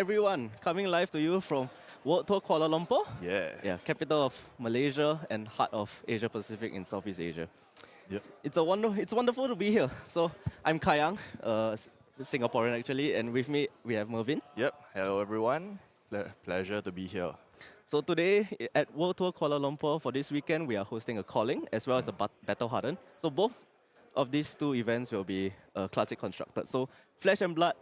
everyone, coming live to you from World Tour Kuala Lumpur. Yes. Yeah, capital of Malaysia and heart of Asia Pacific in Southeast Asia. Yep. It's wonderful to be here. So I'm Kayang, Singaporean actually, and with me we have Mervin. Yep. Hello everyone. Pleasure to be here. So today at World Tour Kuala Lumpur for this weekend we are hosting a calling as well as a battle harden. So both of these two events will be classic constructed. So Flesh and Blood,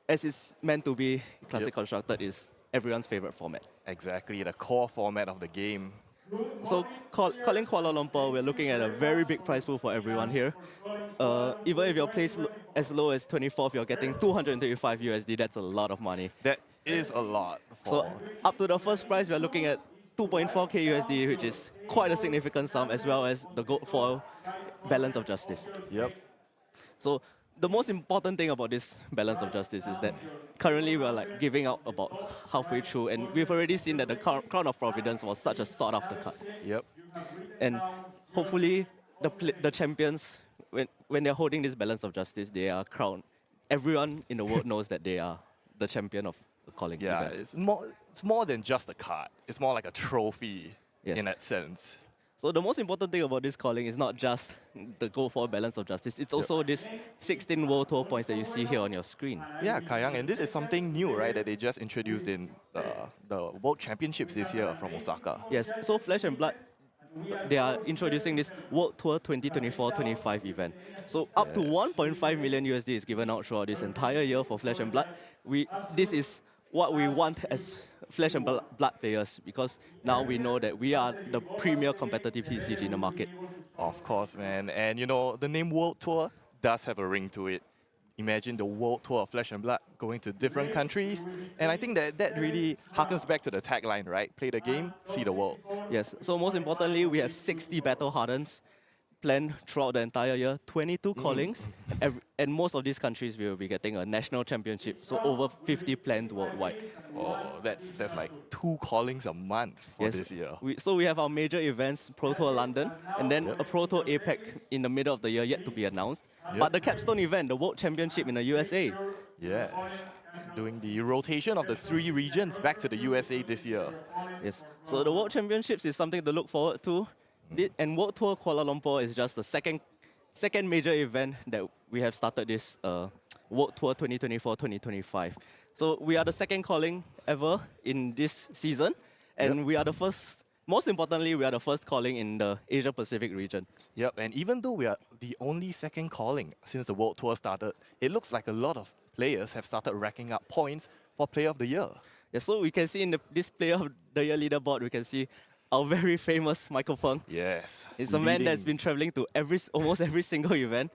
as it's meant to be classic constructed, is everyone's favorite format. Exactly, the core format of the game. So calling Kuala Lumpur, we're looking at a very big prize pool for everyone here. Even if you're placed as low as 24th, you're getting 235 USD. That's a lot of money. That is a lot. So up to the first prize, we're looking at 2.4k USD, which is quite a significant sum, as well as the gold foil balance of justice. Yep. So the most important thing about this balance of justice is that currently we're like giving out about halfway through, and we've already seen that the Crown of Providence was such a sought after card. Yep. And hopefully the champions, when they're holding this balance of justice, they are crowned. Everyone in the world knows that they are the champion of the calling event. It's more than just a card. It's more like a trophy in that sense. So the most important thing about this calling is not just the goal for balance of justice, it's also this 16 World Tour points that you see here on your screen. Yeah, Kayang, and this is something new, right, that they just introduced in the World Championships this year from Osaka. Yes, so Flesh and Blood, they are introducing this World Tour 2024-25 event. So up to 1.5 million USD is given out throughout this entire year for Flesh and Blood. This is what we want as Flesh and Blood players, because now we know that we are the premier competitive TCG in the market. Of course, man. And you know, the name World Tour does have a ring to it. Imagine the World Tour of Flesh and Blood going to different countries. And I think that really harkens back to the tagline, right? Play the game, see the world. Yes, so most importantly, we have 60 battle hardens planned throughout the entire year, 22 callings, and most of these countries will be getting a national championship, so over 50 planned worldwide. Oh, that's like 2 callings a month for this year. So we have our major events, Pro Tour London, and then a Pro Tour APAC in the middle of the year yet to be announced. But the capstone event, the World Championship in the USA. Yes, doing the rotation of the 3 regions back to the USA this year. Yes, so the World Championships is something to look forward to. And World Tour Kuala Lumpur is just the second major event that we have started this World Tour 2024-2025. So we are the second calling ever in this season, and we are the first. Most importantly, we are the first calling in the Asia Pacific region. Yep, and even though we are the only second calling since the World Tour started, it looks like a lot of players have started racking up points for Player of the Year. Yeah, so we can see in this Player of the Year leaderboard, we can see our very famous Michael Feng. Yes. He's a man that's been traveling to almost every single event.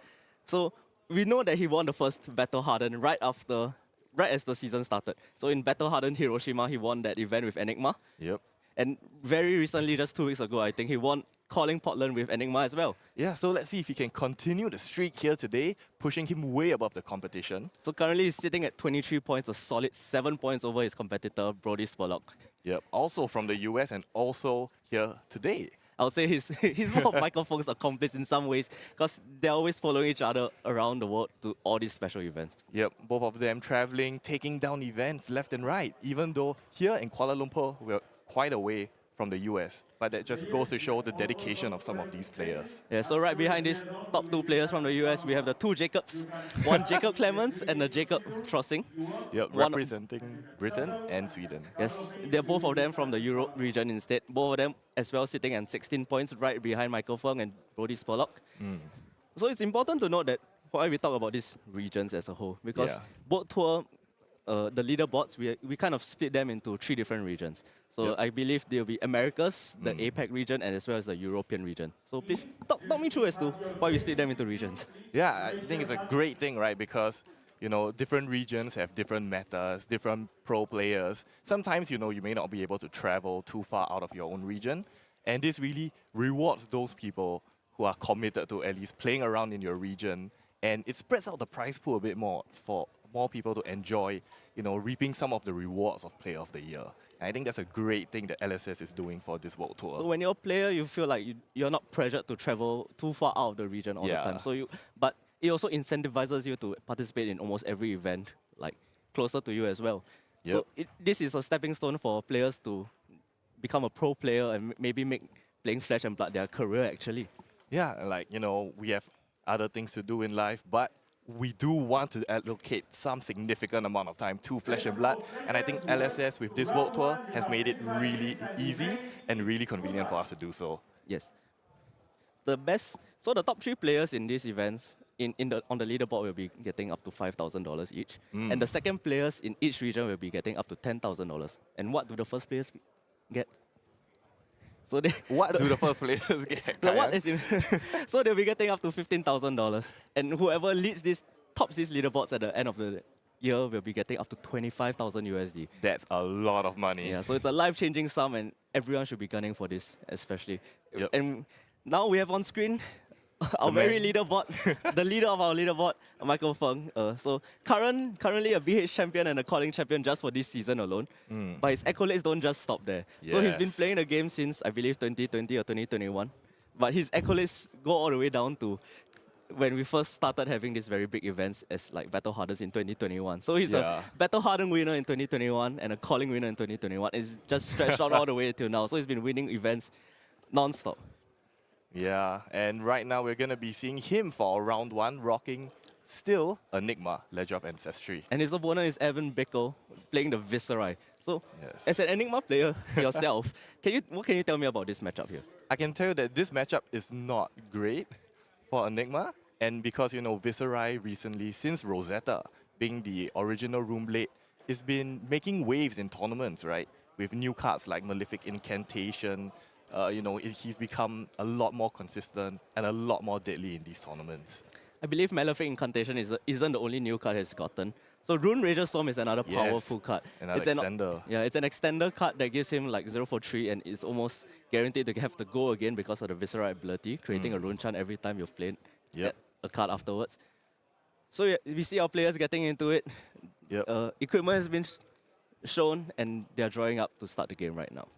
So we know that he won the first Battle Harden right as the season started. So in Battle Harden Hiroshima, he won that event with Enigma. Yep. And very recently, just 2 weeks ago, I think he won Calling Portland with Enigma as well. Yeah, so let's see if he can continue the streak here today, pushing him way above the competition. So currently he's sitting at 23 points, a solid 7 points over his competitor, Brody Spurlock. Yep, also from the US and also here today. I would say he's more of Michael Feng's accomplice in some ways, because they're always following each other around the world to all these special events. Yep, both of them traveling, taking down events left and right, even though here in Kuala Lumpur, we're quite away from the US. But that just goes to show the dedication of some of these players. Yeah, so right behind these top 2 players from the US, we have the 2 Jacobs, one Jacob Clemens and a Jacob Trossing. Yep, representing Britain and Sweden. Yes, they're both of them from the Europe region instead. Both of them as well sitting at 16 points right behind Michael Feng and Brody Spurlock. So it's important to note that why we talk about these regions as a whole, because both tour, the leaderboards, we kind of split them into 3 different regions. So I believe there will be Americas, the APAC region, and as well as the European region. So please talk me through as to why we split them into regions. Yeah, I think it's a great thing, right? Because, you know, different regions have different metas, different pro players. Sometimes, you know, you may not be able to travel too far out of your own region. And this really rewards those people who are committed to at least playing around in your region. And it spreads out the prize pool a bit more for more people to enjoy, you know, reaping some of the rewards of Player of the Year. And I think that's a great thing that LSS is doing for this World Tour. So when you're a player, you feel like you're not pressured to travel too far out of the region all the time. But it also incentivizes you to participate in almost every event, like closer to you as well. So this is a stepping stone for players to become a pro player and maybe make playing Flesh and Blood their career actually. Yeah, like, we have other things to do in life, but we do want to allocate some significant amount of time to Flesh and Blood. And I think LSS with this World Tour has made it really easy and really convenient for us to do so. Yes. So the top 3 players in these events on the leaderboard will be getting up to $5,000 each. And the second players in each region will be getting up to $10,000. And what do the first players get? So What do the first players get? So they'll be getting up to $15,000. And whoever tops these leaderboards at the end of the year will be getting up to 25,000 USD. That's a lot of money. Yeah, so it's a life-changing sum and everyone should be gunning for this, especially. Yep. And now we have on screen our very leaderboard, the leader of our leaderboard, Michael Feng. So currently a BH champion and a calling champion just for this season alone. But his accolades don't just stop there. Yes. So he's been playing the game since, I believe, 2020 or 2021. But his accolades go all the way down to when we first started having these very big events as like Battle Hardens in 2021. So he's a Battle Harden winner in 2021 and a calling winner in 2021. It's just stretched out all the way till now. So he's been winning events non-stop. Yeah, and right now we're going to be seeing him for round 1, rocking still Enigma, Ledger of Ancestry. And his opponent is Evan Bicknell, playing the Viserai. So, Yes. as an Enigma player yourself, what can you tell me about this matchup here? I can tell you that this matchup is not great for Enigma, and because, Viserai recently, since Rosetta being the original Room Blade, it's been making waves in tournaments, right? With new cards like Malefic Incantation, he's become a lot more consistent and a lot more deadly in these tournaments. I believe Malefic Incantation isn't the only new card he's gotten. So Rune Rager Storm is another powerful card. Another extender. It's an extender card that gives him like 0 for 3 and is almost guaranteed to have to go again because of the Viserai ability, creating a Rune Chant every time you've played a card afterwards. So yeah, we see our players getting into it. Equipment has been shown and they're drawing up to start the game right now.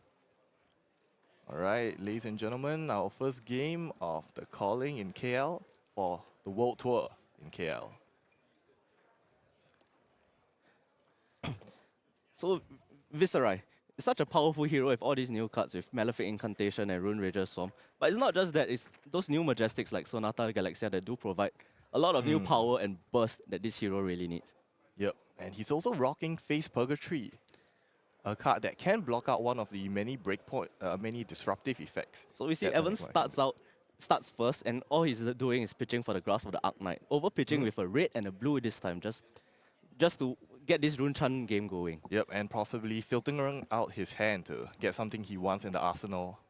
All right, ladies and gentlemen, our first game of the calling in KL for the World Tour in KL. So, Viserai is such a powerful hero with all these new cards with Malefic Incantation and Rune Rager Storm. But it's not just that, it's those new Majestics like Sonata Galaxia that do provide a lot of new power and burst that this hero really needs. Yep, and he's also rocking Face Purgatory, a card that can block out one of the many many disruptive effects. So we see Evan starts first, and all he's doing is pitching for the Grasp of the Arc Knight. Over pitching with a red and a blue this time, just to get this Rune Chan game going. Yep, and possibly filtering out his hand to get something he wants in the arsenal.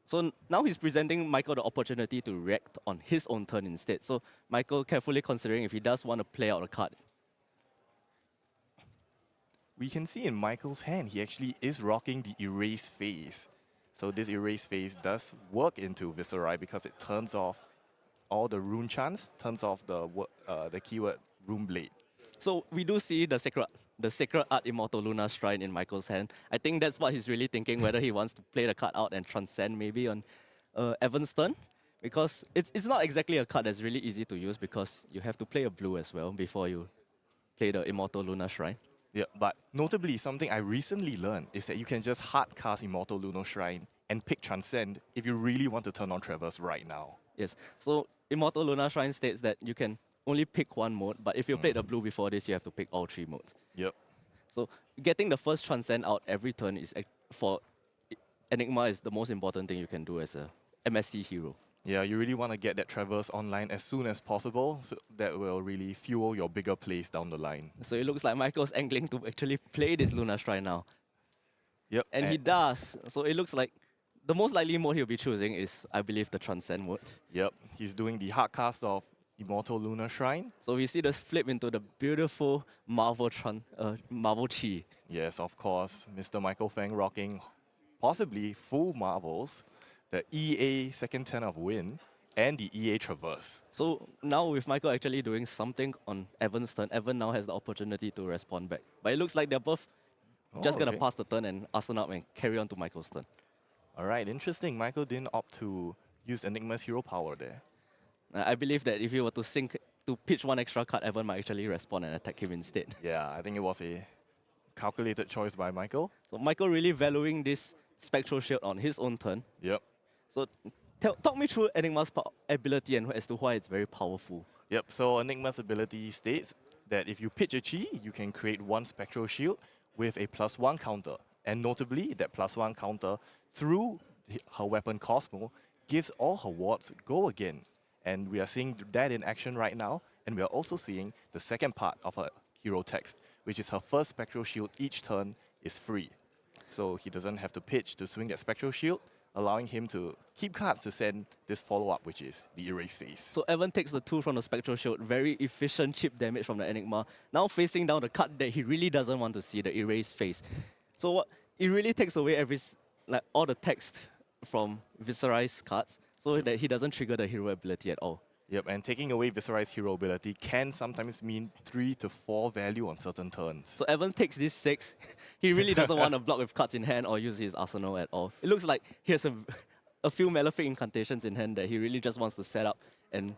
So now he's presenting Michael the opportunity to react on his own turn instead. So Michael carefully considering if he does want to play out a card. We can see in Michael's hand, he actually is rocking the Erase Phase. So this Erase Phase does work into Viserai because it turns off all the Rune Chants, turns off the keyword Rune Blade. So we do see the Sacred Art Immortal Lunar Shrine in Michael's hand. I think that's what he's really thinking, whether he wants to play the card out and transcend maybe on Evan's turn. Because it's not exactly a card that's really easy to use because you have to play a blue as well before you play the Immortal Lunar Shrine. Yeah, but notably, something I recently learned is that you can just hard cast Immortal Lunar Shrine and pick Transcend if you really want to turn on Traverse right now. Yes, so Immortal Lunar Shrine states that you can only pick one mode, but if you played the blue before this, you have to pick all 3 modes. Yep. So getting the first Transcend out every turn is for Enigma is the most important thing you can do as a MST hero. Yeah, you really want to get that Traverse online as soon as possible, so that will really fuel your bigger plays down the line. So it looks like Michael's angling to actually play this Lunar Shrine now. Yep. And he does. So it looks like the most likely mode he'll be choosing is, I believe, the Transcend mode. Yep. He's doing the hard cast of Immortal Lunar Shrine. So we see this flip into the beautiful Marvel Chi. Yes, of course. Mr. Michael Feng rocking possibly full Marvels, the EA second 10 of Win, and the EA Traverse. So now with Michael actually doing something on Evan's turn, Evan now has the opportunity to respond back. But it looks like they're both just going to pass the turn and arsenal up and carry on to Michael's turn. All right, interesting. Michael didn't opt to use Enigma's hero power there. I believe that if you were to pitch one extra card, Evan might actually respond and attack him instead. Yeah, I think it was a calculated choice by Michael. So Michael really valuing this Spectral Shield on his own turn. Yep. So talk me through Enigma's ability and as to why it's very powerful. Yep, so Enigma's ability states that if you pitch a chi, you can create one Spectral Shield with a +1 counter. And notably, that +1 counter through her weapon Cosmo gives all her wards go again. And we are seeing that in action right now. And we are also seeing the second part of her hero text, which is her first Spectral Shield each turn is free. So he doesn't have to pitch to swing that Spectral Shield, allowing him to keep cards to send this follow-up, which is the Erase phase. So Evan takes the 2 from the Spectral Shield, very efficient chip damage from the Enigma. Now facing down the card that he really doesn't want to see, the Erase phase. So what it really takes away all the text from Viserai's cards, so that he doesn't trigger the hero ability at all. Yep, and taking away Viserai's hero ability can sometimes mean 3 to 4 value on certain turns. So Evan takes this 6. He really doesn't want to block with cards in hand or use his arsenal at all. It looks like he has a few Malefic Incantations in hand that he really just wants to set up and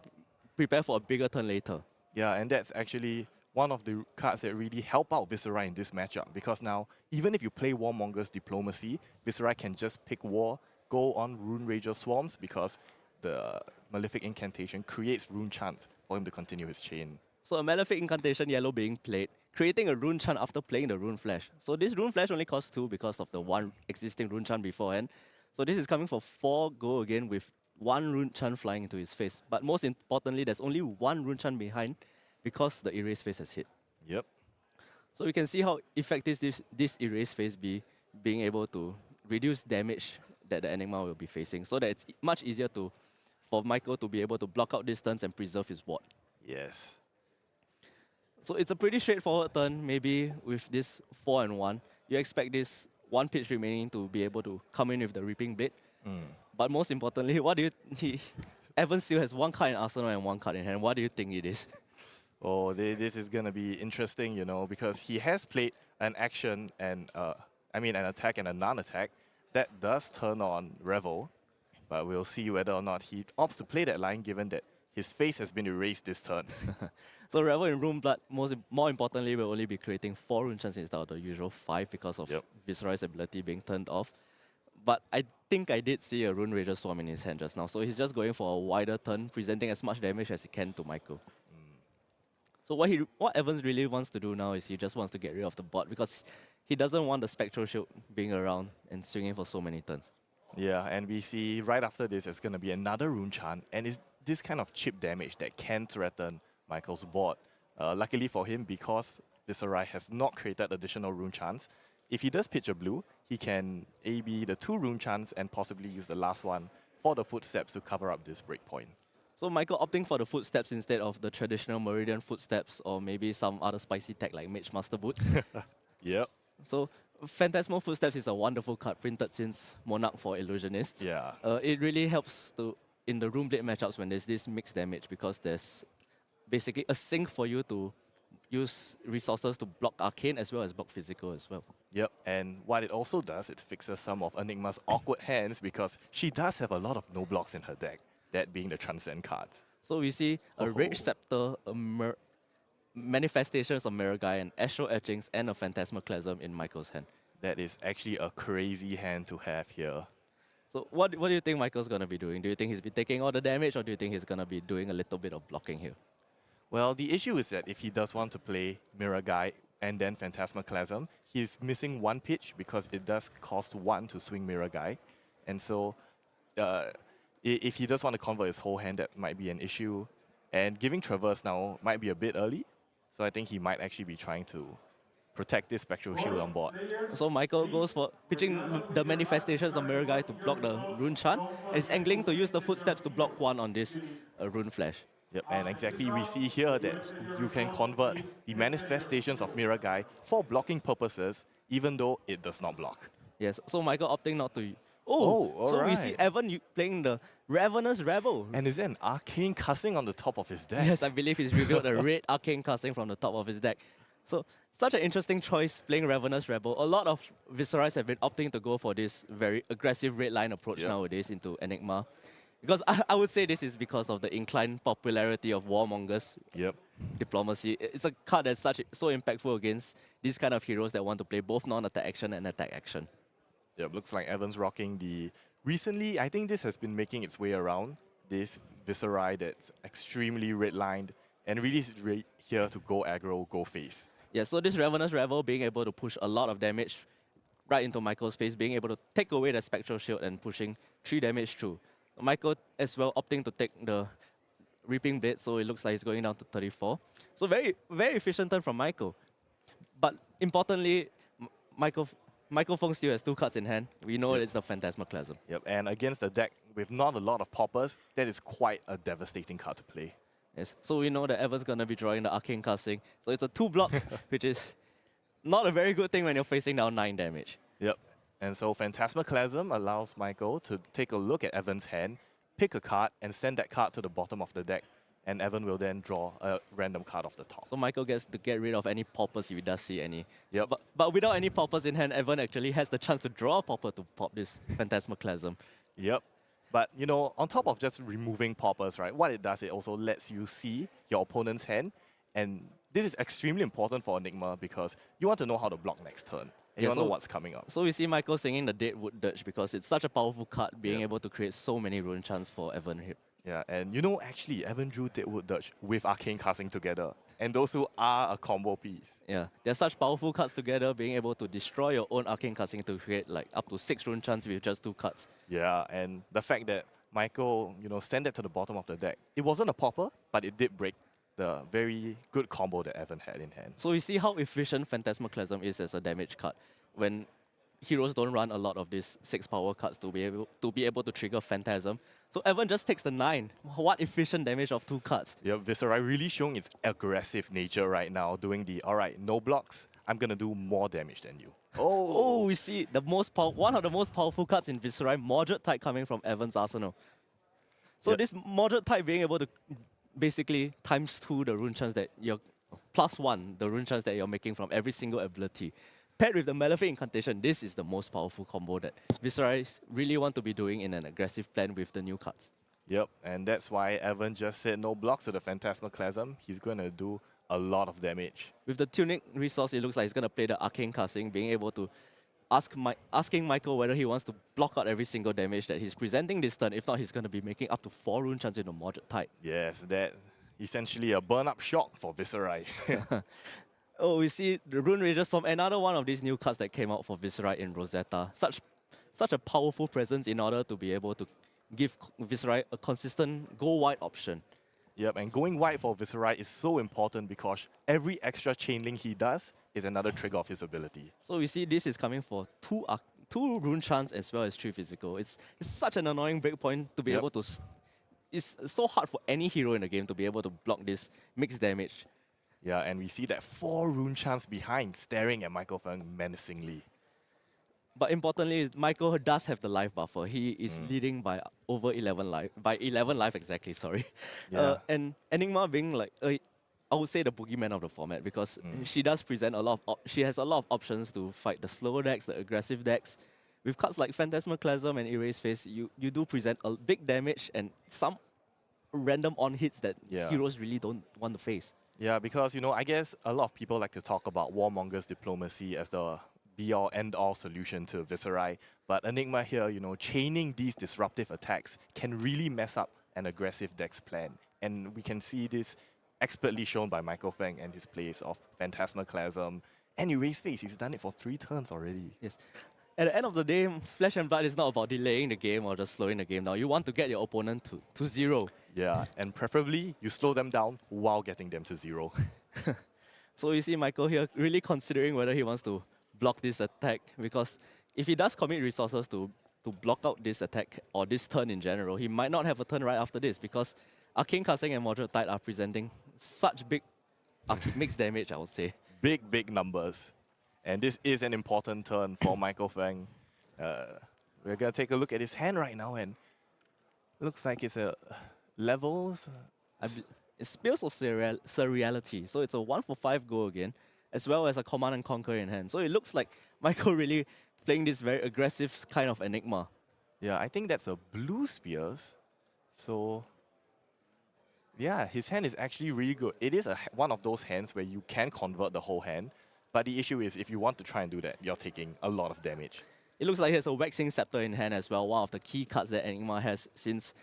prepare for a bigger turn later. Yeah, and that's actually one of the cards that really help out Viserai in this matchup, because now, even if you play Warmonger's Diplomacy, Viserai can just pick War, go on Rune Rager Swarms, because the Malefic Incantation creates Rune Chance for him to continue his chain. So a Malefic Incantation yellow being played, creating a Rune Chant after playing the Rune Flash. So this Rune Flash only costs 2 because of the 1 existing Rune Chant beforehand. So this is coming for 4 go again with 1 Rune Chant flying into his face. But most importantly, there's only 1 Rune Chant behind because the Erase phase has hit. Yep. So you can see how effective this Erase phase being able to reduce damage that the Enigma will be facing, so that it's much easier for Michael to be able to block out distance and preserve his ward. Yes. So it's a pretty straightforward turn, maybe with this 4 and 1. You expect this 1 pitch remaining to be able to come in with the Reaping Blade. But most importantly, Evan still has 1 card in arsenal and 1 card in hand. What do you think it is? Oh, this is going to be interesting, you know, because he has played an action and, an attack and a non-attack. That does turn on Revel, but we'll see whether or not he opts to play that line, given that his face has been erased this turn. So Revel in Rune Blood, more importantly, will only be creating 4 Rune Chants instead of the usual 5 because of Viserai's ability being turned off. But I think I did see a Rune Rager Swarm in his hand just now, so he's just going for a wider turn, presenting as much damage as he can to Michael. So what Evans really wants to do now is he just wants to get rid of the bot, because he doesn't want the Spectral Shield being around and swinging for so many turns. Yeah, and we see right after this, it's going to be another Rune Chant, and it's this kind of chip damage that can threaten Michael's board. Luckily for him, because Viserai has not created additional Rune Chants, if he does pitch a blue, he can AB the 2 Rune Chants and possibly use the last one for the Footsteps to cover up this breakpoint. So Michael opting for the Footsteps instead of the traditional Meridian Footsteps, or maybe some other spicy tech like Mage Master Boots. Yep. So Phantasmal Footsteps is a wonderful card printed since Monarch for Illusionist. Yeah. It really helps in the Rune Blade matchups when there's this mixed damage, because there's basically a sink for you to use resources to block Arcane as well as block Physical as well. Yep, and what it also does, it fixes some of Enigma's awkward hands, because she does have a lot of no blocks in her deck, that being the Transcend cards. So we see a Rage Scepter, Manifestations of Miragai, and Astral Etchings, and a Phantasmaclasm in Michael's hand. That is actually a crazy hand to have here. So what do you think Michael's going to be doing? Do you think he's be taking all the damage, or do you think he's going to be doing a little bit of blocking here? Well, the issue is that if he does want to play Miragai and then Phantasmaclasm, he's missing 1 pitch, because it does cost 1 to swing Miragai. And so if he does want to convert his whole hand, that might be an issue. And giving Traverse now might be a bit early. So I think he might actually be trying to protect this Spectral Shield on board. So Michael goes for pitching the Manifestations of Miragai to block the Rune Chant, and is angling to use the Footsteps to block 1 on this Rune Flash. Yep, and exactly we see here that you can convert the Manifestations of Miragai for blocking purposes, even though it does not block. Yes, so Michael opting not to... all we see Evan playing the Ravenous Rebel. And is there an Arcane Cussing on the top of his deck? Yes, I believe he's revealed a red Arcane Casting from the top of his deck. So, such an interesting choice playing Ravenous Rebel. A lot of Viserais have been opting to go for this very aggressive red line approach nowadays into Enigma. Because I would say this is because of the inclined popularity of Warmonger's Diplomacy. It's a card that's so impactful against these kind of heroes that want to play both non-attack action and attack action. Yep, looks like Evan's rocking the... Recently, I think this has been making its way around, this Viserai that's extremely red-lined and really is here to go aggro, go face. Yeah, so this Ravenous Revel being able to push a lot of damage right into Michael's face, being able to take away the Spectral Shield and pushing 3 damage through. Michael as well opting to take the Reaping Blade, so it looks like he's going down to 34. So very, very efficient turn from Michael. But importantly, Michael Feng still has 2 cards in hand. We know it's the Phantasmaclasm. Yep, and against a deck with not a lot of poppers, that is quite a devastating card to play. Yes, so we know that Evan's going to be drawing the Arcane Casting. So it's a 2-block, which is not a very good thing when you're facing down 9 damage. Yep, and so Phantasmaclasm allows Michael to take a look at Evan's hand, pick a card, and send that card to the bottom of the deck. And Evan will then draw a random card off the top. So Michael gets to get rid of any poppers if he does see any. Yep. But without any poppers in hand, Evan actually has the chance to draw a popper to pop this Phantasmaclasm. Yep. But, you know, on top of just removing poppers, right, what it does, it also lets you see your opponent's hand. And this is extremely important for Enigma because you want to know how to block next turn. And you want to know what's coming up. So we see Michael singing the Deadwood Dirge because it's such a powerful card, being able to create so many rune chants for Evan here. Yeah, and you know, actually, Evan drew Deadwood Dirge with Arcane Casting together. And those two are a combo piece. Yeah, they're such powerful cards together, being able to destroy your own Arcane Casting to create like up to 6 rune chants with just 2 cards. Yeah, and the fact that Michael, you know, sent it to the bottom of the deck. It wasn't a popper, but it did break the very good combo that Evan had in hand. So we see how efficient Phantasmaclasm is as a damage card. When heroes don't run a lot of these 6 power cards to be able to trigger Phantasm. So Evan just takes the 9. What efficient damage of 2 cards. Yeah, Viserai really showing its aggressive nature right now, doing the, alright, no blocks, I'm gonna do more damage than you. Oh, we see the one of the most powerful cards in Viserai, Mordred Tide coming from Evan's arsenal. So this Mordred Tide being able to basically ×2 the rune chance that you're, +1 the rune chance that you're making from every single ability. Paired with the Malefic Incantation, this is the most powerful combo that Viserai really want to be doing in an aggressive plan with the new cards. Yep, and that's why Evan just said no blocks to the Phantasmaclasm. He's going to do a lot of damage. With the Tunic resource, it looks like he's going to play the Arcane Casting, being able to asking Michael whether he wants to block out every single damage that he's presenting this turn. If not, he's going to be making up to 4 rune chants in the Mordred Tide. Yes, that essentially a burn-up shock for Viserai. Oh, we see the Rune Rager Storm, another one of these new cards that came out for Viserai in Rosetta. Such a powerful presence in order to be able to give Viserai a consistent go-wide option. Yep, and going wide for Viserai is so important because every extra chain link he does is another trigger of his ability. So we see this is coming for 2 rune chants as well as 3 physical. It's such an annoying breakpoint to be able to... It's so hard for any hero in the game to be able to block this mixed damage. Yeah, and we see that 4 rune chants behind, staring at Michael Feng menacingly. But importantly, Michael does have the life buffer. He is leading by over 11 life. By 11 life exactly, sorry. Yeah. And Enigma being like, I would say the boogeyman of the format because she does present a lot of... she has a lot of options to fight the slower decks, the aggressive decks. With cards like Phantasmaclasm and Erase Face, you do present a big damage and some random on-hits that heroes really don't want to face. Yeah, because, you know, I guess a lot of people like to talk about Warmonger's diplomacy as the be-all, end-all solution to Viserai. But Enigma here, you know, chaining these disruptive attacks can really mess up an aggressive deck's plan. And we can see this expertly shown by Michael Feng and his plays of Phantasmaclasm and Erase Face. He's done it for 3 turns already. Yes. At the end of the day, Flesh and Blood is not about delaying the game or just slowing the game down. You want to get your opponent to 0. Yeah, and preferably you slow them down while getting them to 0. So you see Michael here really considering whether he wants to block this attack, because if he does commit resources to block out this attack or this turn in general, he might not have a turn right after this because Arcane Casting and Mordred Tide are presenting such big mixed damage, I would say. Big numbers. And this is an important turn for Michael Feng. We're going to take a look at his hand right now, and it looks like it's a levels. It's Spills of Surreality, so it's a 1-for-5 go again, as well as a Command and Conquer in hand. So it looks like Michael really playing this very aggressive kind of Enigma. Yeah, I think that's a blue Spears. So, yeah, his hand is actually really good. It is one of those hands where you can convert the whole hand. But the issue is, if you want to try and do that, you're taking a lot of damage. It looks like he has a Waxing Scepter in hand as well, one of the key cards that Enigma has since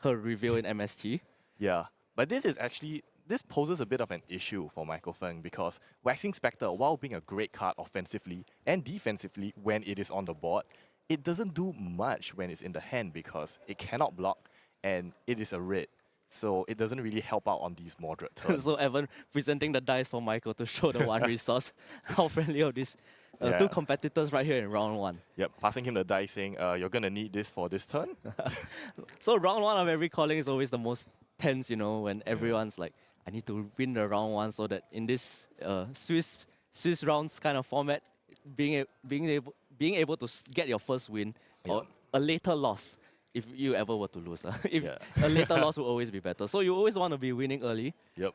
her reveal in MST. Yeah, but this poses a bit of an issue for Michael Feng because Waxing Spectre, while being a great card offensively and defensively when it is on the board, it doesn't do much when it's in the hand because it cannot block and it is a red. So it doesn't really help out on these moderate turns. So Evan presenting the dice for Michael to show the one resource. How friendly of these two competitors right here in round 1. Yep, passing him the dice saying, you're going to need this for this turn. So round 1 of every calling is always the most tense, you know, when everyone's like, I need to win the round 1 so that in this Swiss rounds kind of format, being able to get your first win or a later loss if you ever were to lose. A later loss will always be better. So you always want to be winning early. Yep.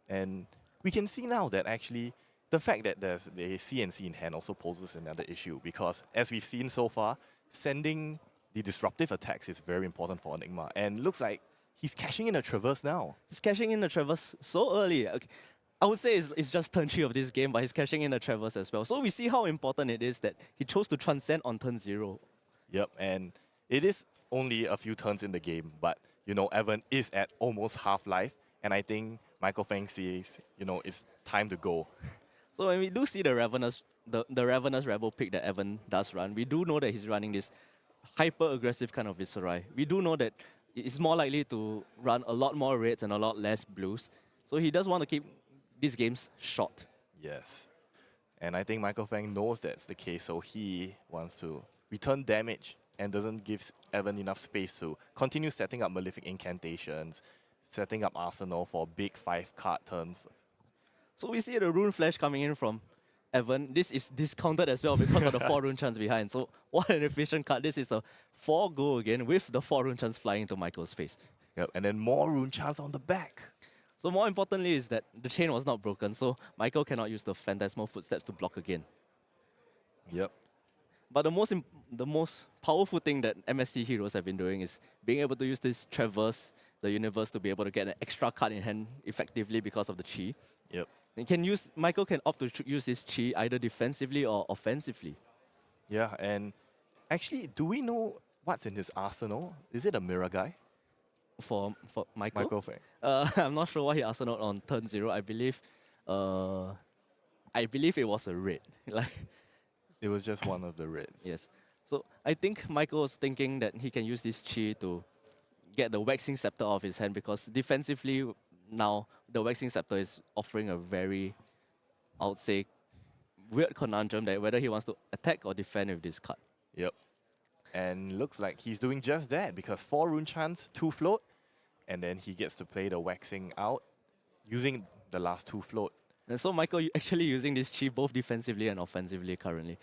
And we can see now that actually the fact that there's the CNC in hand also poses another issue because as we've seen so far, sending the disruptive attacks is very important for Enigma. And looks like he's cashing in a Traverse now. He's cashing in the Traverse so early. Okay. I would say it's just turn 3 of this game, but he's cashing in the Traverse as well. So we see how important it is that he chose to transcend on turn 0. Yep, and it is only a few turns in the game, but, you know, Evan is at almost half life, and I think Michael Feng sees, you know, it's time to go. So when we do see the Ravenous Rebel pick that Evan does run, we do know that he's running this hyper-aggressive kind of Viserai. We do know that it's more likely to run a lot more reds and a lot less blues. So he does want to keep these games short. Yes. And I think Michael Feng knows that's the case, so he wants to return damage and doesn't give Evan enough space to continue setting up Malefic Incantations, setting up Arsenal for big 5-card turns. So we see the Rune Flash coming in from Evan. This is discounted as well because of the 4 Rune Chance behind. So what an efficient card. This is a 4 go again with the 4 Rune Chance flying into Michael's face. Yep, and then more Rune Chance on the back. So more importantly is that the chain was not broken, so Michael cannot use the Phantasmal Footsteps to block again. Yep. But the most powerful thing that MST heroes have been doing is being able to use this Traverse the universe to be able to get an extra card in hand effectively because of the Chi. Yep. Michael can opt to use this Chi either defensively or offensively. Yeah, and actually, do we know what's in his arsenal? Is it a Mirror Guy? For Michael? Michael Feng. I'm not sure what he arsenaled on turn 0. I believe it was a red. It was just one of the reds. Yes. So I think Michael was thinking that he can use this Chi to get the Waxing Scepter off his hand because defensively now the Waxing Scepter is offering a very, I would say, weird conundrum that whether he wants to attack or defend with this card. Yep. And looks like he's doing just that because 4 Rune Chance, 2 float, and then he gets to play the Waxing out using the last 2 float. And so Michael actually using this Chi both defensively and offensively currently.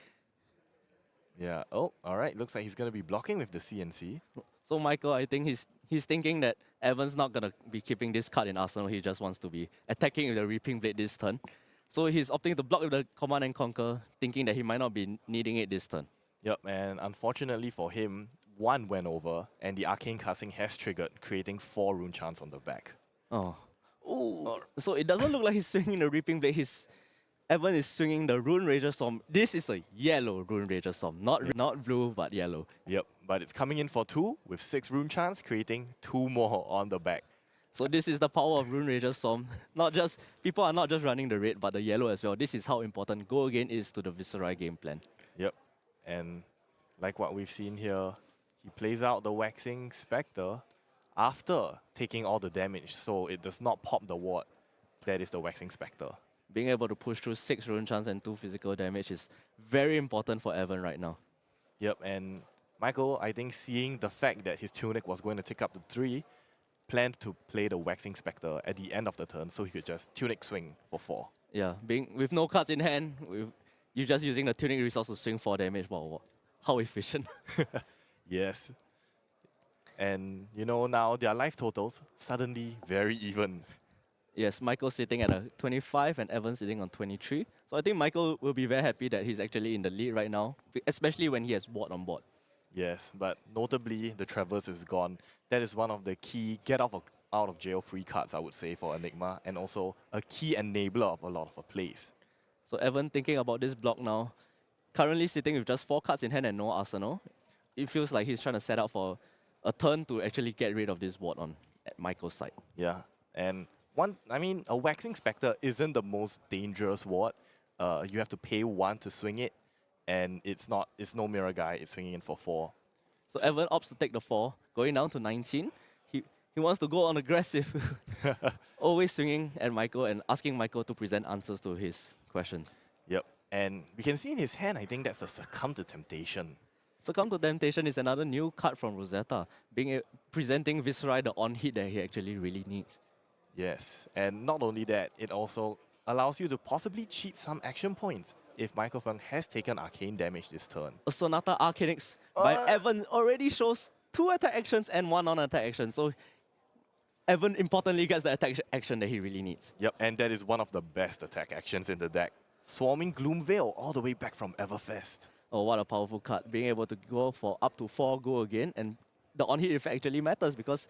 Yeah. Oh, all right. Looks like he's going to be blocking with the CNC. So Michael, I think he's thinking that Evan's not going to be keeping this card in Arsenal. He just wants to be attacking with the Reaping Blade this turn. So he's opting to block with the Command and Conquer, thinking that he might not be needing it this turn. Yep, and unfortunately for him, 1 went over, and the Arcane Casting has triggered, creating 4 Rune Chance on the back. Oh. Ooh. So it doesn't look like he's swinging the Reaping Blade. Evan is swinging the Rune Rager Storm. This is a yellow Rune Rager Storm. Not blue, but yellow. Yep, but it's coming in for 2 with 6 Rune Chance, creating 2 more on the back. So this is the power of Rune Rager Storm. People are not just running the red, but the yellow as well. This is how important Go Again is to the Viserai game plan. Yep, and like what we've seen here, he plays out the Waxing Spectre after taking all the damage, so it does not pop the ward. That is the Waxing Spectre. Being able to push through 6 Rune Chance and 2 physical damage is very important for Evan right now. Yep, and Michael, I think seeing the fact that his Tunic was going to take up to 3, planned to play the Waxing Spectre at the end of the turn so he could just Tunic swing for 4. Yeah, with no cards in hand, you're just using the Tunic resource to swing 4 damage. Wow, how efficient. Yes. And you know, now their life totals suddenly very even. Yes, Michael's sitting at a 25 and Evan sitting on 23. So I think Michael will be very happy that he's actually in the lead right now, especially when he has ward on board. Yes, but notably the Traverse is gone. That is one of the key out of jail free cards, I would say, for Enigma, and also a key enabler of a lot of her plays. So Evan thinking about this block now, currently sitting with just 4 cards in hand and no arsenal. It feels like he's trying to set up for a turn to actually get rid of this ward on at Michael's side. Yeah, and a Waxing Spectre isn't the most dangerous ward. You have to pay 1 to swing it, and it's no Mirror Guy, it's swinging in for 4. So Evan opts to take the 4, going down to 19. He wants to go on aggressive, always swinging at Michael and asking Michael to present answers to his questions. Yep, and we can see in his hand, I think that's a Succumb to Temptation. Succumb to Temptation is another new card from Rosetta, presenting Viserai the on-hit that he actually really needs. Yes, and not only that, it also allows you to possibly cheat some action points if Michael Feng has taken arcane damage this turn. A Sonata Arcanix by Evan already shows 2 attack actions and 1 non-attack action, so Evan importantly gets the attack action that he really needs. Yep, and that is one of the best attack actions in the deck. Swarming Gloomveil all the way back from Everfest. Oh, what a powerful card. Being able to go for up to 4 go again, and the on-hit effect actually matters because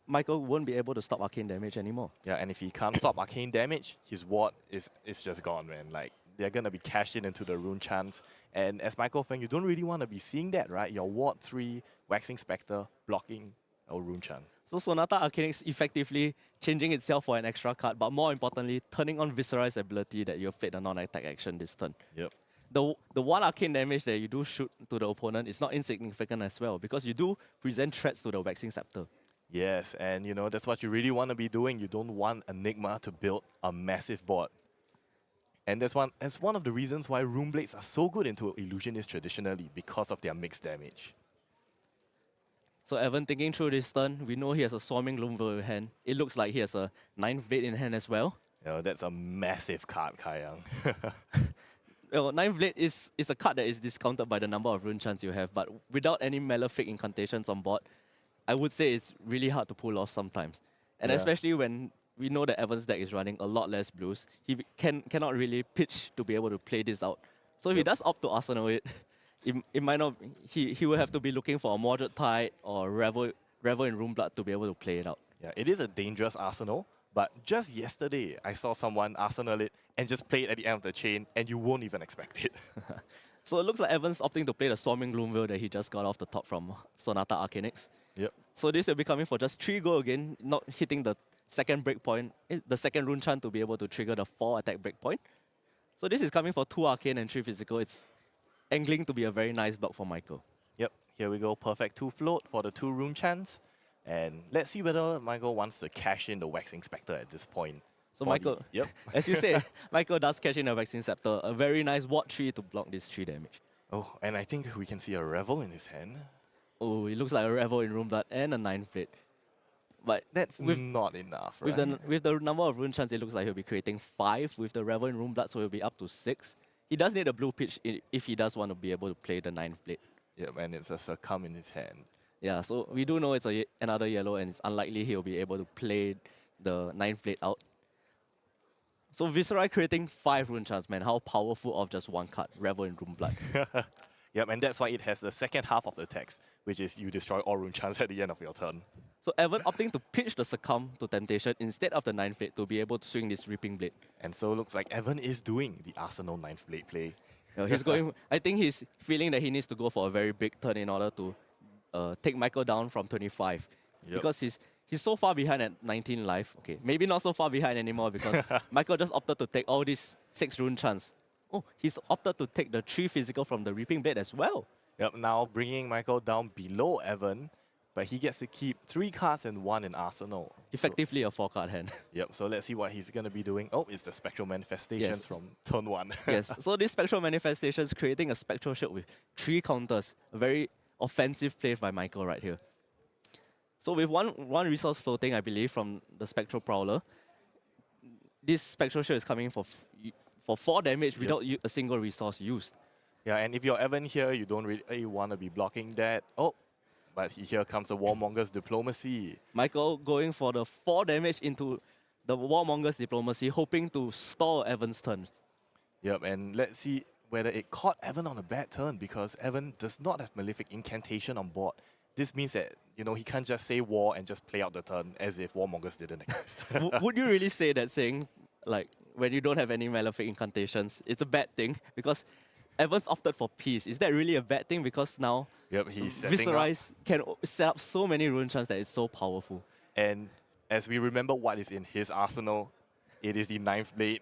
Michael won't be able to stop arcane damage anymore. Yeah, and if he can't stop arcane damage, his ward is just gone, man. Like, they're going to be cashed into the rune chance. And as Michael Feng, you don't really want to be seeing that, right? Your ward 3, Waxing Spectre, blocking a rune chant. So Sonata Arcanix effectively changing itself for an extra card, but more importantly, turning on Viserai's ability that you've played a non-attack action this turn. Yep. The 1 arcane damage that you do shoot to the opponent is not insignificant as well, because you do present threats to the Waxing Scepter. Yes, and you know, that's what you really want to be doing. You don't want Enigma to build a massive board. And that's one of the reasons why Rune Blades are so good into Illusionists traditionally, because of their mixed damage. So Evan thinking through this turn, we know he has a Swarming Gloomveil in hand. It looks like he has a 9th Blade in hand as well. You know, that's a massive card, Kayang. Well, 9th Blade is a card that is discounted by the number of rune chants you have, but without any Malefic incantations on board, I would say it's really hard to pull off sometimes. And especially when we know that Evan's deck is running a lot less blues, he cannot really pitch to be able to play this out. So if he does opt to Arsenal it might not. He will have to be looking for a Mordred Tide or Revel in Rune Blood to be able to play it out. Yeah, it is a dangerous arsenal, but just yesterday I saw someone arsenal it and just play it at the end of the chain, and you won't even expect it. So it looks like Evan's opting to play the Swarming Gloomveil that he just got off the top from Sonata Arcanix. Yep. So this will be coming for just 3 go again, not hitting the second breakpoint, the second rune chant to be able to trigger the 4 attack breakpoint. So this is coming for 2 arcane and 3 physical. It's angling to be a very nice block for Michael. Yep, here we go. Perfect 2 float for the 2 rune chants. And let's see whether Michael wants to cash in the Waxing Spectre at this point. So Michael, yep. As you say, Michael does cash in a Waxing Scepter. A very nice ward 3 to block this 3 damage. Oh, and I think we can see a Revel in his hand. Oh, it looks like a Revel in Rune Blood and a 9th Blade. But that's not enough, right? With the number of rune chants, it looks like he'll be creating 5 with the Revel in Rune Blood, so he'll be up to 6. He does need a blue pitch if he does want to be able to play the 9th Blade. Yep, and it's a Succumb in his hand. Yeah, so we do know it's another yellow, and it's unlikely he'll be able to play the 9th Blade out. So Viserai creating 5 rune chants, man. How powerful of just 1 card, Revel in Rune Blood. Yep, and that's why it has the second half of the text, which is you destroy all rune chants at the end of your turn. So Evan opting to pitch the Succumb to Temptation instead of the 9th Blade to be able to swing this Reaping Blade. And so it looks like Evan is doing the Arsenal 9th Blade play. He's going. I think he's feeling that he needs to go for a very big turn in order to take Michael down from 25. Yep. Because he's so far behind at 19 life. Okay, maybe not so far behind anymore because Michael just opted to take all these 6 rune chants. Oh, he's opted to take the 3 physical from the Reaping Blade as well. Yep, now bringing Michael down below Evan, but he gets to keep 3 cards and 1 in Arsenal. Effectively a 4-card hand. Yep, so let's see what he's going to be doing. Oh, it's the Spectral Manifestations from turn 1. Yes, so these Spectral Manifestations creating a Spectral Shield with 3 counters. A very offensive play by Michael right here. So with one resource floating, I believe, from the Spectral Prowler, this Spectral Shield is coming for 4 damage without a single resource used. Yeah, and if you're Evan here, you don't really want to be blocking that. Oh, but here comes the Warmonger's Diplomacy. Michael going for the 4 damage into the Warmonger's Diplomacy, hoping to stall Evan's turn. Yep, and let's see whether it caught Evan on a bad turn, because Evan does not have Malefic Incantation on board. This means that, you know, he can't just say war and just play out the turn as if Warmongers didn't exist. Would you really say that saying, like, when you don't have any Malefic incantations. It's a bad thing because Evans opted for peace. Is that really a bad thing? Because now Yep, he's setting up. Viserai can set up so many rune chants that it's so powerful. And as we remember what is in his arsenal, it is the 9th blade.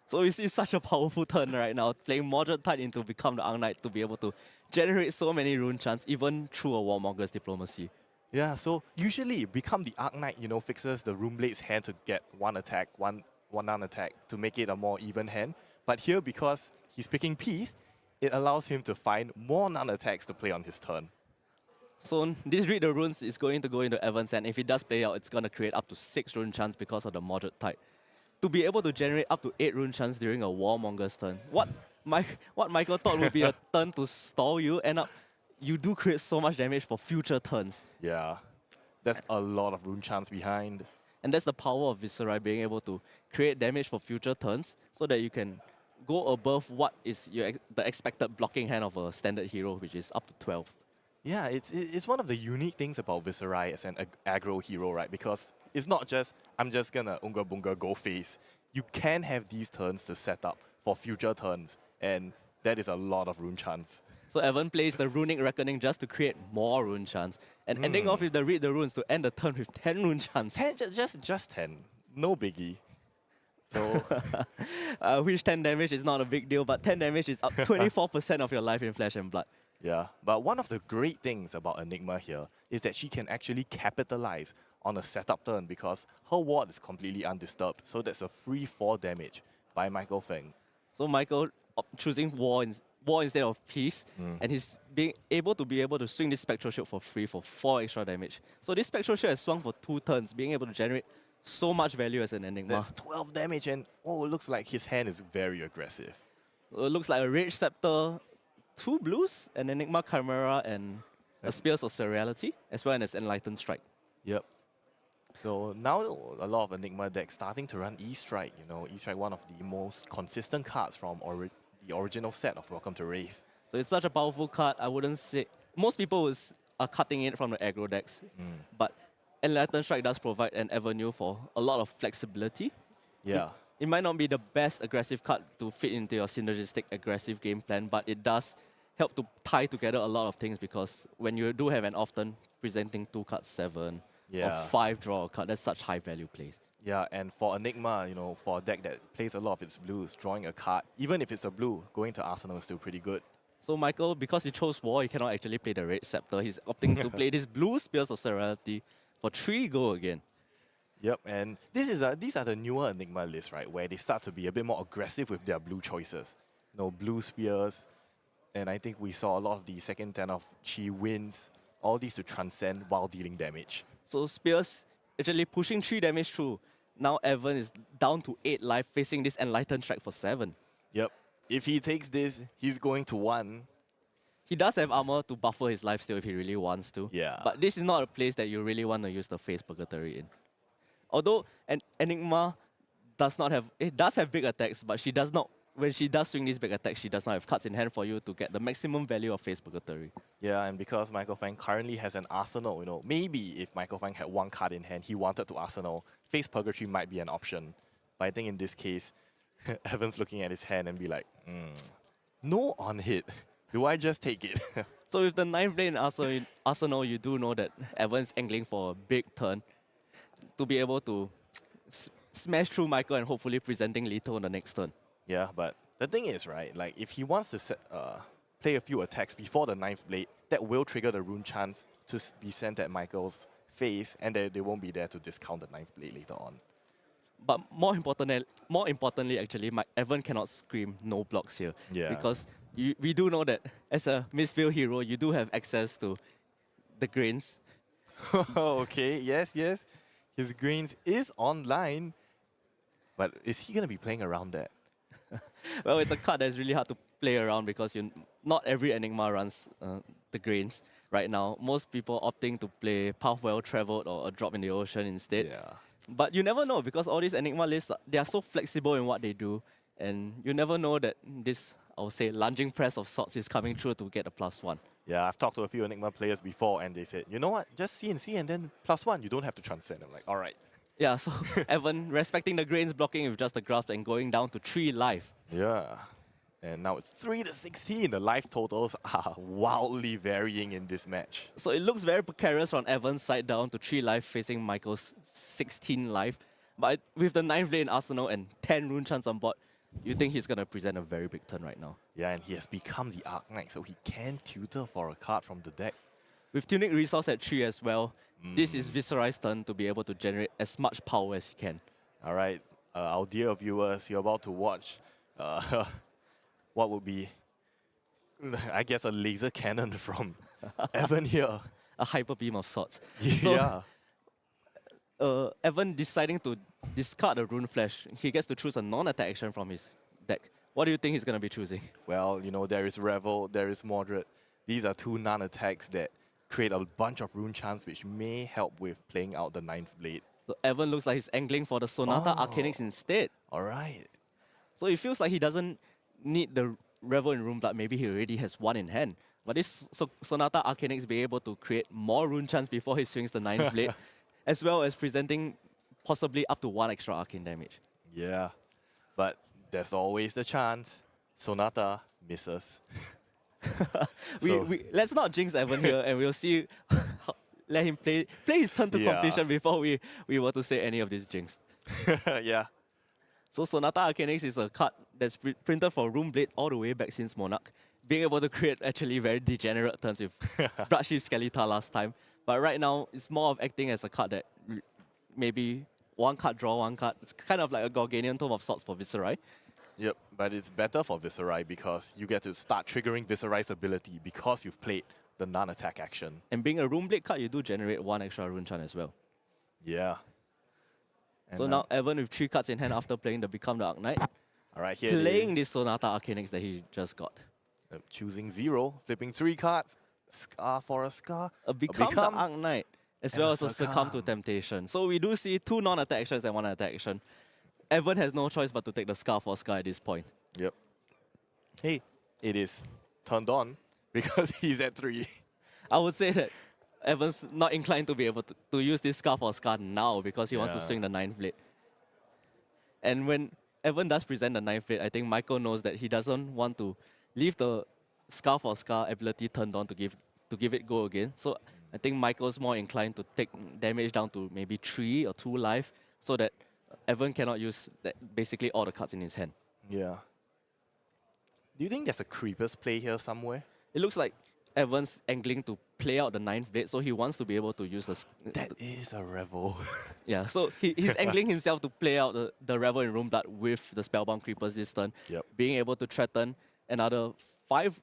So you see such a powerful turn right now, playing Mordred Tide into become the Knight to be able to generate so many rune chants, even through a Warmonger's diplomacy. Yeah, so usually become the Knight, you know, fixes the Rune Blade's hand to get one attack, one non-attack to make it a more even hand. But here, because he's picking peace, it allows him to find more non-attacks to play on his turn. So this Read the Runes is going to go into Evans, and if it does play out, it's going to create up to 6 rune chants because of the Mordred Tide. To be able to generate up to 8 rune chants during a Warmonger's turn. What Michael thought would be a turn to stall you, end up you do create so much damage for future turns. Yeah, that's a lot of rune chants behind. And that's the power of Viserai, being able to create damage for future turns so that you can go above what is the expected blocking hand of a standard hero, which is up to 12. Yeah, it's one of the unique things about Viserai as an aggro hero, right? Because it's not just, I'm just gonna Unga Bunga go face. You can have these turns to set up for future turns, and that is a lot of rune chants. So Evan plays the Runic Reckoning just to create more rune chants, and ending off with the Read the Runes to end the turn with 10 rune chants. 10, just 10, no biggie. So, Which 10 damage is not a big deal, but 10 damage is up 24% of your life in Flesh and Blood. yeah, but one of the great things about Enigma here is that she can actually capitalize on a setup turn because her ward is completely undisturbed. So that's a free 4 damage by Michael Feng. So Michael choosing War instead of Peace, and he's being able to swing this Spectral Shield for free for 4 extra damage. So this Spectral Shield has swung for 2 turns, being able to generate so much value as an Enigma. That's 12 damage, and oh, it looks like his hand is very aggressive. It looks like a Rage Scepter, 2 blues, an Enigma Chimera, and a Spears of Seriality, as well as Enlightened Strike. Yep. So now a lot of Enigma decks starting to run E-Strike. You know, E-Strike, one of the most consistent cards from the original set of Welcome to Wraith. So it's such a powerful card. I wouldn't say most people are cutting it from the aggro decks, but Enlightened Strike does provide an avenue for a lot of flexibility. Yeah. It might not be the best aggressive card to fit into your synergistic aggressive game plan, but it does help to tie together a lot of things because when you do have an often presenting 2 cards 7 or 5 draw a card, that's such high value plays. Yeah, and for Enigma, you know, for a deck that plays a lot of its blues, drawing a card, even if it's a blue, going to Arsenal is still pretty good. So Michael, because he chose War, he cannot actually play the Red Scepter. He's opting to play this blue Spears of Serenity for 3 go again. Yep, and these are the newer Enigma lists, right, where they start to be a bit more aggressive with their blue choices. You know, blue Spears, and I think we saw a lot of the second 10 of Chi wins, all these to transcend while dealing damage. So Spears actually pushing 3 damage through. Now Evan is down to 8 life, facing this Enlightened Strike for 7. Yep. If he takes this, he's going to 1. He does have armor to buffer his life still if he really wants to. Yeah. But this is not a place that you really want to use the Face Purgatory in. Although Enigma does have big attacks, but she does not. When she does swing these big attacks, she does not have cards in hand for you to get the maximum value of Face Purgatory. Yeah, and because Michael Feng currently has an arsenal, you know, maybe if Michael Feng had 1 card in hand, he wanted to arsenal, Face Purgatory might be an option. But I think in this case, Evan's looking at his hand and be like, no on hit. Do I just take it? So with the 9th blade in Arsenal, you do know that Evan's angling for a big turn to be able to smash through Michael and hopefully presenting lethal on the next turn. Yeah, but the thing is, right, like if he wants to play a few attacks before the 9th blade, that will trigger the rune chance to be sent at Michael's face, and they won't be there to discount the 9th blade later on. But more importantly, actually, Evan cannot scream no blocks here. Yeah. Because we do know that as a Mistfield hero, you do have access to the grains. Okay, yes. His grains is online, but is he going to be playing around that? Well, it's a card that's really hard to play around because not every Enigma runs the grains right now. Most people opting to play Path Well Traveled or a Drop in the Ocean instead. Yeah. But you never know because all these Enigma lists, they are so flexible in what they do. And you never know that this, I would say, lunging press of sorts is coming through to get a +1. Yeah, I've talked to a few Enigma players before and they said, you know what, just CNC and then +1, you don't have to transcend. I'm like, all right. Yeah, so Evan respecting the grains, blocking with just the grasp and going down to 3 life. Yeah. And now it's 3 to 16. The life totals are wildly varying in this match. So it looks very precarious on Evan's side down to 3 life facing Michael's 16 life. But with the 9th blade in Arsenal and 10 rune chants on board, you think he's going to present a very big turn right now. Yeah, and he has become the Arc Knight, so he can tutor for a card from the deck. With Tunic Resource at 3 as well, this is Viserai's turn to be able to generate as much power as he can. All right, our dear viewers, you're about to watch what would be, I guess, a laser cannon from Evan here. A hyper beam of sorts. Yeah. So, Evan deciding to discard a Rune Flash, he gets to choose a non-attack action from his deck. What do you think he's going to be choosing? Well, you know, there is Revel, there is Moderate. These are 2 non-attacks that create a bunch of rune chants which may help with playing out the 9th blade. So Evan looks like he's angling for the Sonata Arcanix instead. All right. So it feels like he doesn't need the Revel in Rune Blood. Maybe he already has 1 in hand. But this Sonata Arcanix be able to create more rune chants before he swings the 9th blade, as well as presenting possibly up to 1 extra arcane damage. Yeah, but there's always the chance. Sonata misses. Let's not jinx Evan here, and we'll see. Let him play his turn to completion before we were to say any of these jinx. Yeah. So Sonata Arcanix is a card that's printed for Rune Blade all the way back since Monarch, being able to create actually very degenerate turns with Bloodshift Skeletor last time. But right now, it's more of acting as a card that maybe 1 card, draw 1 card. It's kind of like a Gorganian Tome of sorts for Viserai. Yep, but it's better for Viserai because you get to start triggering Viserai's ability because you've played the non-attack action. And being a Rune Blade card, you do generate 1 extra rune chant as well. Yeah. And so now Evan with 3 cards in hand after playing the Become the Arc Knight. All right, here playing this Sonata Arcanix that he just got. Choosing 0, flipping 3 cards, Scar for a Scar. A Become the Arc Knight, as well as a Succumb to Temptation. So we do see 2 non-attack actions and 1 attack action. Evan has no choice but to take the Scar for Scar at this point. Yep. Hey, it is turned on because he's at 3. I would say that Evan's not inclined to be able to use this Scar for Scar now because he wants to swing the 9th blade. And when Evan does present the 9th blade, I think Michael knows that he doesn't want to leave the Scar for Scar ability turned on to give it go again. So I think Michael's more inclined to take damage down to maybe 3 or 2 life so that Evan cannot use basically all the cards in his hand. Yeah. Do you think there's a Creepers play here somewhere? It looks like Evan's angling to play out the 9th blade, so he wants to be able to use That is a Revel. Yeah, so he's angling himself to play out the Revel in Rune Blood with the Spellbound Creepers this turn, being able to threaten another 5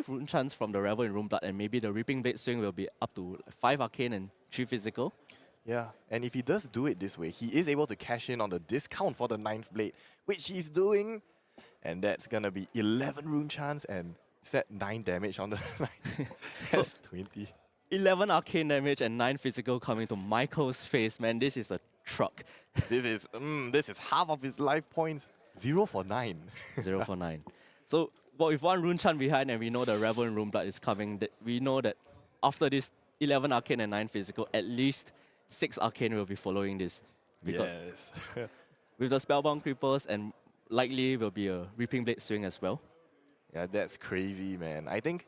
rune chants from the Revel in Rune Blood, and maybe the Reaping Blade swing will be up to 5 arcane and 3 physical. Yeah, and if he does do it this way, he is able to cash in on the discount for the 9th blade, which he's doing. And that's going to be 11 rune chance and set 9 damage on the 9th. That's 20. 11 arcane damage and 9 physical coming to Michael's face, man. This is a truck. This is half of his life points. 0 for 9. 0 for 9. So with 1 rune chant behind and we know the Revel in Rune Blood is coming, we know that after this 11 arcane and 9 physical, at least 6 arcane will be following this. Yes. With the Spellbound Creepers and likely will be a Reaping Blade swing as well. Yeah, that's crazy, man. I think,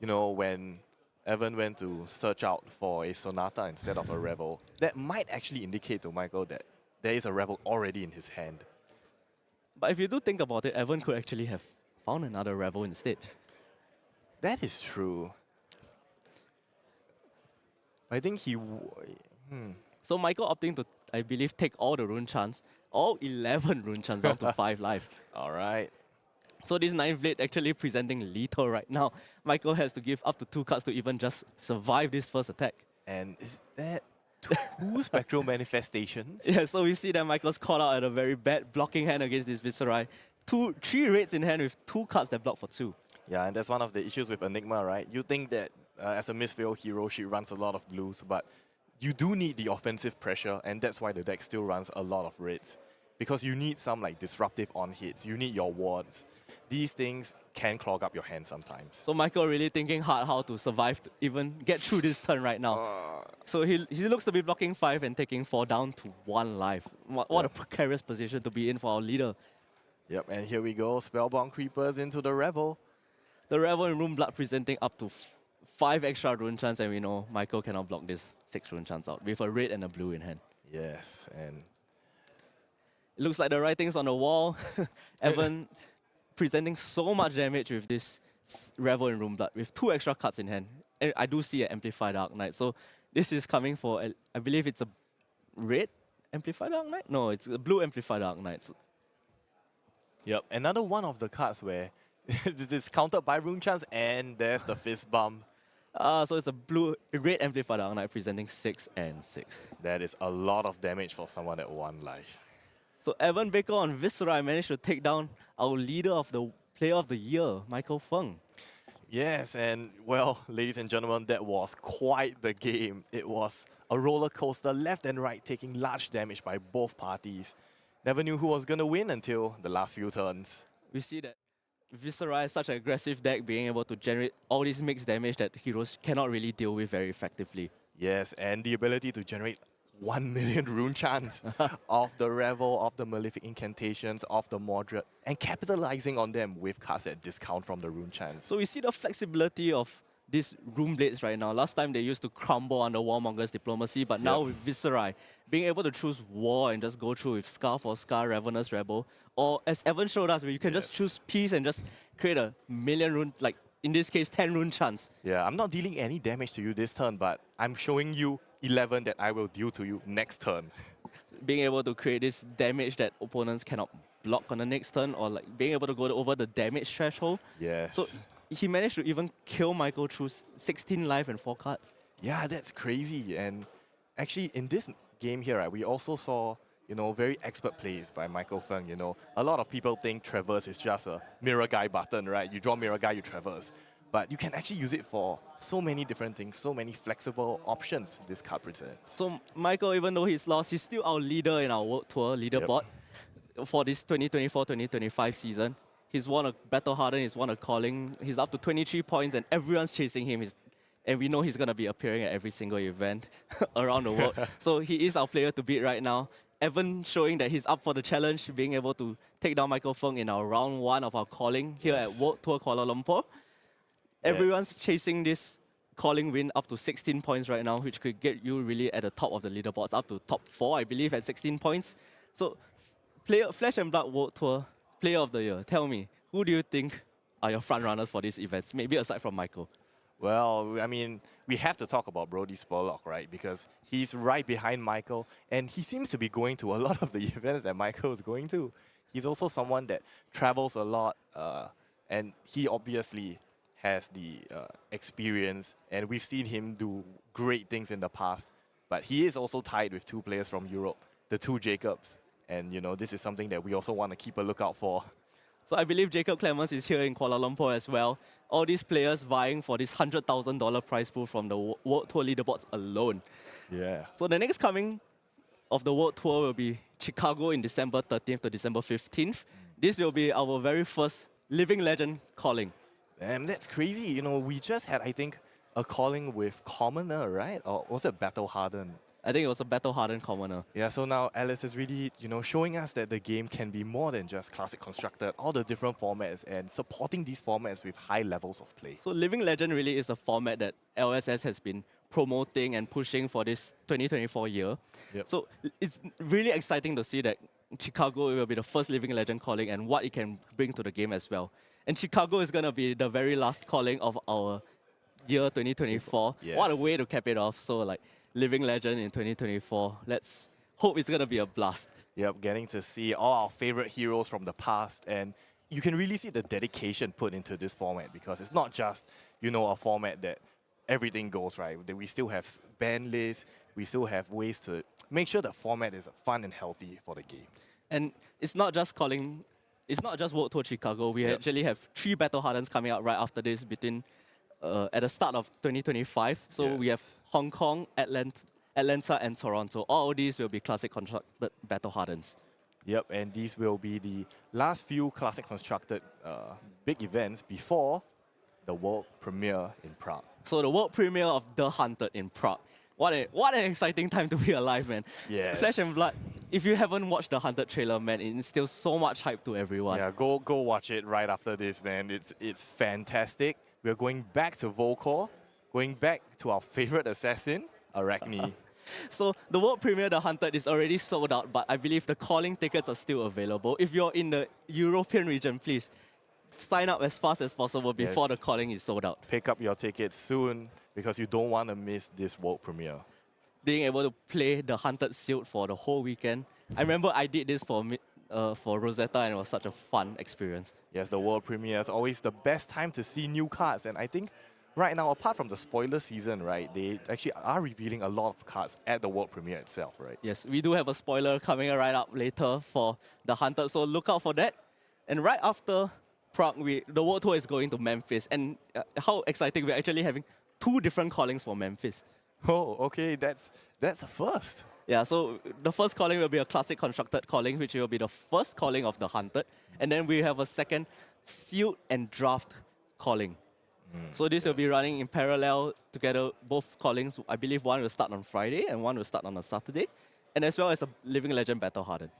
you know, when Evan went to search out for a Sonata instead of a Revel, that might actually indicate to Michael that there is a Revel already in his hand. But if you do think about it, Evan could actually have found another Revel instead. That is true. I think he... So Michael opting to, I believe, take all the rune chants, all 11 rune chants down to 5 life. All right. So this 9th blade actually presenting lethal right now. Michael has to give up to 2 cards to even just survive this first attack. And is that 2 Spectral Manifestations? Yeah, so we see that Michael's caught out at a very bad blocking hand against this Viserai. 3 raids in hand with 2 cards that block for 2. Yeah, and that's one of the issues with Enigma, right? You think that as a misfield hero, she runs a lot of blues, but you do need the offensive pressure, and that's why the deck still runs a lot of raids. because you need some like disruptive on hits. You need your wards. These things can clog up your hand sometimes. So Michael really thinking hard how to survive, to even get through this turn right now. So he looks to be blocking 5 and taking 4 down to 1 life. What a precarious position to be in for our leader. Yep, and here we go. Spellbound Creepers into the Revel. The Revel in Rune Blood presenting up to 5 extra rune chance, and we know Michael cannot block this 6 rune chance out with a red and a blue in hand. Yes, and it looks like the writings on the wall. Evan presenting so much damage with this Revel in Rune Blood with 2 extra cards in hand. And I do see an Amplified Dark Knight. So this is coming for, I believe it's a red Amplified Dark Knight? No, it's a blue Amplified Dark Knight. So yep, another one of the cards where this is countered by Rune Chance, and there's the Fist Bump. so it's a red Amplified Dark Knight presenting 6 and 6. That is a lot of damage for someone at 1 life. So Evan Baker on Viserai managed to take down our leader of the Player of the Year, Michael Feng. Yes, and well, ladies and gentlemen, that was quite the game. It was a roller coaster, left and right, taking large damage by both parties. Never knew who was going to win until the last few turns. We see that Viserai is such an aggressive deck, being able to generate all this mixed damage that heroes cannot really deal with very effectively. Yes, and the ability to generate 1 million rune chance of the Revel, of the Malefic Incantations, of the Moderate, and capitalizing on them with cards at discount from the rune chance. So we see the flexibility of these Rune Blades right now. Last time they used to crumble under Warmonger's Diplomacy, but now with Viserai, being able to choose War and just go through with Scar for Scar, Ravenous Rebel, or as Evan showed us, where you can just choose Peace and just create a million rune, like in this case, 10 rune chance. Yeah, I'm not dealing any damage to you this turn, but I'm showing you 11 that I will deal to you next turn. Being able to create this damage that opponents cannot block on the next turn, or like being able to go over the damage threshold. Yes. So he managed to even kill Michael through 16 life and 4 cards. Yeah, that's crazy. And actually, in this game here, right, we also saw, you know, very expert plays by Michael Feng. You know, a lot of people think Traverse is just a Mirror Guy button, right? You draw Mirror Guy, you Traverse. But you can actually use it for so many different things, so many flexible options this card presents. So Michael, even though he's lost, he's still our leader in our World Tour leaderboard for this 2024-2025 season. He's won a Battle Hardened, he's won a Calling, he's up to 23 points and everyone's chasing him. And we know he's going to be appearing at every single event around the world. So he is our player to beat right now. Evan showing that he's up for the challenge, being able to take down Michael Feng in our round 1 of our Calling here at World Tour Kuala Lumpur. Everyone's chasing this Calling win up to 16 points right now, which could get you really at the top of the leaderboards, up to top 4, I believe, at 16 points. So, Flesh and Blood World Tour Player of the Year, tell me, who do you think are your front runners for these events, maybe aside from Michael? Well, I mean, we have to talk about Brody Spurlock, right? Because he's right behind Michael, and he seems to be going to a lot of the events that Michael is going to. He's also someone that travels a lot, and he obviously has the experience, and we've seen him do great things in the past. But he is also tied with 2 players from Europe, the 2 Jacobs. And, you know, this is something that we also want to keep a lookout for. So I believe Jacob Clemens is here in Kuala Lumpur as well. All these players vying for this $100,000 prize pool from the World Tour leaderboards alone. Yeah. So the next coming of the World Tour will be Chicago in December 13th to December 15th. This will be our very first Living Legend Calling. And that's crazy. You know, we just had, I think, a Calling with Commoner, right? Or was it Battle Hardened? I think it was a Battle Hardened Commoner. Yeah, so now Alice is really, you know, showing us that the game can be more than just Classic Constructed, all the different formats, and supporting these formats with high levels of play. So Living Legend really is a format that LSS has been promoting and pushing for this 2024 year. Yep. So it's really exciting to see that Chicago will be the first Living Legend Calling and what it can bring to the game as well. And Chicago is going to be the very last Calling of our year 2024. Yes. What a way to cap it off. So like Living Legend in 2024. Let's hope it's going to be a blast. Yep, getting to see all our favorite heroes from the past, and you can really see the dedication put into this format, because it's not just, you know, a format that everything goes right. That we still have ban lists, we still have ways to make sure the format is fun and healthy for the game. And it's not just calling, it's not just World Tour Chicago. We actually have 3 Battle Hardens coming out right after this between at the start of 2025. So we have Hong Kong, Atlanta, and Toronto. All of these will be Classic Constructed Battle Hardens. Yep, and these will be the last few Classic Constructed big events before the world premiere in Prague. So the world premiere of The Hunted in Prague. What an exciting time to be alive, man. Yes. Flesh and Blood. If you haven't watched the Hunted trailer, man, it instills so much hype to everyone. Yeah, go watch it right after this, man. It's fantastic. We're going back to Volcor, going back to our favorite assassin, Arachne. So the world premiere, The Hunted, is already sold out, but I believe the calling tickets are still available. If you're in the European region, please sign up as fast as possible before the calling is sold out. Pick up your tickets soon because you don't want to miss this world premiere. Being able to play The Hunted sealed for the whole weekend. I remember I did this for Rosetta, and it was such a fun experience. Yes, the world premiere is always the best time to see new cards, and I think right now, apart from the spoiler season, right, they actually are revealing a lot of cards at the world premiere itself, right? Yes, we do have a spoiler coming right up later for The Hunted, so look out for that. And right after Prague, the World Tour is going to Memphis, and how exciting, we're actually having 2 different callings for Memphis. Oh, okay, that's a first. Yeah, so the first calling will be a Classic Constructed calling, which will be the first calling of The Hunted, and then we have a second sealed and draft calling. So this will be running in parallel together, both callings. I believe one will start on Friday and one will start on a Saturday, and as well as a Living Legend Battle Hardened.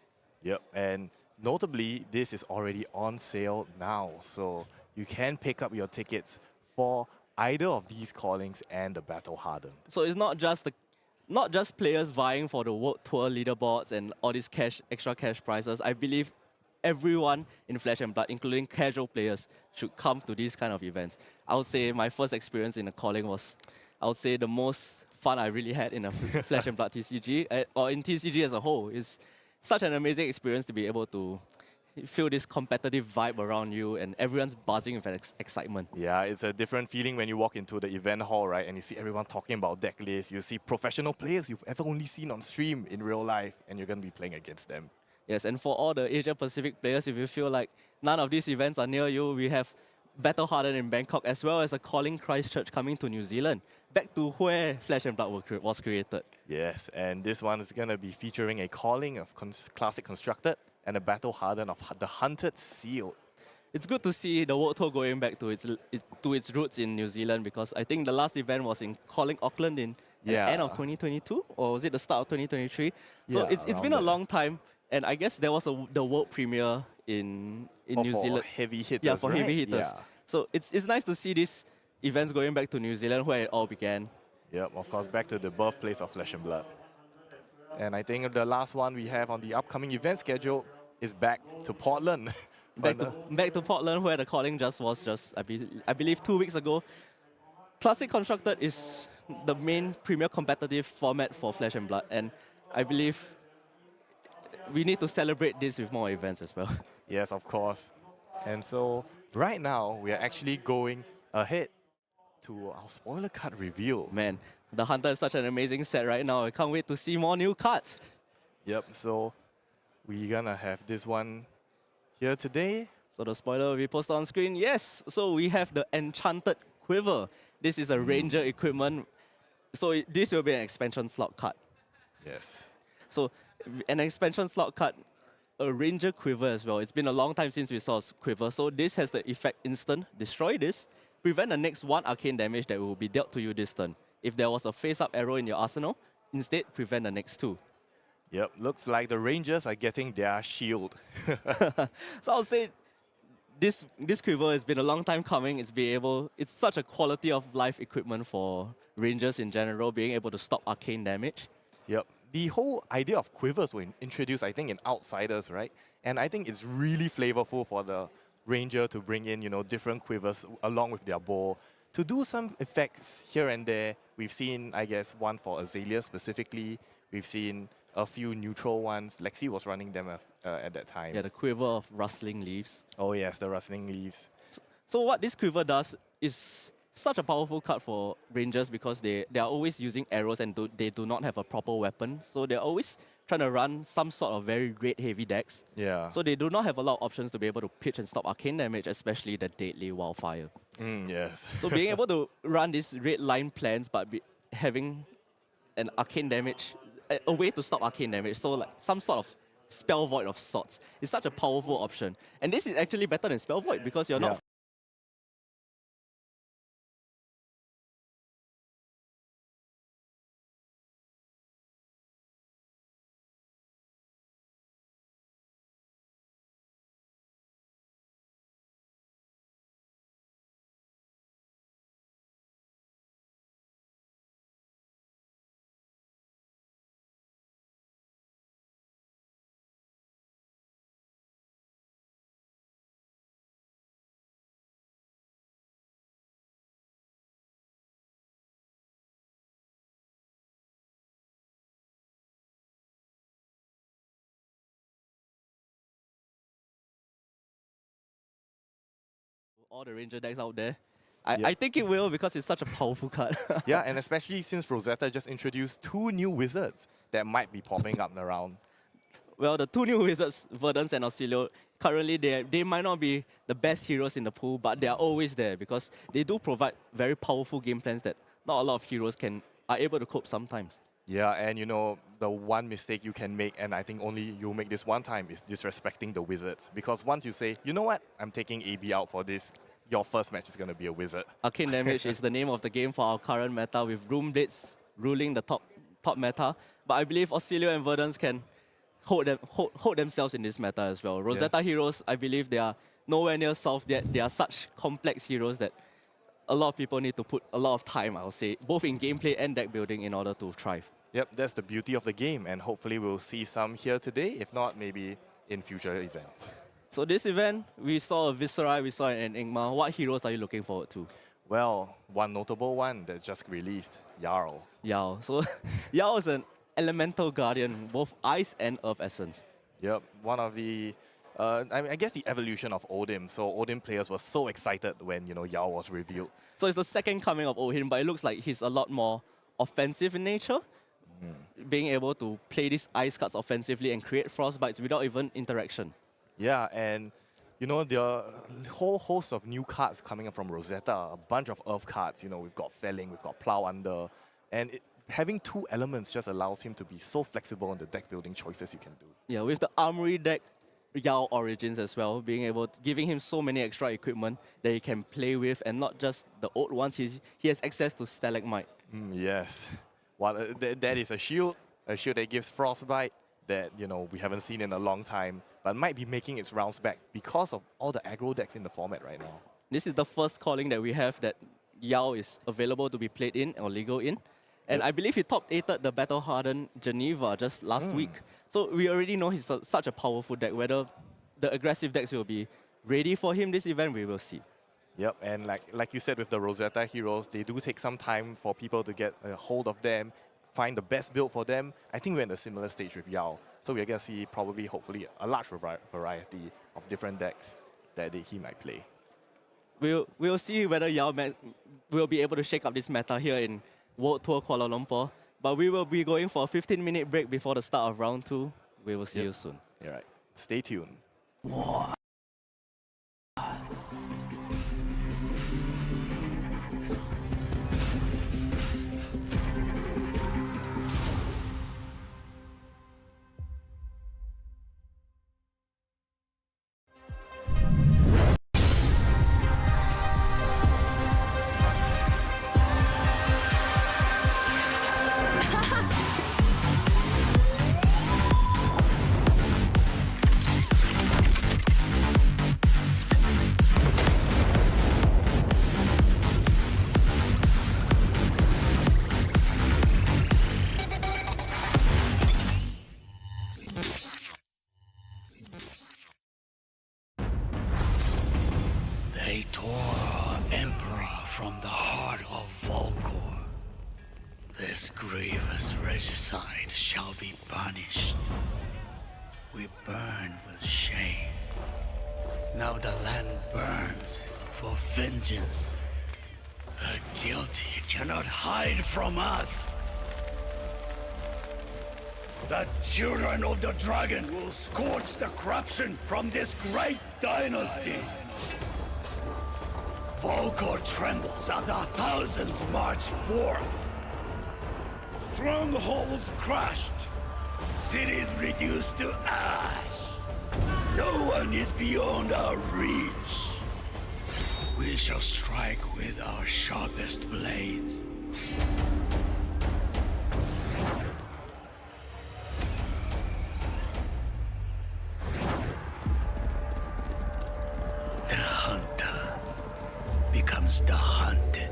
Yep, and notably, this is already on sale now, so you can pick up your tickets for either of these callings and the Battle Hardened. So it's not just players vying for the World Tour leaderboards and all these extra cash prizes. I believe everyone in Flesh and Blood, including casual players, should come to these kind of events. I would say my first experience in a calling was, I would say, the most fun I really had in a Flesh and Blood TCG, or in TCG as a whole. It's such an amazing experience to be able to feel this competitive vibe around you, and everyone's buzzing with excitement. Yeah, it's a different feeling when you walk into the event hall, right? And you see everyone talking about deck lists. You see professional players you've ever only seen on stream in real life, and you're going to be playing against them. Yes, and for all the Asia Pacific players, if you feel like none of these events are near you, we have Battle Hardened in Bangkok, as well as a calling Christchurch coming to New Zealand, back to where Flesh and Blood was created. Yes, and this one is going to be featuring a calling of Classic Constructed and a Battle Hardened of the Hunted Sealed. It's good to see the World Tour going back to its roots in New Zealand, because I think the last event was in Calling Auckland in the end of 2022, or was it the start of 2023? So it's been a long time, and I guess there was the world premiere in New Zealand. Heavy hitters, yeah, for right? heavy hitters. Yeah. So it's nice to see these events going back to New Zealand, where it all began. Yep, of course, back to the birthplace of Flesh and Blood. And I think the last one we have on the upcoming event schedule is back to Portland. Back to Portland, where the calling was I believe 2 weeks ago. Classic Constructed is the main premier competitive format for Flesh and Blood, and I believe we need to celebrate this with more events as well. Yes, of course. And so right now, we are actually going ahead to our spoiler card reveal. Man, the Hunter is such an amazing set right now. I can't wait to see more new cards. Yep, so we're gonna have this one here today. So the spoiler will be posted on screen. Yes, so we have the Enchanted Quiver. This is a Ranger equipment. So this will be an expansion slot card. Yes. So an expansion slot card, a Ranger Quiver as well. It's been a long time since we saw Quiver. So this has the effect instant, destroy this, prevent the next 1 arcane damage that will be dealt to you this turn. If there was a face-up arrow in your arsenal, instead prevent the next 2. Yep, looks like the Rangers are getting their shield. So I would say this Quiver has been a long time coming. It's such a quality of life equipment for Rangers in general, being able to stop arcane damage. Yep. The whole idea of quivers were introduced, I think, in Outsiders, right? And I think it's really flavorful for the Ranger to bring in, different quivers along with their bow to do some effects here and there. We've seen, I guess, one for Azalea specifically. We've seen a few neutral ones. Lexi was running them at that time. Yeah, the Quiver of Rustling Leaves. Oh yes, the Rustling Leaves. So what this Quiver does is such a powerful card for Rangers, because they are always using arrows and they do not have a proper weapon. So they're always trying to run some sort of very rate-heavy decks. Yeah. So they do not have a lot of options to be able to pitch and stop arcane damage, especially the Deadly Wildfire. Yes. So being able to run these red line plans, but having an arcane damage, a way to stop arcane damage, so like some sort of Spell Void of sorts. It's such a powerful option. And this is actually better than Spell Void because you're not all the Ranger decks out there. I think it will because it's such a powerful card. Yeah, and especially since Rosetta just introduced 2 new wizards that might be popping up around. Well, the 2 new wizards, Verdance and Oscilio, currently they might not be the best heroes in the pool, but they are always there because they do provide very powerful game plans that not a lot of heroes are able to cope sometimes. Yeah, and you know, the one mistake you can make, and I think only you'll make this one time, is disrespecting the wizards. Because once you say, you know what, I'm taking AB out for this, your first match is going to be a wizard. Arcane Damage is the name of the game for our current meta, with Room Blades ruling the top meta. But I believe Oscilio and Verdance can hold themselves in this meta as well. Rosetta heroes, I believe they are nowhere near solved yet. They are such complex heroes that a lot of people need to put a lot of time, I'll say, both in gameplay and deck building in order to thrive. Yep, that's the beauty of the game, and hopefully we'll see some here today, if not, maybe in future events. So this event, we saw a Viserai, we saw an Enigma. What heroes are you looking forward to? Well, one notable one that just released, Jarl. Yao. So Yao is an elemental guardian, both ice and earth essence. Yep, one of the, I guess the evolution of Odin. So Odin players were so excited when, you know, Jarl was revealed. So it's the second coming of Odin, but it looks like he's a lot more offensive in nature. Being able to play these ice cards offensively and create frostbites without even interaction. Yeah, and you know, the whole host of new cards coming up from Rosetta, a bunch of earth cards, you know, we've got Felling, we've got Plow Under, and having 2 elements just allows him to be so flexible in the deck building choices you can do. Yeah, with the Armory deck, Yao Origins as well, giving him so many extra equipment that he can play with, and not just the old ones, he has access to Stalagmite. Yes. Well, that is a shield that gives frostbite that, you know, we haven't seen in a long time, but might be making its rounds back because of all the aggro decks in the format right now. This is the first calling that we have that Yao is available to be played in or legal in. And I believe he top-8'd the battle-hardened Geneva just last week. So we already know he's such a powerful deck. Whether the aggressive decks will be ready for him this event, we will see. Yep, and like you said with the Rosetta heroes, they do take some time for people to get a hold of them, find the best build for them. I think we're in a similar stage with Yao. So we're going to see probably, hopefully, a large variety of different decks that he might play. We'll see whether Yao will be able to shake up this meta here in World Tour Kuala Lumpur. But we will be going for a 15-minute break before the start of round 2. We will see you soon. All right, stay tuned. They tore our Emperor from the heart of Volcor. This grievous regicide shall be punished. We burn with shame. Now the land burns for vengeance. The guilty cannot hide from us. The children of the dragon will scorch the corruption from this great dynasty. Volcor trembles as the thousands march forth. Strongholds crashed, cities reduced to ash. No one is beyond our reach. We shall strike with our sharpest blades. The hunter becomes the hunted.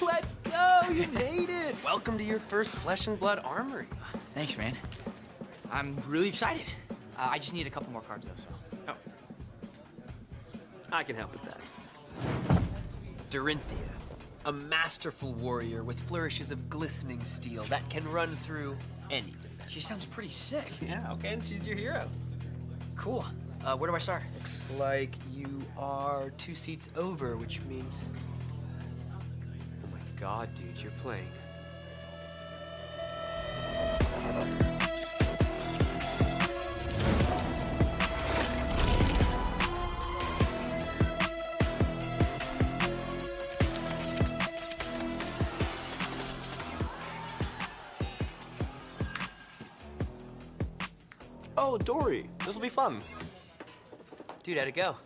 Let's go! You made it! Welcome to your first Flesh and Blood Armory. Thanks, man. I'm really excited. I just need a couple more cards, though, so. I can help with that. Dorinthia, a masterful warrior with flourishes of glistening steel that can run through any defense. She sounds pretty sick. Yeah, okay, and she's your hero. Cool. Where do I start? Looks like you are 2 seats over, which means... Oh my god, dude, you're playing. Oh, Dory, this'll be fun. Dude, how'd it go?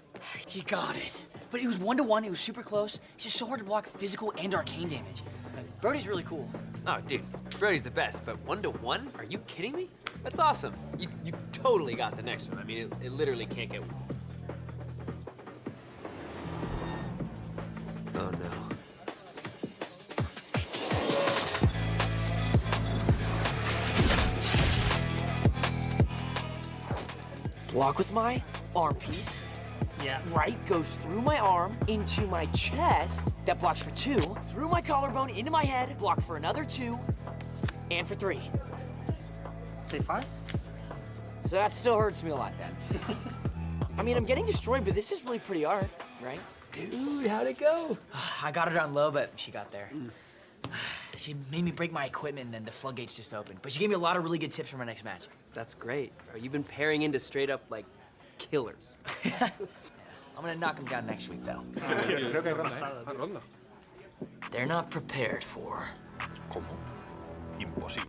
He got it. But it was 1-to-1, it was super close. It's just so hard to block physical and arcane damage. Brody's really cool. Oh, dude, Brody's the best, but 1-to-1? Are you kidding me? That's awesome. You totally got the next one. I mean, it literally can't get... Oh, no. Block with my arm piece. Yeah. Right goes through my arm into my chest. That blocks for 2. Through my collarbone into my head. Block for another 2. And for 3. Take 5? So that still hurts me a lot then. I mean, I'm getting destroyed, but this is really pretty art, right? Dude, how'd it go? I got her down low, but she got there. She made me break my equipment, and then the floodgates just opened. But she gave me a lot of really good tips for my next match. That's great, bro. You've been pairing into straight up, like, killers. I'm gonna knock them down next week, though. They're not prepared for. ¿Cómo? Imposible.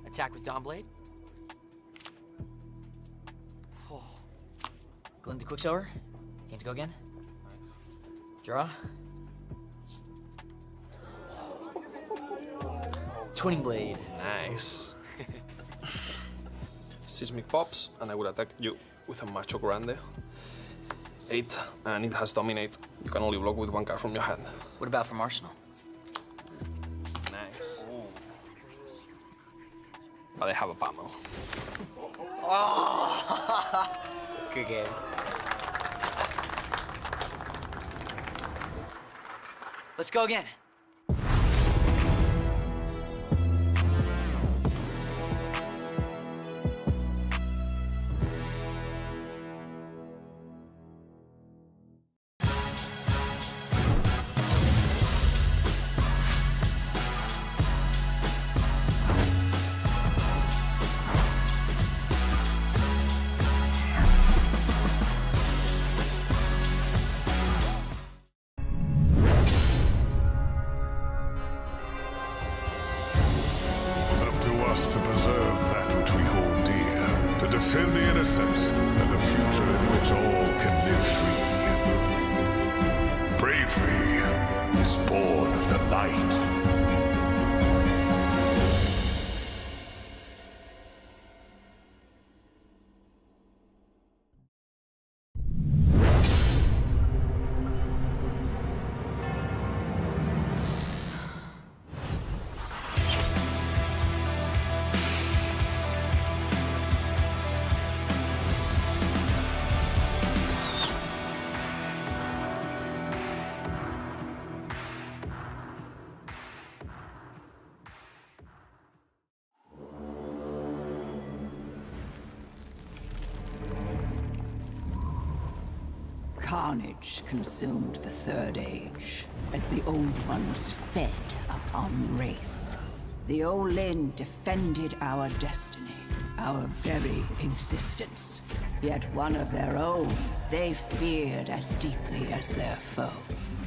Attack with Dawnblade. Oh. Glint the Quicksilver. Can't go again. Draw. Twinning Blade. Nice. Seismic pops, and I will attack you with a Macho Grande. 8, and it has Dominate. You can only block with 1 card from your hand. What about from Arsenal? Nice. But I have a Pummel. Oh! Good game. Let's go again. To preserve that which we hold dear, to defend the innocent, and a future in which all can live free. Bravery is born of the light. carnage consumed the Third Age, as the Old Ones fed upon Wraith. The Olin defended our destiny, our very existence. Yet one of their own they feared as deeply as their foe.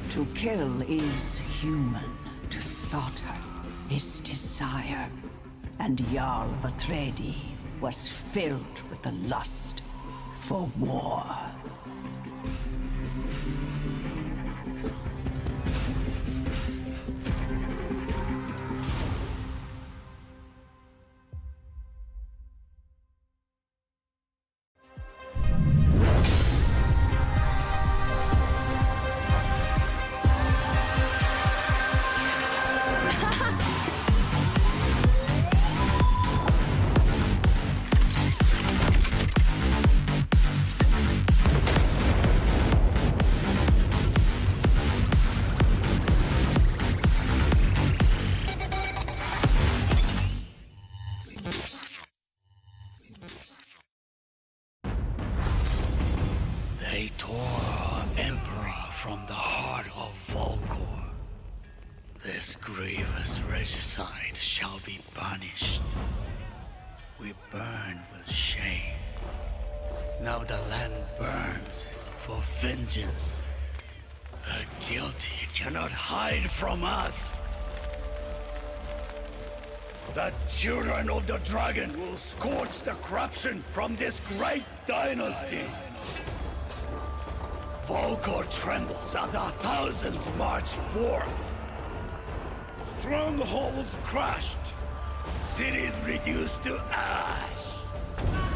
To kill is human, to slaughter is desire. And Jarl Vatredi was filled with the lust for war. They tore our Emperor from the heart of Volcor. This grievous regicide shall be punished. We burn with shame. Now the land burns for vengeance. The guilty cannot hide from us. The children of the dragon will scorch the corruption from this great dynasty. Volcor trembles as our thousands march forth. Strongholds crushed. Cities reduced to ash.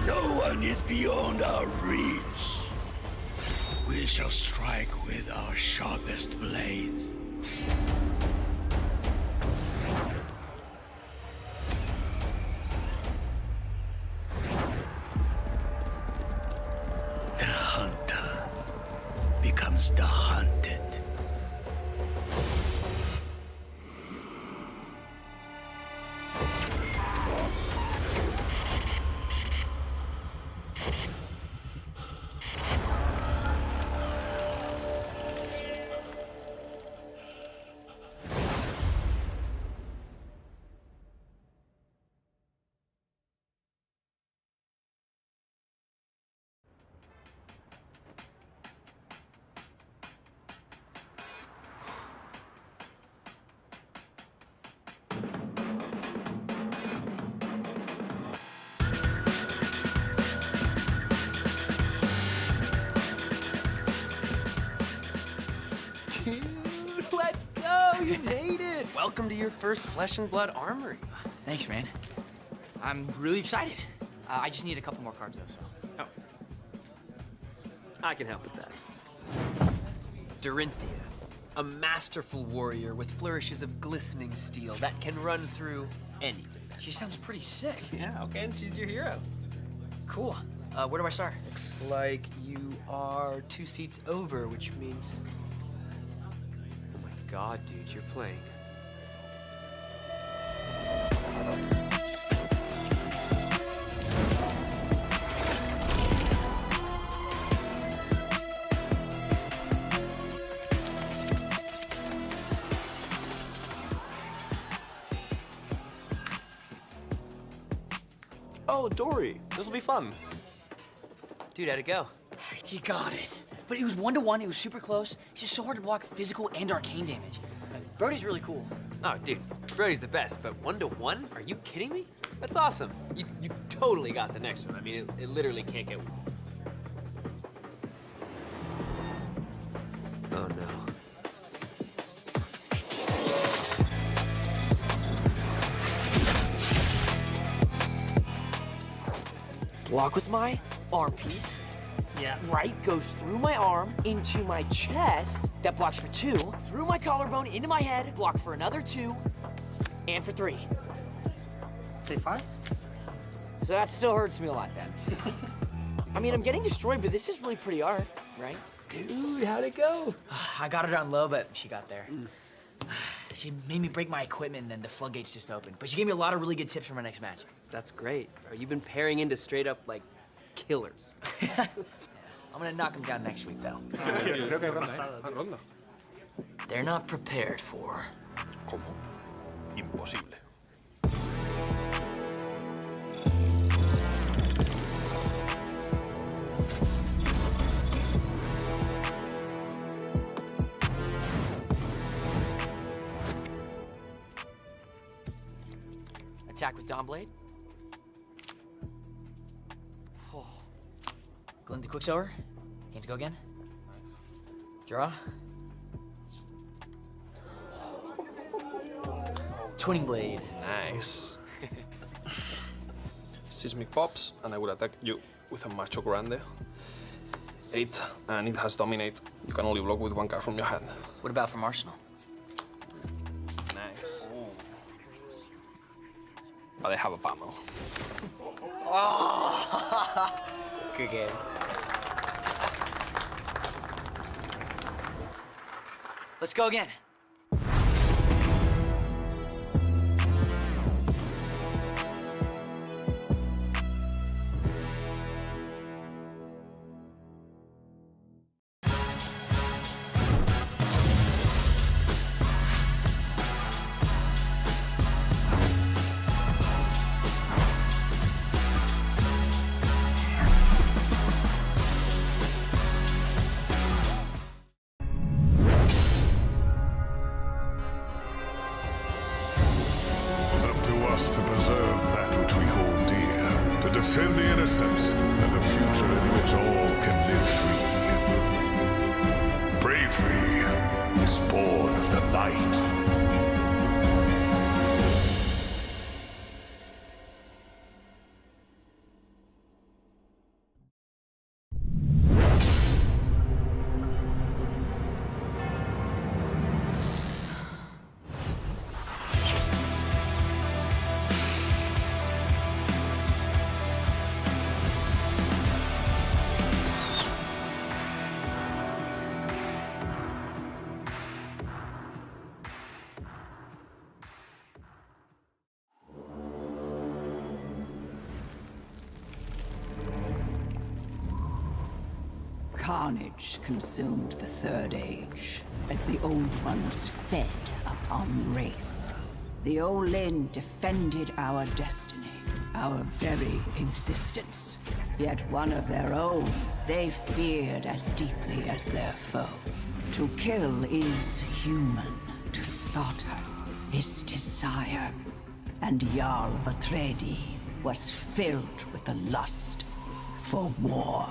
No one is beyond our reach. We shall strike with our sharpest blades. The hunter becomes the hunted. Dude, let's go! You made it! Welcome to your first Flesh and Blood Armory. Thanks, man. I'm really excited. I just need a couple more cards, though, so. Oh. I can help with that. Dorinthia, a masterful warrior with flourishes of glistening steel that can run through any defense. She sounds pretty sick. Yeah, okay, and she's your hero. Cool. Where do I start? Looks like you are 2 seats over, which means... Oh my god, dude, you're playing. Oh, Dory, this'll be fun. Dude, how'd it go? He got it. But it was 1-to-1, it was super close. It's just so hard to block physical and arcane damage. Brody's really cool. Oh, dude, Brody's the best, but 1-to-1? Are you kidding me? That's awesome. You totally got the next one. I mean, it literally can't get... Oh, no. Block with my arm piece. Yeah. Right goes through my arm into my chest. That blocks for 2. Through my collarbone into my head. Block for another 2. And for 3. Take 5? So that still hurts me a lot then. I mean, I'm getting destroyed, but this is really pretty art, right? Dude, how'd it go? I got her on low, but she got there. She made me break my equipment, and then the floodgates just opened. But she gave me a lot of really good tips for my next match. That's great, bro. You've been pairing into straight up, like, killers. I'm gonna knock them down next week, though. Ronda. They're not prepared for. ¿Cómo? Imposible. Attack with Dawnblade. Oh. Go into Quicksilver. Game to go again. Draw. Twinning Blade. Nice. Seismic pops, and I will attack you with a Macho Grande. 8, and it has Dominate. You can only block with 1 card from your hand. What about from Arsenal? Nice. But they have a Pamo. Oh! Good game. Let's go again. To preserve that which we hold dear, to defend the innocent, and a future in which all can live free. Bravery is born of the light. Carnage consumed the Third Age, as the Old Ones fed upon Wraith. The Olin defended our destiny, our very existence. Yet one of their own they feared as deeply as their foe. To kill is human, to slaughter is desire. And Jarl Vatredi was filled with the lust for war.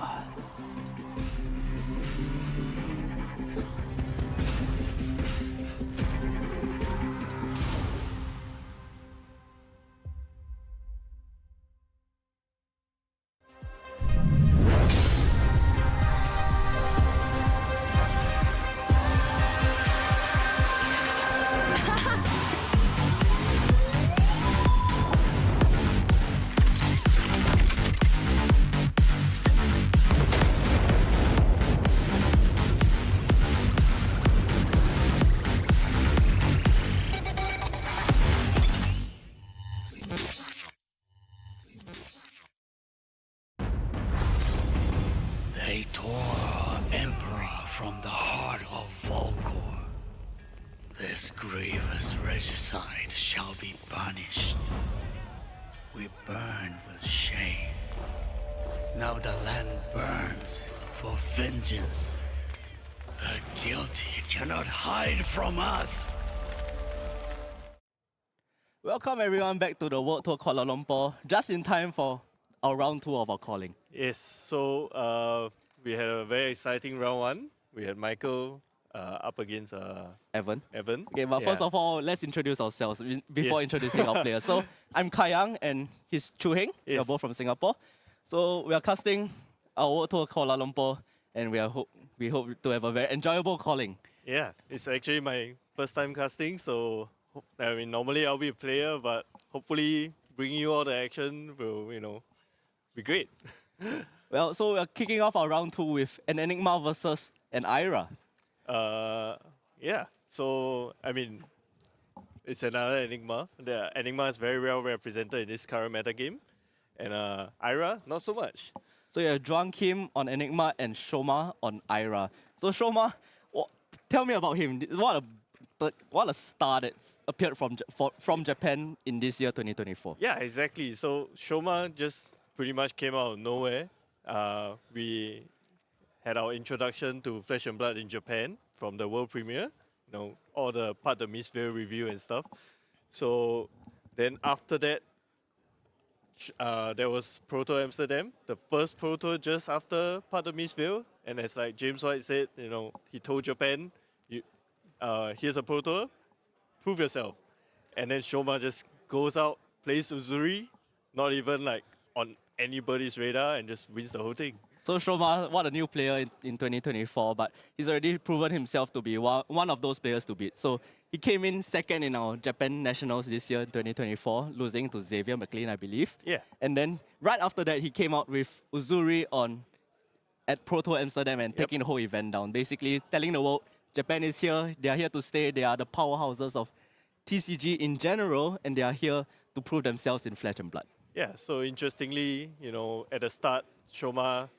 They tore our Emperor from the heart of Volcor. This grievous regicide shall be punished. We burn with shame. Now the land burns for vengeance. The guilty cannot hide from us. Welcome everyone back to the World Tour Kuala Lumpur, just in time for our round 2 of our calling. Yes, so we had a very exciting round 1. We had Michael up against Evan. Okay, but first of all, let's introduce ourselves before introducing our players. So I'm Kayang and he's Chu Heng. Yes. We're both from Singapore. So we are casting our World Tour Kuala Lumpur and we hope to have a very enjoyable calling. Yeah, it's actually my first time casting, so I mean normally I'll be a player, but hopefully bringing you all the action will, be great. Well, so we're kicking off our round 2 with an Enigma versus an Ira. Yeah, so I mean, it's another Enigma. The Enigma is very well represented in this current meta game, and Ira not so much. So you have Juan Kim on Enigma and Shoma on Ira. So Shoma, tell me about him. What a star that's appeared from Japan in this year, 2024. Yeah, exactly. So Shoma just pretty much came out of nowhere. We had our introduction to Flesh and Blood in Japan from the world premiere. All the part of Mistvale review and stuff. So then after that, there was Proto Amsterdam, the first Proto just after part of Mistvale. And as like James White said, he told Japan, here's a Proto, prove yourself. And then Shoma just goes out, plays Uzuri, not even like on anybody's radar, and just wins the whole thing. So Shoma, what a new player in 2024, but he's already proven himself to be one of those players to beat. So he came in second in our Japan Nationals this year, 2024, losing to Xavier McLean, I believe. Yeah. And then right after that, he came out with Uzuri at Proto Amsterdam and taking the whole event down, basically telling the world, Japan is here, they are here to stay, they are the powerhouses of TCG in general, and they are here to prove themselves in Flesh and Blood. Yeah, so interestingly, at the start, Shoma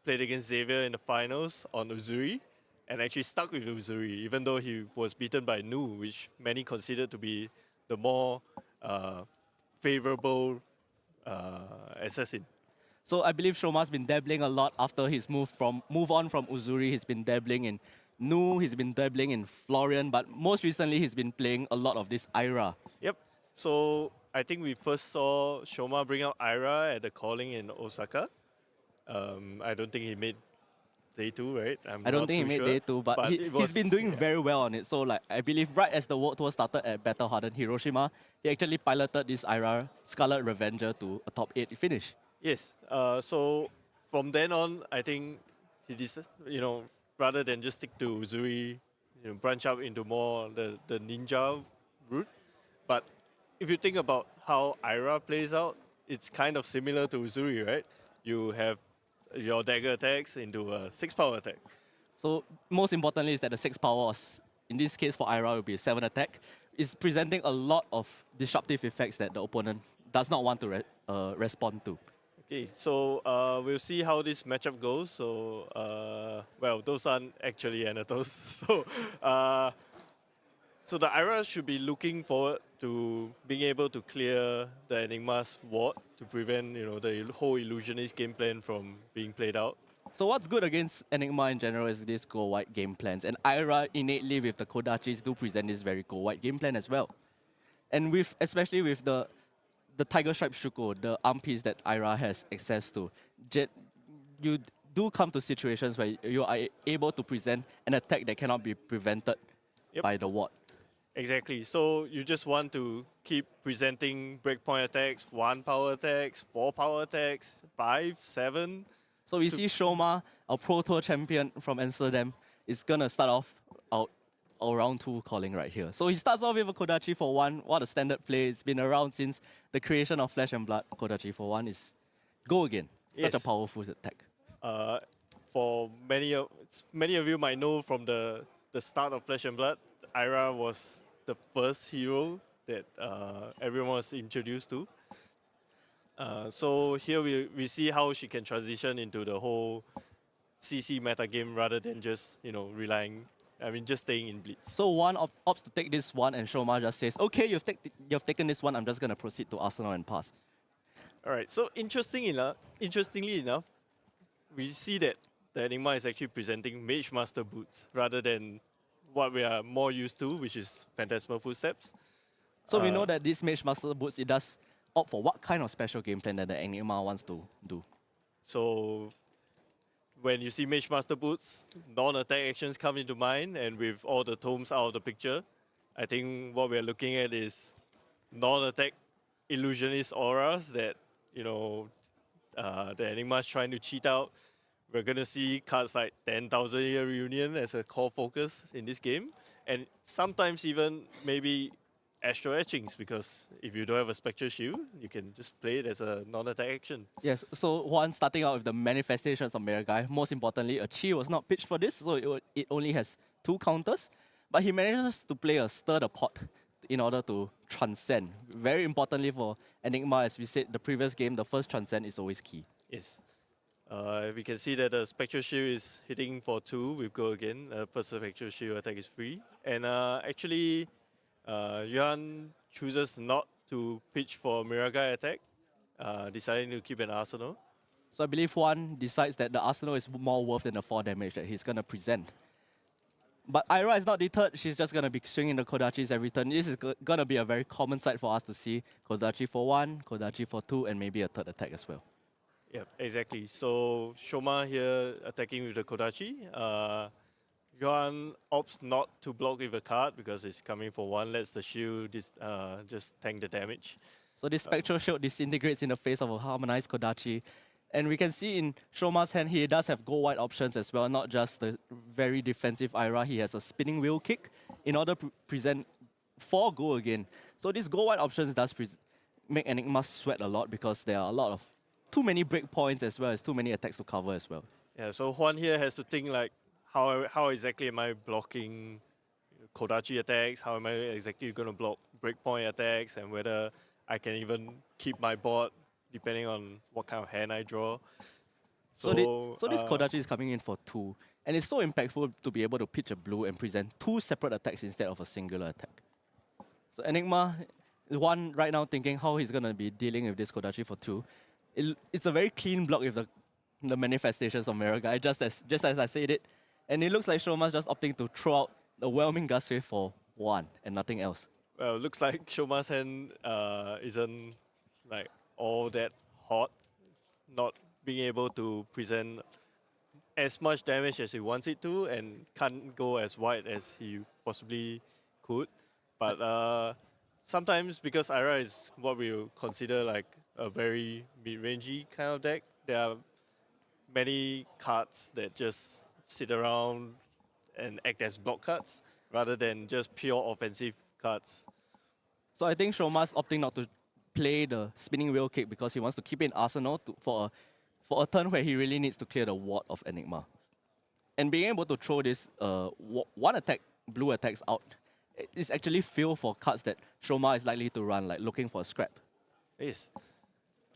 played against Xavier in the finals on Uzuri and actually stuck with Uzuri, even though he was beaten by Nu, which many considered to be the more favorable assassin. So I believe Shoma's been dabbling a lot after his move on from Uzuri. He's been dabbling in Nu, he's been dabbling in Florian, but most recently he's been playing a lot of this Ira. Yep. So I think we first saw Shoma bring out Ira at the calling in Osaka. I don't think he made day 2, right? I don't think he made day 2, but he's been doing very well on it. So like I believe right as the World Tour started at Battle Hardened Hiroshima, he actually piloted this Ira Scarlet Revenger to a top 8 finish. Yes. So from then on, I think he decided, rather than just stick to Uzuri, branch out into more the ninja route. But if you think about how Ira plays out, it's kind of similar to Uzuri, right? You have your dagger attacks into a 6-power attack. So most importantly is that the 6 power, in this case for Ira, will be a 7 attack, is presenting a lot of disruptive effects that the opponent does not want to respond to. Okay, so we'll see how this matchup goes. So, well, those aren't actually Anatos. So the Ira should be looking forward to being able to clear the Enigma's ward to prevent, the whole illusionist game plan from being played out. So what's good against Enigma in general is this go-white game plans. And Ira innately with the Kodachis do present this very go-white game plan as well. And especially with the Tiger Stripe Shuko, the arm piece that Ira has access to, you do come to situations where you are able to present an attack that cannot be prevented by the ward. Exactly. So you just want to keep presenting breakpoint attacks, 1-power attacks, 4-power attacks, 5, 7. So we see Shoma, our Pro Tour champion from Amsterdam, is going to start off our round 2 calling right here. So he starts off with a Kodachi for 1. What a standard play. It's been around since the creation of Flesh and Blood. Kodachi for 1 is go again. Such a powerful attack. For many of you might know from the start of Flesh and Blood, Ira was the first hero that everyone was introduced to. So here we see how she can transition into the whole CC meta game rather than just just staying in Blitz. So Juan opts to take this one, and Shoma just says, "Okay, you've taken this one. I'm just gonna proceed to Arsenal and pass." All right. So interestingly enough, we see that the Enigma is actually presenting Mage Master boots rather than what we are more used to, which is Phantasmal Footsteps. So we know that this Mage Master boots, it does opt for what kind of special game plan that the Enigma wants to do. So when you see Mage Master boots, non-attack actions come into mind, and with all the tomes out of the picture, I think what we're looking at is non-attack illusionist auras that the Enigma is trying to cheat out. We're going to see cards like 10,000 Year Reunion as a core focus in this game. And sometimes even maybe Astro Etchings, because if you don't have a Spectral Shield, you can just play it as a non-attack action. Yes, so Juan starting out with the Manifestations of Miragai. Most importantly, a Chi was not pitched for this, so it only has 2 counters. But he manages to play a Stir the Pot in order to transcend. Very importantly for Enigma, as we said the previous game, the first transcend is always key. Yes. We can see that the Spectral Shield is hitting for 2 with Go Again. First Spectral Shield attack is free. And actually, Juan chooses not to pitch for Miragai attack, deciding to keep an Arsenal. So I believe Juan decides that the Arsenal is more worth than the 4 damage that he's going to present. But Ira is not deterred. She's just going to be swinging the Kodachis every turn. This is going to be a very common sight for us to see. Kodachi for 1, Kodachi for 2, and maybe a third attack as well. Yeah, exactly. So Shoma here attacking with the Kodachi. Juan opts not to block with a card because it's coming for 1. Lets the shield just tank the damage. So this Spectral Shield disintegrates in the face of a harmonized Kodachi. And we can see in Shoma's hand, he does have go-wide options as well, not just the very defensive Ira. He has a spinning wheel kick in order to present 4 Go Again. So these go-wide options does make Enigma sweat a lot because there are a lot of too many break points as well as too many attacks to cover as well. Yeah, so Juan here has to think like, how exactly am I blocking Kodachi attacks? How am I exactly going to block breakpoint attacks? And whether I can even keep my board depending on what kind of hand I draw. So this Kodachi is coming in for 2. And it's so impactful to be able to pitch a blue and present 2 separate attacks instead of a singular attack. So Enigma, Juan right now thinking how he's going to be dealing with this Kodachi for 2. It's a very clean block with the manifestations of Miragai, just as I said it. And it looks like Shoma's just opting to throw out the Whelming Gust Wave for 1 and nothing else. Well, it looks like Shoma's hand isn't like all that hot, not being able to present as much damage as he wants it to and can't go as wide as he possibly could. But sometimes, because Ira is what we would consider like a very mid-rangey kind of deck, there are many cards that just sit around and act as block cards rather than just pure offensive cards. So I think Shoma's opting not to play the spinning wheel kick because he wants to keep it in arsenal for a turn where he really needs to clear the ward of Enigma. And being able to throw this 1 attack, blue attacks out is actually feel for cards that Shoma is likely to run, like looking for a scrap. Yes.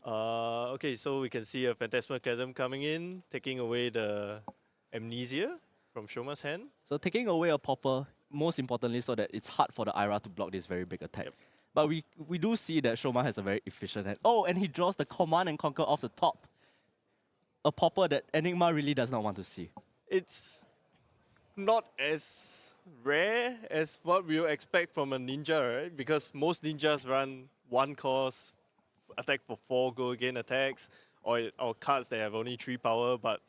Okay, so we can see a Phantasmal Chasm coming in, taking away the Amnesia from Shoma's hand. So taking away a popper, most importantly, so that it's hard for the Ira to block this very big attack. Yep. But we do see that Shoma has a very efficient hand. Oh, and he draws the Command and Conquer off the top. A popper that Enigma really does not want to see. It's not as rare as what we would expect from a ninja, right? Because most ninjas run 1 cost, attack for 4 Go Again attacks, or cards that have only 3 power, but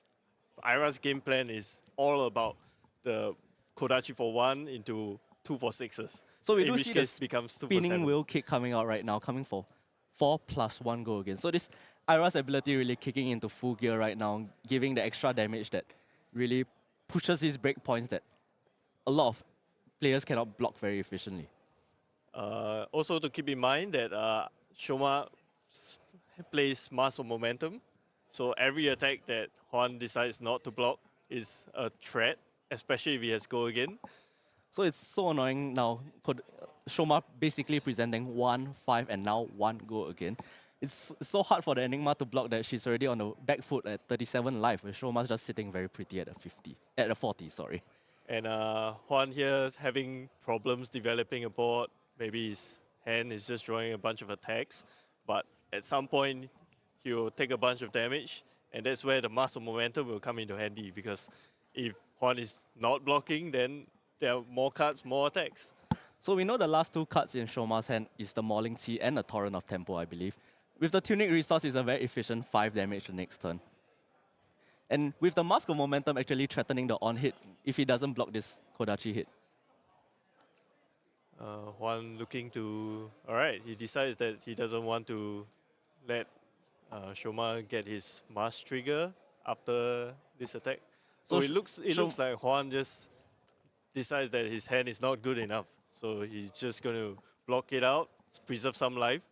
Ira's game plan is all about the Kodachi for 1 into 2 for 6s. So we in do which see case the becomes 2 for spinning 7. wheel kick coming out right now, coming for 4+1 Go Again. So this Ira's ability really kicking into full gear right now, giving the extra damage that really pushes these breakpoints that a lot of players cannot block very efficiently. Also to keep in mind that Shoma plays Mass of Momentum, so every attack that Juan decides not to block is a threat, especially if he has Go Again. So it's so annoying now. Shoma basically presenting 1, 5, and now 1 Go Again. It's so hard for the Enigma to block that she's already on the back foot at 37 life, where Shoma's just sitting very pretty at a 40, sorry. And Juan here having problems developing a board. Maybe his hand is just drawing a bunch of attacks, but at some point he'll take a bunch of damage, and that's where the Mass of Momentum will come into handy, because if Juan is not blocking, then there are more cards, more attacks. So we know the last 2 cards in Shoma's hand is the Mauling Tea and the Torrent of Tempo, I believe. With the Tunic Resource, it's a very efficient 5 damage the next turn. And with the Mask of Momentum actually threatening the on-hit if he doesn't block this Kodachi hit. Juan looking to... Alright, he decides that he doesn't want to let Shoma get his Mask trigger after this attack. So it looks like Juan just decides that his hand is not good enough. So he's just going to block it out, preserve some life,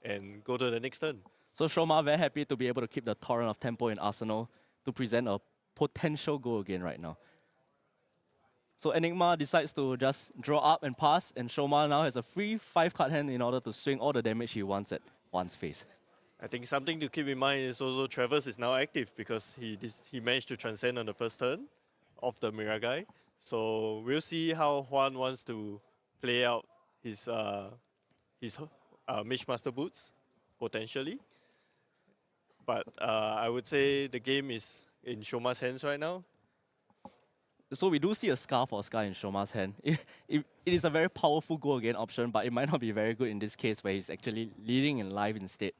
and go to the next turn. So Shoma very happy to be able to keep the Torrent of Tempo in arsenal to present a potential Go Again right now. So Enigma decides to just draw up and pass, and Shoma now has a free 5-card hand in order to swing all the damage he wants at Juan's face. I think something to keep in mind is also Travis is now active because he managed to transcend on the first turn of the Miragai. So we'll see how Juan wants to play out his Mage Master Boots, potentially. But I would say the game is in Shoma's hands right now. So we do see a Scar for Scar in Shoma's hand. It is a very powerful go again option, but it might not be very good in this case where he's actually leading in life instead.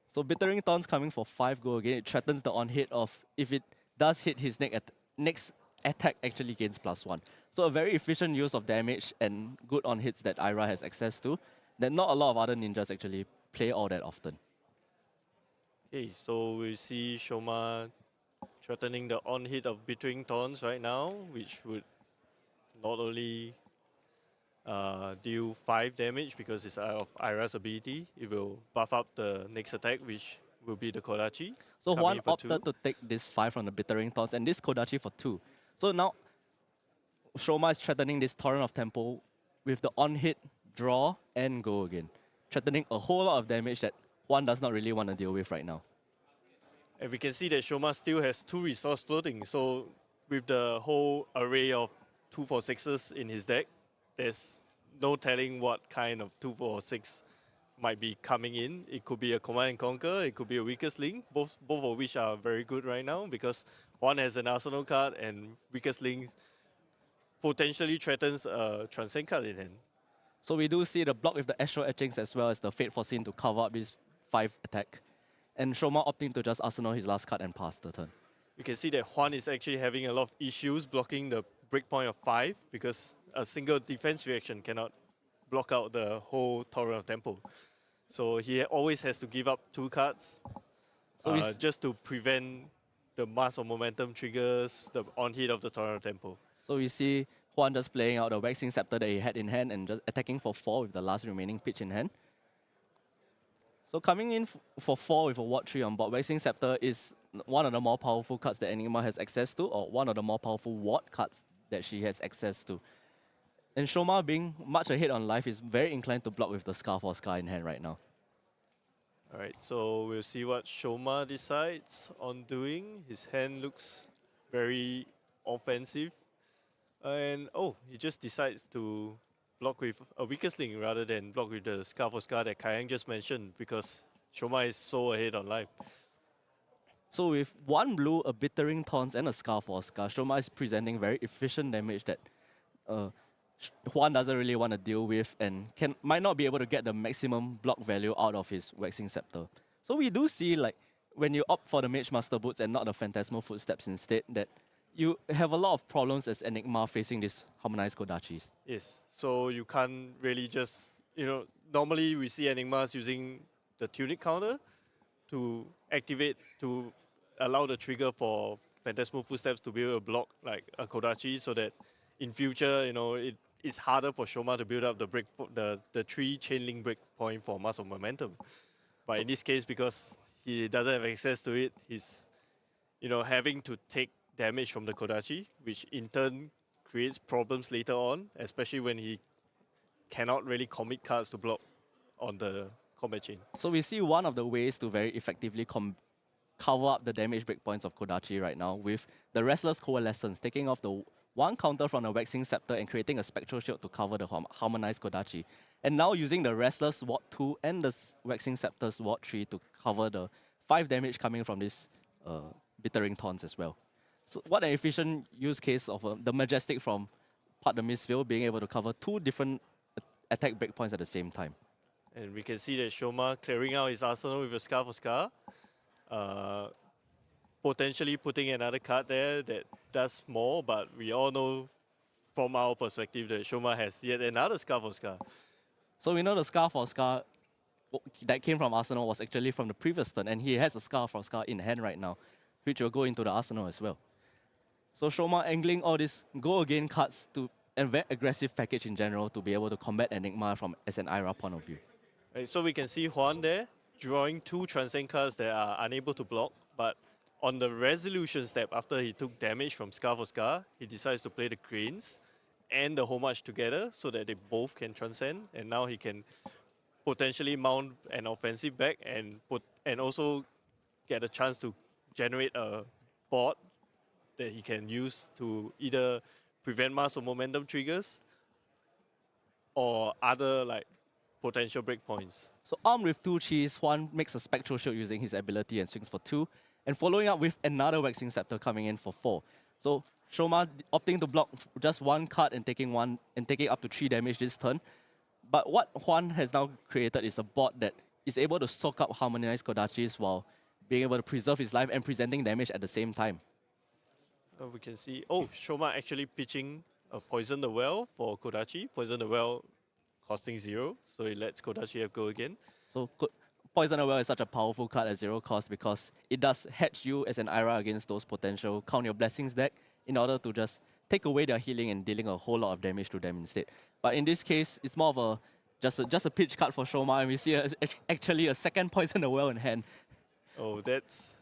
So Bittering Thorns coming for 5 go again. It threatens the on-hit of, if it does hit his next attack actually gains +1. So a very efficient use of damage and good on-hits that Ira has access to, that not a lot of other ninjas actually play all that often. Okay, so we see Shoma threatening the on-hit of Bittering Thorns right now, which would not only deal 5 damage because it's of Ira's ability, it will buff up the next attack, which will be the Kodachi. So coming Juan for opted 2. to take this 5 from the Bittering Thorns and this Kodachi for 2. So now Shoma is threatening this Torrent of Tempo with the on-hit, draw, and go again. Threatening a whole lot of damage that Juan does not really want to deal with right now. And we can see that Shoma still has 2 resource floating. So with the whole array of 2/4/6s in his deck, there's no telling what kind of 2/4/6 might be coming in. It could be a Command and Conquer, it could be a Weakest Link, both of which are very good right now because one has an Arsenal card and Weakest Link potentially threatens a Transcend card in hand. So we do see the block with the Astral Etchings as well as the Fate Foreseen to cover up this 5 attack. And Shoma opting to just Arsenal his last card and pass the turn. You can see that Juan is actually having a lot of issues blocking the breakpoint of 5 because a single defense reaction cannot block out the whole Torrent of Tempo. So he always has to give up 2 cards just to prevent the mass of momentum triggers, the on-hit of the Torrent of Tempo. So we see Juan just playing out the Waxing Scepter that he had in hand and just attacking for 4 with the last remaining pitch in hand. So coming in for 4 with a Ward 3 on board, Waxing Scepter is one of the more powerful cards that Enigma has access to, or one of the more powerful Ward cards that she has access to. And Shoma, being much ahead on life, is very inclined to block with the Scar for Scar in hand right now. Alright, so we'll see what Shoma decides on doing. His hand looks very offensive. And he just decides to block with a Weakest Link rather than block with the Scar for Scar that Kayang just mentioned because Shoma is so ahead on life. So with 1 blue, a Bittering Thorns, and a Scar for Scar, Shoma is presenting very efficient damage that Juan doesn't really want to deal with and might not be able to get the maximum block value out of his Waxing Scepter. So we do see, like, when you opt for the Mage Master Boots and not the Phantasmal Footsteps instead, that you have a lot of problems as Enigma facing these Harmonized Kodachis. Yes, so you can't really just, normally we see Enigmas using the Tunic counter to activate, to allow the trigger for Phantasmal Footsteps to be able to block like a Kodachi so that in future, it's harder for Shoma to build up the 3 chain link breakpoint for Mass of Momentum. But in this case, because he doesn't have access to it, he's having to take damage from the Kodachi, which in turn creates problems later on, especially when he cannot really commit cards to block on the combat chain. So we see one of the ways to very effectively cover up the damage breakpoints of Kodachi right now with the Restless Coalescence, taking off the 1 counter from the Waxing Scepter and creating a Spectral Shield to cover the Harmonized Kodachi. And now using the Restless Ward 2 and the Waxing Scepter's Ward 3 to cover the 5 damage coming from this Bittering Thorns as well. So what an efficient use case of the Majestic from Part the Mistville being able to cover 2 different attack breakpoints at the same time. And we can see that Shoma clearing out his arsenal with a Scar for Scar. Potentially putting another card there that does more, but we all know from our perspective that Shoma has yet another Scar for Scar. So we know the Scar for Scar that came from Arsenal was actually from the previous turn, and he has a Scar for Scar in hand right now, which will go into the Arsenal as well. So Shoma angling all these go-again cards to a very aggressive package in general to be able to combat Enigma from as an IRA point of view. Right, so we can see Juan there drawing 2 Transcend cards that are unable to block, but on the resolution step after he took damage from Scar for Scar, he decides to play the Cranes and the Homage together so that they both can transcend, and now he can potentially mount an offensive back and also get a chance to generate a board that he can use to either prevent mass or momentum triggers or other like potential breakpoints. So armed with 2 cheese, Juan makes a Spectral Shield using his ability and swings for 2, and following up with another Waxing Scepter coming in for 4. So Shoma opting to block just 1 card and taking up to 3 damage this turn. But what Juan has now created is a board that is able to soak up harmonized Kodachis while being able to preserve his life and presenting damage at the same time. We can see, Shoma actually pitching a Poison the Well for Kodachi. Poison the Well costing 0, so it lets Kodachi have go again. So Poison the Well is such a powerful card at 0 cost because it does hedge you as an Ira against those potential Count Your Blessings deck in order to just take away their healing and dealing a whole lot of damage to them instead. But in this case, it's more of just a pitch card for Shoma, and we see actually a second Poison the Well in hand. Oh, that's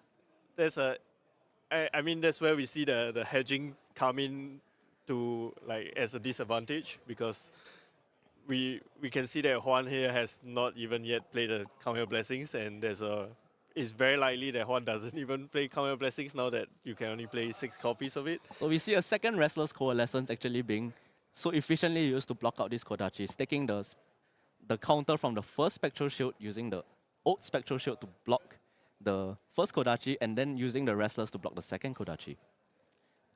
I mean that's where we see the hedging come in to like as a disadvantage, because we can see that Juan here has not even yet played the Count Your Blessings, and it's very likely that Juan doesn't even play Count Your Blessings now that you can only play 6 copies of it. So we see a second Restless Coalescence actually being so efficiently used to block out these Kodachis, taking the counter from the first Spectral Shield, using the old Spectral Shield to block the first Kodachi, and then using the Restless to block the second Kodachi.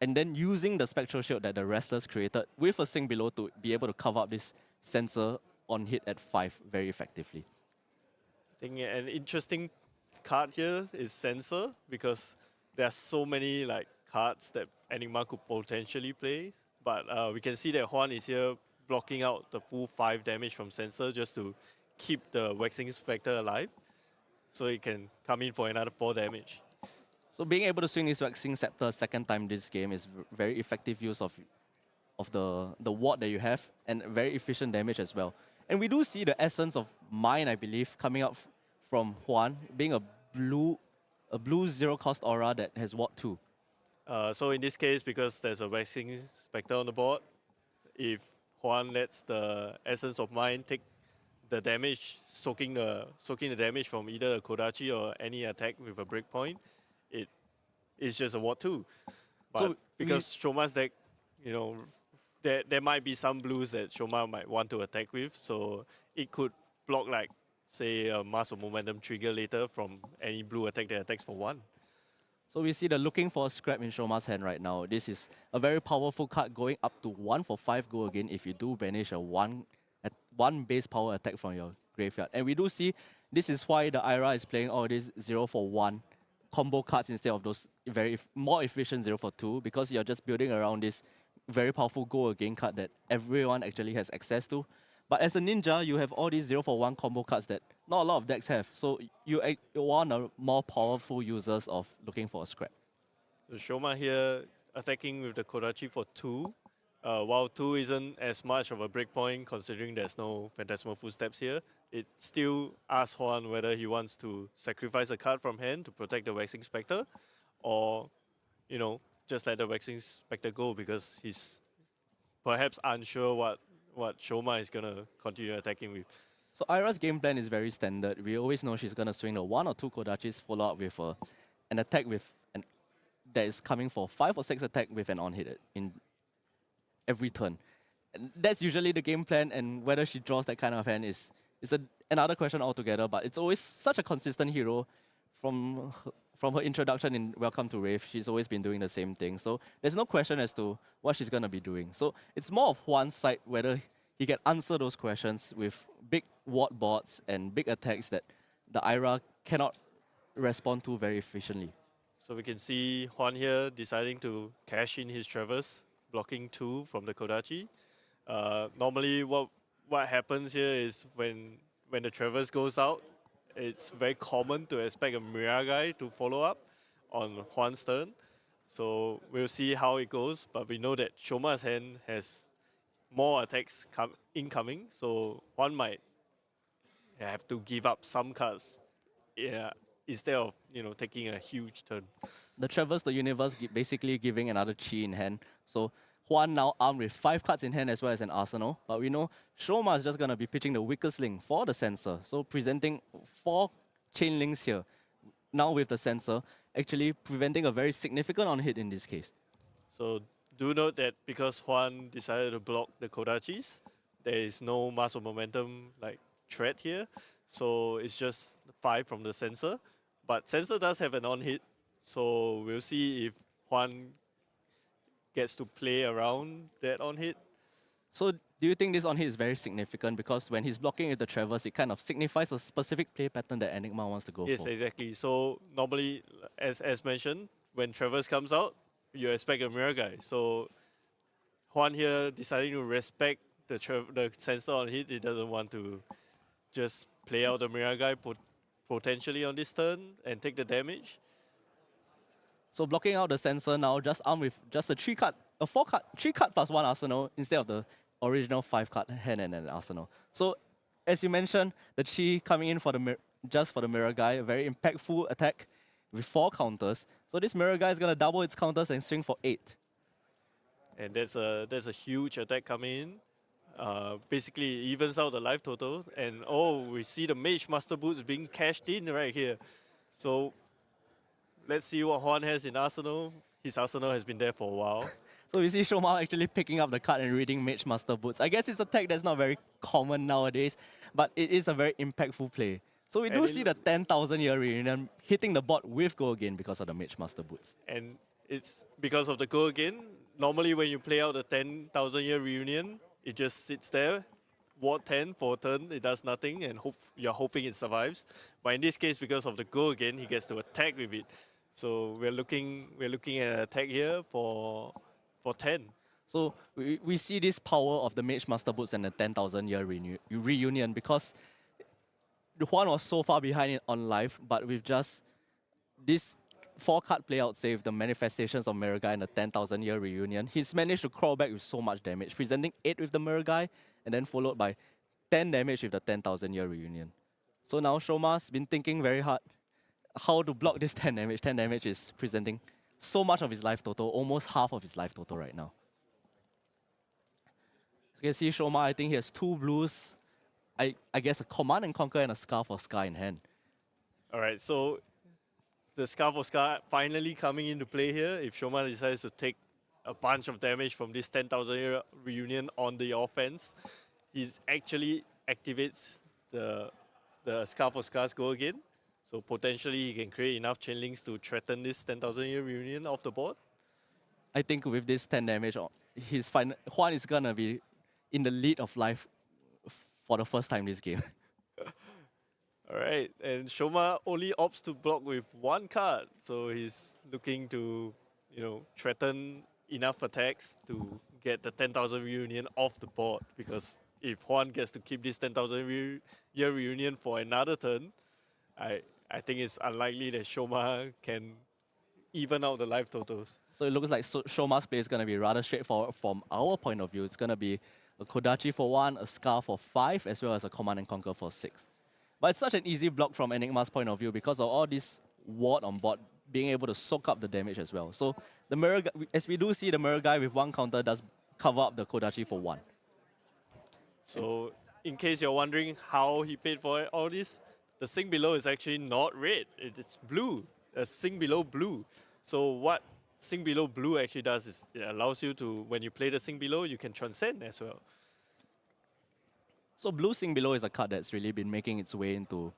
And then using the Spectral Shield that the Restless created with a Sink below to be able to cover up this Sensor on hit at 5 very effectively. I think an interesting card here is Sensor, because there are so many like cards that Enigma could potentially play. But we can see that Juan is here blocking out the full 5 damage from Sensor just to keep the Waxing Spectre alive, so it can come in for another 4 damage. So being able to swing this Waxing Scepter a second time this game is very effective use of the ward that you have, and very efficient damage as well. And we do see the essence of Mine, I believe, coming up from Juan, being a blue 0 cost aura that has ward 2. So in this case, because there's a Waxing Spectre on the board, if Juan lets the Essence of Mine take the damage, soaking the damage from either a Kodachi or any attack with a breakpoint, it is just a ward 2. But So because Shoma's deck, you know, there might be some blues that Shoma might want to attack with, so it could block like, say, a Mass of Momentum trigger later from any blue attack that attacks for 1. So we see the looking for a scrap in Shoma's hand right now. This is a very powerful card going up to 1 for 5 go again if you do banish a one base power attack from your graveyard. And we do see this is why the Ira is playing all these 0 for 1 combo cards instead of those very more efficient 0 for 2, because you're just building around this very powerful go again card that everyone actually has access to. But as a ninja, you have all these 0 for 1 combo cards that not a lot of decks have. So you want a more powerful users of looking for a scrap. So Shoma here attacking with the Kodachi for 2. While 2 isn't as much of a breakpoint considering there's no Phantasmal Footsteps here, it still asks Juan whether he wants to sacrifice a card from hand to protect the Waxing Spectre, or, you know, just let the Waxing Spectre go because he's perhaps unsure what Shoma is going to continue attacking with. So Ira's game plan is very standard. We always know she's going to swing the 1 or 2 Kodachis, follow up with an attack that is coming for 5 or 6 attack with an on-hit in every turn. And that's usually the game plan, and whether she draws that kind of hand is another question altogether, but it's always such a consistent hero from her introduction in Welcome to Wraith. She's always been doing the same thing, so there's no question as to what she's going to be doing. So it's more of one side whether he can answer those questions with big ward boards and big attacks that the Ira cannot respond to very efficiently. So we can see Juan here deciding to cash in his Traverse, blocking 2 from the Kodachi. Normally what happens here is when the Traverse goes out, it's very common to expect a Miragai to follow up on Juan's turn. So we'll see how it goes, but we know that Shoma's hand has more attacks incoming, so Juan might have to give up some cards instead of, you know, taking a huge turn. The Traverse the Universe basically giving another chi in hand. So Juan now armed with 5 cards in hand as well as an arsenal. But we know Shoma is just going to be pitching the weakest link for the sensor. So presenting 4 chain links here. Now with the sensor, actually preventing a very significant on-hit in this case. So do note that because Juan decided to block the Kodachis, there is no mass of momentum like threat here. So it's just 5 from the sensor. But sensor does have an on-hit. So we'll see if Juan gets to play around that on-hit. So do you think this on-hit is very significant? Because when he's blocking with the Traverse, it kind of signifies a specific play pattern that Enigma wants to go Yes, for. exactly. So normally, as mentioned, when Traverse comes out, you expect a Mirror Guy. So Juan here deciding to respect the sensor on hit. He doesn't want to just play out the Mirror Guy potentially on this turn and take the damage. So blocking out the sensor now, just armed with just a 3 card plus 1 arsenal instead of the original 5 card hand and an arsenal. So as you mentioned, the Chi coming in for the just for the Mirror Guy, a very impactful attack with 4 counters. So this Mirror Guy is gonna double its counters and swing for 8. And that's a huge attack coming in. Basically evens out the life total. And we see the Mage Master Boots being cashed in right here. So let's see what Juan has in Arsenal. His Arsenal has been there for a while. So we see Shoma actually picking up the card and reading Mage Master Boots. I guess it's a tech that's not very common nowadays, but it is a very impactful play. So we do see the 10,000 year reunion hitting the board with Go Again because of the Mage Master Boots. And it's because of the Go Again. Normally when you play out the 10,000 year reunion, it just sits there. Ward 10 for a turn, it does nothing, and you're hoping it survives. But in this case, because of the Go Again, he gets to attack with it. So we're looking at an attack here for 10. So we see this power of the Mage Master Boots and the 10,000 year reunion because Juan was so far behind on life, but with just this 4-card playout save, the manifestations of Mirror Guy and the 10,000 year reunion, he's managed to crawl back with so much damage, presenting 8 with the Mirror Guy and then followed by 10 damage with the 10,000 year reunion. So now Shoma's been thinking very hard how to block this 10 damage. 10 damage is presenting so much of his life total, almost half of his life total right now. You can see Shoma, I think he has 2 blues, I guess a Command and Conquer and a Scar for Scar in hand. Alright, so the Scar for Scar finally coming into play here. If Shoma decides to take a bunch of damage from this 10,000 year reunion on the offense, he actually activates the Scar for Scars Go Again. So potentially he can create enough chain links to threaten this 10,000 year reunion off the board. I think with this 10 damage, Juan is gonna be in the lead of life for the first time this game. Alright, and Shoma only opts to block with 1 card. So he's looking to, threaten enough attacks to get the 10,000 reunion off the board. Because if Juan gets to keep this 10,000 year reunion for another turn, I think it's unlikely that Shoma can even out the life totals. So it looks like Shoma's play is going to be rather straightforward from our point of view. It's going to be a Kodachi for 1, a Scar for 5, as well as a Command and Conquer for 6. But it's such an easy block from Enigma's point of view because of all this ward on board being able to soak up the damage as well. So the Mirror, as we do see, the Mirror Guy with 1 counter does cover up the Kodachi for 1. So in case you're wondering how he paid for all this, the Sing Below is actually not red, it's blue. A Sing Below blue. So what Sing Below blue actually does is it allows you to, when you play the Sing Below, you can transcend as well. So blue Sing Below is a card that's really been making its way into,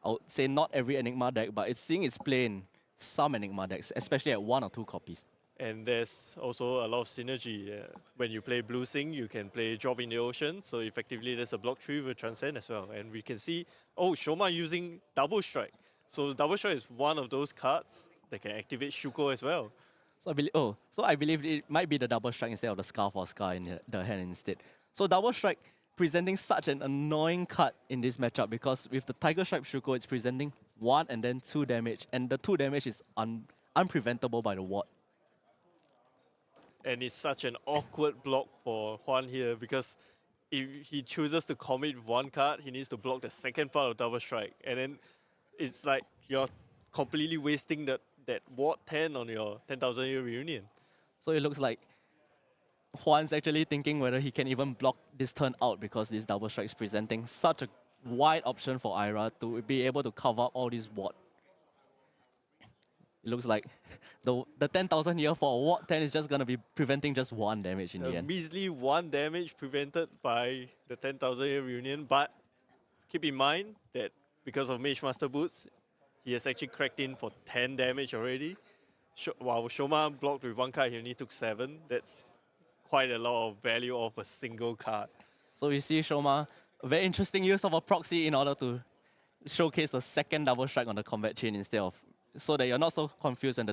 I would say not every Enigma deck, but it's seeing its play in some Enigma decks, especially at 1 or 2 copies. And there's also a lot of synergy. When you play blue Sing, you can play Drop in the Ocean, so effectively there's a block 3 with Transcend as well. And we can see, Shoma using Double Strike. So Double Strike is one of those cards that can activate Shuko as well. So I believe it might be the Double Strike instead of the Scar for Scar in the hand instead. So Double Strike presenting such an annoying card in this matchup because with the Tiger Stripe Shuko, it's presenting 1 and then 2 damage, and the 2 damage is unpreventable by the ward. And it's such an awkward block for Juan here because if he chooses to commit with 1 card, he needs to block the second part of Double Strike. And then it's like you're completely wasting that Ward 10 on your 10,000 year reunion. So it looks like Juan's actually thinking whether he can even block this turn out because this double strike is presenting such a wide option for Ira to be able to cover up all these ward. It looks like the 10,000 here for a ward 10 is just going to be preventing just 1 damage in the A end. measly 1 damage prevented by the 10,000 year reunion, but keep in mind that because of Mage Master Boots, he has actually cracked in for 10 damage already. While Shoma blocked with 1 card, he only took 7. That's quite a lot of value of a single card. So we see Shoma, a very interesting use of a proxy in order to showcase the second double strike on the combat chain instead of, so that you're not so confused when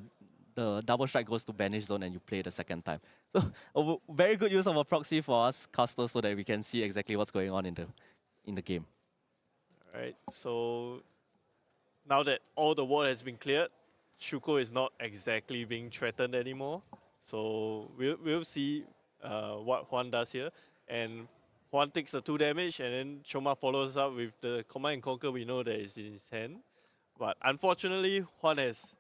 the double strike goes to banish zone and you play the second time. So a very good use of a proxy for us casters so that we can see exactly what's going on in the game. Alright, so now that all the ward has been cleared, Shuko is not exactly being threatened anymore. So we'll see what Juan does here. And Juan takes the 2 damage, and then Shoma follows up with the Command and Conquer we know that is in his hand. But unfortunately, Juan has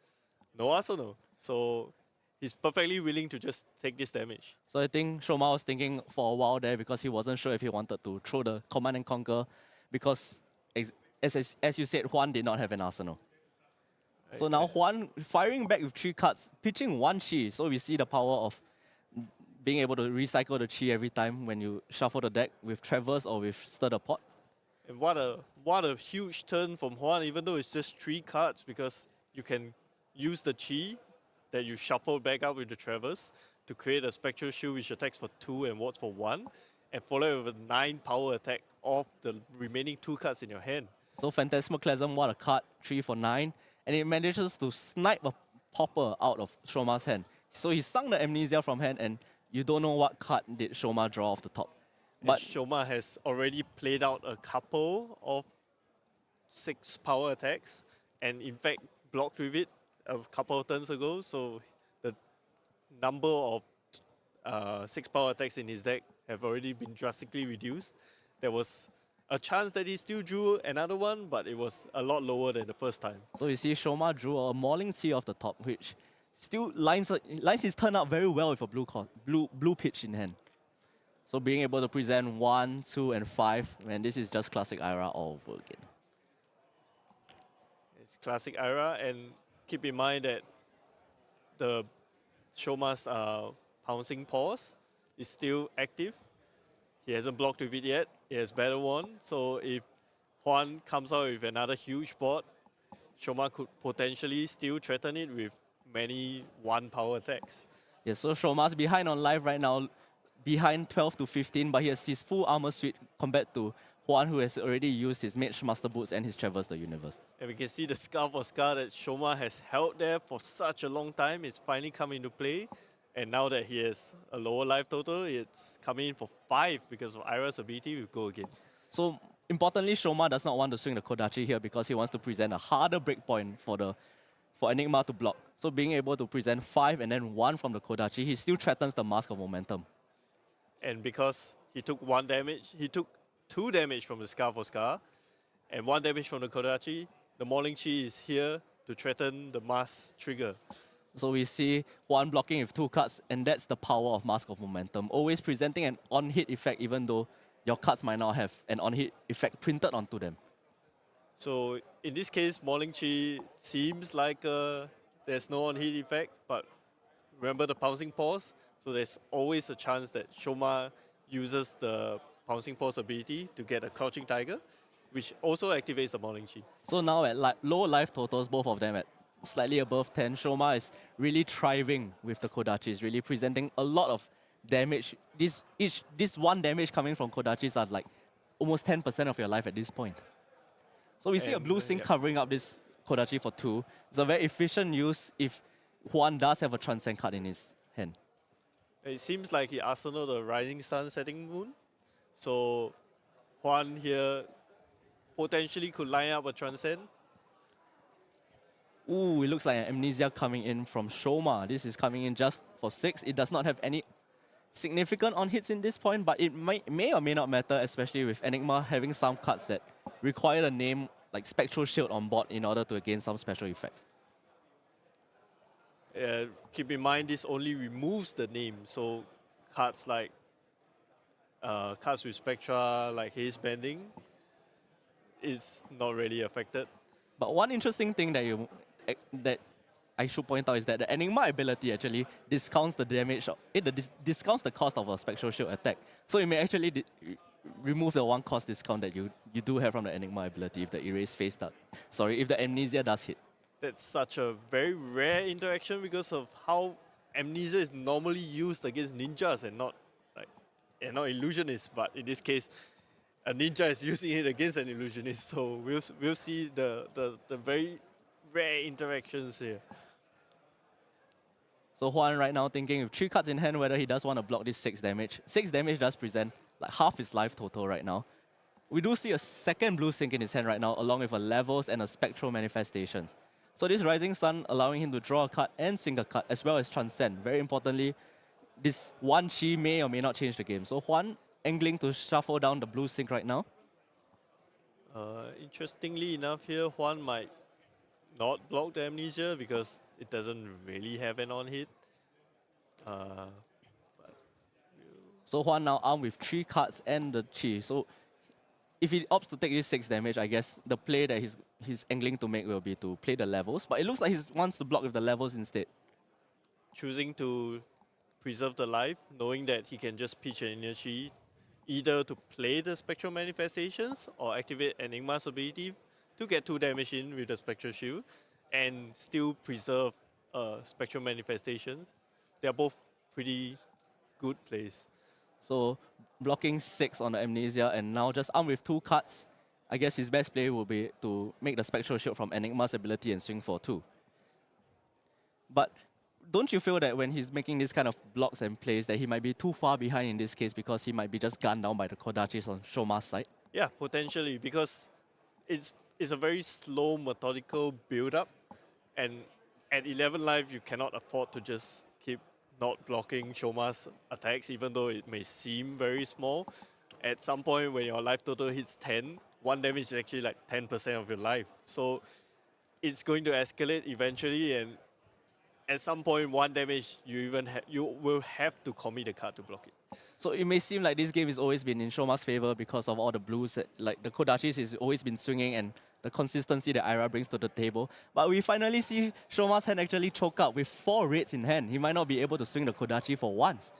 no arsenal. So he's perfectly willing to just take this damage. So I think Shoma was thinking for a while there because he wasn't sure if he wanted to throw the Command and Conquer because, as you said, Juan did not have an arsenal. So now Juan firing back with 3 cards, pitching 1 chi. So we see the power of being able to recycle the chi every time when you shuffle the deck with Traverse or with Stir the Pot. And what a huge turn from Juan, even though it's just 3 cards, because you can use the chi that you shuffle back up with the Traverse to create a Spectral Shield which attacks for 2 and wards for 1, and follow it with a 9 power attack off the remaining 2 cards in your hand. So Phantasmaclasm, what a card, 3 for 9. And it manages to snipe a popper out of Shoma's hand. So he sunk the Amnesia from hand, and you don't know what card did Shoma draw off the top. But Shoma has already played out a couple of 6 power attacks, and in fact blocked with it a couple of turns ago. So the number of 6 power attacks in his deck have already been drastically reduced. There was a chance that he still drew another one, but it was a lot lower than the first time. so you see Shoma drew a Mauling Tea off the top, which still lines his turn out very well with a blue pitch in hand. So being able to present 1, 2, and 5, man, this is just classic Ira all over again. It's classic Ira, and keep in mind that the Shoma's Pouncing Paws is still active. He hasn't blocked with it yet. He has Battle Wand. So if Juan comes out with another huge board, Shoma could potentially still threaten it with many 1 power attacks. Yeah, so Shoma's behind on life right now, behind 12 to 15, but he has his full armor suite compared to Juan, who has already used his Mage Master Boots and his Traverse the Universe. And we can see the Scarf of Scar that Shoma has held there for such a long time. It's finally come into play. And now that he has a lower life total, it's coming in for 5 because of Ira's ability with Go Again. So importantly, Shoma does not want to swing the Kodachi here because he wants to present a harder breakpoint for Enigma to block. So being able to present 5 and then 1 from the Kodachi, he still threatens the Mask of Momentum. And because he took 1 damage, he took 2 damage from the Scarf of Scar and 1 damage from the Kodachi, the Mauling Chi is here to threaten the Mask trigger. So we see Juan blocking with 2 cards, and that's the power of Mask of Momentum. Always presenting an on-hit effect even though your cards might not have an on-hit effect printed onto them. So in this case, Mauling Chi seems like there's no on-hit effect, but remember the Pouncing Paws? So there's always a chance that Shoma uses the Pouncing Paws ability to get a Crouching Tiger, which also activates the Mauling Chi. So now at low life totals, both of them at slightly above 10, Shoma is really thriving with the Kodachis, really presenting a lot of damage. This 1 damage coming from Kodachis are like almost 10% of your life at this point. So we see a blue sync covering up this Kodachi for 2. It's a very efficient use if Juan does have a Transcend card in his hand. It seems like he arsenaled the Rising Sun Setting Moon. So Juan here potentially could line up a Transcend. Ooh, it looks like an Amnesia coming in from Shoma. This is coming in just for 6. It does not have any significant on-hits in this point, but it may or may not matter, especially with Enigma having some cards that require a name like Spectral Shield on board in order to gain some special effects. Keep in mind, this only removes the name. So cards like cards with Spectra, like Haze Bending, is not really affected. But one interesting thing that I should point out is that the Enigma ability actually discounts the damage. Discounts the cost of a Spectral Shield attack. So it may actually remove the one cost discount that you do have from the Enigma ability if the Erase phase does. Sorry, if the Amnesia does hit. That's such a very rare interaction because of how Amnesia is normally used against ninjas and not illusionists. But in this case, a ninja is using it against an illusionist. So we'll see the very rare interactions here. So Juan right now thinking with 3 cards in hand whether he does want to block this 6 damage. 6 damage does present like half his life total right now. We do see a second blue sync in his hand right now along with a Levels and a Spectral Manifestations. So this Rising Sun allowing him to draw a card and sink a card as well as Transcend. Very importantly, this 1 Chi may or may not change the game. So Juan angling to shuffle down the blue sync right now. Interestingly enough here, Juan might not block the Amnesia because it doesn't really have an on-hit. So Juan now armed with 3 cards and the Chi. So if he opts to take this 6 damage, I guess the play that he's angling to make will be to play the Levels. But it looks like he wants to block with the Levels instead. Choosing to preserve the life, knowing that he can just pitch an Inner Chi, either to play the Spectral Manifestations or activate Enigma's ability to get 2 damage in with the Spectral Shield and still preserve Spectral Manifestations. They are both pretty good plays. So blocking 6 on the Amnesia and now just armed with 2 cards. I guess his best play will be to make the Spectral Shield from Enigma's ability and swing for 2. But don't you feel that when he's making this kind of blocks and plays that he might be too far behind in this case because he might be just gunned down by the Kodachis on Shoma's side? Yeah, potentially, because it's a very slow, methodical build-up, and at 11 life, you cannot afford to just keep not blocking Shoma's attacks, even though it may seem very small. At some point, when your life total hits 10, 1 damage is actually like 10% of your life. So it's going to escalate eventually, and at some point, 1 damage, you will have to commit a card to block it. So it may seem like this game has always been in Shoma's favor because of all the blues. Like the Kodachis has always been swinging and the consistency that Ira brings to the table. But we finally see Shoma's hand actually choke up with 4 reds in hand. He might not be able to swing the Kodachi for once.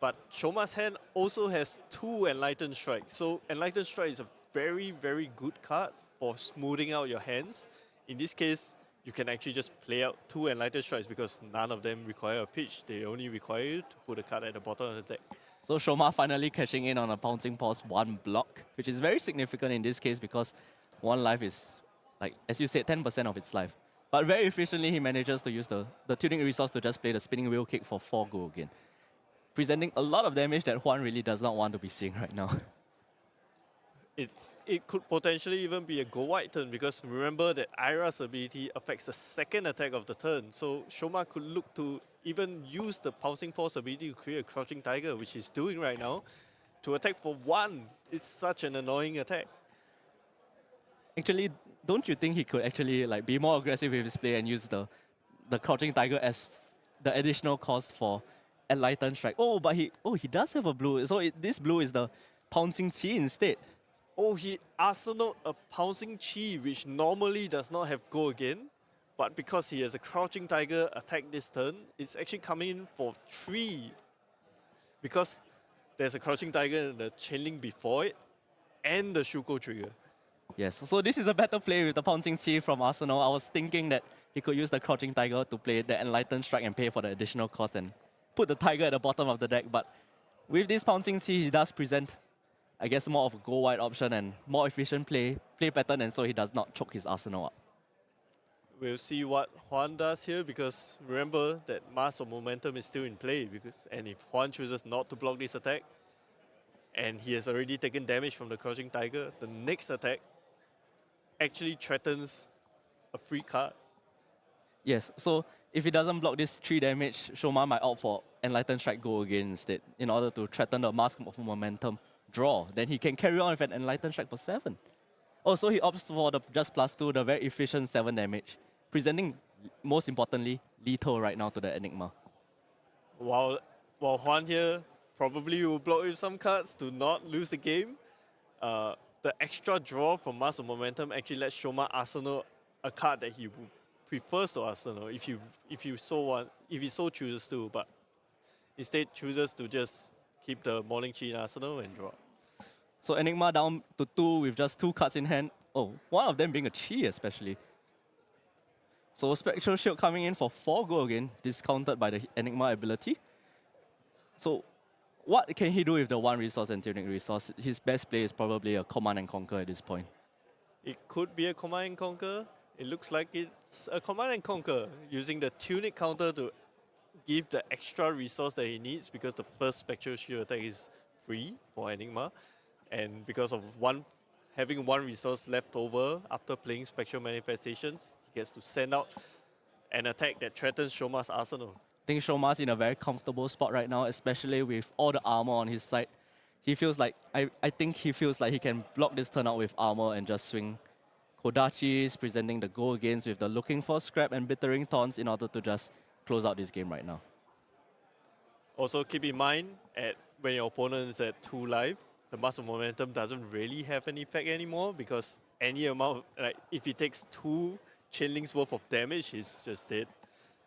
But Shoma's hand also has 2 Enlightened Strike. So Enlightened Strike is a very, very good card for smoothing out your hands. In this case, you can actually just play out 2 Enlightened Strikes because none of them require a pitch. They only require you to put a card at the bottom of the deck. So Shoma finally cashing in on a Pouncing Paw's 1 block, which is very significant in this case because 1 life is, like as you said, 10% of its life. But very efficiently, he manages to use the tuning resource to just play the Spinning Wheel Kick for 4 go again. Presenting a lot of damage that Juan really does not want to be seeing right now. It could potentially even be a go-white turn because remember that Ira's ability affects the 2nd attack of the turn. So Shoma could look to even use the Pouncing Paw's ability to create a Crouching Tiger, which he's doing right now, to attack for 1. It's such an annoying attack. Actually, don't you think he could actually like be more aggressive with his play and use the Crouching Tiger as the additional cost for Enlightened Strike? Oh, but he does have a blue. So this blue is the Pouncing Chi instead. Oh, he arsenaled a Pouncing Chi, which normally does not have go again. But because he has a Crouching Tiger attack this turn, it's actually coming in for 3. Because there's a Crouching Tiger and the Chainlink before it, and the Shuko trigger. Yes, so this is a better play with the Pouncing Chi from Arsenal. I was thinking that he could use the Crouching Tiger to play the Enlightened Strike and pay for the additional cost and put the Tiger at the bottom of the deck. But with this Pouncing Chi, he does present, I guess, more of a go-wide option and more efficient play pattern, and so he does not choke his Arsenal up. We'll see what Juan does here because remember that Mass of Momentum is still in play. And if Juan chooses not to block this attack, and he has already taken damage from the Crouching Tiger, the next attack actually threatens a free card. Yes, so if he doesn't block this 3 damage, Shoma might opt for Enlightened Strike go again instead in order to threaten the Mask of Momentum draw. Then he can carry on with an Enlightened Strike for 7. Oh, so he opts for the just +2, the very efficient 7 damage, presenting, most importantly, lethal right now to the Enigma. While while Juan here probably will block with some cards to not lose the game, the extra draw from Mass of Momentum actually lets Shoma arsenal a card that he prefers to arsenal if he so chooses to, but instead chooses to just keep the Morning Chi in arsenal and draw. So Enigma down to 2 with just 2 cards in hand. Oh, one of them being a Chi especially. So Spectral Shield coming in for 4 go again, discounted by the Enigma ability. So what can he do with the 1 resource and Tunic resource? His best play is probably a Command and Conquer at this point. It could be a Command and Conquer. It looks like it's a Command and Conquer, using the Tunic counter to give the extra resource that he needs, because the first Spectral Shield attack is free for Enigma. And because of having 1 resource left over after playing Spectral Manifestations, he gets to send out an attack that threatens Shoma's arsenal. I think Shoma's in a very comfortable spot right now, especially with all the armor on his side. He feels like, I think he feels like he can block this turn out with armor and just swing Kodachis, presenting the go against with the Looking for Scrap and Bittering Taunts in order to just close out this game right now. Also keep in mind, when your opponent is at 2 life, the Mass of Momentum doesn't really have an effect anymore, because any amount, like if he takes 2 Chain Links worth of damage, he's just dead.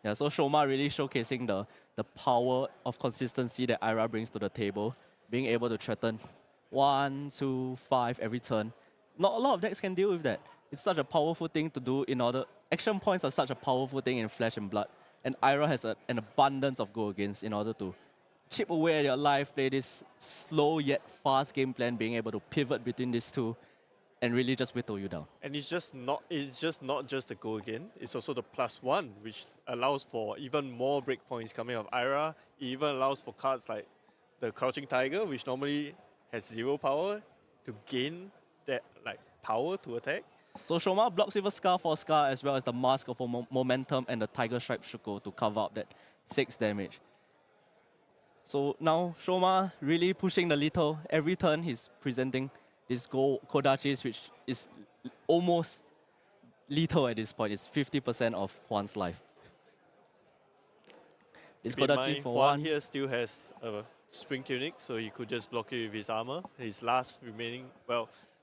Yeah, so Shoma really showcasing the power of consistency that Ira brings to the table, being able to threaten 1, 2, 5 every turn. Not a lot of decks can deal with that. It's such a powerful thing to do in order... Action points are such a powerful thing in Flesh and Blood, and Ira has an abundance of go against in order to chip away at your life, play this slow yet fast game plan, being able to pivot between these two and really just whittle you down. And it's just not just the go again, it's also the +1, which allows for even more breakpoints coming of Ira. It even allows for cards like the Crouching Tiger, which normally has 0 power, to gain that power to attack. So Shoma blocks with a Scar for Scar, as well as the Mask of Momentum and the Tiger Stripe Shuko to cover up that 6 damage. So now Shoma really pushing the lethal. Every turn he's presenting this Kodachis, which is almost lethal at this point. It's 50% of Juan's life. This Kodachi for Juan 1. here still has a Spring Tunic, so he could just block it with his armor. His last remaining,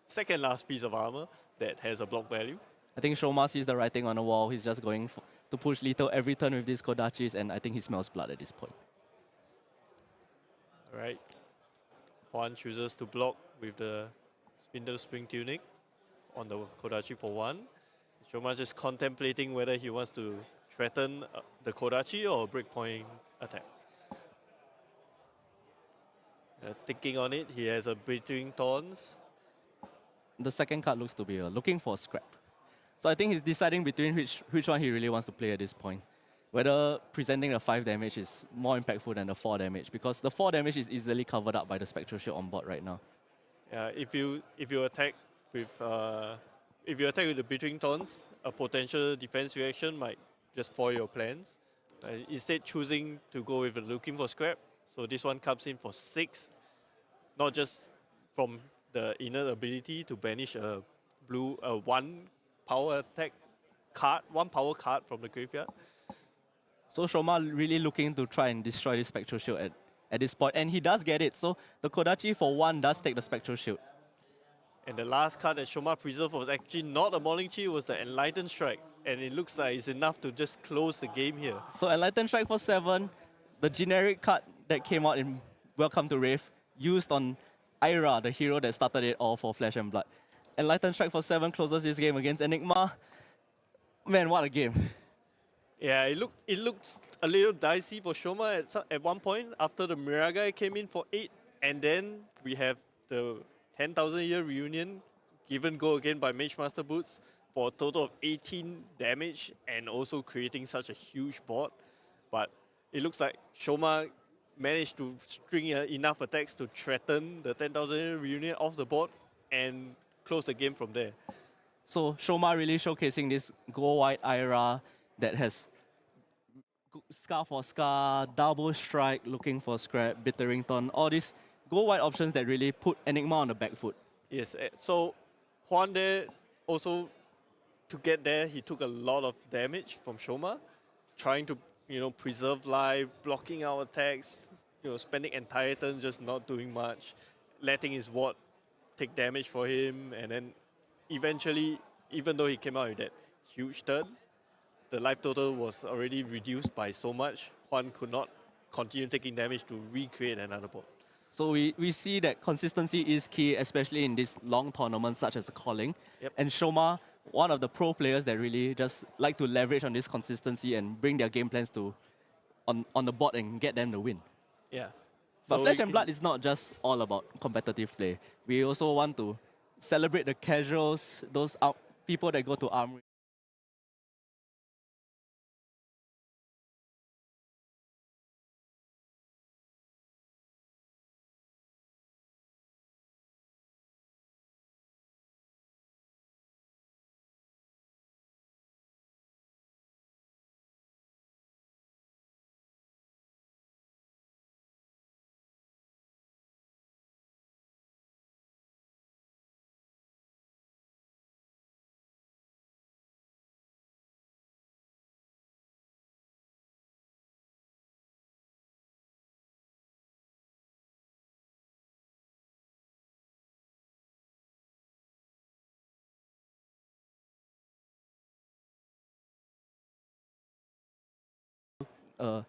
second last piece of armor that has a block value. I think Shoma sees the writing on the wall. He's just going to push lethal every turn with these Kodachis, and I think he smells blood at this point. Alright. Juan chooses to block with the Spindle Spring Tunic on the Kodachi for 1. Shoma just contemplating whether he wants to threaten the Kodachi or breakpoint attack. Thinking on it, he has a Bittering Taunts. The second card looks to be Looking for Scrap. So I think he's deciding between which one he really wants to play at this point. Whether presenting the 5 damage is more impactful than the 4 damage, because the 4 damage is easily covered up by the Spectral Shield on board right now. Yeah, if you attack with the Bittering Taunts, a potential defense reaction might just foil your plans. Instead, choosing to go with the Looking for Scrap. So this one comes in for 6, not just from the inner ability to banish a 1 power attack card, 1 power card from the graveyard. So Shoma really looking to try and destroy this Spectral Shield at this point, and he does get it. So the Kodachi for 1 does take the Spectral Shield. And the last card that Shoma preserved was actually not a Morning Chi, was the Enlightened Strike. And it looks like it's enough to just close the game here. So Enlightened Strike for 7, the generic card that came out in Welcome to Wraith, used on Ira, the hero that started it all for Flesh and Blood. Enlightened Strike for 7 closes this game against Enigma. Man, what a game. Yeah, it looked a little dicey for Shoma at one point after the Miragai came in for 8, and then we have the 10,000 year reunion given go again by Mage Master Boots for a total of 18 damage and also creating such a huge board. But it looks like Shoma managed to string enough attacks to threaten the 10,000 year reunion off the board and close the game from there. So Shoma really showcasing this Go White Ira that has Scar for Scar, Double Strike, Looking for Scrap, Bittering Taunt, all these Go White options that really put Enigma on the back foot. Yes, so Juan there also, to get there, he took a lot of damage from Shoma, trying to preserve life, blocking our attacks, spending entire turn just not doing much, letting his ward take damage for him, and then eventually, even though he came out with that huge turn, the life total was already reduced by so much, Juan could not continue taking damage to recreate another board. So we see that consistency is key, especially in these long tournaments such as the Calling. Yep. And Shoma, one of the pro players that really just like to leverage on this consistency and bring their game plans to on the board and get them the win. Yeah. But So Flesh you and can- Blood is not just all about competitive play. We also want to celebrate the casuals, those people that go to Armory.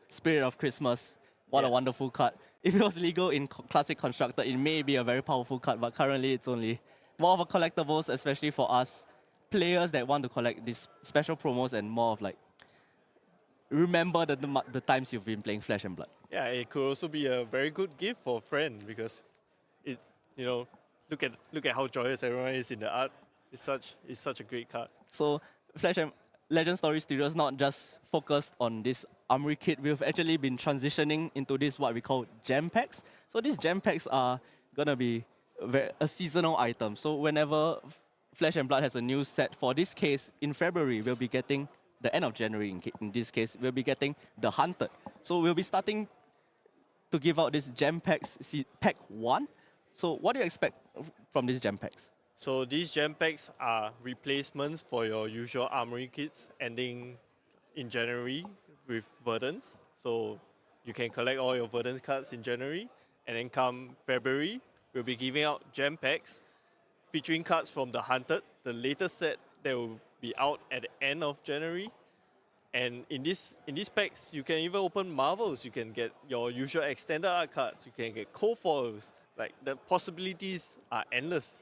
Spirit of Christmas. What a wonderful card. If it was legal in Classic Constructed, it may be a very powerful card, but currently it's only more of a collectibles, especially for us players that want to collect these special promos and more of like, remember the times you've been playing Flesh and Blood. Yeah, it could also be a very good gift for a friend because it's, look at how joyous everyone is in the art. It's such a great card. So Flash and Legend Story Studios not just focused on this Armory kit. We've actually been transitioning into this what we call gem packs. So these gem packs are gonna be a seasonal item. So whenever Flesh and Blood has a new set, for this case in February we'll be getting the end of January. In this case we'll be getting the Hunted. So we'll be starting to give out these gem packs, pack 1. So what do you expect from these gem packs? So these gem packs are replacements for your usual armory kits ending in January with Verdance. So you can collect all your Verdance cards in January, and then come February, we'll be giving out gem packs featuring cards from the Hunted, the latest set that will be out at the end of January. And in these packs, you can even open Marvels. You can get your usual extended art cards. You can get co-foils. Like, the possibilities are endless.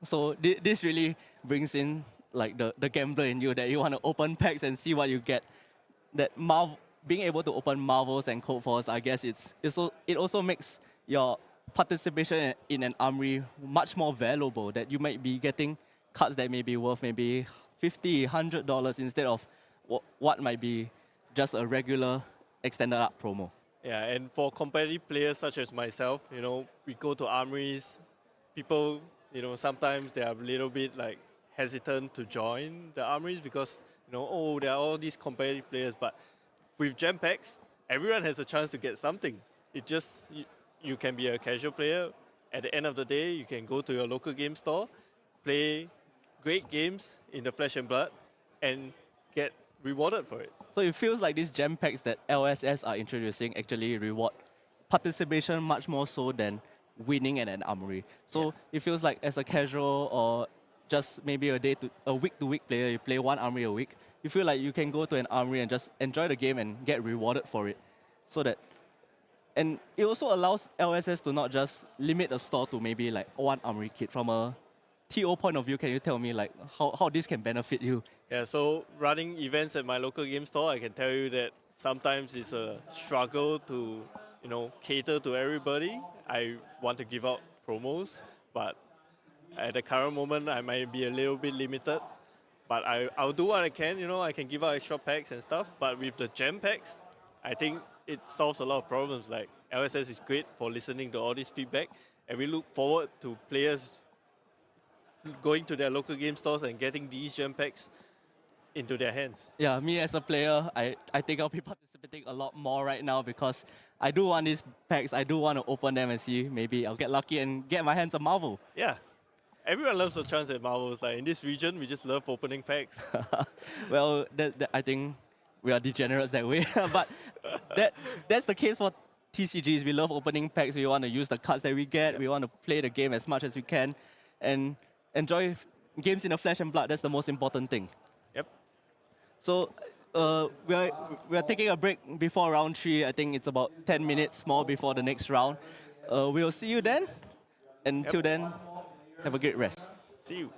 So this really brings in like the gambler in you, that you want to open packs and see what you get. That being able to open Marvels and Code Force, I guess it also makes your participation in an armory much more valuable. That you might be getting cards that may be worth maybe $50, $100 instead of what might be just a regular extended art promo. Yeah, and for competitive players such as myself, we go to armories. People, sometimes they are a little bit like hesitant to join the armories because, there are all these competitive players. But with gem packs, everyone has a chance to get something. It just, you can be a casual player. At the end of the day, you can go to your local game store, play great games in the Flesh and Blood, and get rewarded for it. So it feels like these gem packs that LSS are introducing actually reward participation much more so than winning at an armory. So it feels like as a casual or just maybe a week-to-week player, you play one armory a week, you feel like you can go to an armory and just enjoy the game and get rewarded for it. And it also allows LSS to not just limit a store to maybe like one armory kit. From a TO point of view, can you tell me like how this can benefit you? Yeah, so running events at my local game store, I can tell you that sometimes it's a struggle to, cater to everybody. I want to give out promos, but at the current moment, I might be a little bit limited. But I'll do what I can, I can give out extra packs and stuff. But with the gem packs, I think it solves a lot of problems. Like, LSS is great for listening to all this feedback, and we look forward to players going to their local game stores and getting these gem packs into their hands. Yeah, me as a player, I think I'll be participating a lot more right now because I do want these packs. I do want to open them and see maybe I'll get lucky and get my hands on Marvel. Yeah. Everyone loves a chance at Marvels. Like in this region, we just love opening packs. Well, I think we are degenerates that way. But that's the case for TCGs, we love opening packs. We want to use the cards that we get. We want to play the game as much as we can and enjoy games in the flesh and blood. That's the most important thing. Yep. So we are taking a break before round 3. I think it's about 10 minutes more before the next round. We'll see you then. Until then, have a great rest. See you.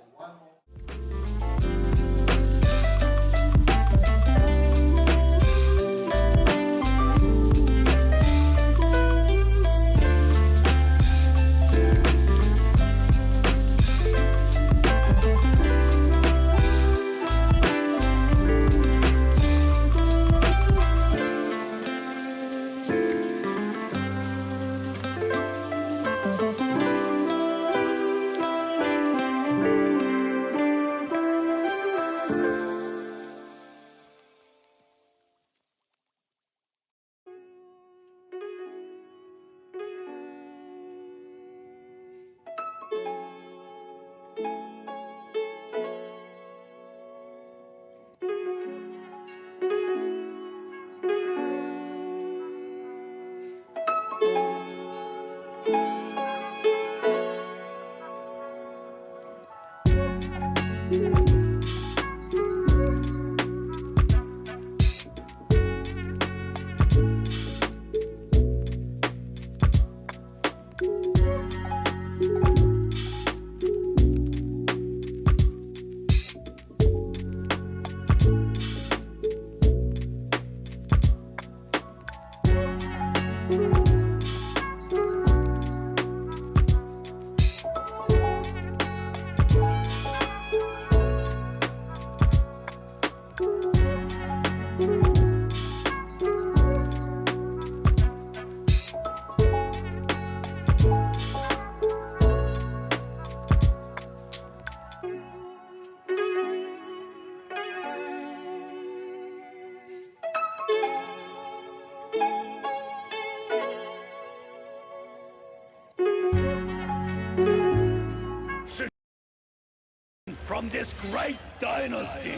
From this great dynasty,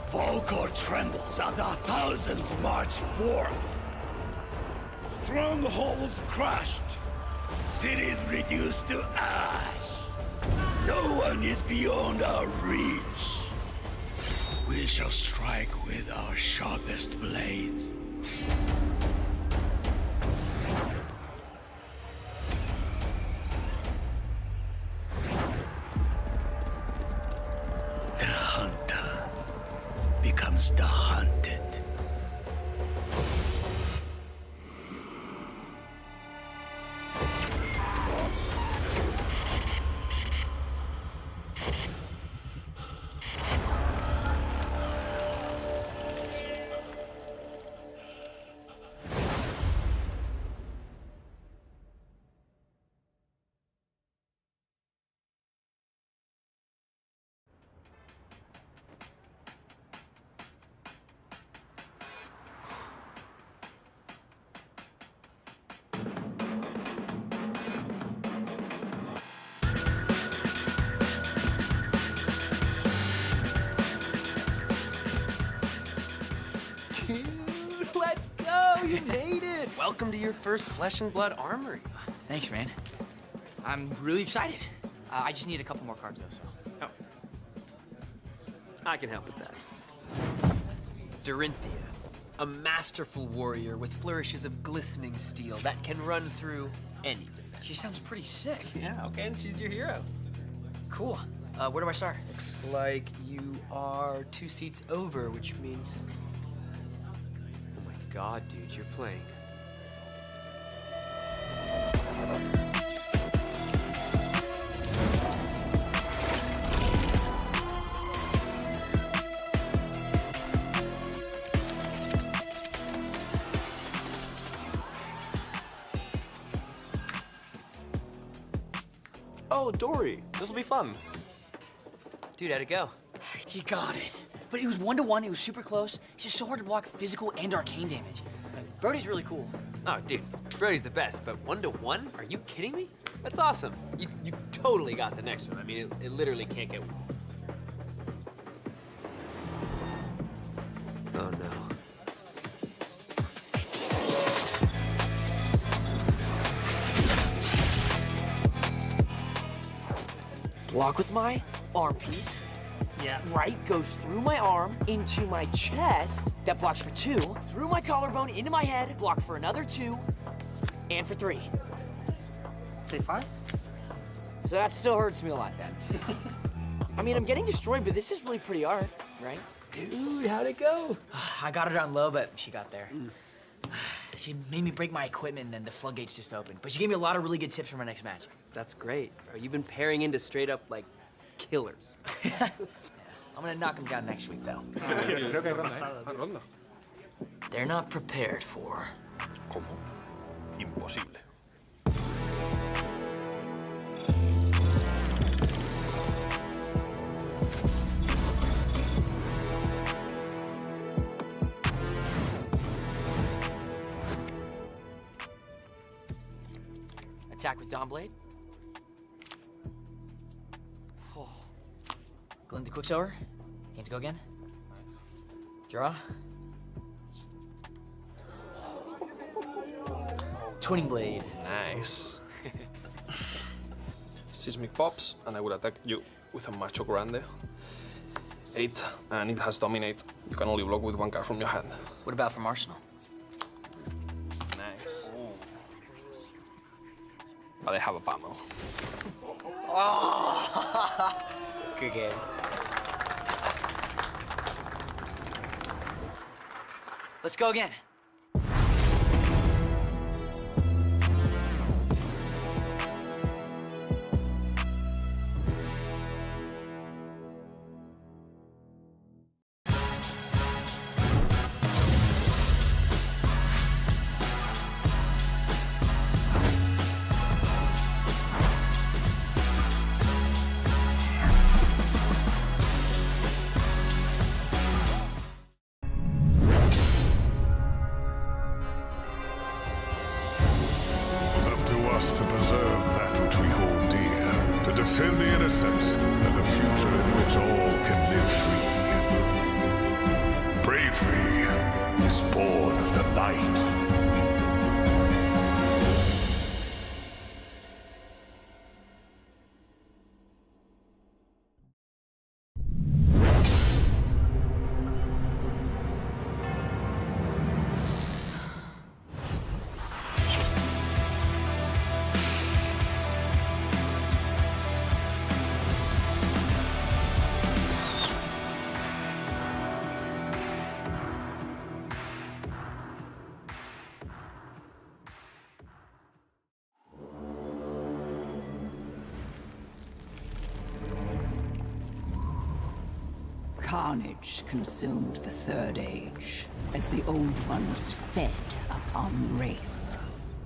Volkor trembles as the thousands march forth. Strongholds crushed, cities reduced to ash. No one is beyond our reach. We shall strike with our sharpest blades. The hunter becomes the hunted. Let's go! You made it! Welcome to your first Flesh and Blood Armory. Thanks, man. I'm really excited. I just need a couple more cards, though, so. I can help with that. Dorinthia, a masterful warrior with flourishes of glistening steel that can run through any defense. She sounds pretty sick. Yeah, okay, and she's your hero. Cool. Where do I start? Looks like you are 2 seats over, which means... Oh my god, dude, you're playing. Oh, Dory, this'll be fun. Dude, how'd it go? He got it. But it was 1-to-1, it was super close. It's just so hard to block physical and arcane damage. Brody's really cool. Oh, dude, Brody's the best, but 1-to-1? Are you kidding me? That's awesome. You totally got the next one. I mean, it literally can't get... Oh, no. block with my arm piece. Yeah. Right goes through my arm into my chest. That blocks for 2. Through my collarbone into my head. Block for another 2. And for 3. Take 5? So that still hurts me a lot then. I mean, I'm getting destroyed, but this is really pretty art, right? Dude, how'd it go? I got her down low, but she got there. She made me break my equipment, and then the floodgates just opened. But she gave me a lot of really good tips for my next match. That's great, bro. You've been pairing into straight up, like, killers. I'm gonna knock them down next week, though. Creo que hay ronda, ¿eh? Ah, ronda. They're not prepared for. ¿Cómo? Imposible. Attack with Dawnblade. Oh. Glint the Quicksilver. Can't go again. Draw. Twinning Blade. Nice. Seismic pops, and I will attack you with a Macho Grande. 8, and it has Dominate. You can only block with 1 card from your hand. What about from Arsenal? Nice. But I have a Pummel. Oh! Good game. Let's go again. To preserve that which we hold dear, to defend the innocent, and a future in which all can live free. Bravery is born of the light. Carnage consumed the Third Age, as the Old Ones fed upon Wraith.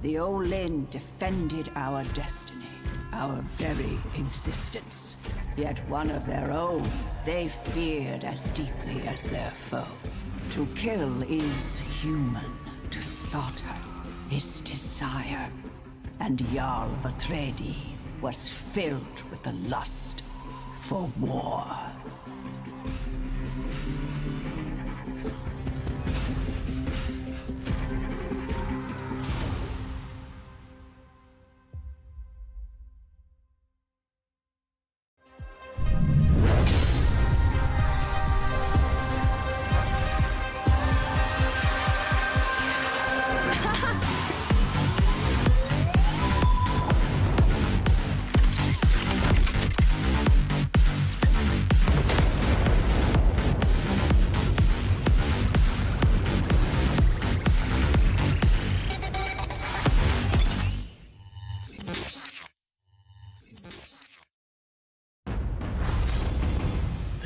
The Olin defended our destiny, our very existence. Yet one of their own they feared as deeply as their foe. To kill is human, to slaughter is desire. And Jarl Vatredi was filled with the lust for war.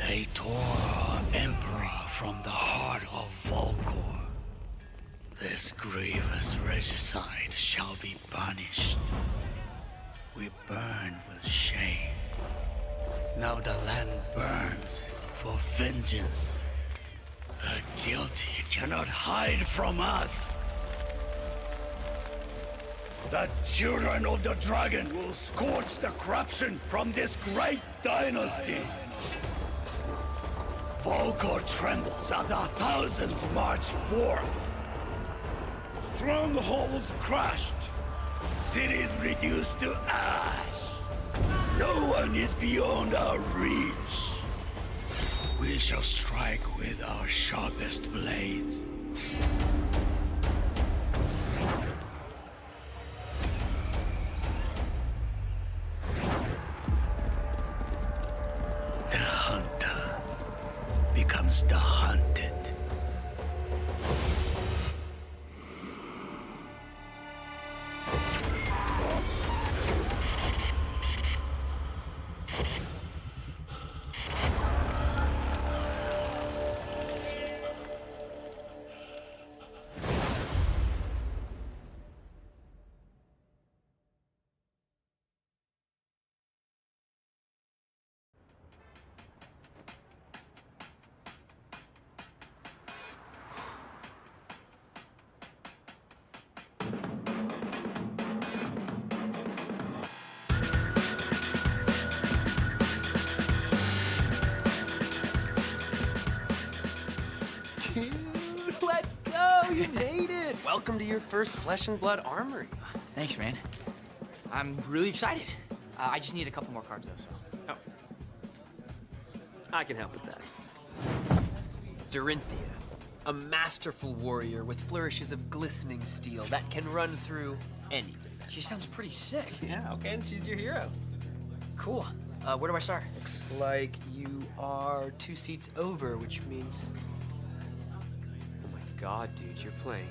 They tore our Emperor from the heart of Volkor. This grievous regicide shall be punished. We burn with shame. Now the land burns for vengeance. The guilty cannot hide from us. The children of the dragon will scorch the corruption from this great dynasty. Volkor trembles as our thousands march forth. Strongholds crushed, cities reduced to ash. No one is beyond our reach. We shall strike with our sharpest blades. The hunter becomes the hunted. Let's go! You made it! Welcome to your first Flesh and Blood Armory. Thanks, man. I'm really excited. I just need a couple more cards, though, so. I can help with that. Dorinthia, a masterful warrior with flourishes of glistening steel that can run through any defense. She sounds pretty sick. Yeah, okay, and she's your hero. Cool. Where do I start? Looks like you are 2 seats over, which means... Oh my god, dude, you're playing.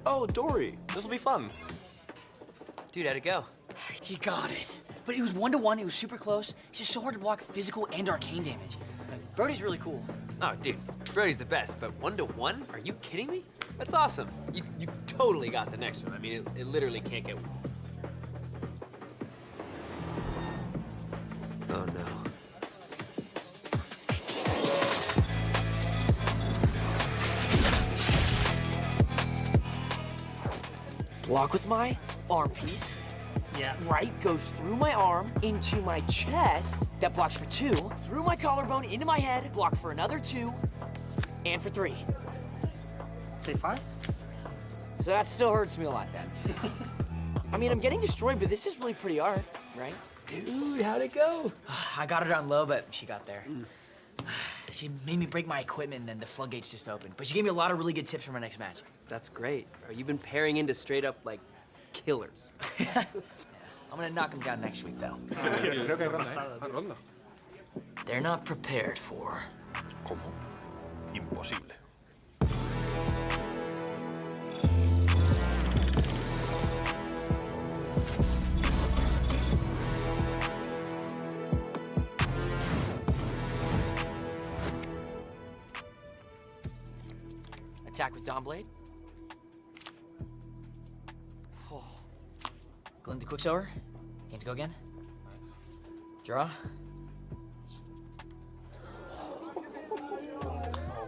Oh, Dory, this'll be fun. Dude, how'd it go? He got it. But it was 1-to-1, it was super close. It's just so hard to block physical and arcane damage. Brody's really cool. Oh, dude, Brody's the best, but 1-to-1? Are you kidding me? That's awesome. You totally got the next one. I mean, it literally can't get... Oh, no. Block with my arm piece. Yeah. Right goes through my arm into my chest. That blocks for 2. Through my collarbone into my head. Block for another 2. And for 3. Take 5? So that still hurts me a lot then. I mean, I'm getting destroyed, but this is really pretty art, right? Dude, how'd it go? I got her down low, but she got there. She made me break my equipment, and then the floodgates just opened. But she gave me a lot of really good tips for my next match. That's great. Bro, you've been pairing into straight up, like, killers. I'm gonna knock them down next week, though. Ronda. They're not prepared for. ¿Cómo? Imposible. Attack with Dawnblade. Oh. Glint the Quicksilver. Can't go again. Draw.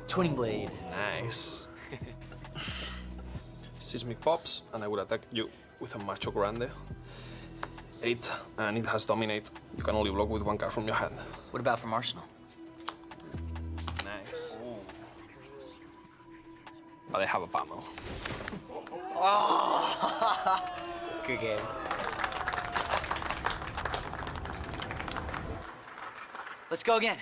Twinning Blade. Nice. Seismic pops, and I will attack you with a Macho Grande. 8, and it has Dominate. You can only block with 1 card from your hand. What about from Arsenal? Nice. But I have a Pummel. Oh! Good game. Let's go again.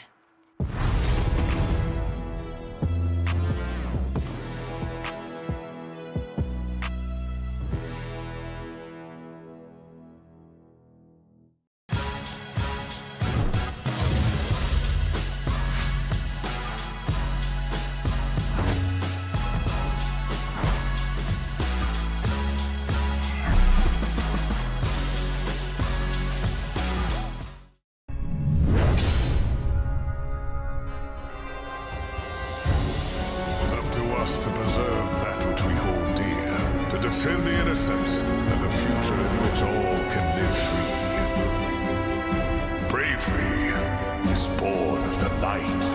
To preserve that which we hold dear, to defend the innocent, and a future in which all can live free. Bravery is born of the light.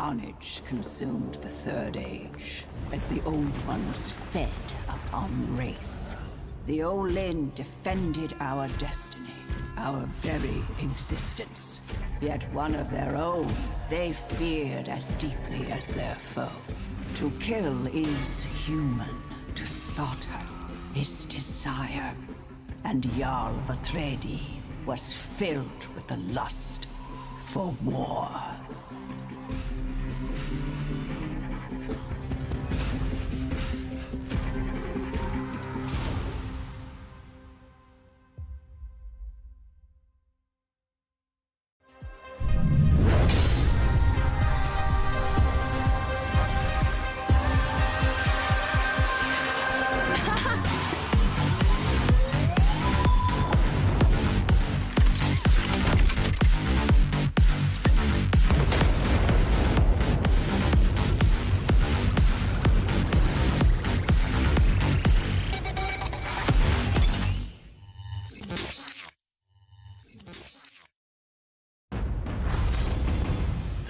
carnage consumed the Third Age, as the Old Ones fed upon Wraith. The Olin defended our destiny, our very existence. Yet one of their own they feared as deeply as their foe. To kill is human, to slaughter is desire. And Jarl Vatredi was filled with the lust for war.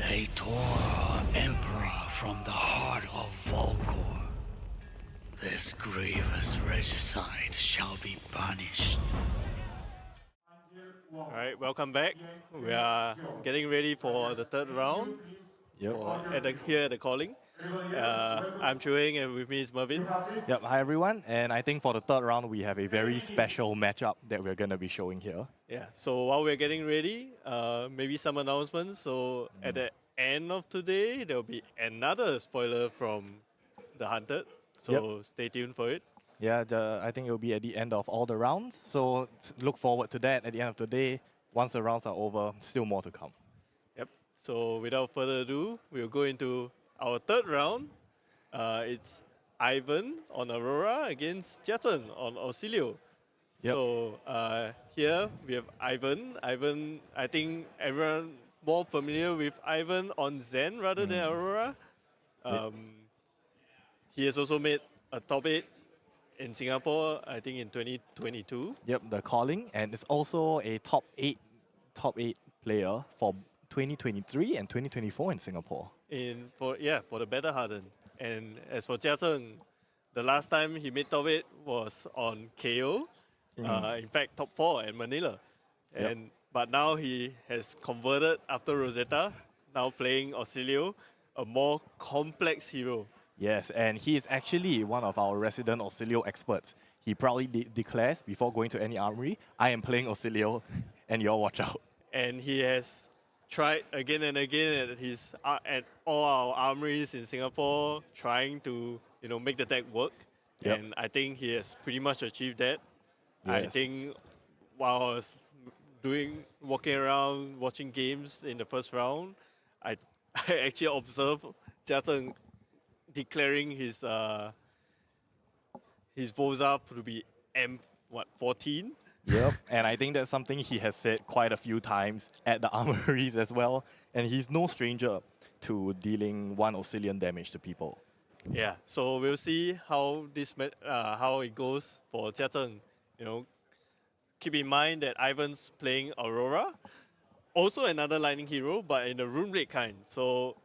They tore our Emperor from the heart of Volcor. This grievous regicide shall be punished. Alright, welcome back. We are getting ready for the third round. Here at the calling. I'm Zheng and with me is Mervin. Yep, hi everyone. And I think for the third round, we have a very special matchup that we're going to be showing here. Yeah, so while we're getting ready, maybe some announcements. So at the end of today, there'll be another spoiler from The Hunted. So stay tuned for it. Yeah, I think it'll be at the end of all the rounds. So look forward to that at the end of the day. Once the rounds are over, still more to come. Yep. So without further ado, we'll go into our third round. It's Ivan on Aurora against Zheng on Oscilio. Yep. So here we have Ivan. Ivan, I think everyone more familiar with Ivan on Zen rather than Aurora. He has also made a top 8 in Singapore, I think in 2022. Yep, the calling, and it's also a top 8 player for 2023 and 2024 in Singapore. For the Better Harden. And as for Zheng, the last time he made top 8 was on KO. In fact, top 4 at Manila. But now he has converted after Rosetta, now playing Oscilio, a more complex hero. Yes, and he is actually one of our resident Oscilio experts. He proudly declares before going to any armory, I am playing Oscilio, and you all watch out. And he has tried again and again at all our armories in Singapore, trying to make the deck work. Yep. And I think he has pretty much achieved that. Yes. I think while I was walking around, watching games in the first round, I actually observed Zheng declaring his Voza to be M14. Yep, and I think that's something he has said quite a few times at the armories as well. And he's no stranger to dealing 1 Oscillion damage to people. Yeah, so we'll see how how it goes for Zheng. Keep in mind that Ivan's playing Aurora, also another lightning hero, but in the rune rate kind. So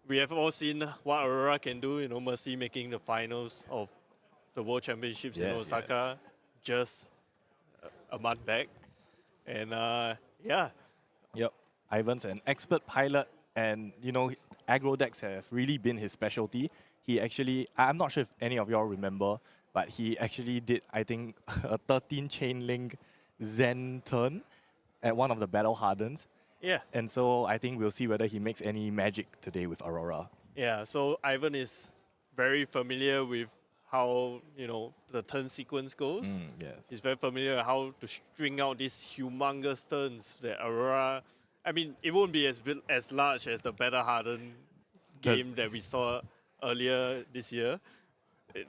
we have all seen what Aurora can do. Mercy making the finals of the World Championships in Osaka just a month back. And Yep, Ivan's an expert pilot, and aggro decks have really been his specialty. He actually, I'm not sure if any of y'all remember, but he actually did, I think, a 13 chain link Zen turn at one of the battle hardens. Yeah. And so I think we'll see whether he makes any magic today with Aurora. Yeah, so Ivan is very familiar with how, the turn sequence goes. Yes. He's very familiar with how to string out these humongous turns that Aurora... I mean, it won't be as large as the Better Harden game that we saw earlier this year.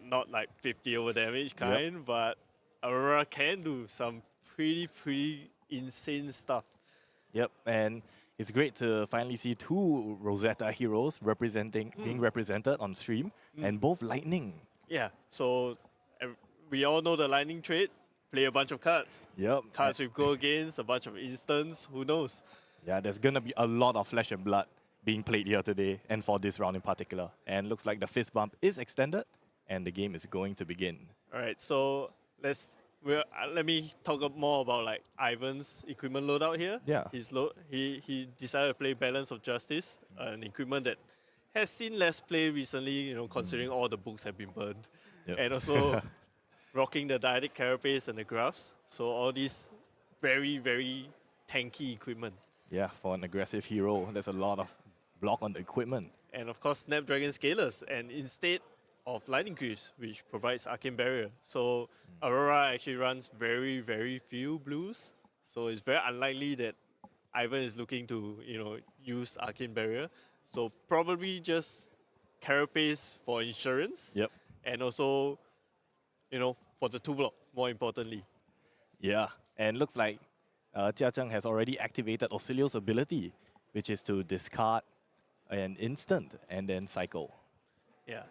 Not like 50 over damage kind, but Aurora can do some pretty insane stuff. Yep, and it's great to finally see 2 Rosetta heroes being represented on stream, and both lightning. Yeah, so we all know the lightning trait. Play a bunch of cards. Yep. Cards with go against, a bunch of instants, who knows? Yeah, there's gonna be a lot of flesh and blood being played here today, and for this round in particular. And looks like the fist bump is extended, and the game is going to begin. All right, so let me talk more about like Ivan's equipment loadout here. Yeah. He decided to play Balance of Justice, an equipment that has seen less play recently, you know, considering all the books have been burned. Yep. And also rocking the Dyadic Carapace and the Graphs. So all these very, very tanky equipment. Yeah, for an aggressive hero, there's a lot of block on the equipment. And of course, Snapdragon Scalers. And instead of Lightning Greaves, which provides Arcane Barrier. So Aurora actually runs very, very few blues. So it's very unlikely that Ivan is looking to, you know, use Arcane Barrier. So probably just Carapace for insurance. Yep. And also, you know, for the 2-block, more importantly. Yeah, and looks like Zheng has already activated Oscilio's ability, which is to discard an instant and then cycle. Yeah.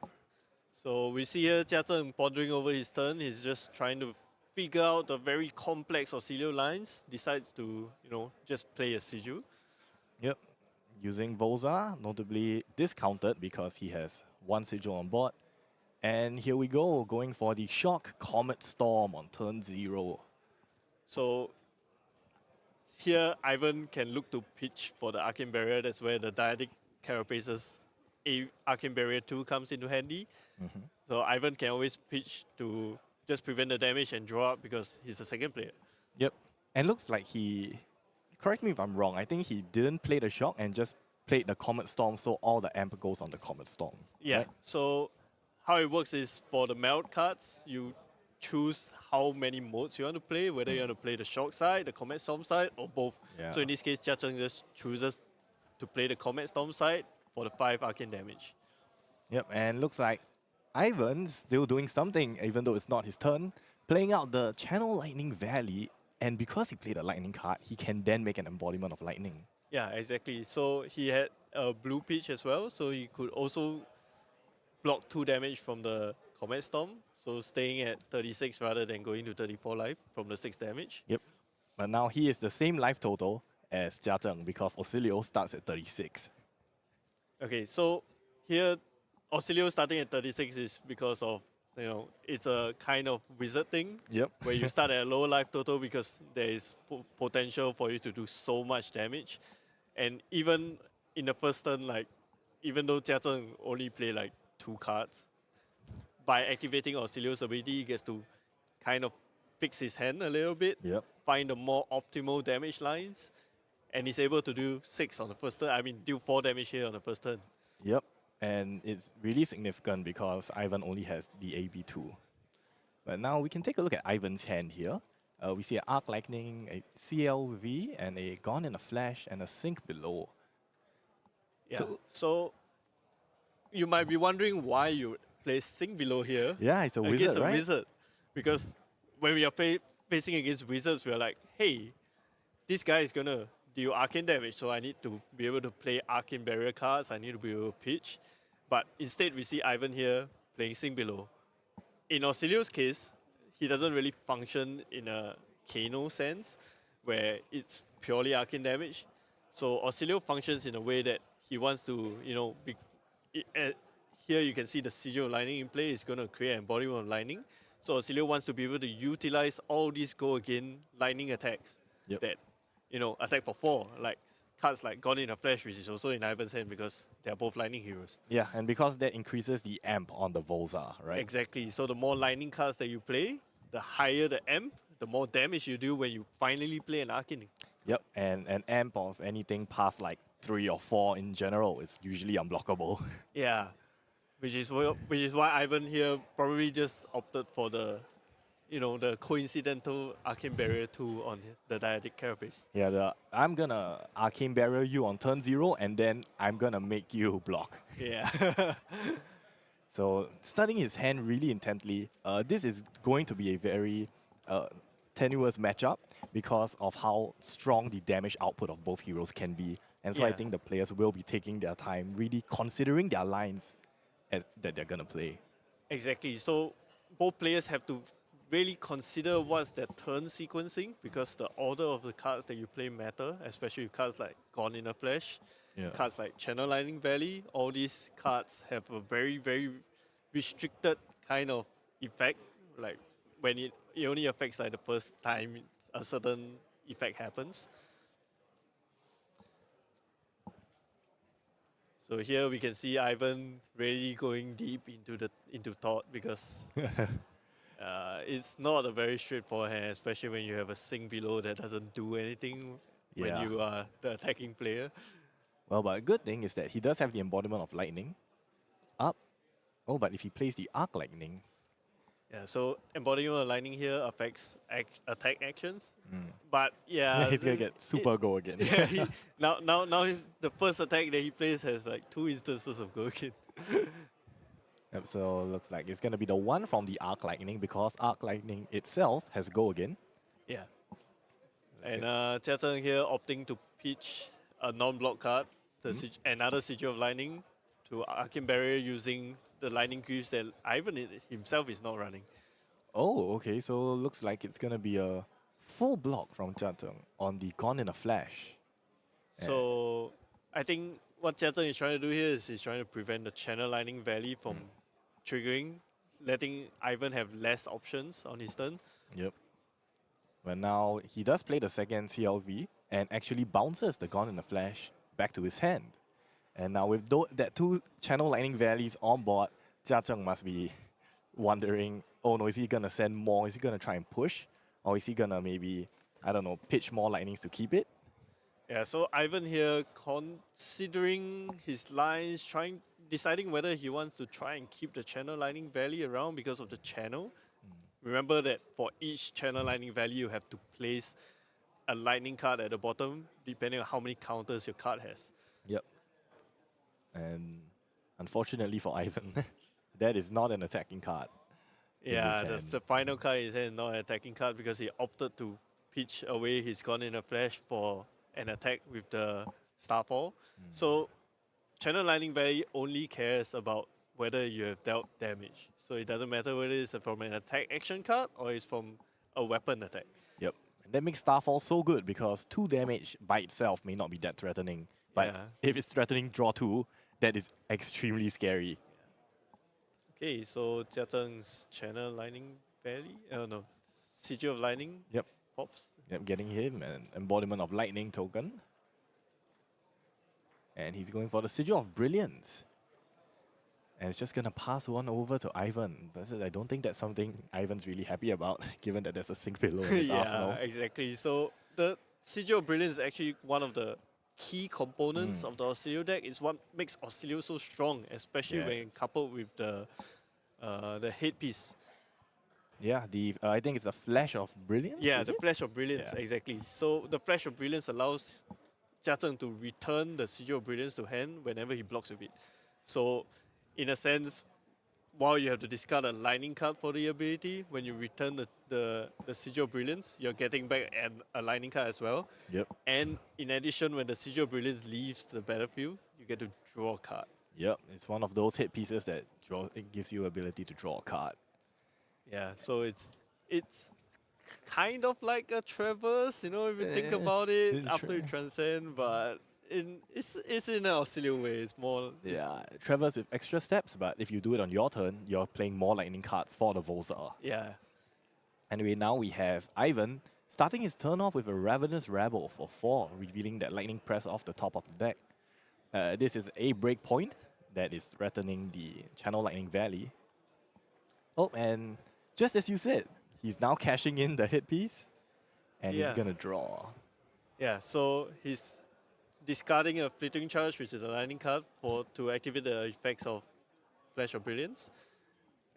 So we see here Zheng pondering over his turn. He's just trying to figure out the very complex Oscilio lines. Decides to, you know, just play a Sigil. Yep. Using Volza, notably discounted because he has one Sigil on board. And here we go, going for the Shock Comet Storm on turn 0. So here Ivan can look to pitch for the Arcane Barrier. That's where the Dyadic Carapace's Arcane Barrier 2 comes into handy. So Ivan can always pitch to just prevent the damage and draw up because he's a second player. Yep. And looks like he, correct me if I'm wrong, I think he didn't play the Shock and just played the Comet Storm, so all the amp goes on the Comet Storm. Yeah, right? So how it works is for the meld cards, you choose how many modes you want to play, whether you want to play the Shock side, the Comet Storm side, or both. Yeah. So in this case, Zheng just chooses to play the Comet Storm side for the 5 arcane damage. Yep, and looks like Ivan's still doing something, even though it's not his turn, playing out the Channel Lightning Valley, and because he played a Lightning card, he can then make an embodiment of Lightning. Yeah, exactly. So he had a blue pitch as well, so he could also block 2 damage from the Comet Storm, so staying at 36 rather than going to 34 life from the 6 damage. Yep, but now he is the same life total as Zheng because Oscilio starts at 36. Okay, so here Oscilio starting at 36 is because of, you know, it's a kind of wizard thing. Yep. Where you start at a lower life total because there is potential for you to do so much damage. And even in the first turn, like, even though Zheng only play like 2 cards, by activating Oscilio's ability, he gets to kind of fix his hand a little bit, Yep. find the more optimal damage lines, and he's able to do 6 on the first turn. I mean, do 4 damage here on the first turn. Yep, and it's really significant because Ivan only has the AB2. But now we can take a look at Ivan's hand here. We see an Arc Lightning, a CLV, and a Gone in a Flash, and a Sink below. Yeah. So you might be wondering why you play Sink below here. Yeah, it's a wizard, against a right? wizard. Because when we are facing against wizards, we are like, hey, this guy is gonna deal arcane damage, so I need to be able to play arcane barrier cards, I need to be able to pitch. But instead we see Ivan here playing Sink below. In Oscilio's case, he doesn't really function in a Kano sense, where it's purely arcane damage. So Oscilio functions in a way that he wants to, you know, here you can see the Sigil of Lightning in play is going to create an embodiment of Lightning. So Oscilio wants to be able to utilize all these go again Lightning attacks that, you know, attack for 4, like cards like Gone in a Flash, which is also in Ivan's hand because they are both Lightning heroes. Yeah, and because that increases the amp on the Volza, right? Exactly. So the more Lightning cards that you play, the higher the amp, the more damage you do when you finally play an Arcane. Yep, and an amp of anything past like 3 or 4 in general is usually unblockable. Yeah, which is why Ivan here probably just opted for the, you know, the coincidental Arcane Barrier 2 on the Dyadic Carapace. Yeah, I'm gonna Arcane Barrier you on turn 0, and then I'm gonna make you block. Yeah. So studying his hand really intently, this is going to be a very tenuous matchup because of how strong the damage output of both heroes can be. And so I think the players will be taking their time, really considering their lines that they're going to play. Exactly. So both players have to really consider what's their turn sequencing, because the order of the cards that you play matter, especially with cards like Gone in a Flash, cards like Channel Lightning Valley. All these cards have a very, very restricted kind of effect. Like when it only affects like the first time a certain effect happens. So here we can see Ivan really going deep into thought, because it's not a very straightforward hand, especially when you have a sink below that doesn't do anything when you are the attacking player. Well, but a good thing is that he does have the embodiment of lightning up. Oh, but if he plays the arc lightning, yeah, so embodiment of lightning here affects attack actions. But yeah, he's gonna get super go again. Yeah, now the first attack that he plays has like 2 instances of go again. Yep, so looks like it's gonna be the one from the arc lightning, because arc lightning itself has go again. Yeah. And Jia Zheng here opting to pitch a non-block card, another Sigil of Lightning, to Arcane Barrier using the Lightning Greaves that Ivan himself is not running. Oh, okay, so looks like it's gonna be a full block from Jia Zheng on the Gone in a Flash. So I think what Jia Zheng is trying to do here is he's trying to prevent the Channel Lightning Valley from triggering, letting Ivan have less options on his turn. Yep. But now he does play the second CLV and actually bounces the Gone in a Flash back to his hand. And now with that 2 Channel Lightning Valleys on board, Jia Zheng must be wondering, oh no, is he gonna send more? Is he gonna try and push? Or is he gonna maybe, I don't know, pitch more lightnings to keep it? Yeah, so Ivan here considering his lines, deciding whether he wants to try and keep the Channel Lightning Valley around because of the channel. Remember that for each Channel Lightning Valley, you have to place a lightning card at the bottom, depending on how many counters your card has. Yep. And unfortunately for Ivan, that is not an attacking card. Yeah, the final card is not an attacking card, because he opted to pitch away his Gone in a Flash for an attack with the Starfall. So Channel Lightning Valley only cares about whether you have dealt damage. So it doesn't matter whether it's from an attack action card or it's from a weapon attack. Yep. And that makes Starfall so good, because 2 damage by itself may not be that threatening. But if it's threatening draw 2, that is extremely scary. Okay, so Jia Zheng's Channel Lightning Valley, no, Sigil of Lightning pops. Yep, getting him an embodiment of lightning token. And he's going for the Sigil of Brilliance. And it's just gonna pass one over to Ivan. I don't think that's something Ivan's really happy about, given that there's a sink below in his arsenal. Yeah, exactly. So the Sigil of Brilliance is actually one of the key components of the Oscilio deck. It's what makes Oscilio so strong, especially when coupled with the headpiece. Yeah, I think it's a Flash of Brilliance. Yeah, the Flash of Brilliance, exactly. So the Flash of Brilliance allows Jia Zheng to return the Sigil of Brilliance to hand whenever he blocks with it. So in a sense, while you have to discard a lightning card for the ability, when you return the Sigil of Brilliance, you're getting back a lightning card as well. Yep. And in addition, when the Sigil of Brilliance leaves the battlefield, you get to draw a card. Yep, it's one of those hit pieces that it gives you ability to draw a card. Yeah, so it's kind of like a traverse, if you think about it, after you transcend, but it's in an Oscilio way. It's more... Traverse with extra steps, but if you do it on your turn, you're playing more lightning cards for the Volzar. Yeah. Anyway, now we have Ivan starting his turn off with a Ravenous Rabble for 4, revealing that lightning press off the top of the deck. This is a breakpoint that is threatening the Channel Lightning Valley. Oh, and just as you said, he's now cashing in the hit piece, and he's gonna draw. Yeah, so he's discarding a Fleeting Charge, which is a lightning card, to activate the effects of Flash of Brilliance.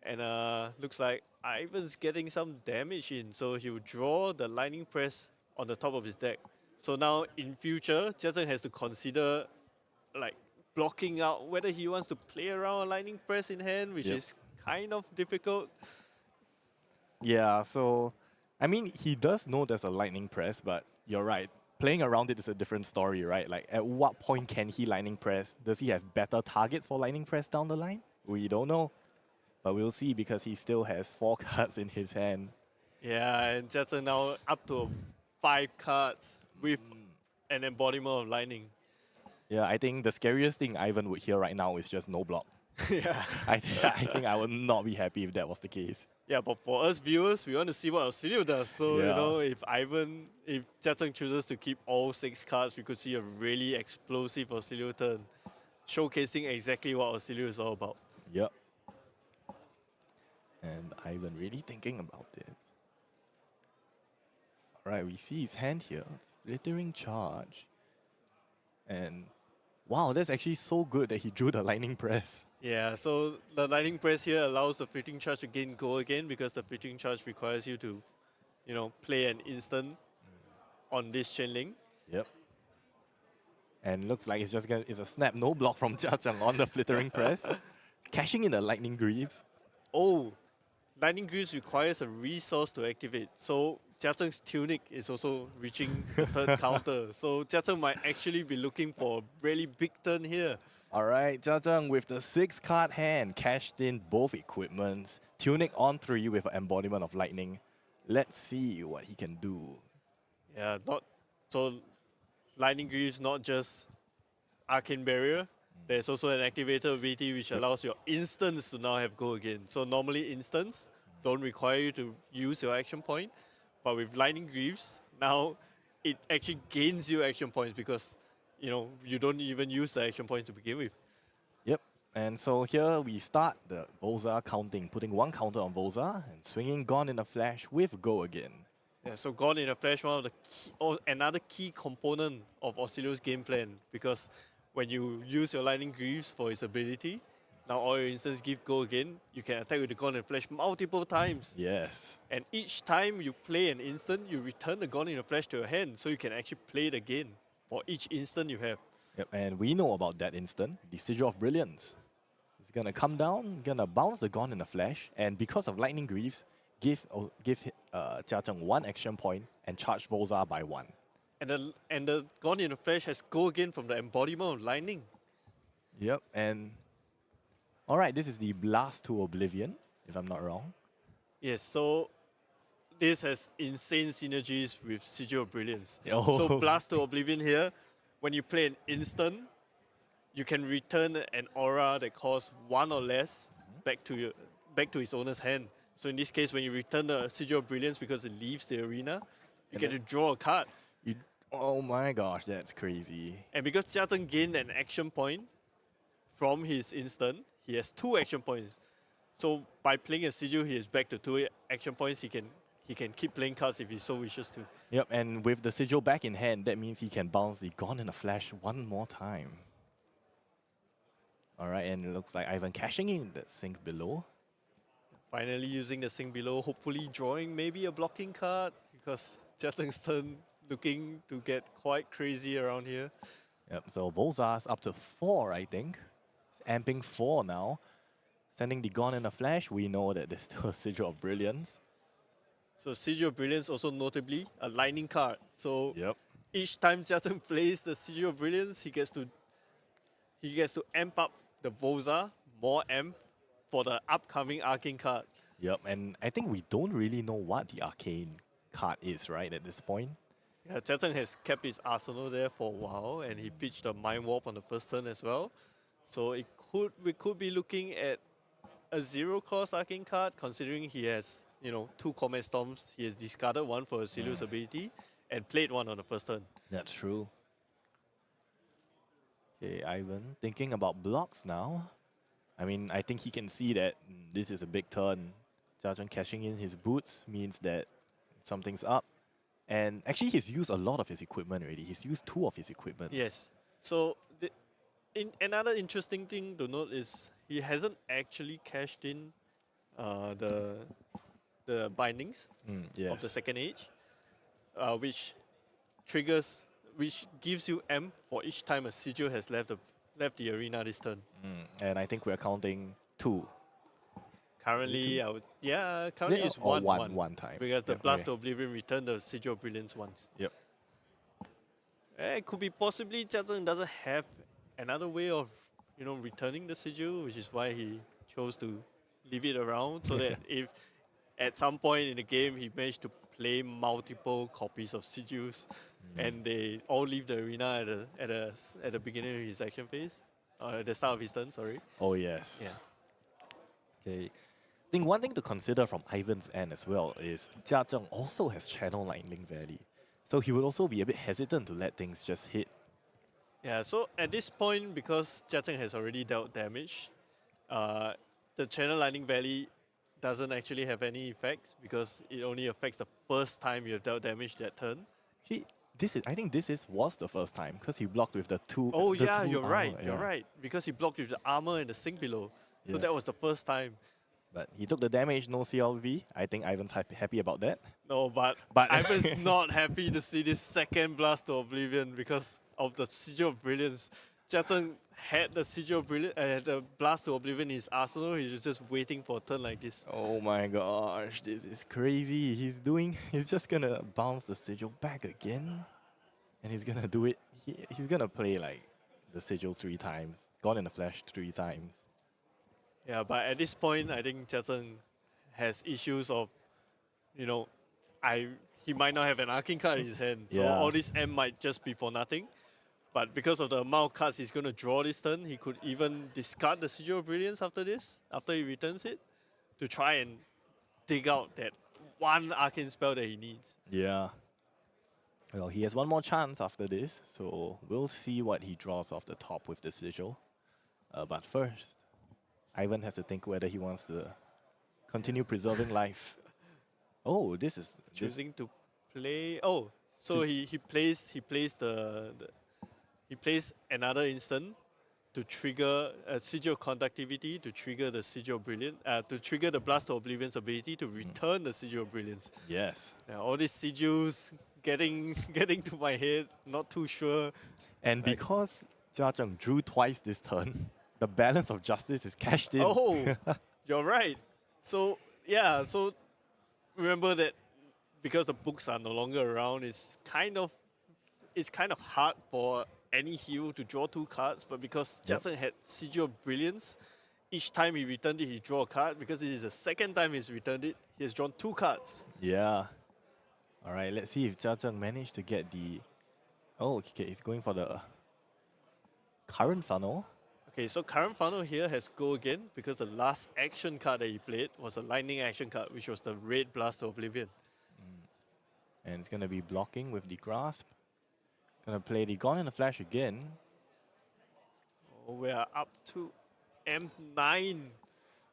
And looks like Ivan's getting some damage in, so he will draw the Lightning Press on the top of his deck. So now in future, Jia Zheng has to consider like blocking out whether he wants to play around a Lightning Press in hand, which is kind of difficult. Yeah, so I mean, he does know there's a Lightning Press, but you're right. Playing around it is a different story, right? Like, at what point can he Lightning Press? Does he have better targets for Lightning Press down the line? We don't know. But we'll see, because he still has 4 cards in his hand Yeah, and Jia now up to 5 cards with an embodiment of lightning. Yeah, I think the scariest thing Ivan would hear right now is just no block. Yeah. I think I would not be happy if that was the case. Yeah, but for us viewers, we want to see what Oscilio does. So, you Yeah. know, if Jia chooses to keep all 6 cards, we could see a really explosive Oscilio turn, showcasing exactly what Oscilio is all about. Yep. And Ivan really thinking about this. Alright, we see his hand here. Flittering charge. And wow, that's actually so good that he drew the lightning press. Yeah, so the lightning press here allows the fleeting charge to gain go again because the fleeting charge requires you to, you know, play an instant on this chain link. Yep. And looks like it's a snap no block from Jia on the flittering press. Cashing in the lightning greaves. Oh, lightning greaves requires a resource to activate. So Jia Zheng's tunic is also reaching the third counter. So Jia Zheng might actually be looking for a really big turn here. Alright, Jia with the 6-card hand, cashed in both equipments. Tunic on 3 with an embodiment of lightning. Let's see what he can do. Yeah, lightning greaves not just arcane barrier. There's also an activator ability which allows your instants to now have go again. So normally instants don't require you to use your action point, but with lightning greaves, now it actually gains you action points because you know you don't even use the action points to begin with. Yep, and so here we start the Volza counting, putting 1 counter on Volza and swinging Gone in a Flash with Go again. Yeah, so Gone in a Flash, one of the another key component of Oscilio's game plan, because when you use your lightning greaves for its ability, now all your instants give go again. You can attack with the Gone in a Flash multiple times. Yes. And each time you play an instant, you return the Gone in a Flash to your hand, so you can actually play it again for each instant you have. Yep, and we know about that instant, the Sigil of Brilliance. It's gonna come down, gonna bounce the Gone in a Flash, and because of lightning greaves, give Jia Zheng 1 action point and charge Volza by 1. And the Gone in a Flash has go again from the embodiment of lightning. Yep, and alright, this is the Blast to Oblivion, if I'm not wrong. Yes, so this has insane synergies with Sigil of Brilliance. Oh. So Blast to Oblivion here, when you play an instant, you can return an aura that costs 1 or less back to its owner's hand. So in this case, when you return the Sigil of Brilliance because it leaves the arena, you get to draw a card. Oh my gosh, that's crazy. And because Jia Zheng gained an action point from his instant, he has 2 action points. So by playing a Sigil, he is back to 2 action points. He can keep playing cards if he so wishes to. Yep, and with the Sigil back in hand, that means he can bounce the Gone in a Flash 1 more time. Alright, and it looks like Ivan cashing in that sink below. Finally using the sink below, hopefully drawing maybe a blocking card, because Jia Zheng's turn looking to get quite crazy around here. Yep, so Volza's up to 4, I think. It's amping 4 now. Sending the Gone in a Flash, we know that there's still a Sigil of Brilliance. So Sigil of Brilliance also notably a lightning card. So Yep. each time Jia Zheng plays the Sigil of Brilliance, he gets to amp up the Volza, more amp, for the upcoming Arcane card. Yep, and I think we don't really know what the Arcane card is, right, at this point. Yeah, Jia Zheng has kept his arsenal there for a while, and he pitched a Mind Warp on the first turn as well. So we could be looking at a 0-cost Arcane card, considering he has, 2 Comet Storms. He has discarded 1 for Oscilio's ability and played 1 on the first turn. That's true. Okay, Ivan thinking about blocks now. I mean, I think he can see that this is a big turn. Jia Zheng cashing in his boots means that something's up. And actually, he's used a lot of his equipment already. He's used 2 of his equipment. Yes. So another interesting thing to note is he hasn't actually cashed in the bindings of the second age, which gives you M for each time a Sigil has left the arena this turn. And I think we're counting 2. Currently, currently it's one time. because the Blast to Oblivion returned the Sigil of Brilliance once. Yep. It could be possibly Jia Zheng doesn't have another way of returning the Sigil, which is why he chose to leave it around so that if at some point in the game, he managed to play multiple copies of sigils, and they all leave the arena at the beginning of his action phase, at the start of his turn. Sorry. Oh yes. Yeah. Okay. I think one thing to consider from Ivan's end as well is Jia Zheng also has Channel Lightning Valley, so he would also be a bit hesitant to let things just hit. Yeah, so at this point, because Jia Zheng has already dealt damage, the Channel Lightning Valley doesn't actually have any effects because it only affects the first time you have dealt damage that turn. Actually, I think this was the first time because he blocked with the two. Oh the yeah, two you're armor, right, yeah. you're right. Because he blocked with the armor and the sink below. So Yeah. that was the first time. But he took the damage, no CLV. I think Ivan's happy about that. No, but Ivan's not happy to see this second Blast to Oblivion because of the Sigil of Brilliance. Jia Zheng had the Sigil of Brilliance, the Blast to Oblivion in his arsenal. He was just waiting for a turn like this. Oh my gosh, this is crazy. He's just gonna bounce the sigil back again. And he's gonna do it. He's gonna play like the sigil 3 times. Gone in the Flash 3 times. Yeah, but at this point, I think Jia Zheng has issues of, you know, he might not have an Arcane card in his hand. So Yeah. all this M might just be for nothing. But because of the amount of cards he's going to draw this turn, he could even discard the Sigil of Brilliance after this, after he returns it, to try and dig out that one Arcane spell that he needs. Yeah. Well, he has one more chance after this, so we'll see what he draws off the top with the sigil. But first, Ivan has to think whether he wants to continue preserving life. Oh, this is Choosing to play. Oh, so he plays another instant to trigger a Sigil of Conductivity to trigger the Sigil of Brilliance, to trigger the Blast of Oblivion's ability to return the Sigil of Brilliance. Yes. Yeah, all these sigils getting to my head, not too sure. And because Jia Zheng drew twice this turn, the balance of justice is cashed in. Oh, you're right. So yeah, so remember that because the books are no longer around, it's kind of hard for any hero to draw 2 cards. But because Jia Zheng had Sigil of Brilliance, each time he returned it, he drew a card. Because this is the second time he's returned it, he has drawn 2 cards. Yeah. All right, let's see if Jia Zheng managed to get the... Oh, okay, he's going for the current funnel. Okay, so current funnel here has go again because the last action card that he played was a lightning action card, which was the red Blast to Oblivion. And it's going to be blocking with the grasp. Going to play the Gone in a Flash again. Oh, we are up to M9.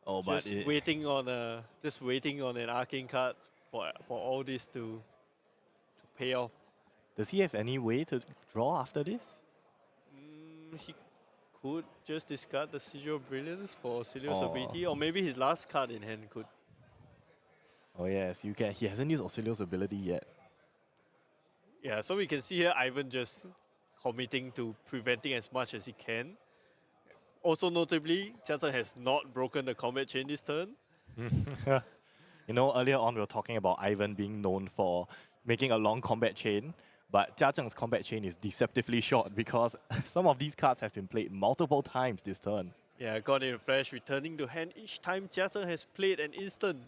Oh, but just waiting on an arcane card for all this to pay off. Does he have any way to draw after this? He could just discard the Sigil of Brilliance for Oscilio's ability, or maybe his last card in hand could. Oh yes, you can. He hasn't used Oscilio's ability yet. Yeah, so we can see here Ivan just committing to preventing as much as he can. Also notably, Jia Zheng has not broken the combat chain this turn. You know, earlier on we were talking about Ivan being known for making a long combat chain, but Jia Zheng's combat chain is deceptively short because some of these cards have been played multiple times this turn. Yeah, Gone in a Flash returning to hand each time Jia Zheng has played an instant.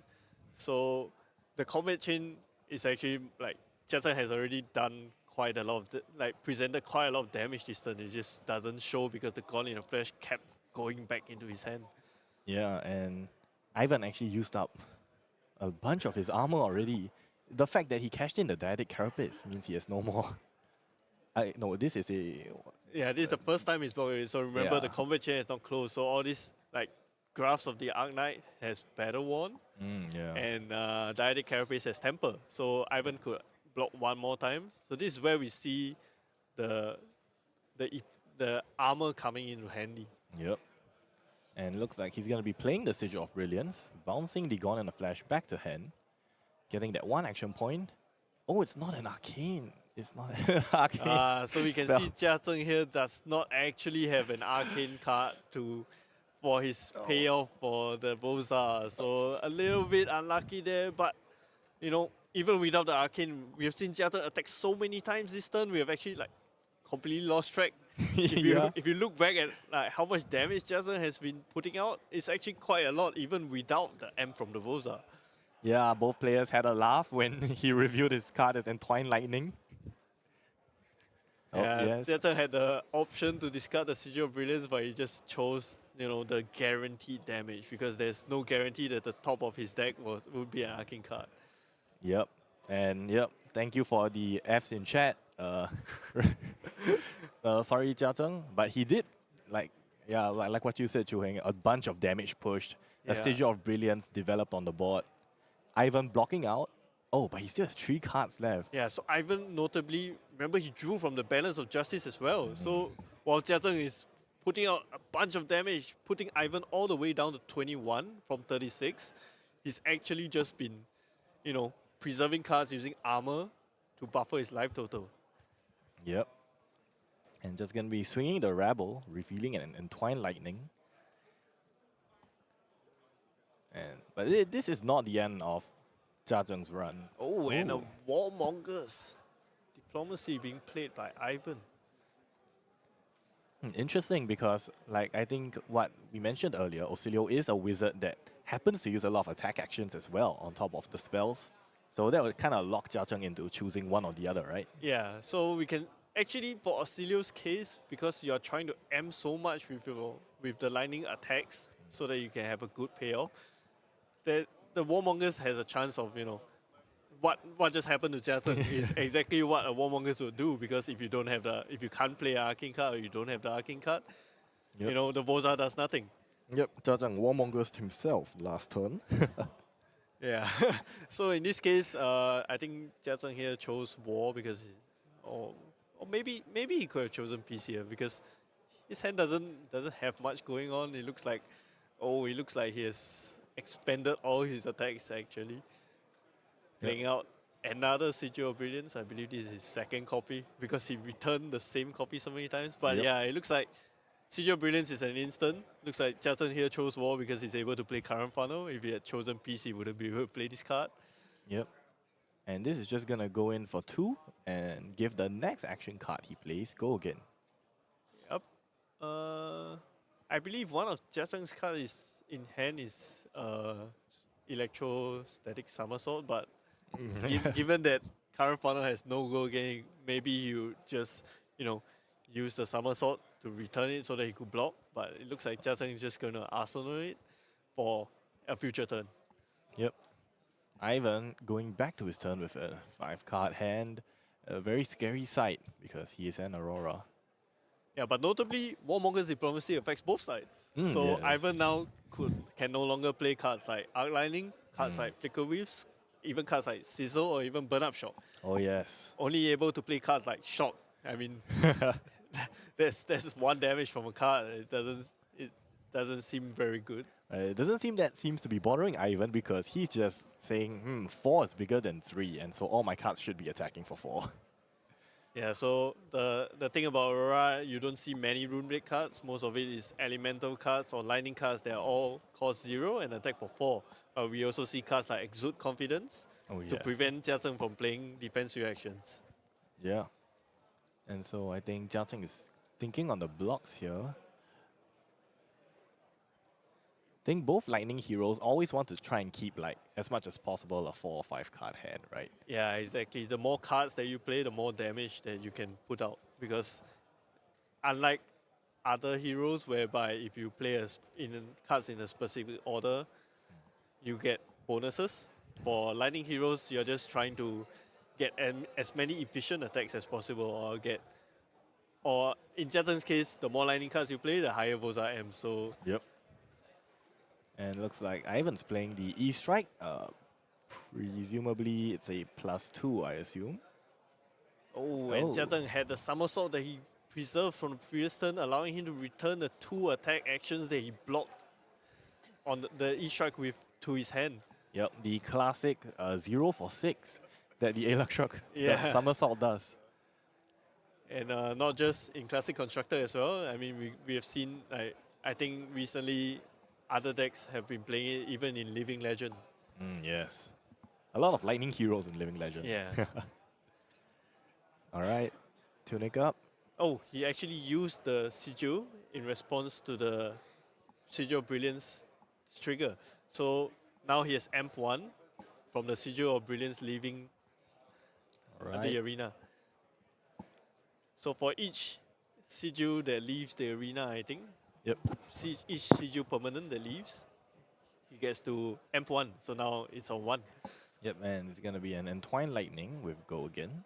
So the combat chain is actually like Jia Zheng has already done quite a lot of presented quite a lot of damage this turn. It just doesn't show because the Gone in a Flash kept going back into his hand. Yeah, and Ivan actually used up a bunch of his armor already. The fact that he cashed in the Dyadic Carapace means he has no more. No, this is a... Yeah, this is the first time he's blocked. So remember, the combat chain is not closed. So all these graphs of the Arc Knight has Battle Worn, and Dyadic Carapace has Temper. So Ivan could block one more time. So this is where we see the armor coming in handy. Yep. And looks like he's going to be playing the Sigil of Brilliance, bouncing the Gone in a Flash back to hand, getting that 1 action point. Oh, it's not an arcane. It's not an arcane. So we can spell. see Jia Zheng here does not actually have an arcane card for his payoff for the Boza. So a little bit unlucky there, but you know, even without the arcane, we have seen Jia Zheng attack so many times this turn. We have actually completely lost track. If you look back at how much damage Jia Zheng has been putting out, it's actually quite a lot, even without the M from the Boza. Yeah, both players had a laugh when he reviewed his card as Entwined Lightning. Oh, Yeah, yes. Zheng had the option to discard the Sigil of Brilliance, but he just chose, the guaranteed damage because there's no guarantee that the top of his deck would be an Arcane card. Yep. And yep, thank you for the Fs in chat. Sorry, Jia Zheng, but he did, like what you said, Chu Heng, a bunch of damage pushed. A Yeah. Sigil of Brilliance developed on the board. Ivan blocking out. Oh, but he still has 3 cards left. Yeah, so Ivan notably, remember he drew from the Balance of Justice as well. So while Jia Zheng is putting out a bunch of damage, putting Ivan all the way down to 21 from 36, he's actually just been, preserving cards using armor to buffer his life total. Yep. And just gonna be swinging the Rabble, revealing an Entwined Lightning. But this is not the end of Jia Zheng's run. Oh, and a Warmongers Diplomacy being played by Ivan. Interesting because, I think what we mentioned earlier, Oscilio is a wizard that happens to use a lot of attack actions as well on top of the spells. So that would kind of lock Jia Zheng into choosing one or the other, right? Yeah, so we can actually, for Oscilio's case, because you are trying to amp so much with the lightning attacks so that you can have a good payoff, that the Warmongers has a chance of, what just happened to Jia Zheng is exactly what a Warmongers would do, because if you can't play an Arcane card or you don't have the Arcane card, the Voza does nothing. Yep, Jia Zheng Warmongers himself last turn. Yeah. So in this case, I think Jia Zheng here chose War because, or maybe he could have chosen Peace here because his hand doesn't have much going on. It looks like he has expended all his attacks actually. Playing out another Sigil of Brilliance. I believe this is his second copy because he returned the same copy so many times. But yeah, it looks like Sigil of Brilliance is an instant. Looks like Jia Zheng here chose War because he's able to play Current Funnel. If he had chosen Peace, he wouldn't be able to play this card. Yep. And this is just gonna go in for 2 and give the next action card he plays go again. Yep. I believe one of Jia Zheng's cards in hand is Electrostatic Somersault, but given that Current Funnel has no go again, maybe you just, use the Somersault to return it so that he could block. But it looks like Jia Zheng is just going to Arsenal it for a future turn. Yep. Ivan going back to his turn with a 5-card hand. A very scary sight because he is an Aurora. Yeah, but notably, Warmonger's Diplomacy affects both sides. So yes. Ivan now can no longer play cards like Outlining, cards like Flicker Weaves, even cards like Sizzle or even Burn Up Shock. Oh yes. Only able to play cards like Shock. I mean, that's 1 damage from a card. It doesn't seem very good. It doesn't seem that seems to be bothering Ivan because he's just saying, 4 is bigger than 3, and so all my cards should be attacking for 4. Yeah, so the thing about Aurora, you don't see many rune break cards. Most of it is elemental cards or lightning cards that are all cost 0 and attack for 4. We also see cards like Exude Confidence to prevent Jia Zheng from playing defense reactions. Yeah. And so I think Jia Zheng is thinking on the blocks here. I think both lightning heroes always want to try and keep as much as possible a 4 or 5 card hand, right? Yeah, exactly. The more cards that you play, the more damage that you can put out. Because unlike other heroes, whereby if you play cards in a specific order, you get bonuses. For lightning heroes, you're just trying to get as many efficient attacks as possible, or in Jia Zheng's case, the more lightning cards you play, the higher Voza M. So yep. And looks like Ivan's playing the E-Strike. Presumably it's a +2, I assume. and Jia Zheng had the Somersault that he preserved from the previous turn, allowing him to return the 2 attack actions that he blocked on the E-Strike to his hand. Yep, the classic 0 for 6 that the Electric Somersault does. And not just in Classic Constructor as well. I mean, we have seen, I think recently, other decks have been playing it even in Living Legend. Yes. A lot of lightning heroes in Living Legend. Yeah. All right, Tunic up. Oh, he actually used the Sigil in response to the Sigil Brilliance trigger. So now he has AMP 1 from the Sigil of Brilliance leaving the arena. So for each Sigil that leaves the arena, I think, Yep. each Sigil permanent that leaves, he gets to MP1. So now it's on 1. Yep, and it's going to be an Entwined Lightning with Go again.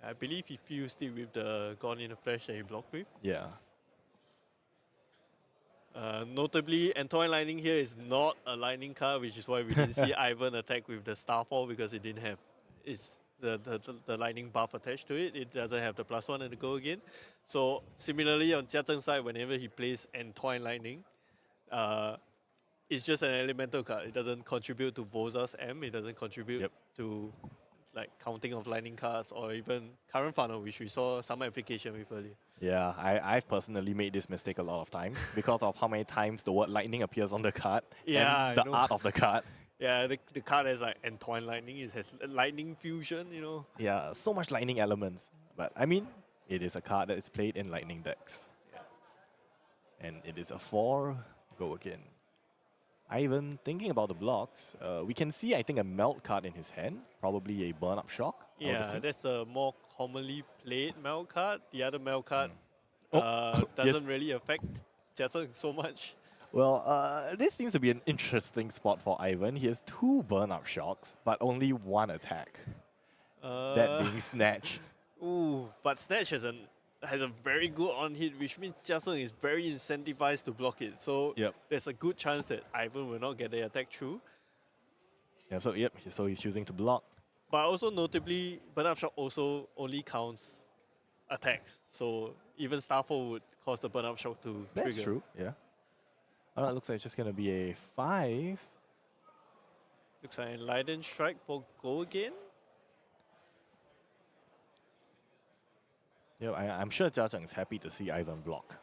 I believe he fused it with the Gone in a Flash that he blocked with. Yeah. Notably, Entwined Lightning here is not a lightning card, which is why we didn't see Ivan attack with the Starfall, because it didn't have the lightning buff attached to it. It doesn't have the +1 and the Go again. So similarly on Jia Zheng's side, whenever he plays Entwined Lightning, it's just an elemental card. It doesn't contribute to Voza's M. It doesn't contribute to like counting of lightning cards or even current funnel, which we saw some application with earlier. Yeah, I've personally made this mistake a lot of times because of how many times the word lightning appears on the card Yeah, and the art of the card. Yeah, the card has like Entwined Lightning. It has lightning fusion, you know. Yeah, so much lightning elements. But I mean, it is a card that is played in lightning decks. Yeah. And it is a 4, Go again. Ivan, thinking about the blocks, we can see, I think, a Melt card in his hand, probably a Burn-Up Shock. Yeah, that's the more commonly played Melt card. The other Melt card Yes. doesn't really affect Jia Zheng so much. Well, this seems to be an interesting spot for Ivan. He has 2 Burn-Up Shocks, but only 1 attack. That being Snatch. Ooh, but Snatch has a very good on hit, which means Jia Zheng is very incentivized to block it. So there's a good chance that Ivan will not get the attack through. Yeah, so he's choosing to block. But also notably, Burn-Up Shock also only counts attacks. So even Starfall would cause the Burn-Up Shock to trigger. That's true, yeah. Alright, looks like it's just going to be a 5. Looks like Enlightened Strike for Go again. Yeah, I'm sure Jia Zheng is happy to see Ivan block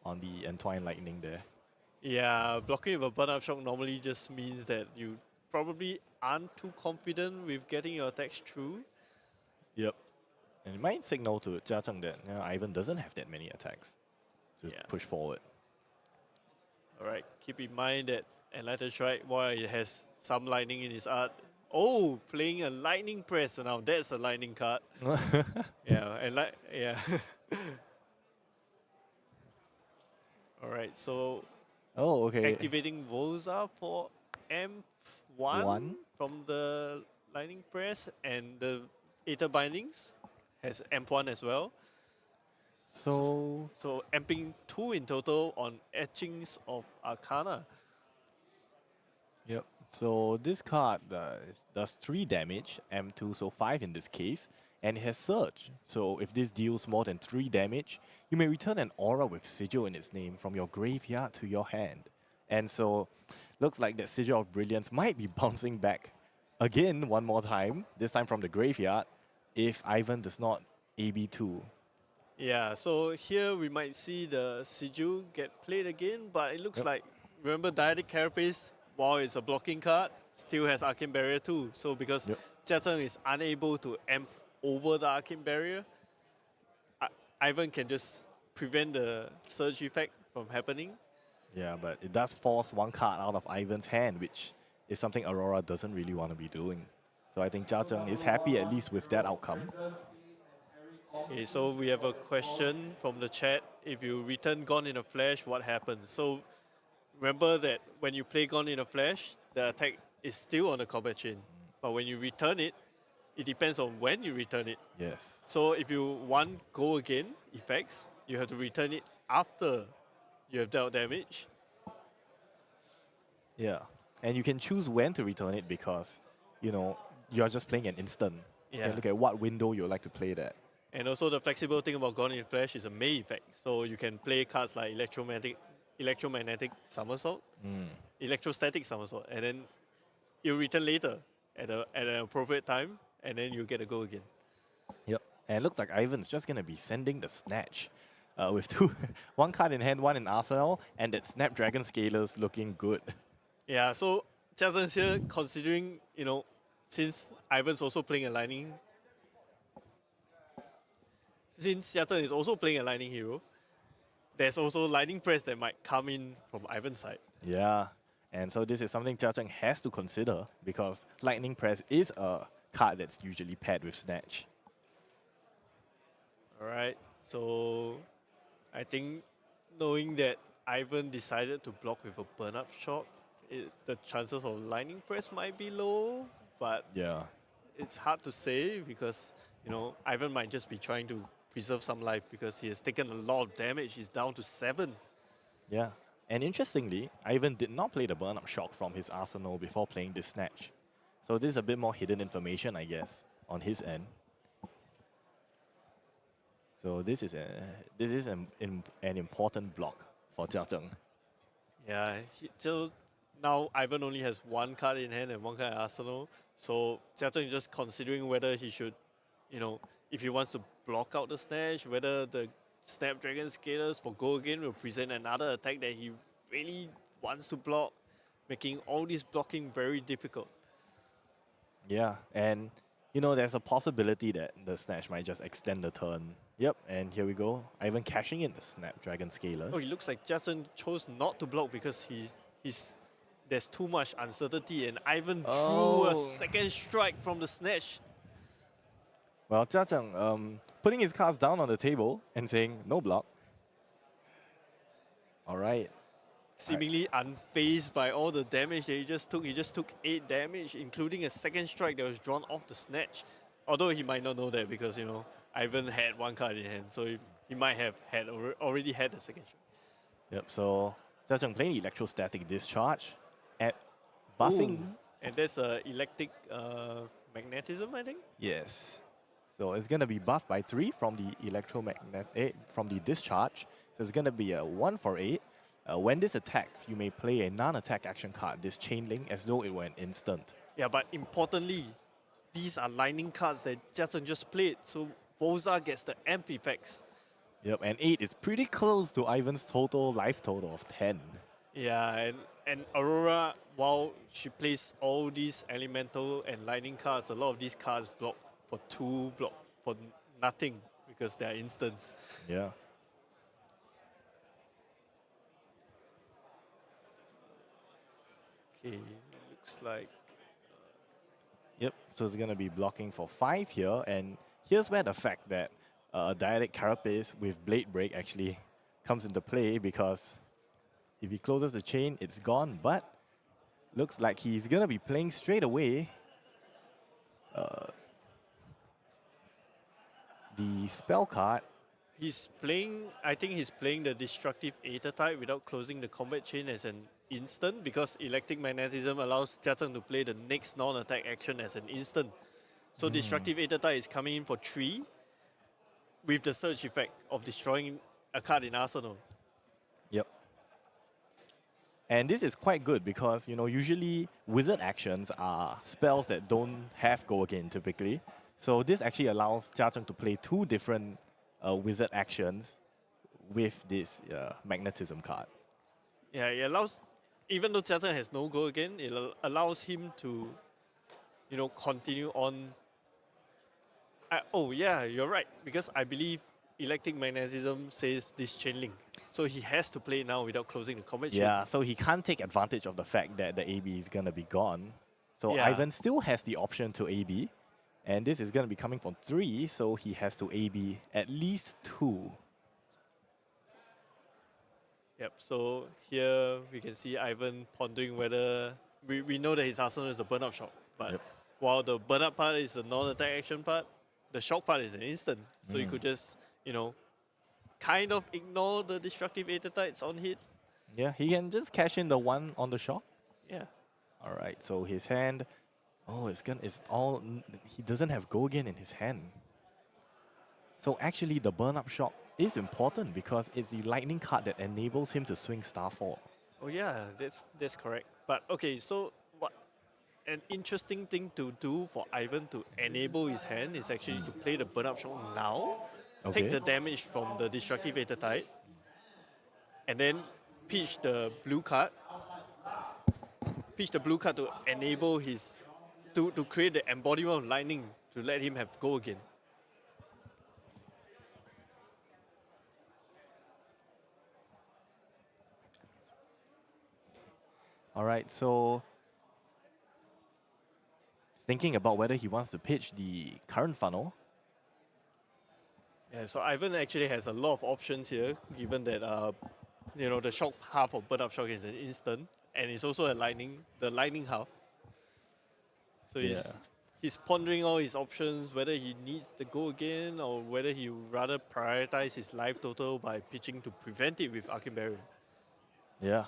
on the Entwined Lightning there. Yeah, blocking with a Burn-Up Shock normally just means that you probably aren't too confident with getting your attacks through. Yep. And it might signal to Jia Zheng that Ivan doesn't have that many attacks to push forward. Alright, keep in mind that Enlightened Strike, while it has some lightning in his art, playing a lightning press, so now that's a lightning card. Yeah. Alright, so activating Voza for M1 from the lightning press, and the Aether Bindings has M1 as well. So amping 2 in total on Etchings of Arcana. Yep. So this card does 3 damage, M2, so 5 in this case, and it has Surge. So if this deals more than 3 damage, you may return an aura with Sigil in its name from your graveyard to your hand. And so looks like that Sigil of Brilliance might be bouncing back again one more time, this time from the graveyard, if Ivan does not AB2. Yeah, so here we might see the Sigil get played again, but it looks like, remember Dyadic Carapace, while it's a blocking card, still has Arcane Barrier too. So because Jia Zheng is unable to amp over the Arcane Barrier, Ivan can just prevent the Surge effect from happening. Yeah, but it does force 1 card out of Ivan's hand, which is something Aurora doesn't really want to be doing. So I think Jia Zheng is happy at least with that outcome. Okay, so we have a question from the chat. If you return Gone in a Flash, what happens? So remember that when you play Gone in a Flash, the attack is still on the combat chain. But when you return it, it depends on when you return it. Yes. So if you want Go again effects, you have to return it after you have dealt damage. Yeah. And you can choose when to return it because, you're just playing an instant. You can look at what window you would like to play that. And also the flexible thing about Gone in Flash is a May effect. So you can play cards like Electromagnetic Somersault, Electrostatic Somersault, and then you return later at an appropriate time, and then you get a Go again. Yep. And it looks like Ivan's just going to be sending the Snatch with 1 card in hand, 1 in arsenal, and that Snapdragon Scaler's looking good. Yeah, so Jia Zheng's here considering, since Ivan's also playing a lightning, since Jia Zheng is also playing a lightning hero, there's also lightning press that might come in from Ivan's side. Yeah. And so this is something Zheng has to consider because Lightning Press is a card that's usually paired with Snatch. Alright, so I think knowing that Ivan decided to block with a burn-up shot, the chances of Lightning Press might be low, but Yeah. it's hard to say because, you know, Ivan might just be trying to preserve some life because he has taken a lot of damage. He's down to 7. Yeah. And interestingly, Ivan did not play the burn-up shock from his arsenal before playing this Snatch. So this is a bit more hidden information, I guess, on his end. So this is an important block for Zheng. Yeah, so now Ivan only has 1 card in hand and 1 card in arsenal. So Zheng is just considering whether he should, you know, if he wants to block out the Snatch, whether the Snapdragon Scalers for Go Again will present another attack that he really wants to block, making all this blocking very difficult. Yeah, and you know, there's a possibility that the Snatch might just extend the turn. Yep, and here we go. Ivan cashing in the Snapdragon Scalers. Oh, it looks like Zheng chose not to block because there's too much uncertainty, and Ivan drew a second strike from the Snatch. Well, Zheng putting his cards down on the table and saying, no block. All right. Seemingly unfazed by all the damage that he just took. He just took 8 damage, including a second strike that was drawn off the Snatch. Although he might not know that because, you know, Ivan had 1 card in hand, so he might have already had the second strike. Yep, so Zheng playing Electrostatic Discharge at buffing. Ooh. And that's electric magnetism, I think? Yes. So it's going to be buffed by 3 from the from the discharge. So it's going to be a 1 for 8. When this attacks, you may play a non-attack action card, this Chain Link, as though it were an instant. Yeah, but importantly, these are lightning cards that Zheng just played, so Voza gets the amp effects. Yep, and 8 is pretty close to Ivan's total life total of 10. Yeah, and Aurora, while she plays all these elemental and lightning cards, a lot of these cards block for 2, block for nothing because they're instants. Yeah. Okay, looks like... Yep, so it's going to be blocking for 5 here, and here's where the fact that Dyadic Carapace with Blade Break actually comes into play, because if he closes the chain, it's gone, but looks like he's going to be playing straight away the spell card. He's playing, I think he's playing the Destructive Aether type without closing the combat chain as an instant, because Electric Magnetism allows Zheng to play the next non-attack action as an instant. So Destructive Aether type is coming in for 3 with the search effect of destroying a card in Arsenal. Yep. And this is quite good because, you know, usually wizard actions are spells that don't have Go Again typically. So this actually allows Zheng to play 2 different wizard actions with this magnetism card. Yeah, it allows, even though Zheng has no Go Again, it allows him to, you know, continue on. Oh yeah, you're right, because I believe Electric Magnetism says this Chain Link. So he has to play it now without closing the combat chain. Yeah, so he can't take advantage of the fact that the AB is going to be gone. So Yeah. Ivan still has the option to AB. And this is going to be coming from 3, so he has to AB at least 2. Yep, so here we can see Ivan pondering whether... We know that his arsenal is the burn-up shock, but while the burn-up part is the non-attack action part, the shock part is an instant. So you could just, you know, kind of ignore the Destructive Aether Tides on hit. Yeah, he can just cash in the 1 on the shock. Yeah. Alright, so his hand... Oh, it's all... He doesn't have Go Again in his hand. So actually, the burn-up shock is important because it's the lightning card that enables him to swing Starfall. Oh yeah, that's correct. But okay, so what an interesting thing to do for Ivan to enable his hand is actually to play the burn-up shock now, take the damage from the Destructive Aether Tide, and then pitch the blue card. Pitch the blue card to enable his... To create the embodiment of lightning to let him have Go Again. All right, so thinking about whether he wants to pitch the current funnel. Yeah, so Ivan actually has a lot of options here, given that the shock half of burn up shock is an instant, and it's also the lightning half. So he's pondering all his options, whether he needs to go again or whether he would rather prioritize his life total by pitching to prevent it with Arcane Barrier. Yeah.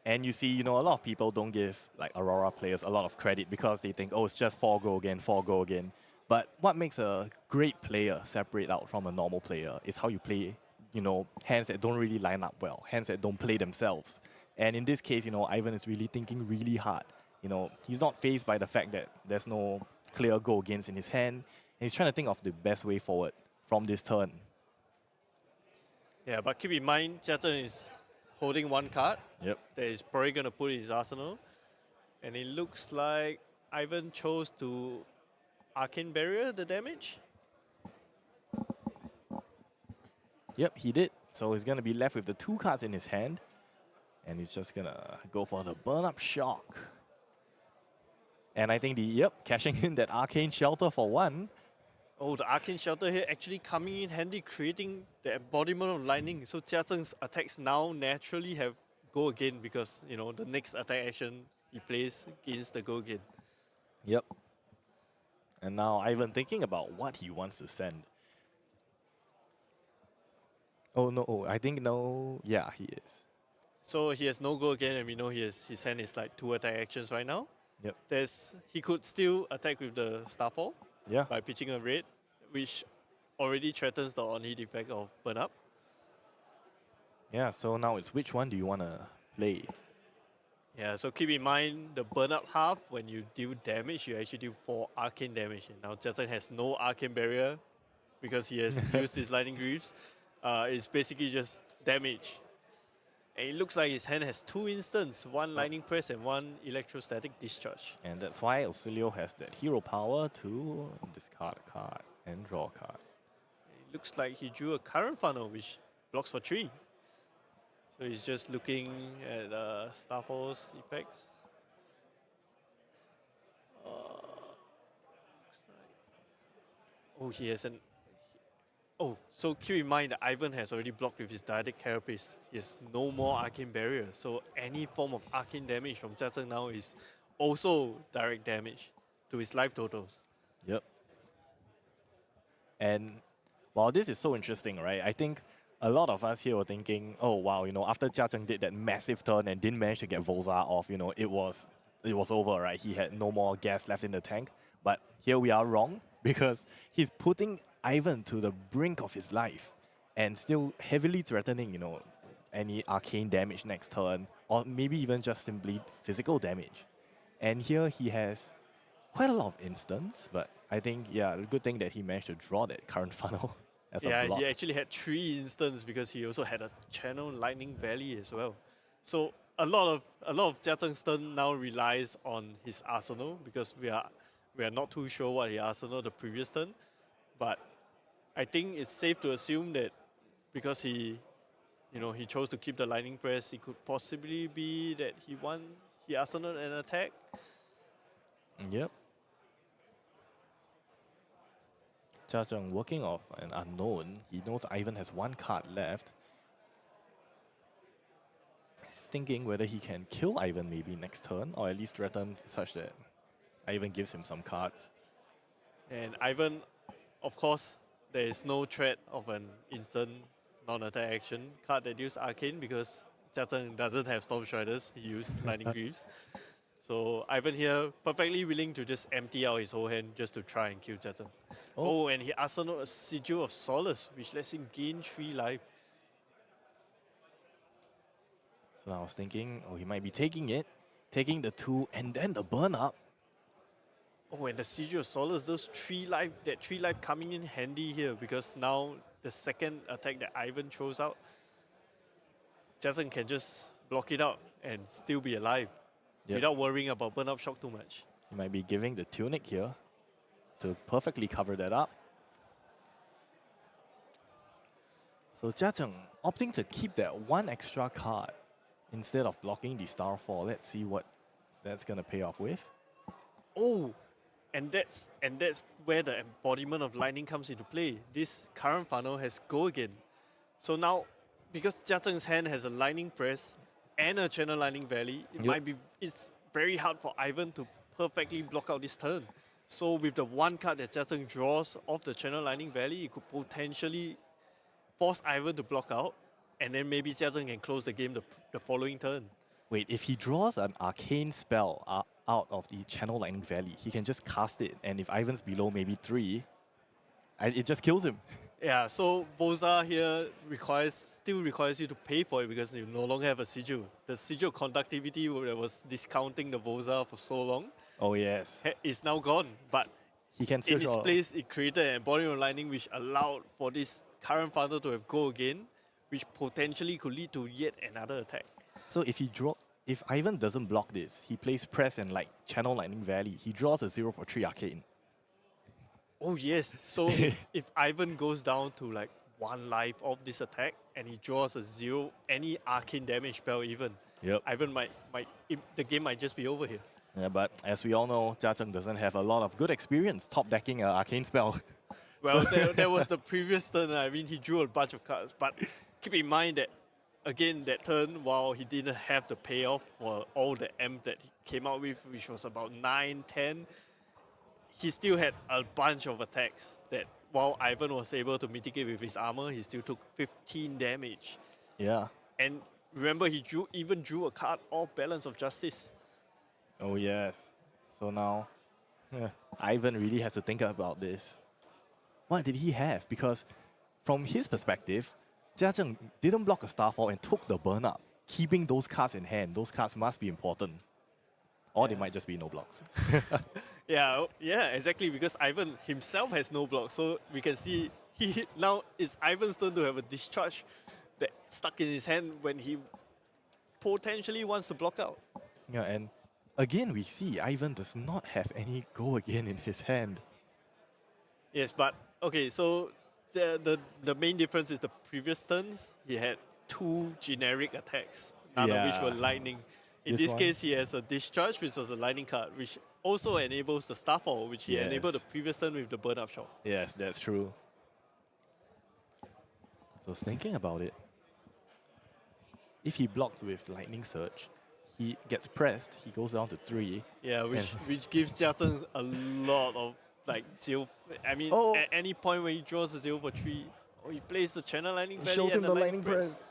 And you see, a lot of people don't give like Aurora players a lot of credit because they think, oh, it's just 4 go again, 4 go again. But what makes a great player separate out from a normal player is how you play, hands that don't really line up well, hands that don't play themselves. And in this case, Ivan is really thinking really hard. He's not fazed by the fact that there's no clear go against in his hand. And he's trying to think of the best way forward from this turn. Yeah, but keep in mind, Chanon is holding 1 card. Yep. That is probably going to put in his arsenal. And it looks like Ivan chose to Arcane Barrier the damage. Yep, he did. So he's going to be left with the 2 cards in his hand. And he's just going to go for the burn-up shock. And I think cashing in that Arcane Shelter for 1. Oh, the Arcane Shelter here actually coming in handy, creating the embodiment of lightning. So Jiazheng's attacks now naturally have go again because, the next attack action he plays against the go again. Yep. And now Ivan thinking about what he wants to send. Oh, no, I think no. Yeah, he is. So he has no go again, and we know his hand is like 2 attack actions right now. Yep. He could still attack with the Starfall by pitching a red, which already threatens the on-hit effect of burn up. Yeah, so now it's which one do you want to play? Yeah, so keep in mind the burn up half, when you deal damage, you actually deal 4 arcane damage. And now Jiazheng has no arcane barrier because he has used his lightning greaves. It's basically just damage. And it looks like his hand has 2 instants, 1 lightning press and 1 electrostatic discharge. And that's why Oscilio has that hero power to discard a card and draw a card. It looks like he drew a current funnel, which blocks for 3. So he's just looking at Starfall's effects. Oh, he has an... Oh, so keep in mind that Ivan has already blocked with his Dyadic Carapace. He has no more Arcane Barrier. So any form of Arcane damage from Jiazheng now is also direct damage to his life totals. Yep. And while this is so interesting, right? I think a lot of us here were thinking, oh wow, after Jiazheng did that massive turn and didn't manage to get Volza off, it was over, right? He had no more gas left in the tank. But here we are wrong because he's putting Ivan to the brink of his life and still heavily threatening, any arcane damage next turn or maybe even just simply physical damage. And here he has quite a lot of instants, but I think, a good thing that he managed to draw that current funnel as a block. He actually had 3 instants because he also had a Chanon Lightning Valley as well. So a lot of Jiazheng's turn now relies on his arsenal because we are not too sure what he arsenal the previous turn, but I think it's safe to assume that because he chose to keep the lightning press, it could possibly be that he arsenaled an attack. Yep. Jiazheng working off an unknown. He knows Ivan has 1 card left. He's thinking whether he can kill Ivan maybe next turn or at least threaten such that Ivan gives him some cards. And Ivan, of course, there is no threat of an instant non-attack action card that deals Arcane because Jiazheng doesn't have Storm Striders. He used Lightning Greaves. So Ivan here perfectly willing to just empty out his whole hand just to try and kill Jiazheng. Oh, and he arsenaled a Sigil of Solace, which lets him gain 3 life. So I was thinking, he might be taking the 2 and then the burn up. Oh, and the Sigil of Solace, that 3 life coming in handy here because now the second attack that Ivan throws out, Jiazheng can just block it out and still be alive without worrying about burn-up shock too much. He might be giving the Tunic here to perfectly cover that up. So Jiazheng opting to keep that 1 extra card instead of blocking the Starfall, let's see what that's gonna pay off with. Oh, and that's where the embodiment of lightning comes into play. This current funnel has go again. So now, because Jia Zheng's hand has a lightning press and a channel lightning valley, it's very hard for Ivan to perfectly block out this turn. So with the one card that Jia Zheng draws off the channel lightning valley, it could potentially force Ivan to block out, and then maybe Jia Zheng can close the game the following turn. Wait, if he draws an arcane spell out of the channel lightning valley, he can just cast it, and if Ivan's below maybe 3, it just kills him. Yeah, so Voza here still requires you to pay for it because you no longer have a sigil. The sigil conductivity that was discounting the Voza for so long Oh yes. is now gone. But He can in search its all. place, it created an embodiment of lightning which allowed for this current funnel to have go again, which potentially could lead to yet another attack. So if Ivan doesn't block this, he plays press and like channel lightning valley. He draws a 0 for 3 arcane. Oh yes, so if Ivan goes down to like 1 life of this attack and he draws a 0, any arcane damage spell even, Yep. Ivan the game might just be over here. Yeah, but as we all know, Jia Zheng doesn't have a lot of good experience top decking an arcane spell. Well, there was the previous turn. I mean, he drew a bunch of cards, but keep in mind that, again, that turn, while he didn't have the payoff for all the M that he came out with, which was about 9, 10, he still had a bunch of attacks that, while Ivan was able to mitigate with his armor, he still took 15 damage. Yeah. And remember, he even drew a card off Balance of Justice. Oh yes. So now, Ivan really has to think about this. What did he have? Because from his perspective, Jia Zheng didn't block a Starfall and took the burn up, keeping those cards in hand. Those cards must be important. Or they might just be no blocks. Yeah, exactly, because Ivan himself has no block. So we can see now it's Ivan's turn to have a discharge that stuck in his hand when he potentially wants to block out. Yeah, and again we see Ivan does not have any go again in his hand. Yes, but okay, so the main difference is the previous turn, he had 2 generic attacks, none of which were lightning. In this case, he has a discharge, which was a lightning card, which also enables the Starfall, which he enabled the previous turn with the burn up shot. Yes, that's true. So thinking about it, if he blocks with lightning surge, he gets pressed, he goes down to 3. Yeah, which gives Jia Zheng a lot of like 0. I mean, at any point when he draws a 0 for 3, he plays the channel lightning valley Shows him and the lightning press.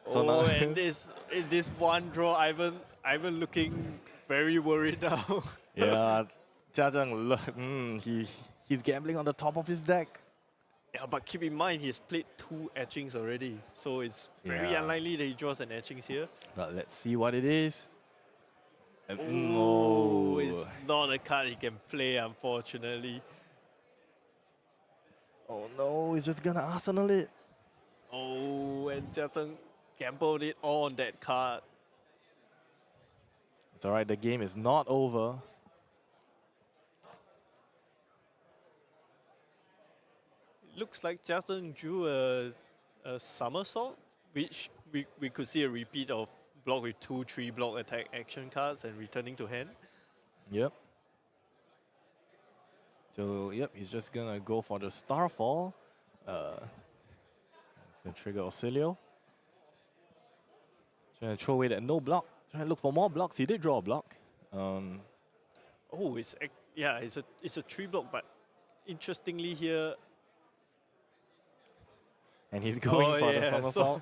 So and in this one draw, Ivan looking very worried now. Yeah, Jia Zheng, he's gambling on the top of his deck. Yeah, but keep in mind, he's played 2 etchings already. So it's very unlikely that he draws an etchings here. But let's see what it is. Oh, it's not a card he can play, unfortunately. Oh no, he's just gonna arsenal it. Oh, and Jia Zheng gambled it all on that card. It's alright, the game is not over. Looks like Jia Zheng drew a somersault, which we could see a repeat of block with 2, 3 block attack action cards and returning to hand. Yep. So, yep, he's just gonna go for the Starfall. It's gonna trigger Oscilio. Trying to throw away that no block. Trying to look for more blocks. He did draw a block. Oh, it's a 3 block, but interestingly here. And he's going for the somersault.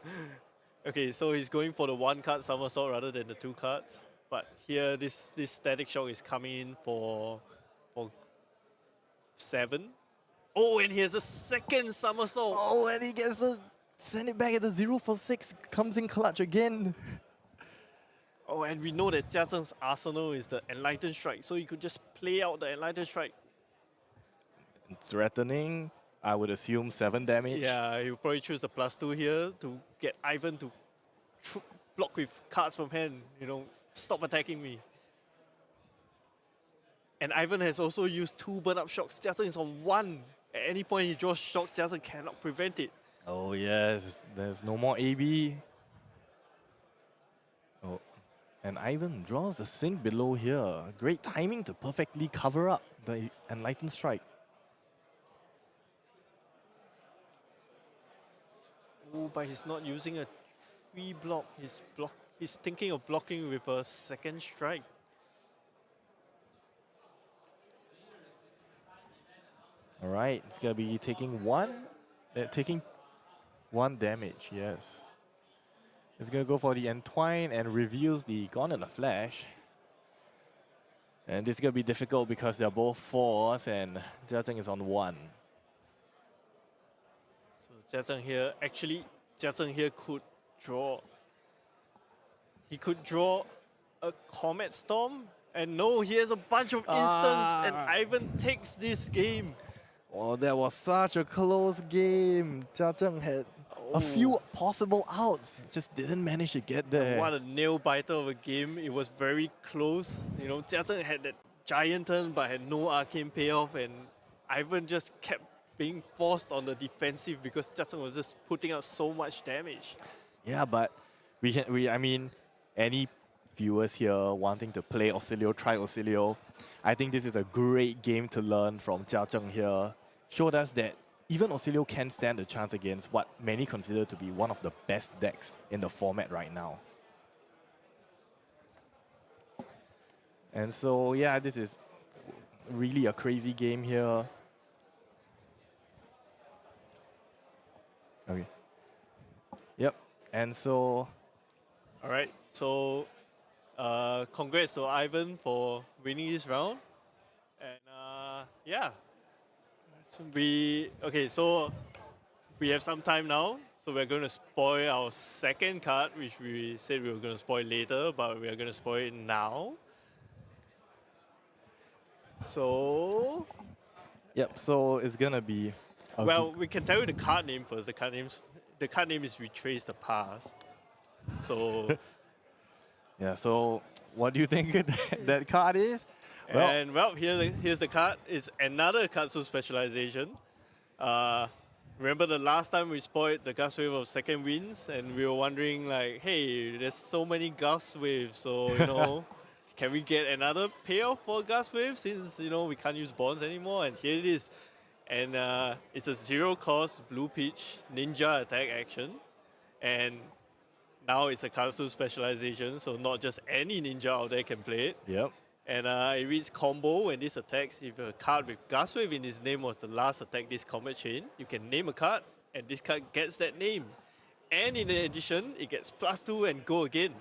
Okay, so he's going for the 1 card somersault rather than the 2 cards. But here, this static shock is coming in for 7. Oh, and he has a 2nd somersault. Oh, and he gets to send it back at the 0 for 6. Comes in clutch again. Oh, and we know that Jia Zheng's arsenal is the Enlightened Strike, so he could just play out the Enlightened Strike. Threatening, I would assume 7 damage. Yeah, he'll probably choose the +2 here to get Ivan to block with cards from hand, stop attacking me. And Ivan has also used 2 burn-up shocks. Jia Zheng is on 1. At any point he draws shocks, Jia Zheng cannot prevent it. Oh yes, there's no more AB. And Ivan draws the sink below here. Great timing to perfectly cover up the Enlightened Strike. Oh, but he's not using a 3-block. He's thinking of blocking with a second strike. All right, it's gonna be taking one damage. Yes, it's gonna go for the Entwine and reveals the Gone in a Flash. And this is gonna be difficult because they're both 4s and Zheng is on 1. So Zheng here could draw. He could draw a Comet Storm, and no, he has a bunch of instants, and Ivan takes this game. Oh, that was such a close game. Zheng had a few possible outs, just didn't manage to get there. What a nail biter of a game. It was very close. You know, Zheng had that giant turn but had no arcane payoff, and Ivan just kept being forced on the defensive because Zheng was just putting out so much damage. Yeah, but I mean, any viewers here wanting to play Oscilio, try Oscilio, I think this is a great game to learn from Zheng here. Showed us that even Oscilio can stand a chance against what many consider to be one of the best decks in the format right now. And so, yeah, this is really a crazy game here. Okay. Yep. And so... All right, so congrats to Ivan for winning this round. And yeah. So we have some time now. So we're going to spoil our second card, which we said we were going to spoil later, but we are going to spoil it now. So... Yep, so it's going to be... Well, we can tell you the card name first. The card name is Retrace the Past. So... yeah, so what do you think that card is? Well, and well, here's the card. It's another Katsu specialization. Remember the last time we spoiled the Gust Wave of second winds, and we were wondering like, hey, there's so many Gust Waves, so you know, can we get another payoff for Gust Wave since you know we can't use bonds anymore? And here it is, and it's a 0-cost blue pitch ninja attack action, and now it's a Katsu specialization, so not just any ninja out there can play it. Yep. And it reads combo when this attacks. If a card with Gust Wave in his name was the last attack this combat chain, you can name a card, and this card gets that name. And in addition, it gets +2 and go again.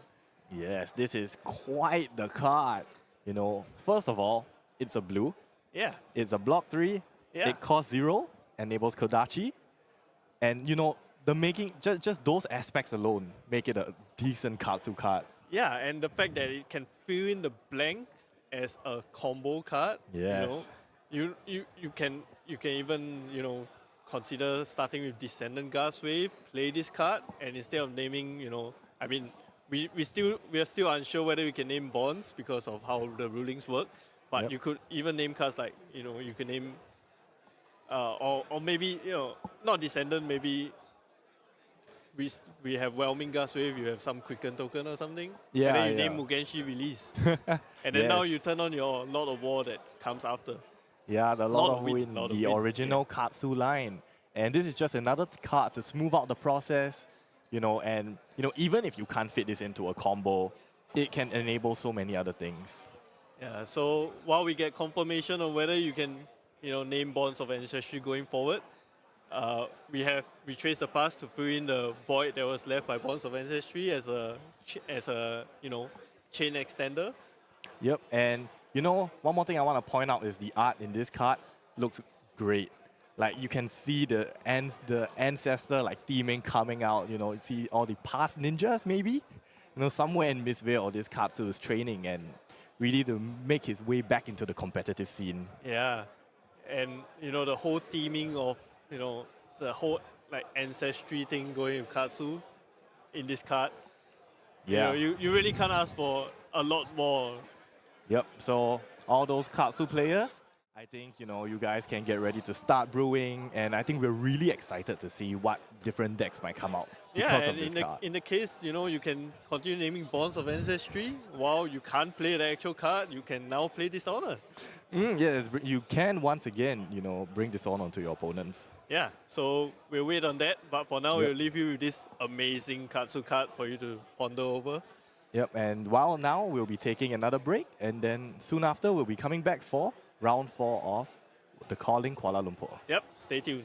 Yes, this is quite the card. You know, first of all, it's a blue. Yeah. It's a block 3. Yeah. It costs 0, enables Kodachi. And you know, the making, just those aspects alone make it a decent Katsu card. Yeah, and the fact that it can fill in the blanks as a combo card. Yes. You know, you can even, you know, consider starting with Descendant Gust Wave, play this card, and instead of naming, you know, I mean, we are still unsure whether we can name bonds because of how the rulings work. But Yep. you could even name cards like, you know, you can name or maybe, you know, not Descendant, maybe we have Whelming Gust Wave, you have some Quicken token or something. Yeah, and then you yeah. name Mugenshi Release. And then now Yes. you turn on your Lord of War that comes after. Yeah, the Lord of Wind, Lord of the Wind, original Katsu line. And this is just another card to smooth out the process, you know, and you know, even if you can't fit this into a combo, it can enable so many other things. Yeah, so while we get confirmation on whether you can, you know, name Bonds of Ancestry going forward, we have Retraced the Past to fill in the void that was left by Bonds of Ancestry as a you know, chain extender. Yep, and you know, one more thing I want to point out is the art in this card looks great. Like you can see the ancestor like theming coming out. You know, you see all the past ninjas maybe. You know, somewhere in Mistveil, this Katsu is training and really to make his way back into the competitive scene. Yeah, and you know the whole theming of, you know, the whole like ancestry thing going with Katsu in this card. Yeah. You know, you really can't ask for a lot more. Yep. So all those Katsu players, I think, you know, you guys can get ready to start brewing, and I think we're really excited to see what different decks might come out because of this card. In the case, you know, you can continue naming Bonds of Ancestry. While you can't play the actual card, you can now play Dishonor. Yes, you can once again, you know, bring Dishonor to your opponents. Yeah, so we'll wait on that. But for now, we'll leave you with this amazing Katsu card for you to ponder over. Yep, and while now we'll be taking another break, and then soon after we'll be coming back for round 4 of the Calling Kuala Lumpur. Yep, stay tuned.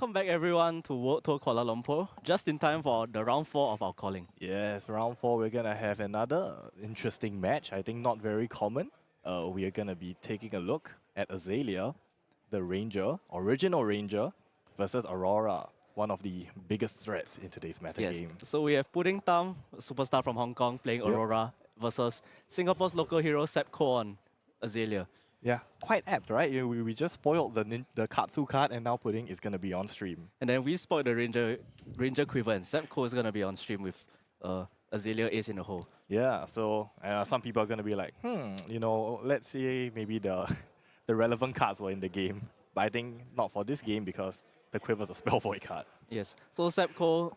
welcome back everyone to World Tour Kuala Lumpur, just in time for the round 4 of our calling. Yes, round 4, we're going to have another interesting match. I think not very common. We are going to be taking a look at Azalea, the Ranger, original Ranger, versus Aurora, one of the biggest threats in today's meta game. So we have Tam, a superstar from Hong Kong, playing Aurora, versus Singapore's local hero Sepco on Azalea. Yeah, quite apt, right? We just spoiled the Katsu card, and now Pudding is going to be on stream. And then we spoiled the Ranger Quiver, and Sepco is going to be on stream with Azalea Ace in the hole. Yeah, so some people are going to be like, you know, let's say maybe the relevant cards were in the game. But I think not for this game because the Quiver's a spell void card. Yes, so Sepco,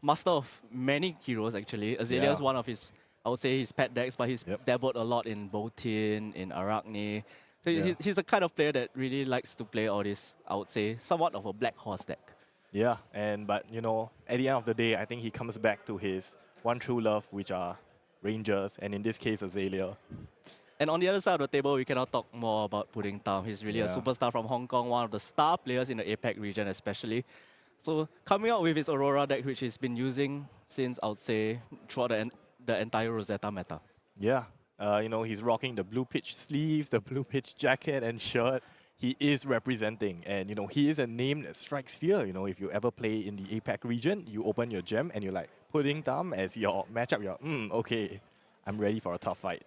master of many heroes actually. Azalea is one of his, I would say, his pet decks, but he's dabbled a lot in Botin, in Arachne. So he's the kind of player that really likes to play all this, I would say, somewhat of a black horse deck. Yeah, but you know, at the end of the day, I think he comes back to his one true love, which are Rangers, and in this case, Azalea. And on the other side of the table, we cannot talk more about Tam. He's really a superstar from Hong Kong, one of the star players in the APAC region especially. So coming out with his Aurora deck, which he's been using since, I would say, throughout the entire Rosetta meta. Yeah, you know, he's rocking the blue pitch sleeves, the blue pitch jacket and shirt. He is representing, and you know, he is a name that strikes fear. You know, if you ever play in the APAC region, you open your gem and you're like, Tam as your matchup, you're, okay, I'm ready for a tough fight.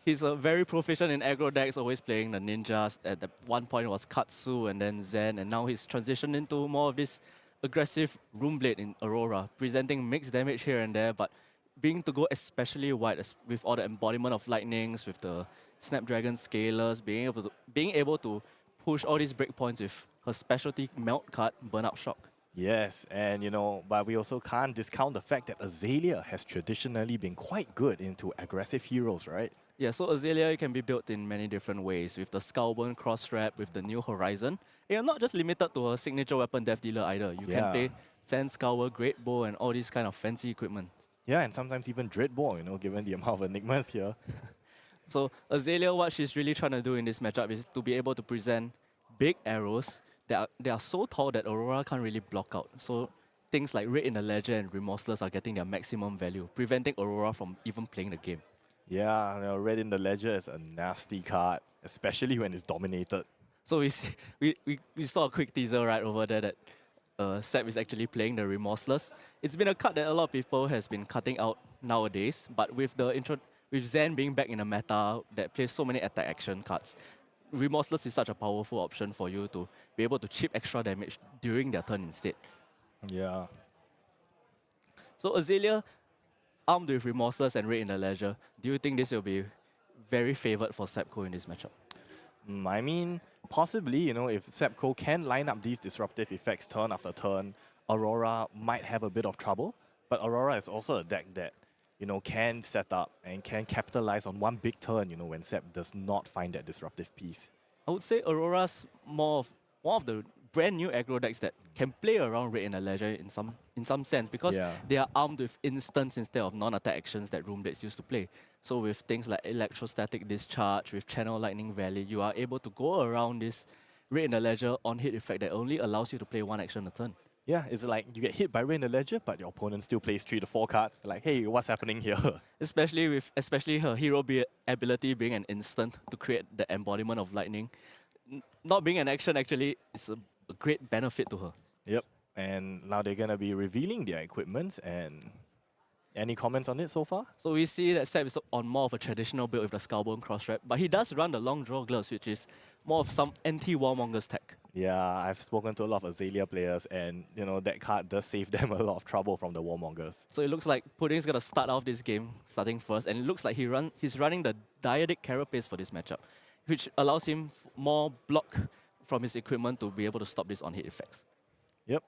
He's very proficient in aggro decks, always playing the ninjas. At the one point it was Katsu and then Zen, and now he's transitioned into more of this aggressive Runeblade in Aurora, presenting mixed damage here and there, but being to go especially wide with all the embodiment of lightnings, with the Snapdragon Scalers, being able to push all these breakpoints with her specialty melt card, Burnout Shock. Yes, and you know, but we also can't discount the fact that Azalea has traditionally been quite good into aggressive heroes, right? Yeah, so Azalea can be built in many different ways, with the Skullburn cross-strap, with the New Horizon. You're not just limited to a signature weapon Death Dealer either. You can play Sand Scour, Great Bow, and all these kind of fancy equipment. Yeah, and sometimes even Dreadball, you know, given the amount of enigmas here. So Azalea, what she's really trying to do in this matchup is to be able to present big arrows that are so tall that Aurora can't really block out. So things like Raid in the Ledger and Remorseless are getting their maximum value, preventing Aurora from even playing the game. Yeah, you know, Raid in the Ledger is a nasty card, especially when it's dominated. So we saw a quick teaser right over there that Sep is actually playing the Remorseless. It's been a card that a lot of people has been cutting out nowadays, but with Zen being back in a meta that plays so many attack action cards, Remorseless is such a powerful option for you to be able to chip extra damage during their turn instead. Yeah. So Azalea, armed with Remorseless and Raid in the Ledger, do you think this will be very favored for Sepco in this matchup? I mean, possibly, you know, if Sepco can line up these disruptive effects turn after turn, Aurora might have a bit of trouble. But Aurora is also a deck that, you know, can set up and can capitalize on one big turn, you know, when Sep does not find that disruptive piece. I would say Aurora's one of the brand new aggro decks that can play around Raid in the Ledger in some sense, because they are armed with instants instead of non-attack actions that Runeblades used to play. So with things like Electrostatic Discharge, with Channel Lightning Valley, you are able to go around this Raid in the Ledger on-hit effect that only allows you to play one action a turn. Yeah, it's like you get hit by Raid in the Ledger, but your opponent still plays 3 to 4 cards. Like, hey, what's happening here? Especially her hero ability being an instant to create the embodiment of lightning. Not being an action actually is a great benefit to her. Yep, and now they're going to be revealing their equipment, and any comments on it so far? So we see that Sep is on more of a traditional build with the Skullbone cross-strap, but he does run the long draw gloves, which is more of some anti-Warmonger's tech. Yeah, I've spoken to a lot of Azalea players, and you know, that card does save them a lot of trouble from the Warmongers. So it looks like Pudding's going to start off this game starting first, and it looks like he's running the Diadic Carapace for this matchup, which allows him more block from his equipment to be able to stop these on-hit effects. Yep.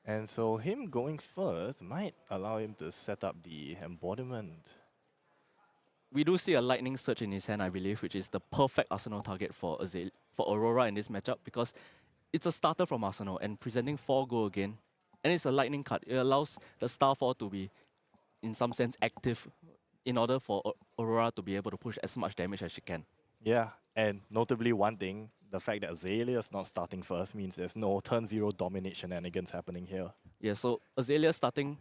And so him going first might allow him to set up the embodiment. We do see a Lightning Surge in his hand, I believe, which is the perfect Arsenal target for Aurora in this matchup, because it's a starter from Arsenal and presenting 4 go again. And it's a Lightning card. It allows the Star 4 to be, in some sense, active in order for Aurora to be able to push as much damage as she can. Yeah, And notably one thing, the fact that Azalea is not starting first means there's no turn 0 dominate shenanigans happening here. Yeah, so Azalea starting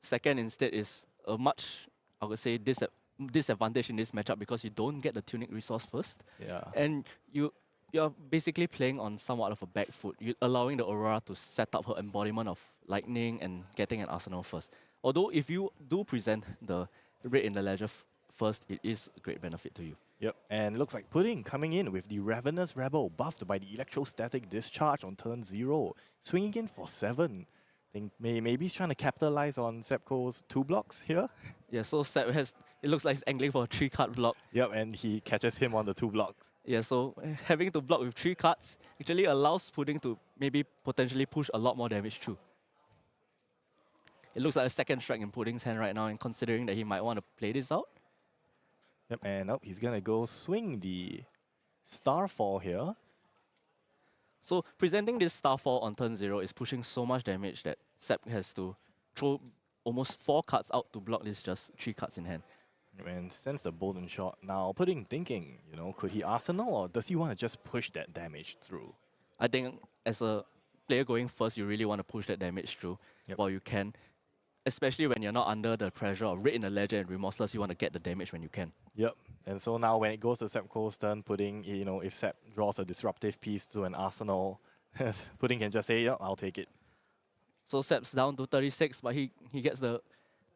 second instead is a much, I would say, disadvantage in this matchup because you don't get the tunic resource first. Yeah. And you're basically playing on somewhat of a back foot. You're allowing the Aurora to set up her embodiment of lightning and getting an arsenal first. Although if you do present the Raid in the Ledger first, it is a great benefit to you. Yep, and looks like Pudding coming in with the Ravenous Rebel buffed by the Electrostatic Discharge on turn 0. Swinging in for 7. Think maybe he's trying to capitalize on Sepco's 2 blocks here. Yeah, so Sep has, it looks like he's angling for a 3-card block. Yep, and he catches him on the 2 blocks. Yeah, so having to block with 3 cards actually allows Pudding to maybe potentially push a lot more damage through. It looks like a second strike in Pudding's hand right now, and considering that he might want to play this out. Yep, and he's gonna go swing the Starfall here. So presenting this Starfall on turn 0 is pushing so much damage that Sep has to throw almost 4 cards out to block this just 3 cards in hand. And sends the Bolden Shot. Now Pudding thinking, you know, could he Arsenal or does he want to just push that damage through? I think as a player going first, you really want to push that damage through while you can. Especially when you're not under the pressure of Raid in the Ledger and Remorseless, you want to get the damage when you can. Yep. And so now when it goes to Sepco's turn, Pudding, you know, if Sep draws a disruptive piece to an arsenal, Pudding can just say, yeah, I'll take it. So Sep's down to 36, but he gets the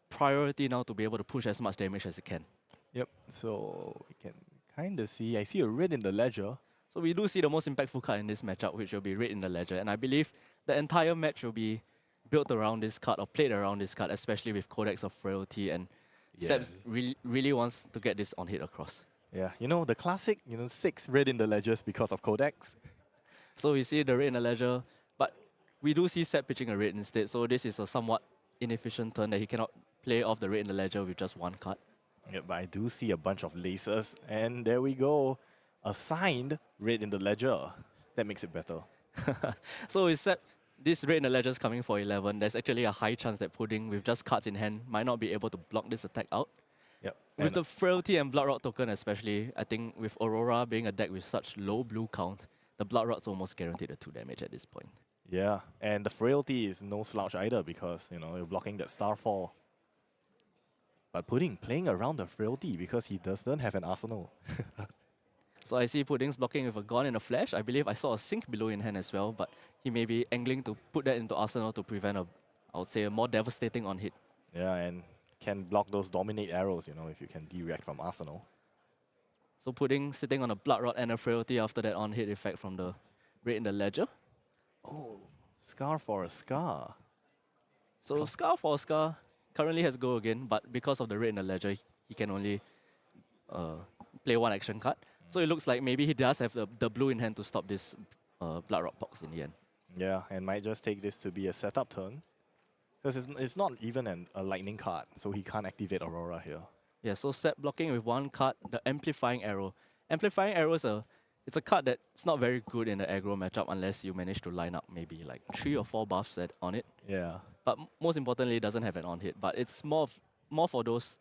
priority now to be able to push as much damage as he can. Yep. So we can kind of see, I see a Raid in the Ledger. So we do see the most impactful card in this matchup, which will be Raid in the Ledger. And I believe the entire match will be built around this card or played around this card, especially with Codex of Frailty, and Sebs really wants to get this on hit across. Yeah, you know, the classic, 6 Raid in the Ledgers because of Codex. So we see the Raid in the Ledger, but we do see Seb pitching a Raid instead, so this is a somewhat inefficient turn that he cannot play off the Raid in the Ledger with just 1 card. Yeah, but I do see a bunch of lasers, and there we go. A signed Raid in the Ledger. That makes it better. So with Seb, this Raid in the Ledger is coming for 11. There's actually a high chance that Pudding, with just cards in hand, might not be able to block this attack out. Yep. With the Frailty and Blood Rod token especially, I think with Aurora being a deck with such low blue count, the Blood Rod's almost guaranteed a 2 damage at this point. Yeah, and the Frailty is no slouch either because, you're blocking that Starfall. But Pudding playing around the Frailty because he doesn't have an arsenal. So I see Pudding's blocking with a Gone and a Flash. I believe I saw a Sink below in hand as well, but he may be angling to put that into Arsenal to prevent I would say, a more devastating on hit. Yeah, and can block those Dominate arrows, if you can direct from Arsenal. So Pudding sitting on a Blood Rod and a Frailty after that on hit effect from the Raid in the Ledger. Oh, Scar for a Scar. So Scar for a Scar currently has Go again, but because of the Raid in the Ledger, he can only play 1 action card. So it looks like maybe he does have the blue in hand to stop this Blood Rod Box in the end. Yeah, and might just take this to be a setup turn. Because it's not even a lightning card, so he can't activate Aurora here. Yeah, so Sep blocking with 1 card, the Amplifying Arrow. Amplifying Arrow is it's a card that's not very good in the aggro matchup unless you manage to line up maybe like 3 or 4 buffs on it. Yeah. But most importantly, it doesn't have an on hit. But it's more for those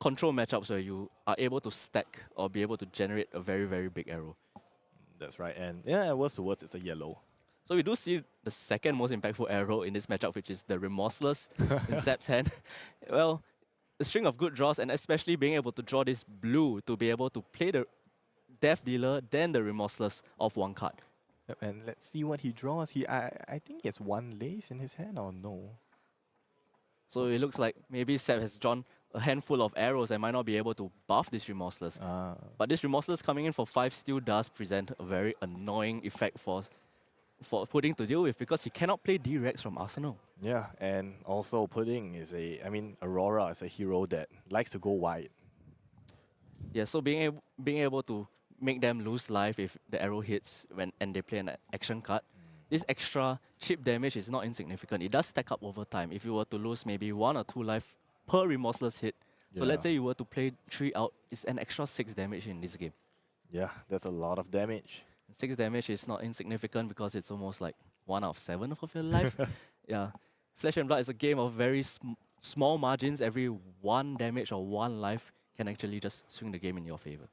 control matchups where you are able to stack or be able to generate a very, very big arrow. That's right, and yeah, words to words, it's a yellow. So we do see the second most impactful arrow in this matchup, which is the Remorseless in Sep's hand. Well, a string of good draws, and especially being able to draw this blue to be able to play the Death Dealer, then the Remorseless of 1 card. Yep, and let's see what he draws. I think he has 1 lace in his hand, or no? So it looks like maybe Sep has drawn a handful of arrows and might not be able to buff this Remorseless. But this Remorseless coming in for 5 still does present a very annoying effect for Pudding to deal with because he cannot play D-Rex from Arsenal. Yeah, and also Pudding is Aurora is a hero that likes to go wide. Yeah, so being able to make them lose life if the arrow hits and they play an action card, this extra chip damage is not insignificant. It does stack up over time. If you were to lose maybe 1 or 2 life per Remorseless hit, so let's say you were to play 3 out, it's an extra 6 damage in this game. Yeah, that's a lot of damage. 6 damage is not insignificant because it's almost like 1 out of 7 of your life. Yeah, Flesh and Blood is a game of very small margins. Every 1 damage or 1 life can actually just swing the game in your favor.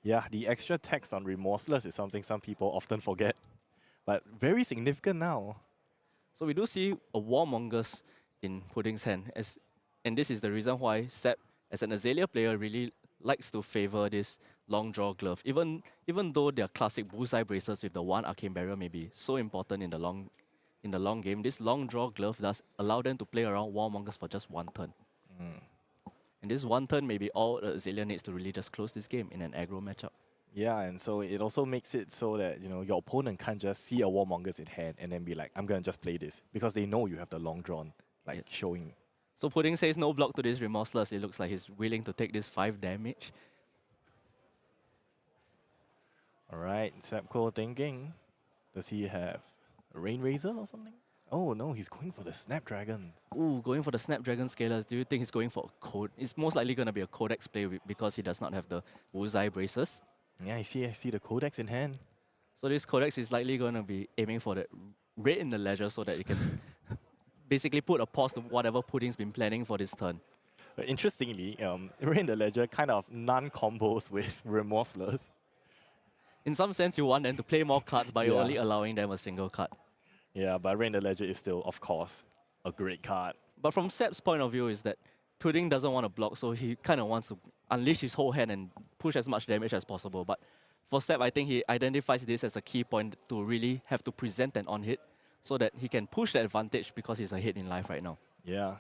Yeah, the extra text on Remorseless is something some people often forget, but very significant now. So we do see a Warmongers in Pudding's hand, and this is the reason why Seb, as an Azalea player, really likes to favor this long draw glove. Even though their classic bullseye braces with the one arcane barrier may be so important in the long game, this long draw glove does allow them to play around Warmongers for just one turn. And this one turn may be all the Azalea needs to really just close this game in an aggro matchup. Yeah, and so it also makes it so that, you know, your opponent can't just see a Warmongers in hand and then be like, I'm gonna just play this, because they know you have the long drawn, like showing. So Pudding says no block to this Remorseless. It looks like he's willing to take this 5 damage. Alright, Sepko thinking, does he have a Rain Razor or something? Oh no, he's going for the Snapdragon. Ooh, going for the Snapdragon Scalers. Do you think he's going for a code? It's most likely going to be a Codex play because he does not have the bullseye braces. Yeah, I see the Codex in hand. So this Codex is likely going to be aiming for the Red in the Ledger so that you can basically put a pause to whatever Pudding's been planning for this turn. But interestingly, Red in the Ledger kind of non-combos with Remorseless. In some sense, you want them to play more cards, but you're only allowing them a single card. Yeah, but Red in the Ledger is still, of course, a great card. But from Seb's point of view is that Pudding doesn't want to block, so he kind of wants to unleash his whole hand and push as much damage as possible. But for Seb, I think he identifies this as a key point to really have to present an on-hit so that he can push the advantage because he's ahead in life right now. Yeah,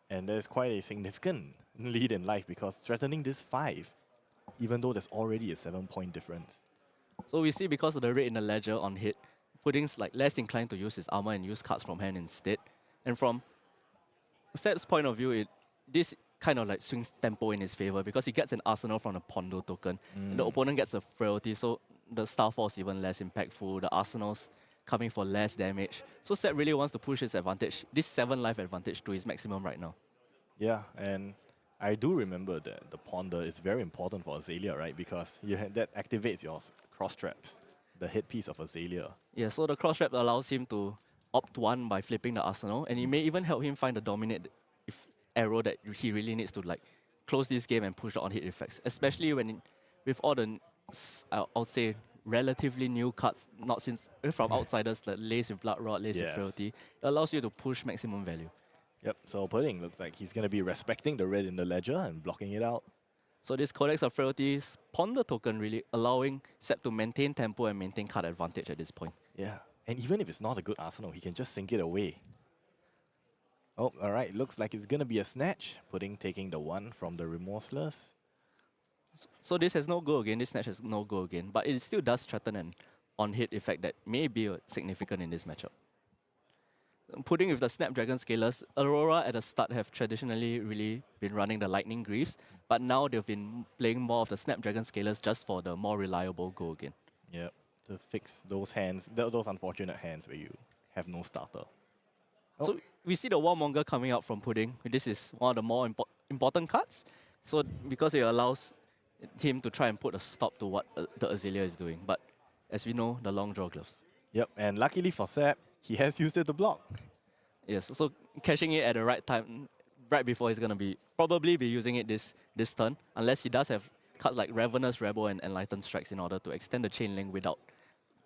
and there's quite a significant lead in life because threatening this 5, even though there's already a 7-point difference. So we see because of the Red in the Ledger on hit, Pudding's like less inclined to use his armor and use cards from hand instead. And from Seb's point of view, this kind of like swings tempo in his favor because he gets an Arsenal from the Pondo token. And the opponent gets a Frailty, so the Starfall is even less impactful. The Arsenal's coming for less damage. So Seb really wants to push his advantage, this 7 life advantage, to his maximum right now. Yeah, and I do remember that the Ponder is very important for Azalea, right? Because that activates your cross traps, the headpiece of Azalea. Yeah, so the cross trap allows him to opt one by flipping the Arsenal, and it may even help him find the dominate arrow that he really needs to like close this game and push the on-hit effects, especially when with all the, I'll say, relatively new cards, not since from outsiders, the Lace with Blood Rod, Lace with Frailty, it allows you to push maximum value. Yep, so Pudding looks like he's going to be respecting the Red in the Ledger and blocking it out. So this Codex of Frailty's Ponder token really allowing Seb to maintain tempo and maintain card advantage at this point. Yeah, and even if it's not a good Arsenal, he can just sink it away. Oh, alright, looks like it's going to be a snatch. Pudding taking the 1 from the Remorseless. So this has no go again, this snatch has no go again, but it still does threaten an on-hit effect that may be significant in this matchup. Pudding with the Snapdragon Scalers, Aurora at the start have traditionally really been running the Lightning Greaves, but now they've been playing more of the Snapdragon Scalers just for the more reliable go again. Yep, to fix those hands, those unfortunate hands where you have no starter. Oh. So we see the Warmonger coming out from Pudding. This is one of the more important cards. So because it allows him to try and put a stop to what the Azalea is doing. But as we know, the long draw gloves. Yep, and luckily for Seb, he has used it to block. Yes, so catching it at the right time, right before he's going to probably be using it this turn, unless he does have cards like Ravenous Rebel and Enlightened Strikes in order to extend the chain link without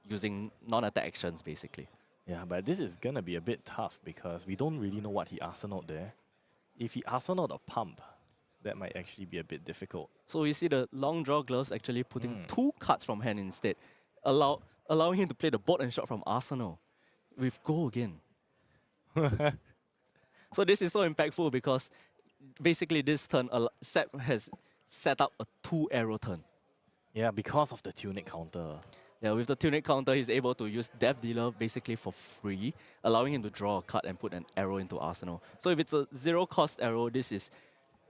using non-attack actions, basically. Yeah, but this is going to be a bit tough because we don't really know what he arsenaled there. If he arsenaled a pump, that might actually be a bit difficult. So we see the long draw gloves actually putting 2 cards from hand instead, allowing him to play the board and shot from Arsenal with go again. So this is so impactful because basically this turn, Seb has set up a 2-arrow turn. Yeah, because of the Tunic counter. Yeah, with the Tunic counter, he's able to use Death Dealer basically for free, allowing him to draw a card and put an arrow into Arsenal. So if it's a 0-cost arrow, this is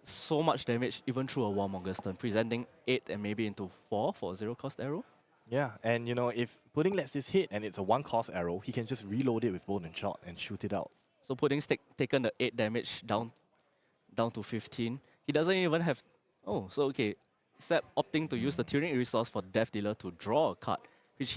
so much damage even through a Warmonger's turn, presenting 8 and maybe into 4 for a 0-cost arrow. Yeah, and you know, if Pudding lets this hit and it's a 1-cost arrow, he can just reload it with Bone and Shot and shoot it out. So Pudding's taken the 8 damage down to 15. He doesn't even have... Oh, so okay. Seb opting to use the Tunic resource for Death Dealer to draw a card, which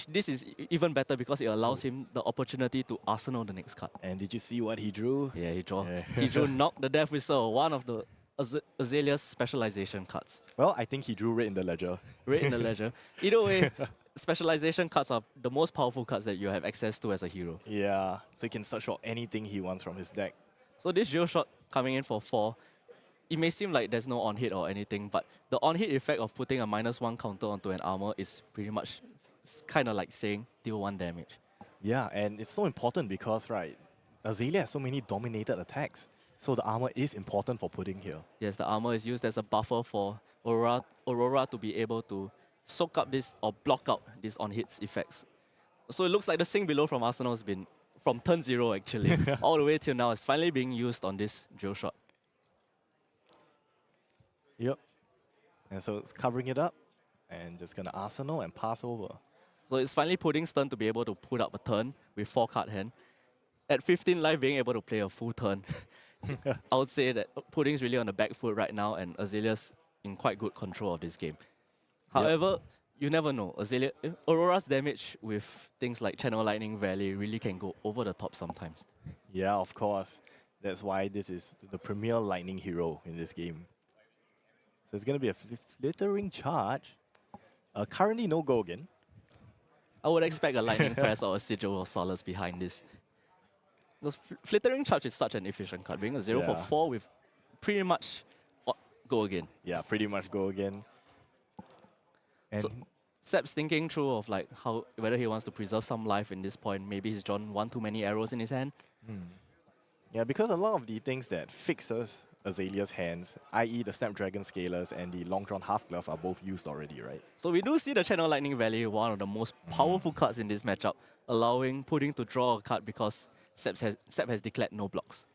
this is even better because it allows him the opportunity to arsenal the next card. And did you see what he drew? Yeah, he drew Knock the Death Whistle, one of the Azalea's specialization cards. Well, I think he drew red in the ledger. Red in the ledger. Either way, specialization cards are the most powerful cards that you have access to as a hero. Yeah, so he can search for anything he wants from his deck. So this Geo Shot coming in for 4, it may seem like there's no on-hit or anything, but the on-hit effect of putting a -1 counter onto an armor is pretty much kind of like saying deal 1 damage. Yeah, and it's so important because, right, Azalea has so many dominated attacks. So the armor is important for putting here. Yes, the armor is used as a buffer for Aurora to be able to soak up this or block out these on-hits effects. So it looks like the Sing Below from Arsenal has been, from turn 0 actually, all the way till now, is finally being used on this Geo Shot. Yep. And so it's covering it up and just gonna Arsenal and pass over. So it's finally Pudding's turn to be able to put up a turn with 4 card hand. At 15 life, being able to play a full turn. I would say that Pudding's really on the back foot right now and Azalea's in quite good control of this game. However, you never know. Aurora's damage with things like Channel Lightning Valley really can go over the top sometimes. Yeah, of course. That's why this is the premier lightning hero in this game. So it's going to be a flittering charge. Currently no go again. I would expect a Lightning Press or a Sigil of Solace behind this. Because Flittering Charge is such an efficient card, being a 0 for 4 with pretty much go again. Yeah, pretty much go again. And so, Sep's thinking through of like whether he wants to preserve some life in this point. Maybe he's drawn 1 too many arrows in his hand. Yeah, because a lot of the things that fixes Azalea's hands, i.e. the Snapdragon Scalers and the Long Drawn Half Glove, are both used already, right? So we do see the Channel Lightning Valley, one of the most powerful cards in this matchup, allowing Pudding to draw a card because Sep has declared no blocks.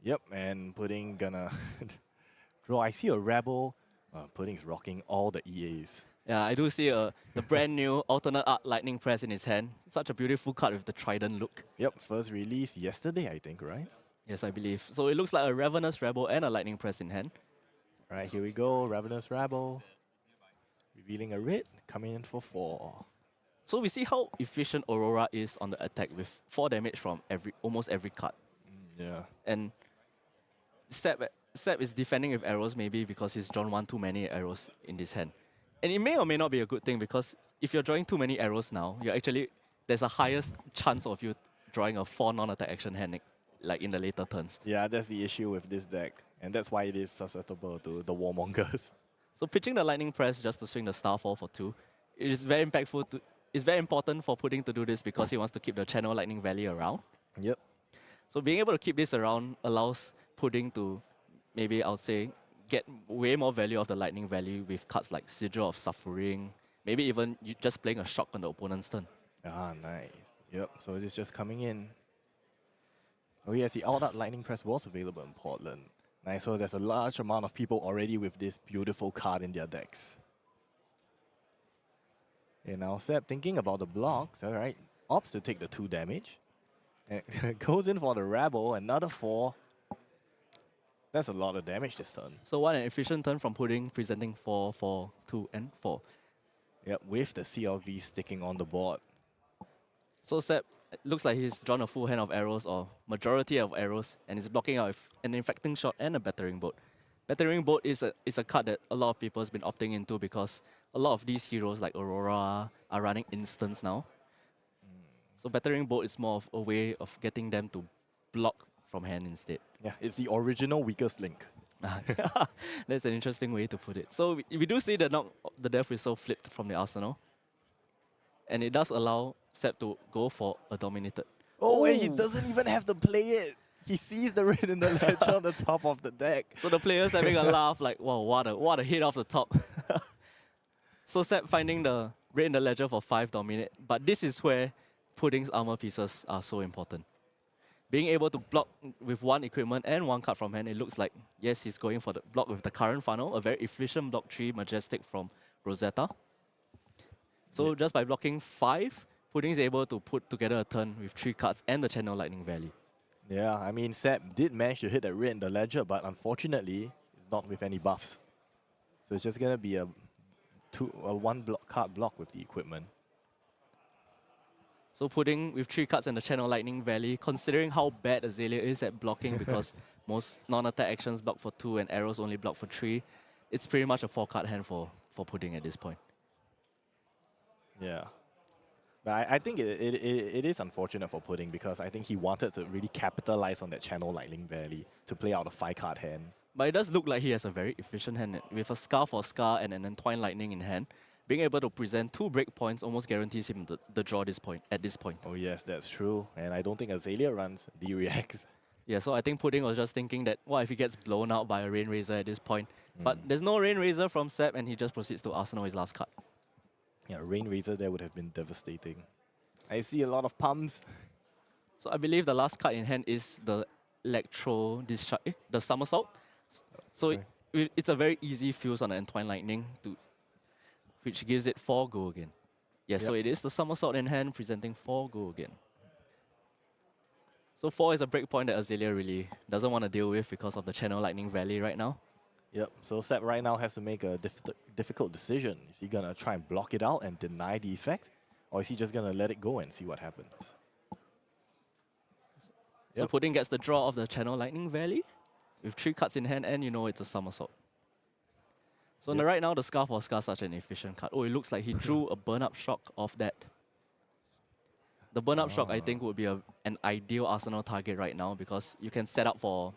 Yep, and Pudding gonna draw. I see a Rebel. Pudding's rocking all the EAs. Yeah, I do see the brand new alternate art Lightning Press in his hand. Such a beautiful card with the trident look. Yep, first release yesterday, I think, right? Yes, I believe. So it looks like a Ravenous Rebel and a Lightning Press in hand. Right, here we go. Ravenous Rebel. Revealing a red, coming in for 4. So we see how efficient Aurora is on the attack with 4 damage from almost every card. Yeah. And Sep is defending with arrows maybe because he's drawn 1 too many arrows in this hand. And it may or may not be a good thing because if you're drawing too many arrows now, there's a highest chance of you drawing a 4 non-attack action hand like in the later turns. Yeah, that's the issue with this deck. And that's why it is susceptible to the Warmongers. So pitching the Lightning Press just to swing the Starfall for 2, it is very impactful. It's very important for Pudding to do this because he wants to keep the Channel Lightning Valley around. Yep. So being able to keep this around allows Pudding to, maybe I would say, get way more value of the Lightning Valley with cards like Sigil of Suffering, maybe even just playing a shock on the opponent's turn. Ah, nice. Yep, so it is just coming in. Oh yes, the All-Out Lightning Press was available in Portland. Nice, so there's a large amount of people already with this beautiful card in their decks. And now Sep thinking about the blocks, alright. Opts to take the 2 damage. And goes in for the Rebel, another 4. That's a lot of damage this turn. So what an efficient turn from Pudding, presenting 4, 4, 2, and 4. Yep, with the CLV sticking on the board. So Sep, it looks like he's drawn a full hand of arrows or majority of arrows and is blocking out with an Infecting Shot and a Battering Bolt. Battering Bolt is a card that a lot of people has been opting into because a lot of these heroes like Aurora are running instants now. So Battering Bolt is more of a way of getting them to block from hand instead. Yeah, it's the original weakest link. That's an interesting way to put it. So we do see the Death Whistle flipped from the Arsenal. And it does allow Sep to go for a Dominated. Oh, and he doesn't even have to play it. He sees the red in the ledger on the top of the deck. So the player's having a laugh like, wow, what a hit off the top. So Sep finding the red in the ledger for 5 Dominate. But this is where Pudding's armor pieces are so important. Being able to block with 1 equipment and 1 card from hand, it looks like, yes, he's going for the block with the current funnel, a very efficient block 3 Majestic from Rosetta. So just by blocking 5, Pudding's able to put together a turn with 3 cards and the Channel Lightning Valley. Yeah, I mean, Sep did manage to hit that red in the ledger, but unfortunately, it's not with any buffs. So it's just going to be a 1 card block with the equipment. So Pudding with 3 cards in the Channel Lightning Valley, considering how bad Azalea is at blocking because most non-attack actions block for 2 and arrows only block for 3, it's pretty much a 4-card hand for Pudding at this point. Yeah. But I think it is unfortunate for Pudding because I think he wanted to really capitalize on that Channel Lightning Valley to play out a 5-card hand. But it does look like he has a very efficient hand. With a Scar for Scar and an Entwined Lightning in hand, being able to present 2 breakpoints almost guarantees him the draw at this point. Oh yes, that's true. And I don't think Azalea runs D-Reacts. Yeah, so I think Pudding was just thinking that, what if he gets blown out by a Rain Razor at this point? But there's no Rain Razor from Seb, and he just proceeds to arsenal his last card. Yeah, Rain Razor there would have been devastating. I see a lot of pumps. So I believe the last card in hand is the Electro Discharge, the Somersault. So it's a very easy fuse on the Entwined Lightning, which gives it 4 go again. Yeah, so it is the Somersault in hand, presenting 4 go again. So 4 is a breakpoint that Azalea really doesn't want to deal with because of the Channel Lightning Valley right now. Yep, so Seb right now has to make a difficult decision. Is he going to try and block it out and deny the effect? Or is he just going to let it go and see what happens? So Pudding gets the draw of the Channel Lightning Valley with 3 cards in hand, and you know it's a Somersault. So right now, the Scar for Scar is such an efficient card. Oh, it looks like he drew a Burn-Up Shock off that. The Burn-Up Shock, I think, would be an ideal Arsenal target right now because you can set up for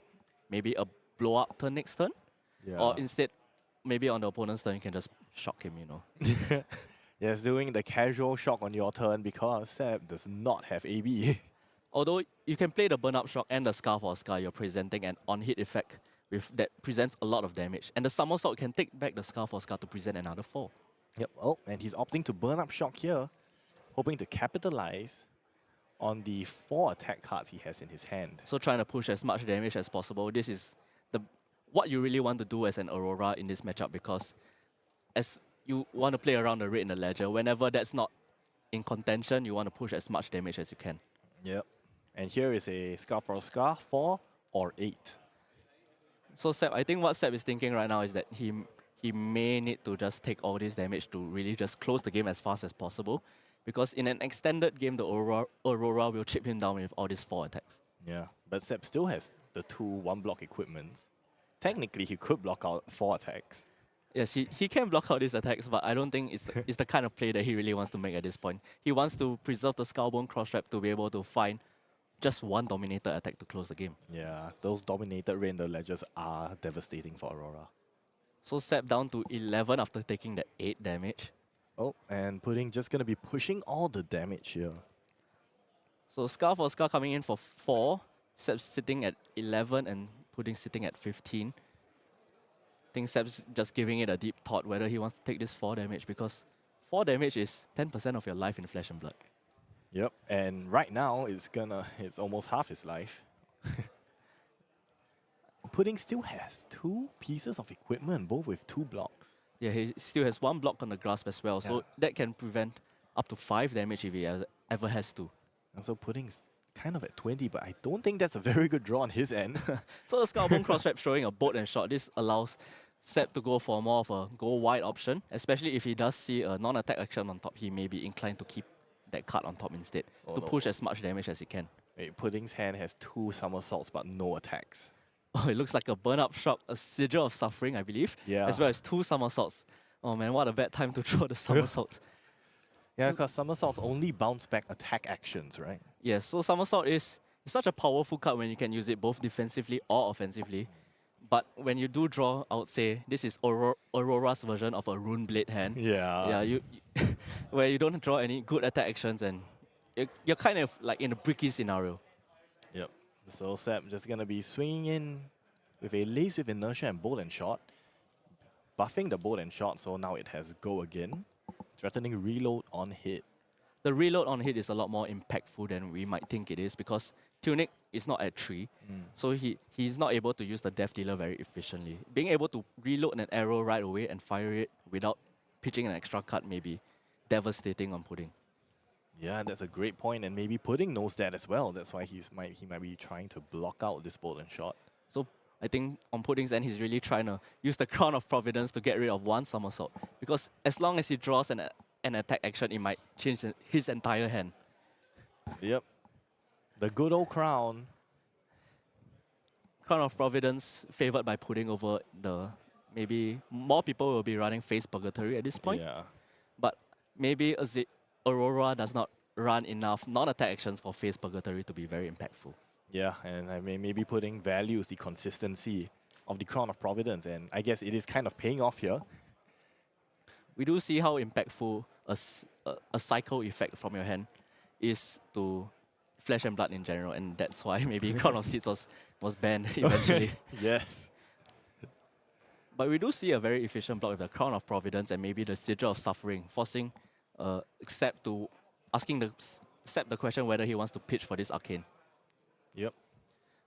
maybe a blow-up turn next turn. Yeah. Or instead, maybe on the opponent's turn, you can just shock him, you know. Yes, doing the casual shock on your turn because Seb does not have AB. Although you can play the Burn-Up Shock and the Scar for Scar, you're presenting an on-hit effect that presents a lot of damage. And the Somersault can take back the Scar for Scar to present another 4. Yep, oh, and he's opting to Burn-Up Shock here, hoping to capitalize on the 4 attack cards he has in his hand. So trying to push as much damage as possible. This is what you really want to do as an Aurora in this matchup because as you want to play around the red in the ledger, whenever that's not in contention, you want to push as much damage as you can. Yep. And here is a Scar for Scar, 4 or 8. So Seb, I think what Seb is thinking right now is that he may need to just take all this damage to really just close the game as fast as possible. Because in an extended game, the Aurora will chip him down with all these 4 attacks. Yeah, but Seb still has the 2 1-block equipments. Technically, he could block out 4 attacks. Yes, he can block out these attacks, but I don't think it's the kind of play that he really wants to make at this point. He wants to preserve the Skullbone Cross-Trap to be able to find just 1 Dominator attack to close the game. Yeah, those Dominated Ray in the ledgers are devastating for Aurora. So Seb down to 11 after taking the 8 damage. Oh, and Pudding just going to be pushing all the damage here. So Scar for Scar coming in for 4. Seb sitting at 11 and Pudding sitting at 15. I think Seb's just giving it a deep thought whether he wants to take this 4 damage because 4 damage is 10% of your life in Flesh and Blood. Yep, and right now it's almost half his life. Pudding still has 2 pieces of equipment, both with 2 blocks. Yeah, he still has 1 block on the grasp as well, so that can prevent up to 5 damage if he ever has to. And so Pudding's kind of at 20, but I don't think that's a very good draw on his end. So the Skullbone Cross-Trap showing a boat and shot. This allows Seb to go for more of a go wide option, especially if he does see a non-attack action on top, he may be inclined to keep that card on top instead to push as much damage as he can. Wait, Pudding's hand has 2 somersaults but no attacks. Oh, it looks like a burn-up shock, a sigil of suffering, I believe, as well as 2 somersaults. Oh man, what a bad time to throw the somersaults. Yeah, because somersaults only bounce back attack actions, right? Yes, so somersault is such a powerful card when you can use it both defensively or offensively. But when you do draw, I would say this is Aurora's version of a Rune Blade hand. Yeah. Yeah, where you don't draw any good attack actions and you're kind of like in a bricky scenario. Yep. So Seb just going to be swinging in with a Lace with Inertia and Bolt and Shot. Buffing the Bolt and Shot, so now it has Go again. Threatening reload on hit. The reload on hit is a lot more impactful than we might think it is because Tunic is not at 3, so he's not able to use the Death Dealer very efficiently. Being able to reload an arrow right away and fire it without pitching an extra card may be devastating on Pudding. Yeah, that's a great point, and maybe Pudding knows that as well. That's why he might be trying to block out this Bolt and Shot. So I think on Pudding's end, he's really trying to use the Crown of Providence to get rid of 1 somersault. Because as long as he draws an attack action, it might change his entire hand. Yep. The good old crown. Crown of Providence favored by putting over the... Maybe more people will be running face Purgatory at this point. Yeah. But maybe Aurora does not run enough non-attack actions for face Purgatory to be very impactful. Yeah, and I mean, maybe putting values the consistency of the Crown of Providence, and I guess it is kind of paying off here. We do see how impactful a cycle effect from your hand is to Flesh and Blood in general, and that's why maybe Crown of Seeds was banned eventually. Yes. But we do see a very efficient block with the Crown of Providence and maybe the Sigil of Suffering, forcing Sepp to asking Sepp the question whether he wants to pitch for this Arcane. Yep.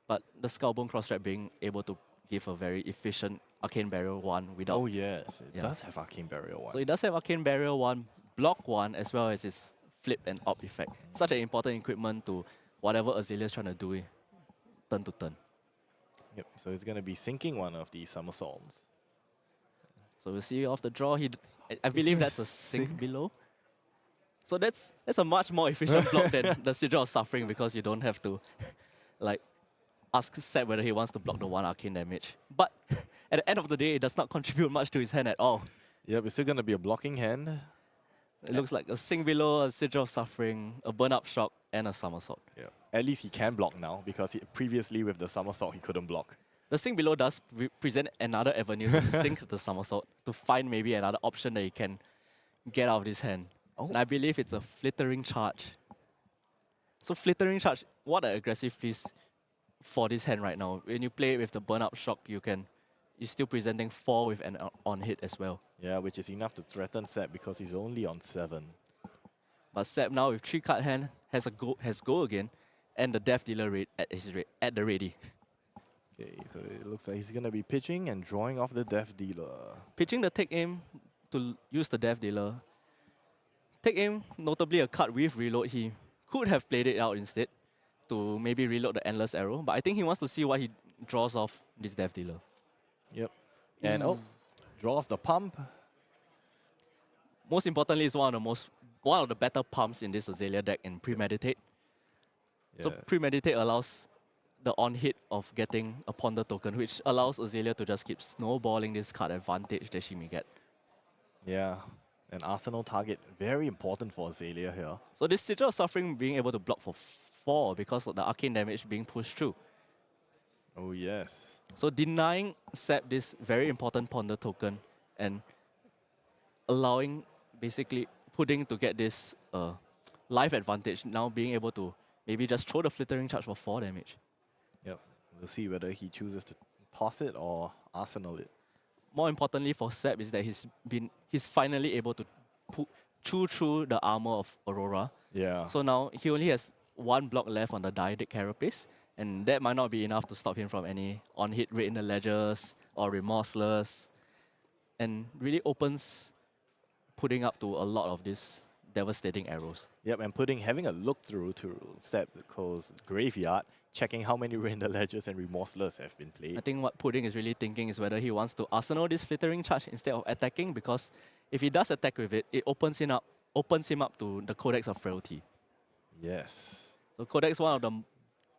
But the Skullbone Crossstrap being able to give a very efficient Arcane Barrier 1 without... Oh yes, it does have Arcane Barrier 1. So it does have Arcane Barrier 1, Block 1, as well as its Flip and Op effect. Such an important equipment to whatever Azalea is trying to do turn to turn. Yep, so it's going to be sinking one of the somersaults. So we'll see off the draw. I believe that's a sink below. So that's a much more efficient block than the Sigil of Suffering, because you don't have to like ask Sepp whether he wants to block the 1 arcane damage. But at the end of the day, it does not contribute much to his hand at all. Yep, it's still going to be a blocking hand. It looks like a sink below, a Sigil of Suffering, a burn-up shock, and a somersault. Yeah. At least he can block now, because previously with the somersault, he couldn't block. The sink below does present another avenue to sink the somersault, to find maybe another option that he can get out of this hand. Oh. And I believe it's a Flittering Charge. So Flittering Charge, what an aggressive piece for this hand right now. When you play it with the burn-up shock, you're still presenting 4 with an on-hit as well. Yeah, which is enough to threaten Sepp because he's only on 7. But Sepp now with 3-card hand has go again, and the Death Dealer at the ready. Okay, so it looks like he's going to be pitching and drawing off the Death Dealer. Pitching the Take Aim to use the Death Dealer. Take Aim, notably a card with reload, he could have played it out instead to maybe reload the Endless Arrow, but I think he wants to see what he draws off this Death Dealer. Yep. And draws the pump. Most importantly, it's one of the better pumps in this Azalea deck in Premeditate. Yes. So Premeditate allows the on-hit of getting a Ponder token, which allows Azalea to just keep snowballing this card advantage that she may get. Yeah, an Arsenal target, very important for Azalea here. So this Sigil of Suffering being able to block for 4 because of the arcane damage being pushed through. Oh yes. So denying Sepp this very important Ponder token and allowing basically Pudding to get this life advantage, now being able to maybe just throw the Flittering Charge for 4 damage. Yep. We'll see whether he chooses to toss it or Arsenal it. More importantly for Sepp is that he's finally able to chew through the armor of Aurora. Yeah. So now he only has 1 block left on the Diadic Carapace, and that might not be enough to stop him from any on-hit rate in the ledgers or Remorseless, and really opens Pudding up to a lot of these devastating arrows. Yep, and having a look through to Sepp's graveyard, checking how many Rain the Ledgers and Remorseless have been played. I think what Pudding is really thinking is whether he wants to Arsenal this Flittering Charge instead of attacking, because if he does attack with it, it opens him up to the Codex of Frailty. Yes. So Codex, one of the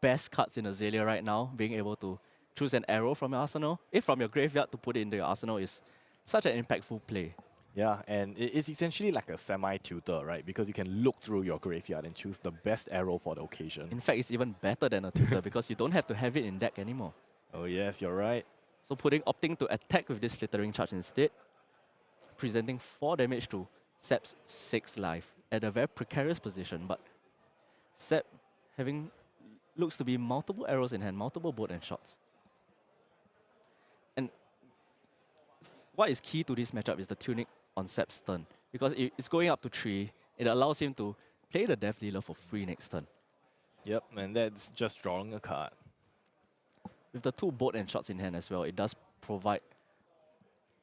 best cards in Azalea right now, being able to choose an arrow from your arsenal, from your graveyard to put it into your arsenal is such an impactful play. Yeah, and it's essentially like a semi-tutor, right? Because you can look through your graveyard and choose the best arrow for the occasion. In fact, it's even better than a tutor because you don't have to have it in deck anymore. Oh yes, you're right. So opting to attack with this Flittering Charge instead, presenting 4 damage to Sepp's 6 life at a very precarious position, but Sepp looks to be multiple arrows in hand, multiple bolt and shots. And what is key to this matchup is the Tunic on Sepp's turn, because it's going up to 3. It allows him to play the Death Dealer for free next turn. Yep, and that's just drawing a card. With the 2 bolt and shots in hand as well, it does provide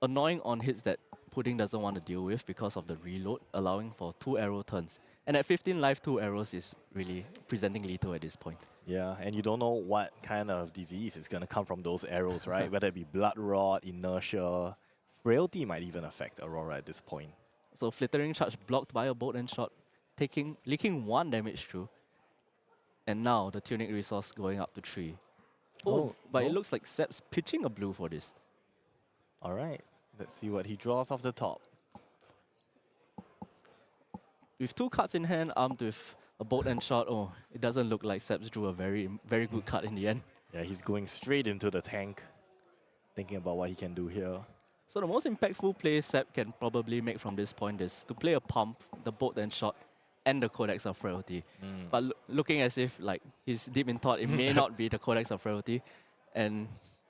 annoying on-hits that Pudding doesn't want to deal with because of the reload, allowing for 2 arrow turns. And at 15 life, 2 arrows is really presenting lethal at this point. Yeah, and you don't know what kind of disease is going to come from those arrows, right? Whether it be blood rot, inertia, frailty might even affect Aurora at this point. So Flittering Charge blocked by a bolt and shot, leaking 1 damage through. And now the Tunic resource going up to 3. Oh, but it looks like Seb's pitching a blue for this. All right, let's see what he draws off the top. With 2 cards in hand, armed with a bolt and shot, oh, it doesn't look like Seb's drew a very good card in the end. Yeah, he's going straight into the tank, thinking about what he can do here. So the most impactful play Seb can probably make from this point is to play a pump, the bolt and shot, and the Codex of Frailty. But looking as if like he's deep in thought, it may not be the Codex of Frailty, and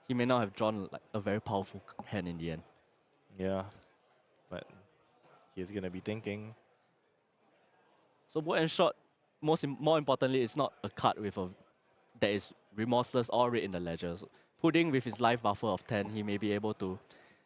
he may not have drawn like a very powerful hand in the end. Yeah, but he's gonna be thinking. So bolt and shot, more importantly, it's not a card with a that is remorseless or red in the ledger. So Pudding with his life buffer of 10, he may be able to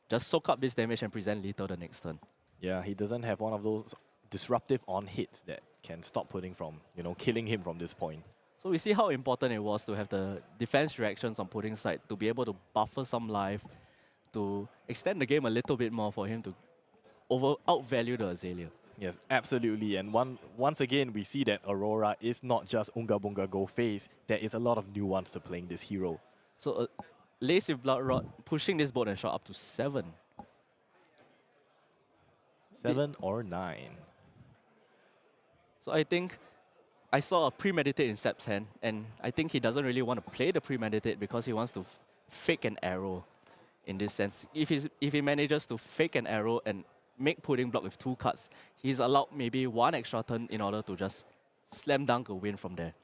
just soak up this damage and present lethal the next turn. Yeah, he doesn't have one of those disruptive on hits that can stop Pudding from, killing him from this point. So we see how important it was to have the defense reactions on Pudding's side to be able to buffer some life, to extend the game a little bit more for him to outvalue the Azalea. Yes, absolutely. And once again, we see that Aurora is not just Unga Bunga Go face. There is a lot of nuance to playing this hero. So Lace with Blood Rod, pushing this bolt and shot up to 7. 7 or 9. So I think I saw a premeditate in Seb's hand, and I think he doesn't really want to play the premeditate because he wants to fake an arrow in this sense. If he manages to fake an arrow and make Pudding block with 2 cards, he's allowed maybe 1 extra turn in order to just slam dunk a win from there.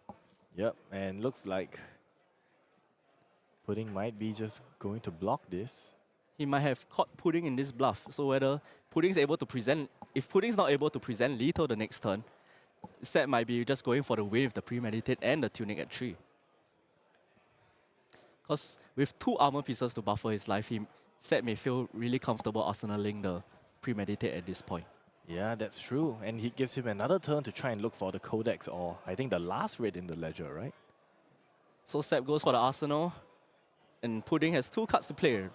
Yep, and looks like Pudding might be just going to block this. He might have caught Pudding in this bluff, so whether Pudding's able to present, if Pudding's not able to present lethal the next turn, Seb might be just going for the win with the premeditate and the Tunic at 3. Because with 2 armor pieces to buffer his life, Seb may feel really comfortable arsenaling the premeditate at this point. Yeah, that's true. And he gives him another turn to try and look for the Codex, or I think the last red in the ledger, right? So Seb goes for the arsenal, and Pudding has 2 cards to play.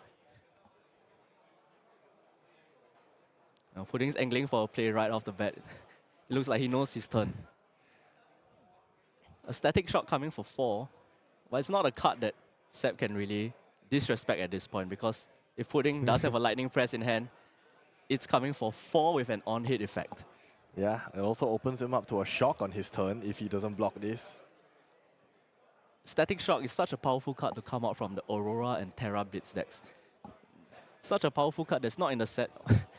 Now Pudding's angling for a play right off the bat. It looks like he knows his turn. A static shot coming for 4, but it's not a card that Seb can really disrespect at this point, because if Pudding does have a lightning press in hand, it's coming for 4 with an on-hit effect. Yeah, it also opens him up to a shock on his turn if he doesn't block this. Static Shock is such a powerful card to come out from the Aurora and Terra Blitz decks. Such a powerful card that's not in the set.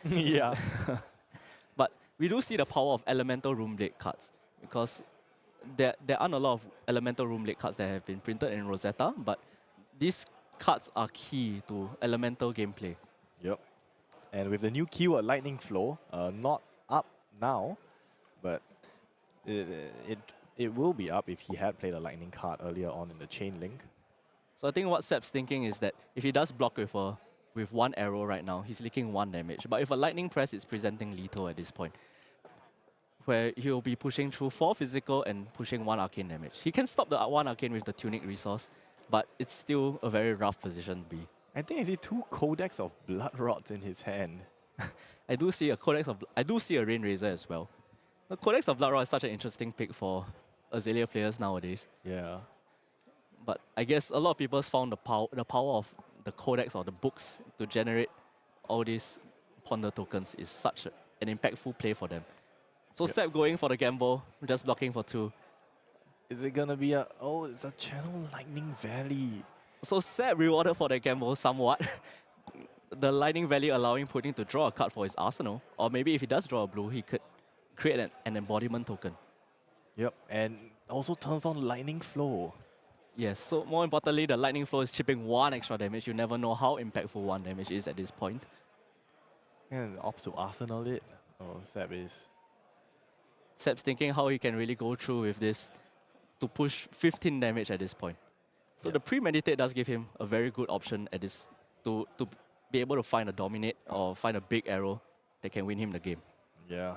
Yeah. But we do see the power of Elemental Runeblade cards, because there aren't a lot of Elemental Runeblade cards that have been printed in Rosetta, but these cards are key to Elemental gameplay. Yep. And with the new keyword Lightning Flow, not up now, but it will be up if he had played a Lightning card earlier on in the Chain Link. So I think what Seb's thinking is that if he does block with 1 arrow right now, he's leaking 1 damage. But if a Lightning Press, it's presenting lethal at this point, where he'll be pushing through 4 physical and pushing 1 arcane damage. He can stop the 1 arcane with the Tunic resource, but it's still a very rough position to be. I think I see 2 Codex of Blood Rods in his hand. I do see a Rain Razor as well. The Codex of Blood Rod is such an interesting pick for Azalea players nowadays. Yeah. But I guess a lot of people found the power of the Codex or the books to generate all these Ponder tokens is such an impactful play for them. So Yep. Seb going for the gamble, just blocking for 2. Is it gonna be it's a Channel Lightning Valley. So Seb rewarded for the gamble somewhat. The Lightning Valley allowing Pudding to draw a card for his arsenal, or maybe if he does draw a blue, he could create an embodiment token. Yep, and also turns on Lightning Flow. Yes, so more importantly, the Lightning Flow is chipping 1 extra damage. You never know how impactful 1 damage is at this point. And opts to Arsenal it. Oh, Seb's thinking how he can really go through with this to push 15 damage at this point. So the Premeditate does give him a very good option at this to be able to find a Dominate or find a big arrow that can win him the game. Yeah.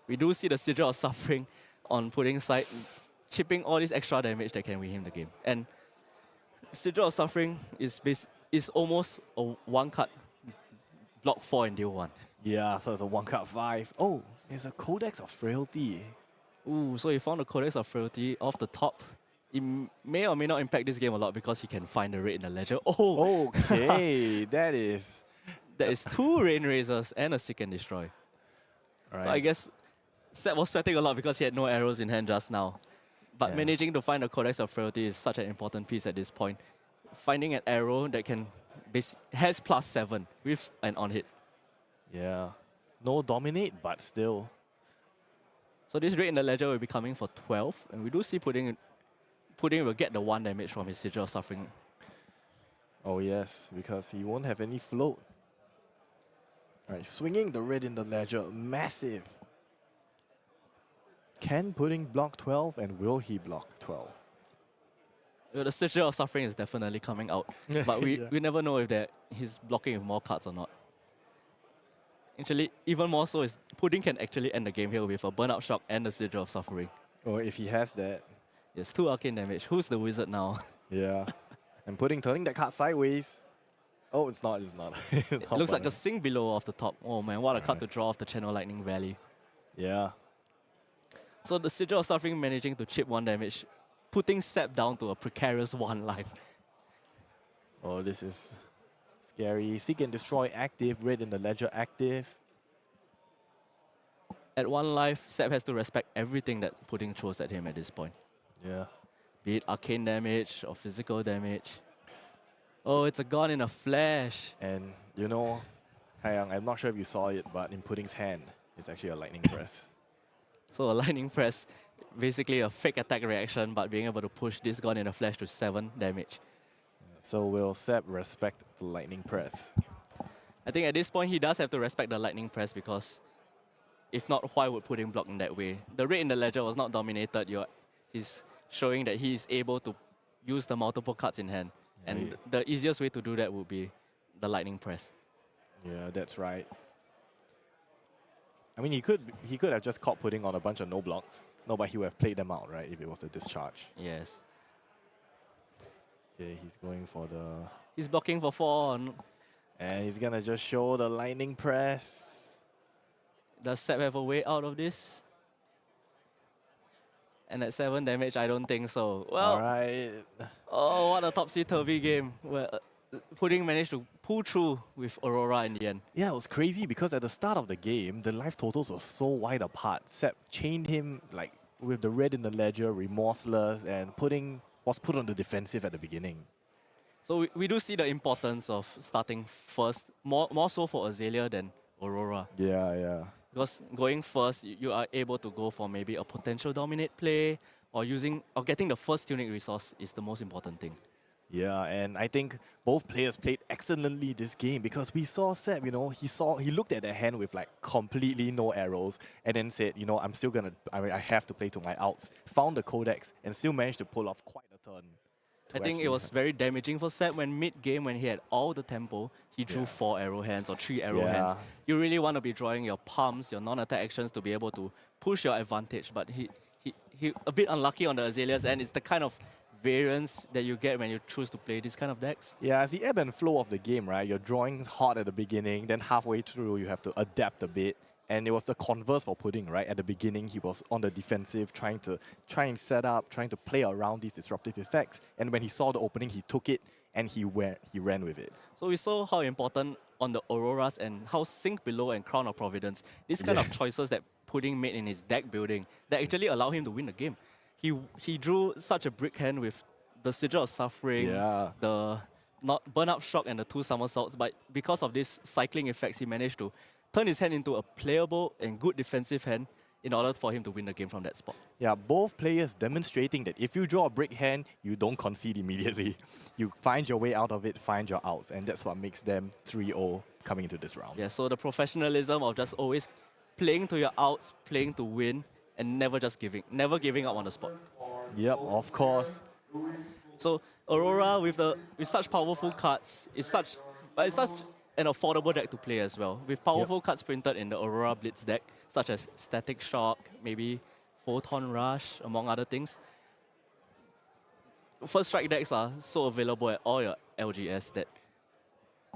We do see the Sigil of Suffering on Pudding's side, chipping all this extra damage that can win him the game. And Sigil of Suffering is almost a 1-card block 4 and deal 1. Yeah, so it's a 1-card 5. Oh, it's a Codex of Frailty. Ooh, so he found the Codex of Frailty off the top. It may or may not impact this game a lot because he can find the raid in the ledger. Oh! Okay, that is 2 Rain Razors and a Seek and Destroy. Right. So I guess Seb was sweating a lot because he had no arrows in hand just now. But managing to find a Codex of Frailty is such an important piece at this point. Finding an arrow that has +7 with an on-hit. Yeah. No dominate, but still. So this raid in the ledger will be coming for 12. And we do see Pudding will get the 1 damage from his Sigil of Suffering. Oh yes, because he won't have any float. Alright, swinging the red in the ledger, massive. Can Pudding block 12 and will he block 12? Well, the Sigil of Suffering is definitely coming out. But we never know if he's blocking with more cards or not. Actually, even more so is Pudding can actually end the game here with a Burnout Shock and the Sigil of Suffering. Or if he has that. Yes, 2 arcane damage. Who's the wizard now? Yeah. And Pudding turning that card sideways. Oh, it's not. It looks like a Sing below off the top. Oh man, what a card to draw off the Channel Lightning Valley. Yeah. So the Sigil of Suffering managing to chip 1 damage, putting Sep down to a precarious 1 life. Oh, this is scary. Seek and Destroy active, red in the ledger active. At 1 life, Sep has to respect everything that Pudding throws at him at this point. Yeah. Be it arcane damage or physical damage. Oh, it's a gun in a flash. And you know, Kayang, I'm not sure if you saw it, but in Pudding's hand, it's actually a lightning press. So a lightning press, basically a fake attack reaction, but being able to push this gun in a flash to 7 damage. So will Sep respect the lightning press? I think at this point he does have to respect the lightning press because if not, why would Pudding block in that way? The raid in the ledger was not dominated. He's showing that he is able to use the multiple cards in hand. And the easiest way to do that would be the lightning press. Yeah, that's right. I mean, he could have just caught Pudding on a bunch of no blocks. No, but he would have played them out, right, if it was a discharge. Yes. Okay, he's going for the... He's blocking for 4. And he's going to just show the lightning press. Does Sep have a way out of this? And at 7 damage, I don't think so. Well, alright. Oh, what a topsy-turvy game where Pudding managed to pull through with Aurora in the end. Yeah, it was crazy because at the start of the game, the life totals were so wide apart. Sep chained him like with the red in the ledger, remorseless, and Pudding was put on the defensive at the beginning. So we do see the importance of starting first, more so for Azalea than Aurora. Yeah, yeah. Because going first, you are able to go for maybe a potential dominate play or getting the first tunic resource is the most important thing. Yeah, and I think both players played excellently this game because we saw Sep, you know, he looked at their hand with like completely no arrows and then said, you know, I have to play to my outs. Found the Codex and still managed to pull off quite a turn. I think it was very damaging for Sep when mid-game, when he had all the tempo, he drew 4 arrow hands or 3 arrow hands. You really want to be drawing your palms, your non-attack actions to be able to push your advantage, but he a bit unlucky on the Azalea's end. It's the kind of variance that you get when you choose to play these kind of decks. Yeah, it's the ebb and flow of the game, right? You're drawing hard at the beginning, then halfway through you have to adapt a bit. And it was the converse for Pudding, right? At the beginning, he was on the defensive, trying and set up, trying to play around these disruptive effects. And when he saw the opening, he took it and he ran with it. So we saw how important on the Auroras and how Sink Below and Crown of Providence, these kind of choices that Pudding made in his deck building, that actually allowed him to win the game. He drew such a brick hand with the Sigil of Suffering, the Burnout Shock and the 2 somersaults, but because of these cycling effects, he managed to turn his hand into a playable and good defensive hand in order for him to win the game from that spot. Yeah, both players demonstrating that if you draw a brick hand, you don't concede immediately. You find your way out of it, find your outs, and that's what makes them 3-0 coming into this round. Yeah, so the professionalism of just always playing to your outs, playing to win, and never giving up on the spot. Yep, of course. So Aurora with such powerful cards is such an affordable deck to play as well. With powerful cards printed in the Aurora Blitz deck, such as Static Shock, maybe Photon Rush, among other things. First strike decks are so available at all your LGS that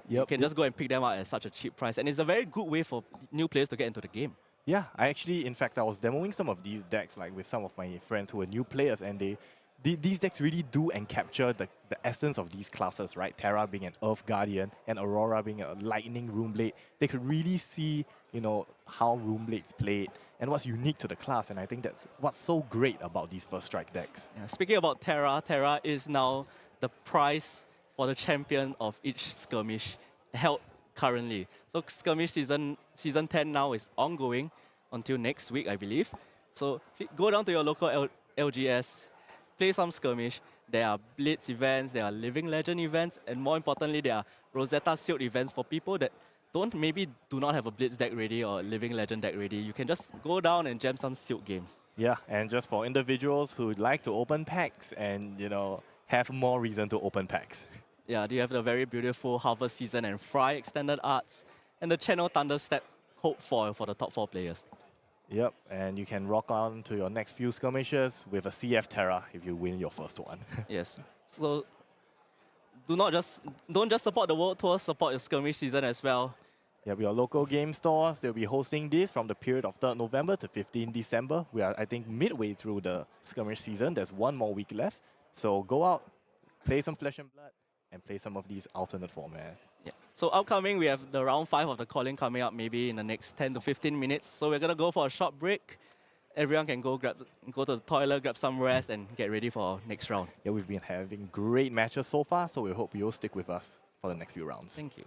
you can just go and pick them up at such a cheap price. And it's a very good way for new players to get into the game. Yeah, in fact, I was demoing some of these decks like with some of my friends who were new players, and they these decks really do capture the essence of these classes, right? Terra being an Earth Guardian and Aurora being a Lightning Runeblade. They could really see, how Runeblades played and what's unique to the class. And I think that's what's so great about these first strike decks. Yeah, speaking about Terra is now the prize for the champion of each skirmish held currently. So skirmish season 10 now is ongoing until next week, I believe. So go down to your local LGS, play some skirmish. There are Blitz events, there are Living Legend events, and more importantly, there are Rosetta Sealed events for people that do not have a Blitz deck ready or a Living Legend deck ready. You can just go down and jam some Sealed games. Yeah, and just for individuals who'd like to open packs and, have more reason to open packs. Yeah, you have the very beautiful Harvest Season and Fry extended arts, and the Channel Thunderstep Hope Foil for the top 4 players. Yep, and you can rock on to your next few skirmishes with a CF Terra if you win your first one. Yes. So don't just support the World Tour, support your skirmish season as well. Yeah, your local game stores, they'll be hosting this from the period of 3rd November to 15 December. We are, I think, midway through the skirmish season. There's one more week left. So go out, play some Flesh and Blood, and play some of these alternate formats. Yeah. So upcoming, we have the round 5 of the calling coming up maybe in the next 10 to 15 minutes. So we're going to go for a short break. Everyone can go to the toilet, grab some rest, and get ready for our next round. Yeah, we've been having great matches so far, so we hope you'll stick with us for the next few rounds. Thank you.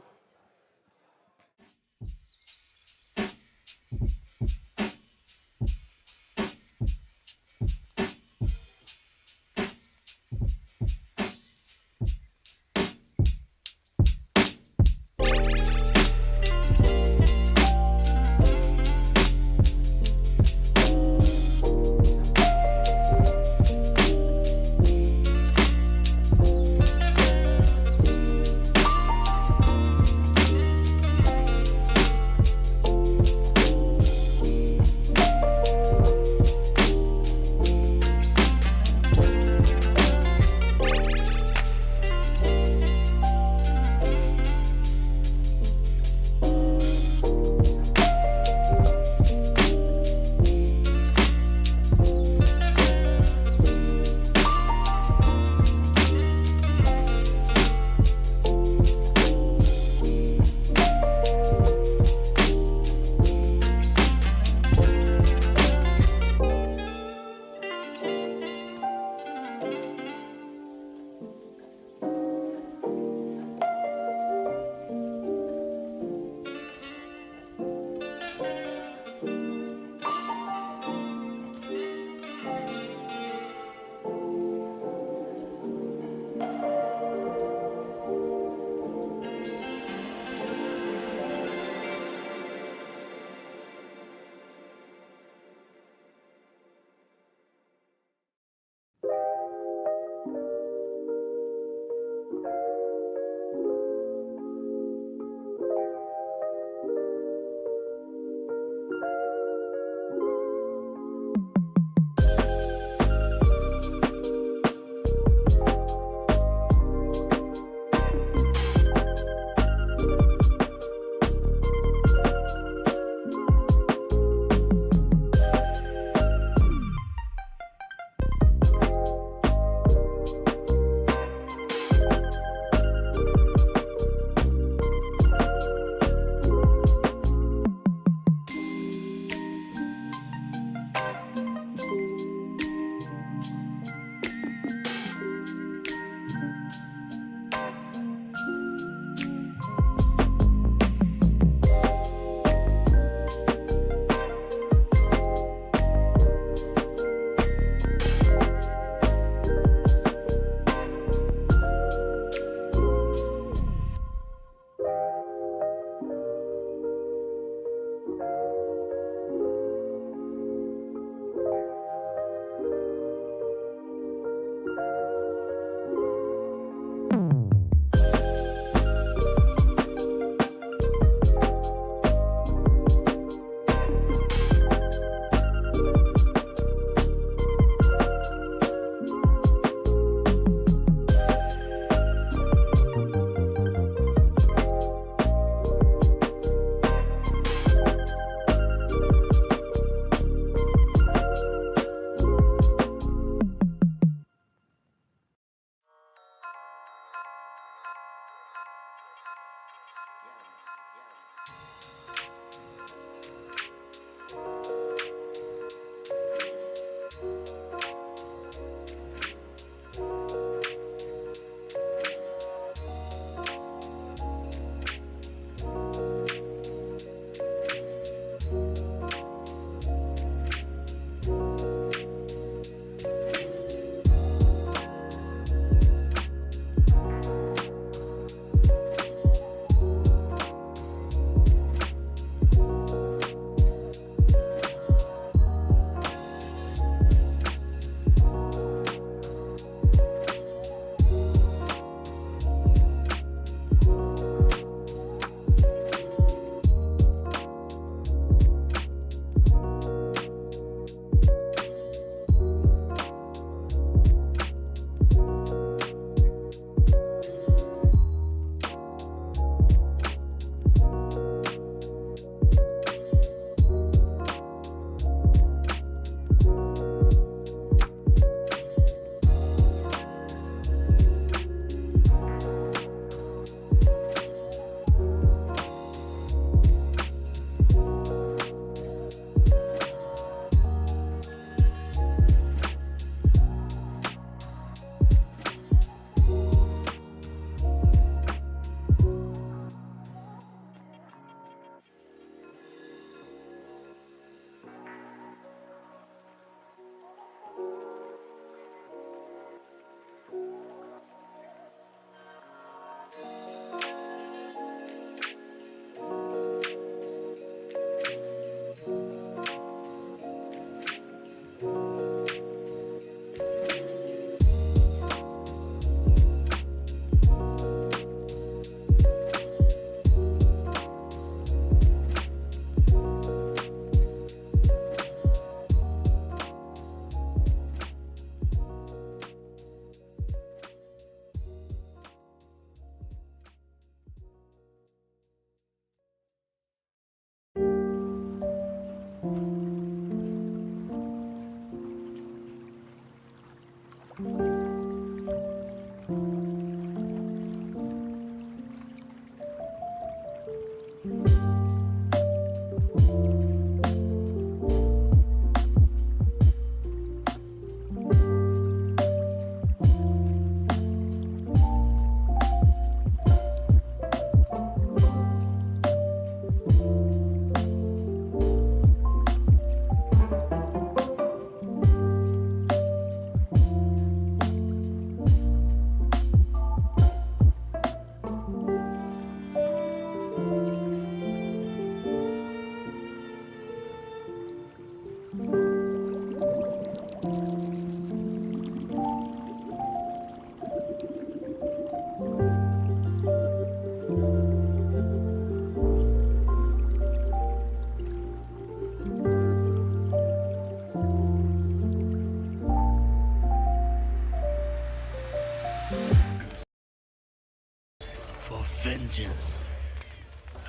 vengeance.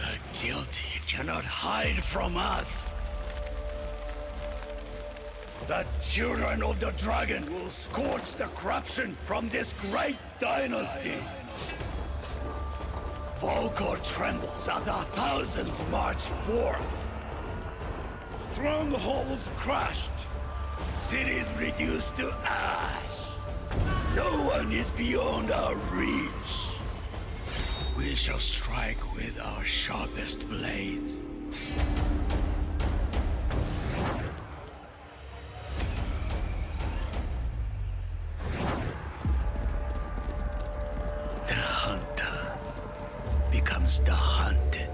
The guilty cannot hide from us. The children of the dragon will scorch the corruption from this great dynasty. Volkor trembles as the thousands march forth. Strongholds crushed. Cities reduced to ash. No one is beyond our reach. We shall strike with our sharpest blades. The hunter becomes the hunted.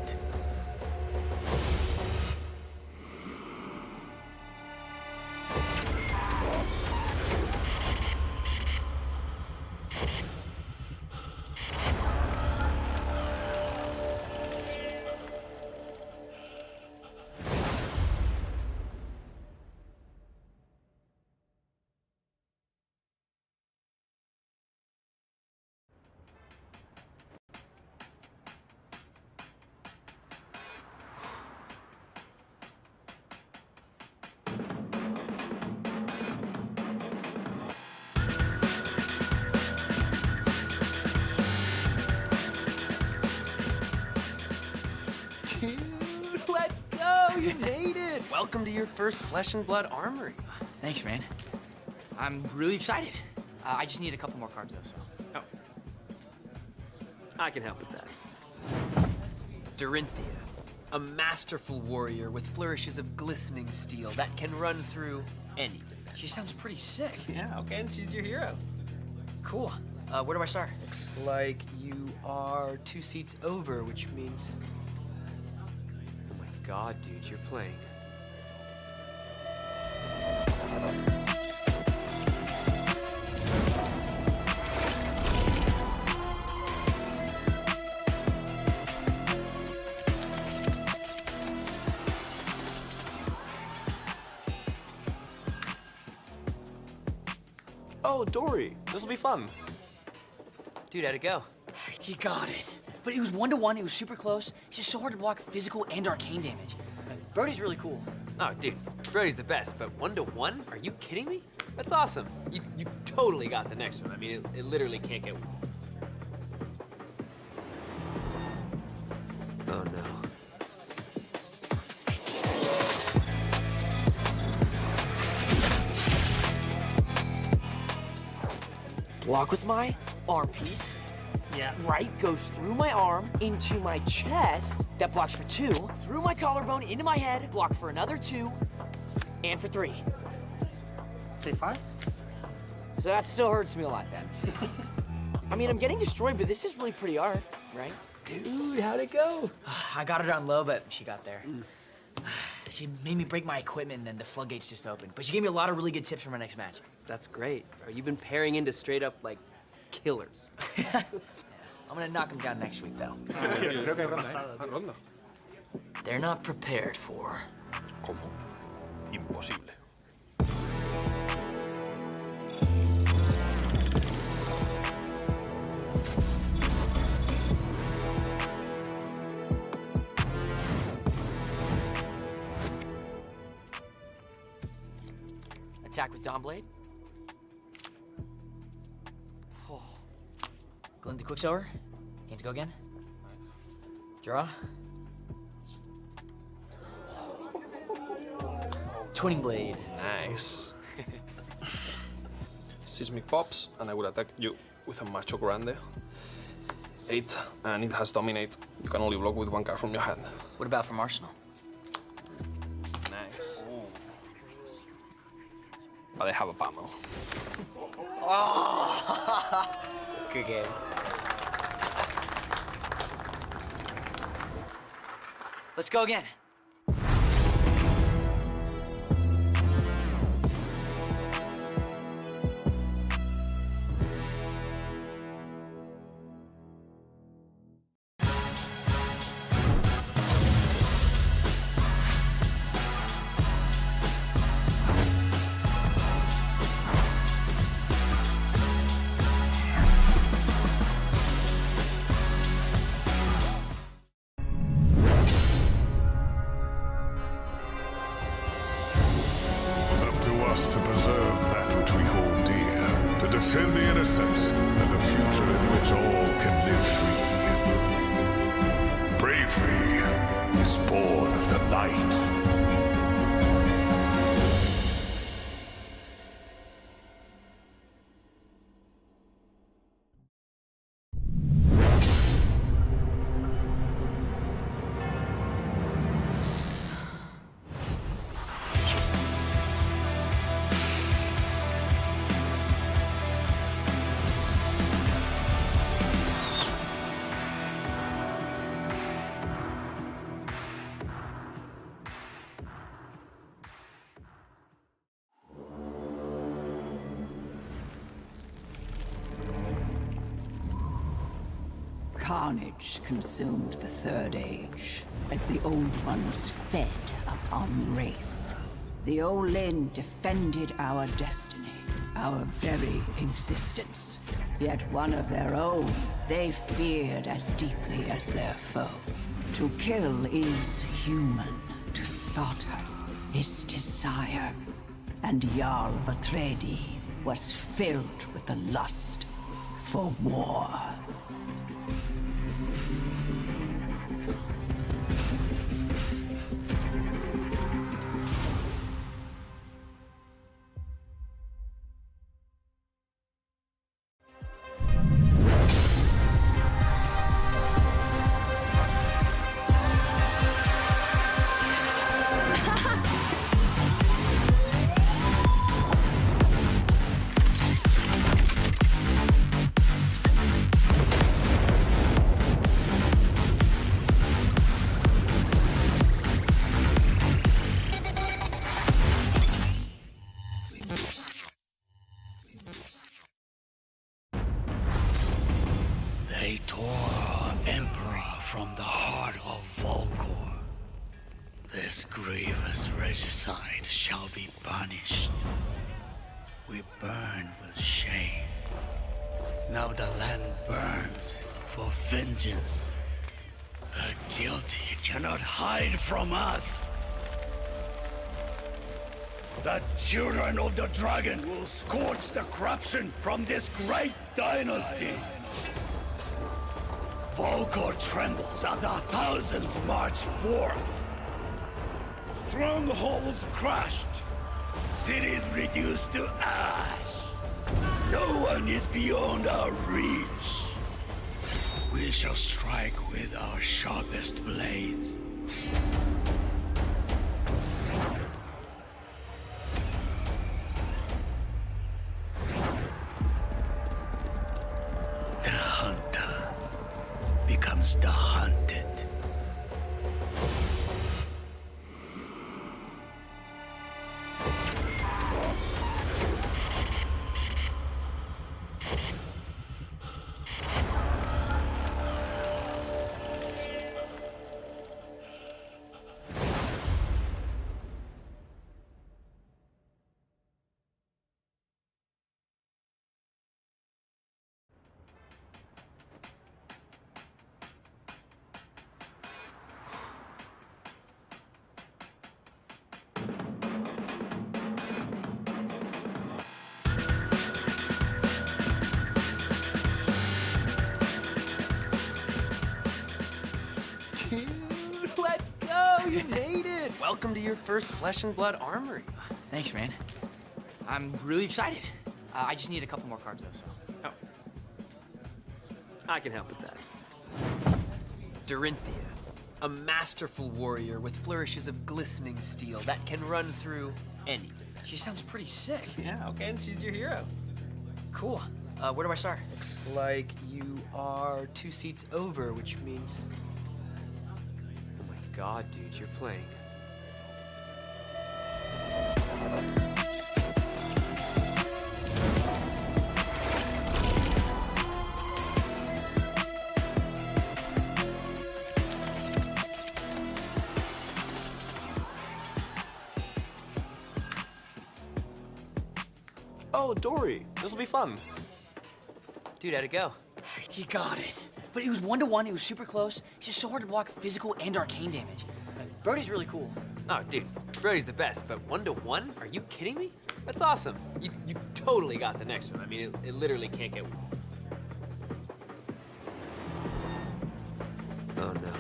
Let's go! You made it! Welcome to your first Flesh and Blood Armory. Thanks, man. I'm really excited. I just need a couple more cards, though, so. Oh. I can help with that. Dorinthia, A masterful warrior with flourishes of glistening steel that can run through any defense. She sounds pretty sick. Yeah, okay, and she's your hero. Cool. Where do I start? Looks like you are 2 seats over, which means... Oh my god, dude, you're playing. Oh, Dory, this'll be fun. Dude, how'd it go? He got it. But it was 1-to-1, it was super close. It's just so hard to block physical and arcane damage. Brody's really cool. Oh, dude, Brody's the best, but 1-to-1? Are you kidding me? That's awesome. You totally got the next one. I mean, it literally can't get... Oh, no. Block with my arm piece. Yeah. Right goes through my arm into my chest. That blocks for 2. Through my collarbone into my head. Block for another 2. And for 3. Take 5? So that still hurts me a lot then. I mean, I'm getting destroyed, but this is really pretty art, right? Dude, how'd it go? I got her down low, but she got there. She made me break my equipment, and then the floodgates just opened. But she gave me a lot of really good tips for my next match. That's great, bro. You've been pairing into straight up, like, killers. I'm gonna knock them down next week, though. Creo que hay ronda, ¿eh? Ah, ronda. They're not prepared for. ¿Cómo? Imposible. Attack with Dawnblade. Oh. Glint the Quicksilver. Gain to go again. Draw. Twinning Blade. Nice. Seismic pops, and I will attack you with a Macho Grande. 8, and it has Dominate. You can only block with 1 card from your hand. What about from Arsenal? Nice. But they have a Pamel. Oh! Good game. Let's go again. To preserve that which we hold dear, to defend the innocent, and a future in which all can live free. Bravery is born of the light. Carnage consumed the Third Age, as the Old Ones fed upon Wraith. The Olin defended our destiny, our very existence. Yet one of their own they feared as deeply as their foe. To kill is human, to slaughter is desire. And Jarl Vitredi was filled with the lust for war. Praetor Emperor from the heart of Volcor. This grievous regicide shall be punished. We burn with shame. Now the land burns for vengeance. The guilty cannot hide from us. The children of the dragon will scorch the corruption from this great dynasty. Volcor trembles as the thousands march forth. Strongholds crushed. Cities reduced to ash. No one is beyond our reach. We shall strike with our sharpest blades. The hunter becomes the hunted. Let's go! You made it! Welcome to your first Flesh and Blood Armory. Thanks, man. I'm really excited. I just need a couple more cards, though, so. Oh. I can help with that. Dorinthia, a masterful warrior with flourishes of glistening steel that can run through any defense. She sounds pretty sick. Yeah, okay, and she's your hero. Cool. Where do I start? Looks like you are 2 seats over, which means... Oh my god, dude, you're playing. Oh, Dory, this'll be fun. Dude, how'd it go? He got it. But it was 1-to-1, it was super close. It's just so hard to block physical and arcane damage. Brody's really cool. Oh, dude, Brody's the best, but 1-to-1? Are you kidding me? That's awesome. You totally got the next one. I mean, it literally can't get... Oh, no.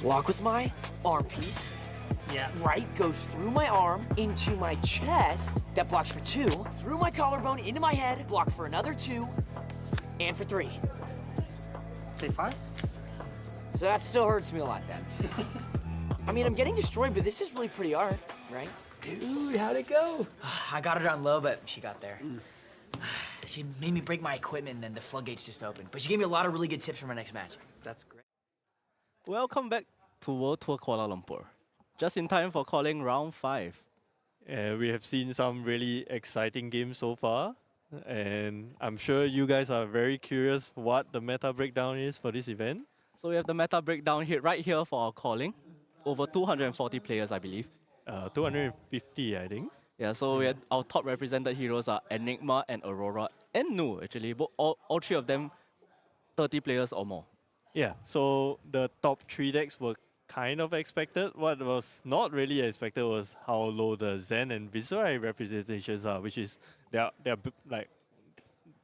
Block with my arm piece. Yeah. Right goes through my arm into my chest. That blocks for 2. Through my collarbone into my head. Block for another 2. And for 3. Say 5? So that still hurts me a lot then. I mean, I'm getting destroyed, but this is really pretty art, right? Dude, how'd it go? I got her down low, but she got there. She made me break my equipment, and then the floodgates just opened. But she gave me a lot of really good tips for my next match. That's great. Welcome back to World Tour Kuala Lumpur. Just in time for calling round 5. We have seen some really exciting games so far, and I'm sure you guys are very curious what the meta breakdown is for this event. So we have the meta breakdown here, right here for our calling. Over 240 players, I believe. 250, I think. Yeah, so we had our top represented heroes are Enigma and Aurora and Nu, actually. All 3 of them, 30 players or more. Yeah, so the top 3 decks were kind of expected. What was not really expected was how low the Zheng and Viserai representations are, which is they're like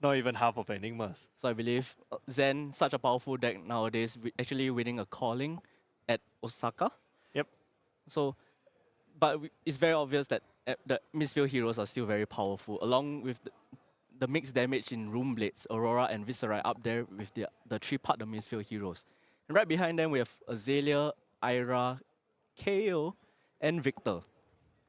not even half of Enigmas. So I believe Zheng, such a powerful deck nowadays, actually winning a calling at Osaka. Yep. So, but it's very obvious that the Mistfield heroes are still very powerful, along with the mixed damage in Room Blades, Aurora and Viserai up there with the 3-part the Mistfield heroes. And right behind them we have Azalea, Ira, KO, and Victor.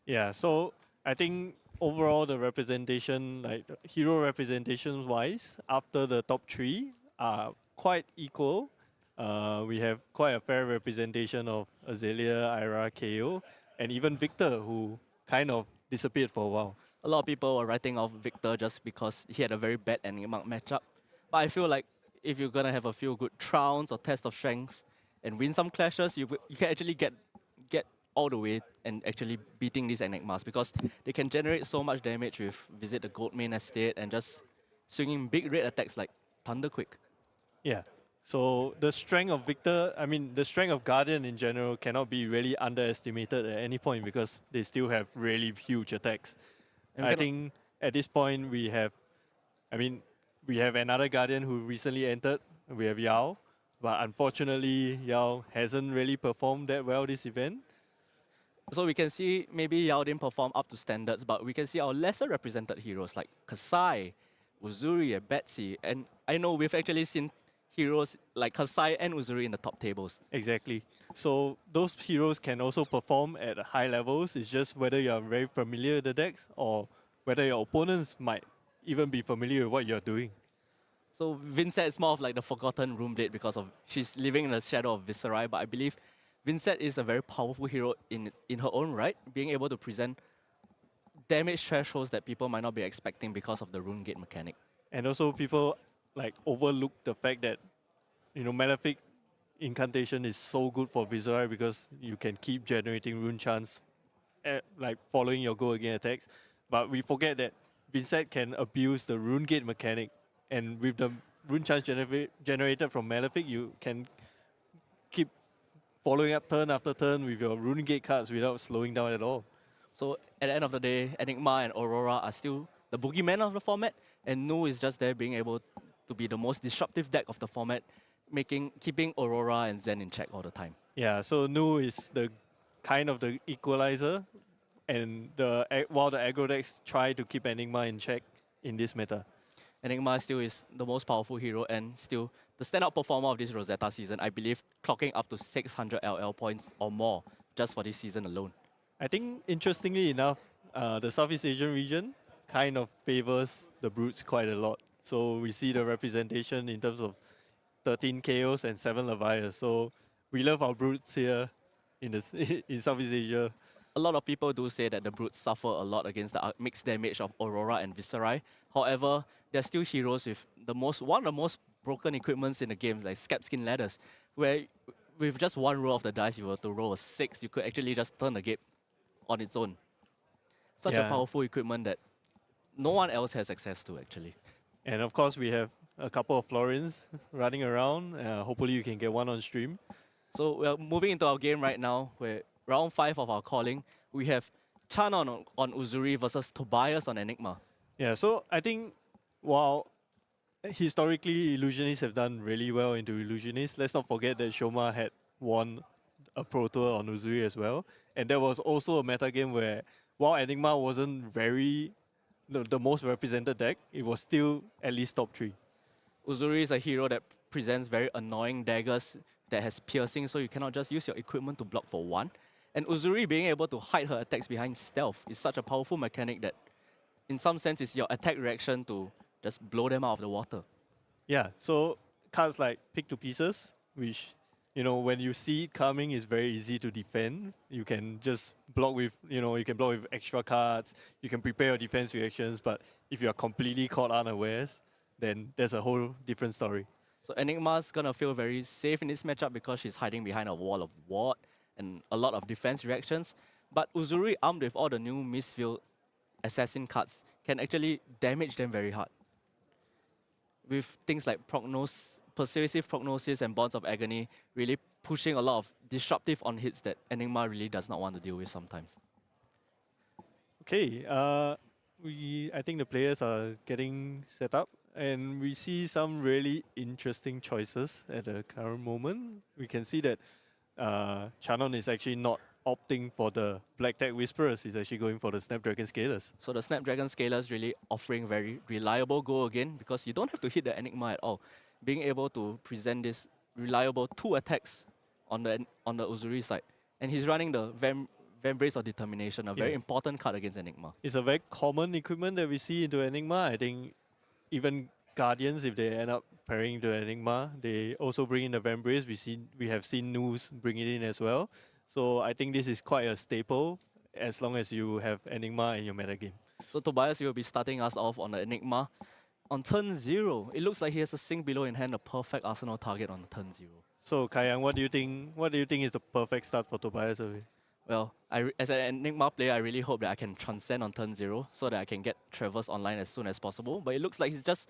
Yeah, so I think overall the representation, like hero representation wise, after the top 3 are quite equal. We have quite a fair representation of Azalea, Ira, KO. and even Victor, who kind of disappeared for a while. A lot of people were writing off Victor just because he had a very bad Enigma matchup. But I feel like if you're gonna have a few good rounds or test of strengths and win some clashes, you can actually get all the way and actually beating these Enigmas, because they can generate so much damage with Visit the Gold Main Estate and just swinging big red attacks like Thunderquake. Yeah. So the strength of Victor, I mean, the strength of Guardian in general cannot be really underestimated at any point because they still have really huge attacks. And I think at this point we have another Guardian who recently entered. We have Yao, but unfortunately Yao hasn't really performed that well this event. So we can see maybe Yao didn't perform up to standards, but we can see our lesser represented heroes like Kasai, Uzuri, and Betsy. And I know we've actually seen heroes like Kasai and Uzuri in the top tables. Exactly. So those heroes can also perform at high levels. It's just whether you're very familiar with the decks or whether your opponents might even be familiar with what you're doing. So Vynnset is more of like the forgotten room date because of she's living in the shadow of Viserai, but I believe Vynnset is a very powerful hero in her own right, being able to present damage thresholds that people might not be expecting because of the rune gate mechanic. And also people like overlook the fact that, you know, Malefic Incantation is so good for Viserai because you can keep generating rune chants like following your go again attacks. But we forget that Vynnset can abuse the rune gate mechanic, and with the rune chants generated from Malefic, you can keep following up turn after turn with your rune gate cards without slowing down at all. So at the end of the day, Enigma and Aurora are still the boogeyman of the format, and Nu is just there being able to be the most disruptive deck of the format, keeping Aurora and Zheng in check all the time. Yeah, so Nu is the kind of the equalizer, and while the aggro decks try to keep Enigma in check in this meta. Enigma still is the most powerful hero and still the standout performer of this Rosetta season, I believe, clocking up to 600 LL points or more just for this season alone. I think, interestingly enough, the Southeast Asian region kind of favors the Brutes quite a lot. So we see the representation in terms of 13 KOs and 7 Levias. So we love our Brutes here in Southeast Asia. A lot of people do say that the Brutes suffer a lot against the mixed damage of Aurora and Viserai. However, they're still heroes with one of the most broken equipments in the game, like Scabskin Ladders, where with just one roll of the dice, you were to roll a 6, you could actually just turn the gate on its own. Such a powerful equipment that no one else has access to, actually. And of course, we have a couple of Florians running around. Hopefully you can get one on stream. So we're moving into our game right now, where round 5 of our calling, we have Chanon on Uzuri versus Tobias on Enigma. Yeah, so I think while historically Illusionists have done really well into Illusionists, let's not forget that Shoma had won a Pro Tour on Uzuri as well. And there was also a meta game where, while Enigma wasn't the most represented deck, it was still at least top 3. Uzuri is a hero that presents very annoying daggers that has piercing, so you cannot just use your equipment to block for 1. And Uzuri being able to hide her attacks behind stealth is such a powerful mechanic that in some sense is your attack reaction to just blow them out of the water. Yeah, so cards like Pick to Pieces, which, you know, when you see it coming, it's very easy to defend. You can just block with, you can block with extra cards. You can prepare your defense reactions, but if you're completely caught unawares, then there's a whole different story. So Enigma's gonna feel very safe in this matchup because she's hiding behind a wall of ward and a lot of defense reactions. But Uzuri, armed with all the new Mistfield assassin cards, can actually damage them very hard. With things like Persuasive Prognosis and Bonds of Agony really pushing a lot of disruptive on hits that Enigma really does not want to deal with sometimes. Okay, I think the players are getting set up, and we see some really interesting choices at the current moment. We can see that Chanon is actually not opting for the Black Tech Whisperers. He's actually going for the Snapdragon Scalers. So the Snapdragon Scalers really offering very reliable go again, because you don't have to hit the Enigma at all. Being able to present this reliable 2 attacks on the Uzuri side. And he's running the Vambrace of Determination, a very important card against Enigma. It's a very common equipment that we see into Enigma. I think even Guardians, if they end up pairing to Enigma, they also bring in the Vambrace. We have seen News bring it in as well. So I think this is quite a staple as long as you have Enigma in your metagame. So Tobias will be starting us off on the Enigma. On turn 0, it looks like he has a Sing below in hand, a perfect Arsenal target on turn 0. So Kayang, what do you think? What do you think is the perfect start for Tobias? Well, as an Enigma player, I really hope that I can transcend on turn 0 so that I can get Traverse online as soon as possible. But it looks like he's just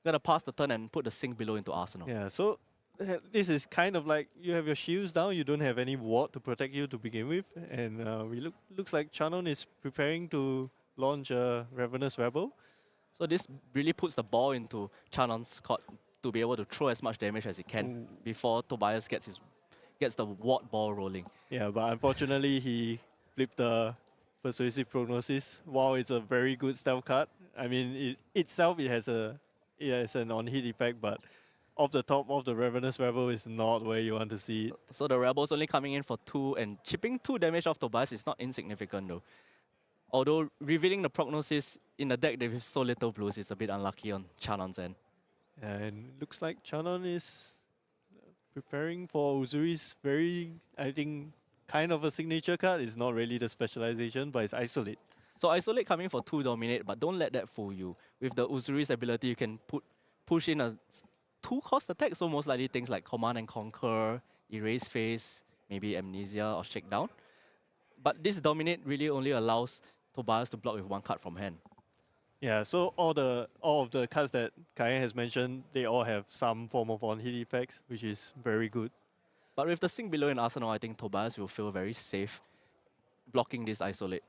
gonna pass the turn and put the Sing below into Arsenal. Yeah, so this is kind of like you have your shields down, you don't have any ward to protect you to begin with, and looks like Chanon is preparing to launch a Ravenous Rebel. So this really puts the ball into Chanon's court to be able to throw as much damage as he can before Tobias gets the ward ball rolling. Yeah, but unfortunately he flipped the Persuasive Prognosis. While it's a very good stealth card, I mean it has an on-hit effect, but off the top of the Ravenous Rebel is not where you want to see it. So the Rebel's only coming in for 2 and chipping 2 damage off Tobias is not insignificant though. Although revealing the Prognosis in a deck with so little blues is a bit unlucky on Chanon's end. And looks like Chanon is preparing for Uzuri's very, I think, kind of a signature card. It's not really the specialization, but it's Isolate. So Isolate coming for 2 dominate, but don't let that fool you. With the Uzuri's ability, you can push in a 2-cost attack, so most likely things like Command and Conquer, Erase Face, maybe Amnesia or Shakedown. But this dominate really only allows Tobias to block with 1 card from hand. Yeah, so all of the cards that Kayan has mentioned, they all have some form of on-hit effects, which is very good. But with the Sing below in Arsenal, I think Tobias will feel very safe blocking this Isolate.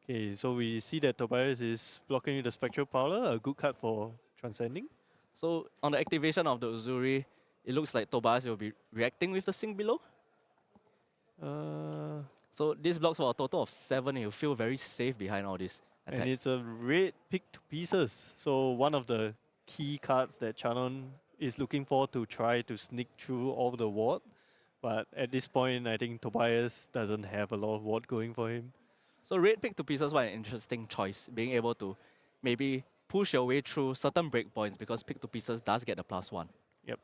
Okay, so we see that Tobias is blocking with the Spectral Prowler, a good card for transcending. So on the activation of the Uzuri, it looks like Tobias will be reacting with the Sing below. So this blocks for a total of 7, and you feel very safe behind all these attacks. And it's a red pick to pieces. So one of the key cards that Chanon is looking for to try to sneak through all the ward. But at this point, I think Tobias doesn't have a lot of ward going for him. So red pick to pieces was an interesting choice, being able to maybe push your way through certain breakpoints because pick to pieces does get a +1. Yep.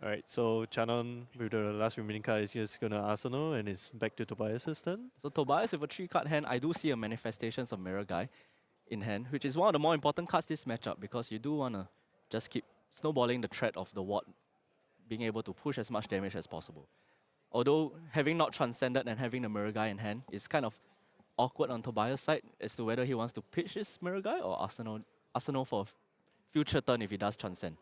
Alright, so Chanon with the last remaining card is just gonna Arsenal and it's back to Tobias' turn. So Tobias with a 3-card hand, I do see a Manifestations of Mirror Guy in hand, which is one of the more important cards this matchup because you do want to just keep snowballing the threat of the ward, being able to push as much damage as possible. Although having not transcended and having the Mirror Guy in hand is kind of awkward on Tobias' side as to whether he wants to pitch this Mirror Guy or Arsenal for a future turn if he does transcend.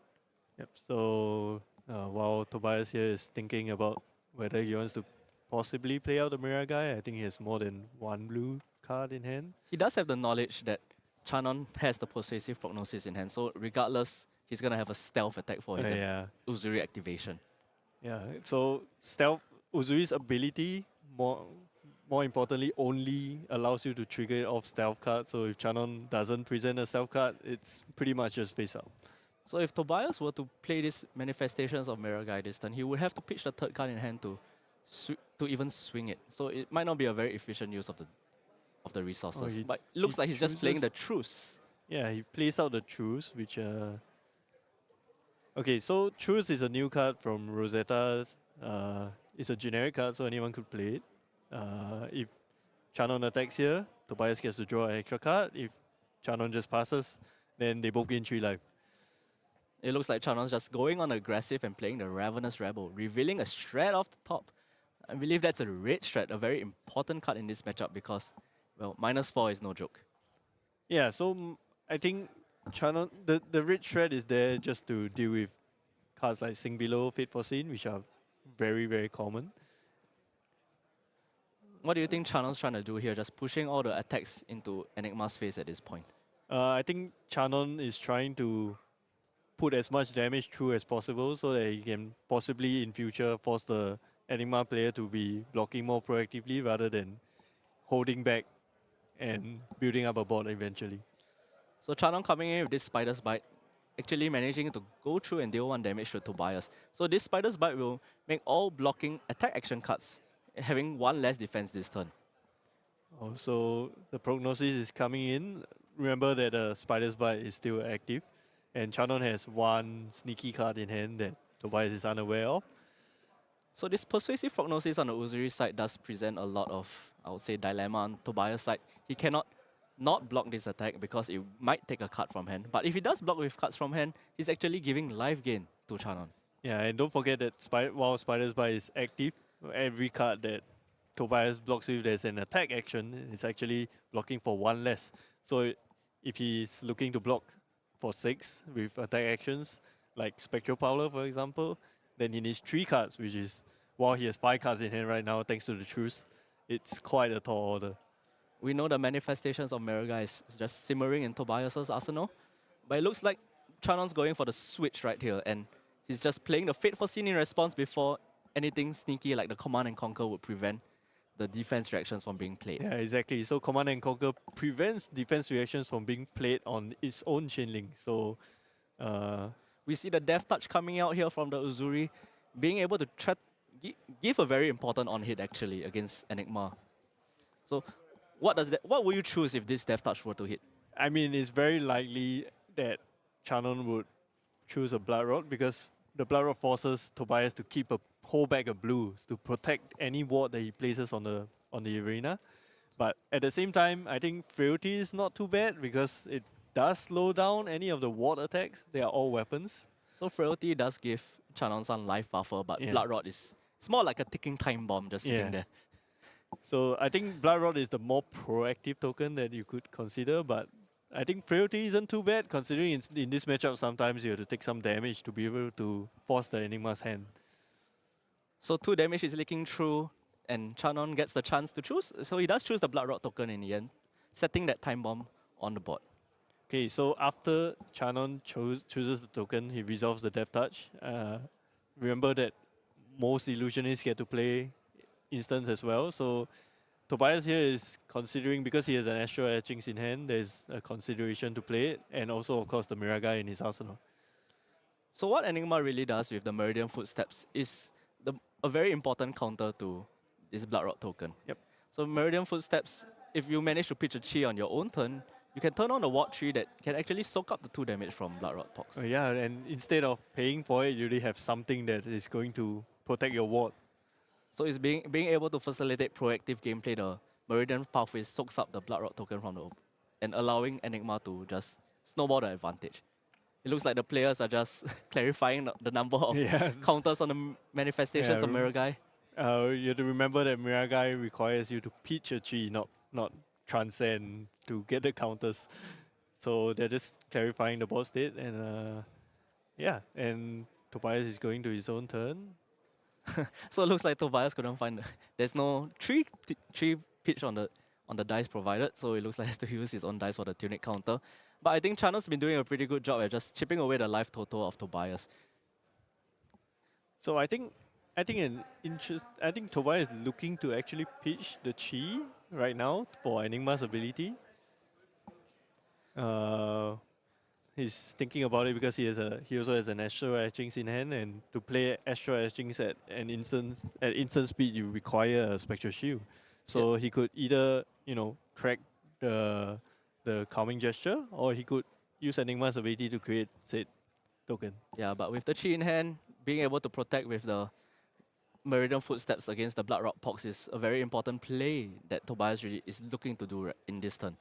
Yep, so while Tobias here is thinking about whether he wants to possibly play out the Mirror Guy, I think he has more than 1 blue card in hand. He does have the knowledge that Chanon has the Persuasive Prognosis in hand, so regardless, he's going to have a stealth attack for his Uzuri activation. Yeah, so stealth, Uzuri's ability, more importantly, only allows you to trigger it off stealth card, so if Chanon doesn't present a stealth card, it's pretty much just face up. So if Tobias were to play this Manifestations of Mirror Guy this turn, he would have to pitch the 3rd card in hand to even swing it. So it might not be a very efficient use of the resources. But it looks like he's just playing the Truce. Yeah, he plays out the Truce, which... Okay, so Truce is a new card from Rosetta. It's a generic card, so anyone could play it. If Chanon attacks here, Tobias gets to draw an extra card. If Chanon just passes, then they both gain 3 life. It looks like Chanon's just going on aggressive and playing the Ravenous Rebel, revealing a Shred off the top. I believe that's a red Shred, a very important card in this matchup because, well, -4 is no joke. Yeah, so I think Chanon, the red Shred is there just to deal with cards like Sing Below, Fate Foreseen, which are very, very common. What do you think Chanon's trying to do here, just pushing all the attacks into Enigma's face at this point? I think Chanon is trying to put as much damage through as possible so that he can possibly in future force the Enigma player to be blocking more proactively rather than holding back and building up a board eventually. So Chanon coming in with this Spider's Bite, actually managing to go through and deal 1 damage to Tobias. So this Spider's Bite will make all blocking attack action cards having 1 less defense this turn. Also, the Prognosis is coming in. Remember that the Spider's Bite is still active. And Chanon has 1 sneaky card in hand that Tobias is unaware of. So this persuasive prognosis on the Uzuri side does present a lot of, I would say, dilemma on Tobias' side. He cannot not block this attack because it might take a card from hand. But if he does block with cards from hand, he's actually giving life gain to Chanon. Yeah, and don't forget that while Spider's Bite is active, every card that Tobias blocks with there's an attack action, is actually blocking for 1 less. So if he's looking to block for 6 with attack actions, like Spectral Prowler for example, then he needs 3 cards, which is, while he has 5 cards in hand right now thanks to the truce, it's quite a tall order. We know the manifestations of Miragai is just simmering in Tobias's arsenal, but it looks like Chanon's going for the switch right here, and he's just playing the Fateful Scene in response before anything sneaky like the Command and Conquer would prevent the defense reactions from being played. Yeah, exactly. So Command and Conquer prevents defense reactions from being played on its own chain link. So we see the Death Touch coming out here from the Uzuri, being able to give a very important on-hit actually against Enigma. So what would you choose if this Death Touch were to hit? I mean, it's very likely that Chanon would choose a Blood Rod because the Blood Rod forces Tobias to keep a whole bag of blues to protect any ward that he places on the arena. But at the same time, I think Frailty is not too bad because it does slow down any of the ward attacks. They are all weapons. So Frailty does give Chanon some life buffer, but Blood Rod it's more like a ticking time bomb just sitting there. So I think Blood Rod is the more proactive token that you could consider, but I think Frailty isn't too bad considering in this matchup sometimes you have to take some damage to be able to force the Enigma's hand. So 2 damage is leaking through and Chanon gets the chance to choose. So he does choose the Blood Rod token in the end, setting that time bomb on the board. Okay, so after Chanon chooses the token, he resolves the Death Touch. Remember that most illusionists get to play instance as well. So Tobias here is considering, because he has an Astral Etchings in hand, there's a consideration to play it, and also of course the Miragai in his arsenal. So what Enigma really does with the Meridian Footsteps is a very important counter to this Blood Rod token. Yep. So Meridian Footsteps, if you manage to pitch a Chi on your own turn, you can turn on a ward tree that can actually soak up the 2 damage from Blood Rod Pox. Yeah, and instead of paying for it, you really have something that is going to protect your ward. So it's being able to facilitate proactive gameplay. The Meridian Pathway soaks up the Blood Rod token from the and allowing Enigma to just snowball the advantage. It looks like the players are just clarifying the number of counters on the manifestations of Miragai. You have to remember that Miragai requires you to pitch a Chi, not transcend to get the counters. So they're just clarifying the board state, and and Tobias is going to his own turn. So it looks like Tobias couldn't find there's no tree pitch on the dice provided, so it looks like he has to use his own dice for the Tunic counter. But I think Chanon's been doing a pretty good job at just chipping away the life total of Tobias. So I think Tobias is looking to actually pitch the Chi right now for Enigma's ability. He's thinking about it because he also has an Astral Etchings in hand, and to play Astral Etchings at instant speed, you require a Spectral Shield. So he could either crack the Calming Gesture, or he could use Enigma's ability to create said token. Yeah, but with the Chi in hand, being able to protect with the Meridian Footsteps against the Blood Rod Pox is a very important play that Tobias really is looking to do in this turn.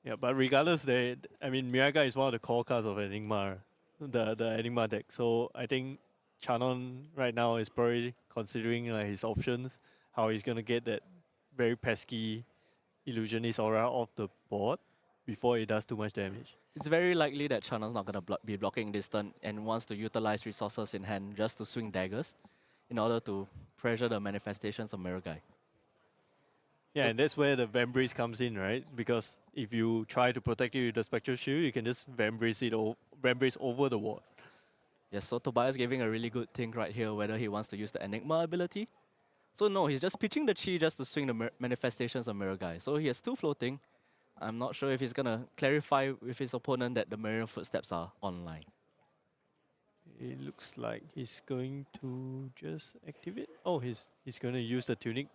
Yeah, but regardless, Miragai is one of the core cards of Enigma, the Enigma deck. So I think Chanon right now is probably considering his options, how he's going to get that very pesky Illusionist Aura off the board before it does too much damage. It's very likely that Chanon's not going to be blocking this turn and wants to utilize resources in hand just to swing daggers in order to pressure the manifestations of Miragai. Yeah, and that's where the Vambrace comes in, right? Because if you try to protect it with the Spectral Shield, you can just Vambrace over the ward. Yes, so Tobias giving a really good think right here whether he wants to use the Enigma ability. So no, he's just pitching the Chi just to swing the manifestations of Miragai. So he has 2 floating. I'm not sure if he's going to clarify with his opponent that the Meridian Footsteps are online. It looks like he's going to just activate. Oh, he's going to use the Tunic.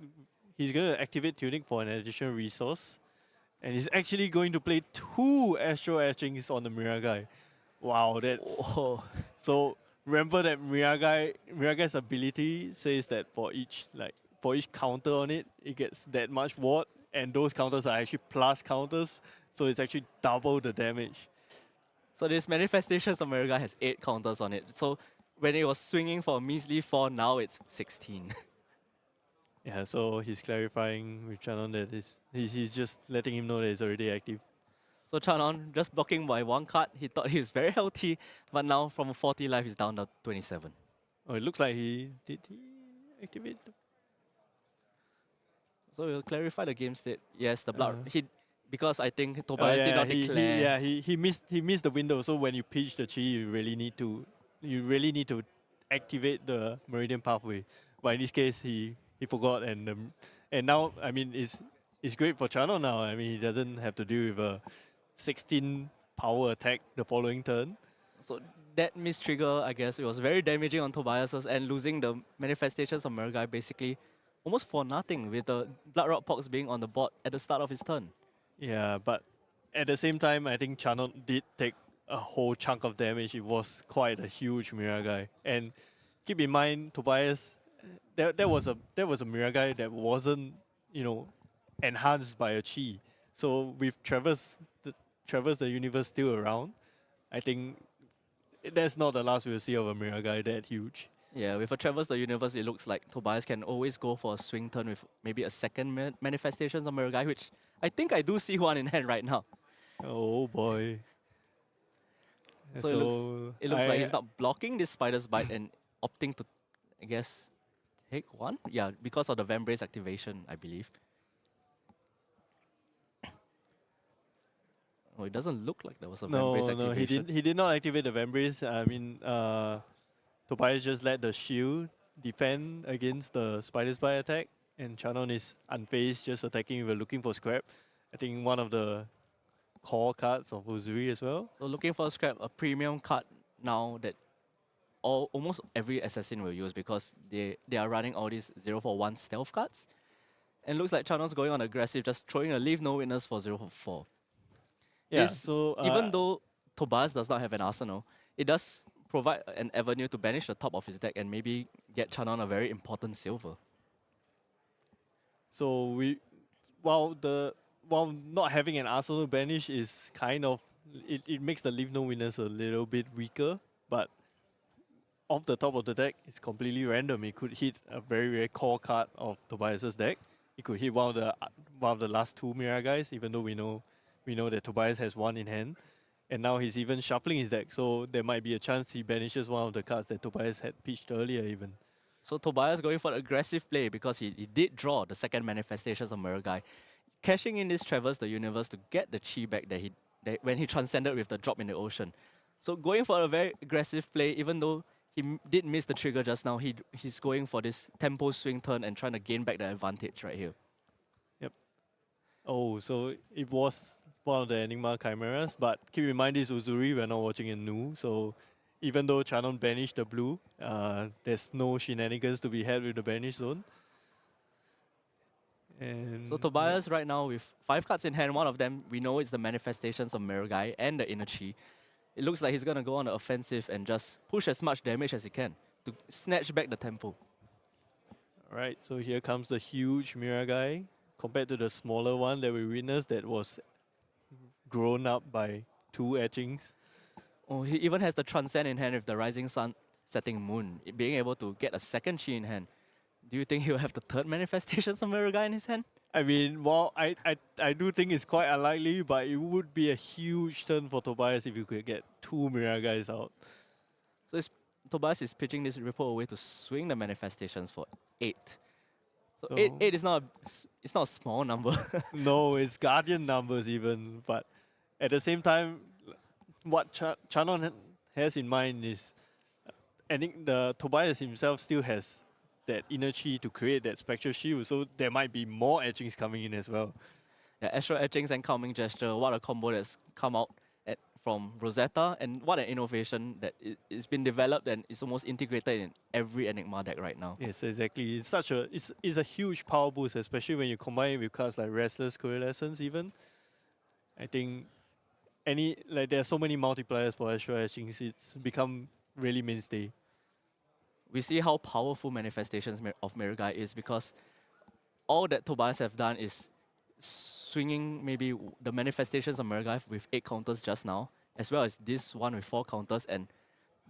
He's going to activate Tunic for an additional resource. And he's actually going to play 2 Astral Etchings on the Miragai. Wow, that's... Oh. So remember that Miragai's ability says that for each counter on it, it gets that much ward, and those counters are actually plus counters, so it's actually double the damage. So this Manifestations of Miragai has 8 counters on it. So when it was swinging for a measly 4, now it's 16. Yeah, so he's clarifying with Chanon that he's just letting him know that it's already active. So Chanon, just blocking by 1 card, he thought he was very healthy, but now from 40 life, he's down to 27. Oh, it looks like he activate? So we'll clarify the game state. Yes, the blood. Because I think Tobias did not declare. He missed the window. So when you pitch the chi, you really need to activate the Meridian pathway. But in this case, he forgot, and now I mean it's great for Chanon now. I mean he doesn't have to deal with a 16 power attack the following turn. So that missed trigger, I guess, it was very damaging on Tobias's, and losing the Manifestations of Miragai basically almost for nothing, with the Blood-Rot Pox being on the board at the start of his turn. Yeah, but at the same time, I think Chanon did take a whole chunk of damage. It was quite a huge Miragai. And keep in mind, Tobias, that was a Miragai that wasn't, enhanced by a chi. So with Traverse the Universe still around, I think that's not the last we'll see of a Miragai that huge. Yeah, with a Traverse the Universe, it looks like Tobias can always go for a swing turn with maybe a second Manifestations of Miragai, which I think I do see one in hand right now. Oh boy. So it looks like he's not blocking this Spider's Bite and opting to, I guess, take one? Yeah, because of the Vambrace activation, I believe. Oh, it doesn't look like there was a Vambrace activation. No, he did not activate the Vambrace. I mean, Tobias just let the shield defend against the Spider's Bite attack, and Chanon is unfazed, just attacking with looking for scrap. I think one of the core cards of Uzuri as well. So looking for scrap, a premium card now that almost every assassin will use, because they are running all these 0-for-1 stealth cards. And looks like Chanon's going on aggressive, just throwing a Leave No Witness for 0-for-4. Yeah, so even though Tobias does not have an arsenal, it does provide an avenue to banish the top of his deck and maybe get Chanon a very important silver. So while not having an arsenal banish is kind of, it makes the Leave No Winners a little bit weaker, but off the top of the deck, it's completely random. It could hit a very, very core card of Tobias's deck. It could hit one of the last 2 Miragais, even though we know that Tobias has 1 in hand. And now he's even shuffling his deck, so there might be a chance he banishes one of the cards that Tobias had pitched earlier even. So Tobias going for aggressive play because he did draw the second Manifestations of Miragai, cashing in this Traverse the Universe to get the chi back that when he transcended with the drop in the ocean. So going for a very aggressive play, even though he did miss the trigger just now, he's going for this tempo swing turn and trying to gain back the advantage right here. Yep. Oh, so it was one of the Enigma Chimeras, but keep in mind this Uzuri, we're not watching in Nu, so even though Chanon banished the blue, there's no shenanigans to be had with the banish zone. And so Tobias right now with 5 cards in hand, one of them we know it's the Manifestations of Miragai and the Inner Chi. It looks like he's going to go on the offensive and just push as much damage as he can to snatch back the tempo. Alright, so here comes the huge Miragai compared to the smaller one that we witnessed that was grown up by 2 etchings. Oh, he even has the Transcend in hand with the Rising Sun, Setting Moon, being able to get a second chi in hand. Do you think he'll have the 3rd Manifestations of Miragai in his hand? I mean, well, I do think it's quite unlikely, but it would be a huge turn for Tobias if you could get 2 Miragais out. So Tobias is pitching this Ripple away to swing the Manifestations for 8. So 8 is not a small number. No, it's Guardian numbers even, but at the same time, what Chanon has in mind is, I think the Tobias himself still has that inner chi to create that spectral shield, so there might be more etchings coming in as well. Yeah, Astral Etchings and Calming Gesture, what a combo that's come out from Rosetta, and what an innovation that it's been developed and it's almost integrated in every Enigma deck right now. Yes, exactly. It's a huge power boost, especially when you combine it with cards like Restless Coalescence even. I think there are so many multipliers for Astral Etchings, it's become really mainstay. We see how powerful manifestations of Miragai is because all that Tobias have done is swinging maybe the manifestations of Miragai with 8 counters just now, as well as this one with 4 counters, and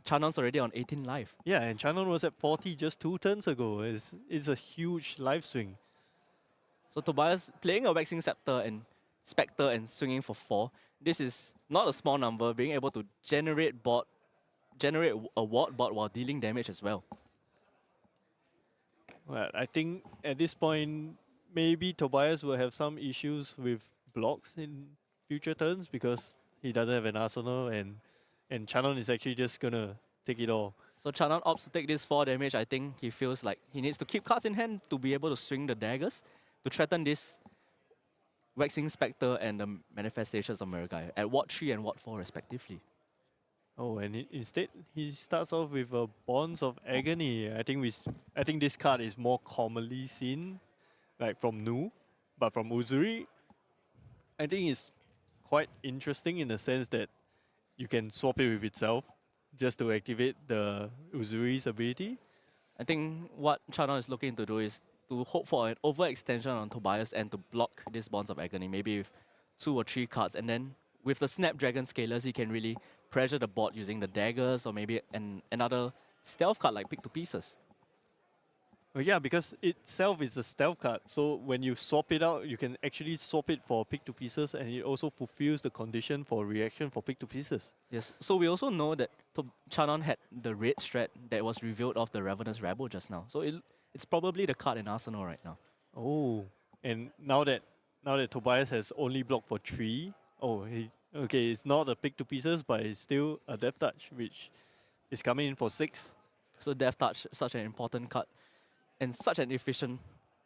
Chanon's already on 18 life. Yeah, and Chanon was at 40 just 2 turns ago. It's a huge life swing. So Tobias playing a Waxing Scepter and Spectre and swinging for 4. This is not a small number, being able to generate a ward bot while dealing damage as well. Well, I think at this point, maybe Tobias will have some issues with blocks in future turns because he doesn't have an arsenal, and Chanon is actually just gonna take it all. So Chanon opts to take this 4 damage. I think he feels like he needs to keep cards in hand to be able to swing the daggers to threaten this Waxing Spectre and the manifestations of Miragai at Ward 3 and Ward 4 respectively. Oh, and instead he starts off with a Bonds of Agony. I think this card is more commonly seen, like from Nu, but from Uzuri, I think it's quite interesting in the sense that you can swap it with itself just to activate the Uzuri's ability. I think what Chanon is looking to do is to hope for an overextension on Tobias and to block this Bonds of Agony, maybe with 2 or 3 cards, and then with the Snapdragon Scalers, he can really pressure the board using the daggers or maybe another stealth card like Pick to Pieces. Well, yeah, because itself is a stealth card, so when you swap it out, you can actually swap it for Pick to Pieces, and it also fulfills the condition for reaction for Pick to Pieces. Yes, so we also know that Chanon had the red strat that was revealed of the Ravenous Rebel just now. So it's probably the card in Arsenal right now. Oh, and now that Tobias has only blocked for 3, okay, it's not a Pick to Pieces, but it's still a Death Touch, which is coming in for 6. So Death Touch, such an important card, and such an efficient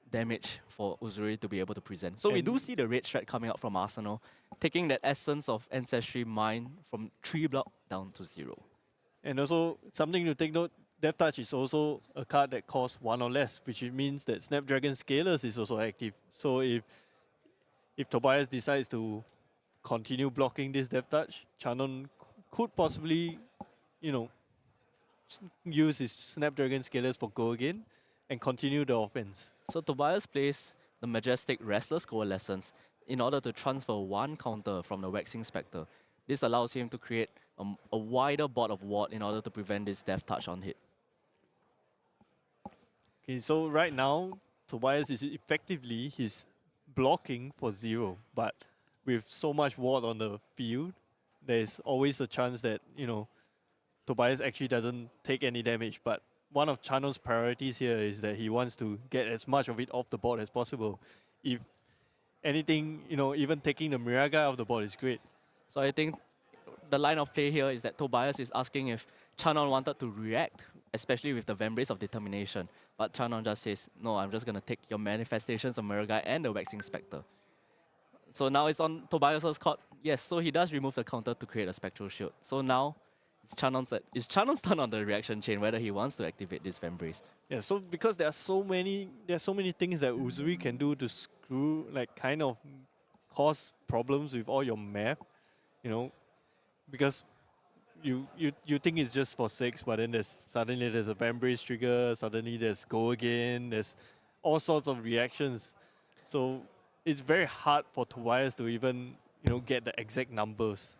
damage for Uzuri to be able to present. So we do see the red strat coming out from Arsenal, taking that essence of Ancestry Mind from 3 block down to 0. And also, something to take note, Death Touch is also a card that costs 1 or less, which means that Snapdragon Scalers is also active. So if Tobias decides to continue blocking this Death Touch, Chanon could possibly, use his Snapdragon Scalers for go again and continue the offense. So Tobias plays the Majestic Restless Coalescence in order to transfer 1 counter from the Waxing Spectre. This allows him to create a wider board of ward in order to prevent this Death Touch on hit. Okay, so right now, Tobias is effectively, he's blocking for 0, but with so much ward on the field, there's always a chance that, Tobias actually doesn't take any damage. But one of Chanon's priorities here is that he wants to get as much of it off the board as possible. If anything, even taking the Miragai off the board is great. So I think the line of play here is that Tobias is asking if Chanon wanted to react, especially with the Vambrace of Determination. But Chanon just says, no, I'm just going to take your manifestations of Miragai and the Waxing Spectre. So now it's on Tobias's court. Yes, so he does remove the counter to create a Spectral Shield. So now it's Chanon's turn on the reaction chain, whether he wants to activate this Vambrace. Yeah, so because there are so many things that Uzuri can do to screw, kind of cause problems with all your math, because you think it's just for 6, but then suddenly there's a Vambrace trigger, suddenly there's go again, there's all sorts of reactions. So it's very hard for Tobias to even, get the exact numbers.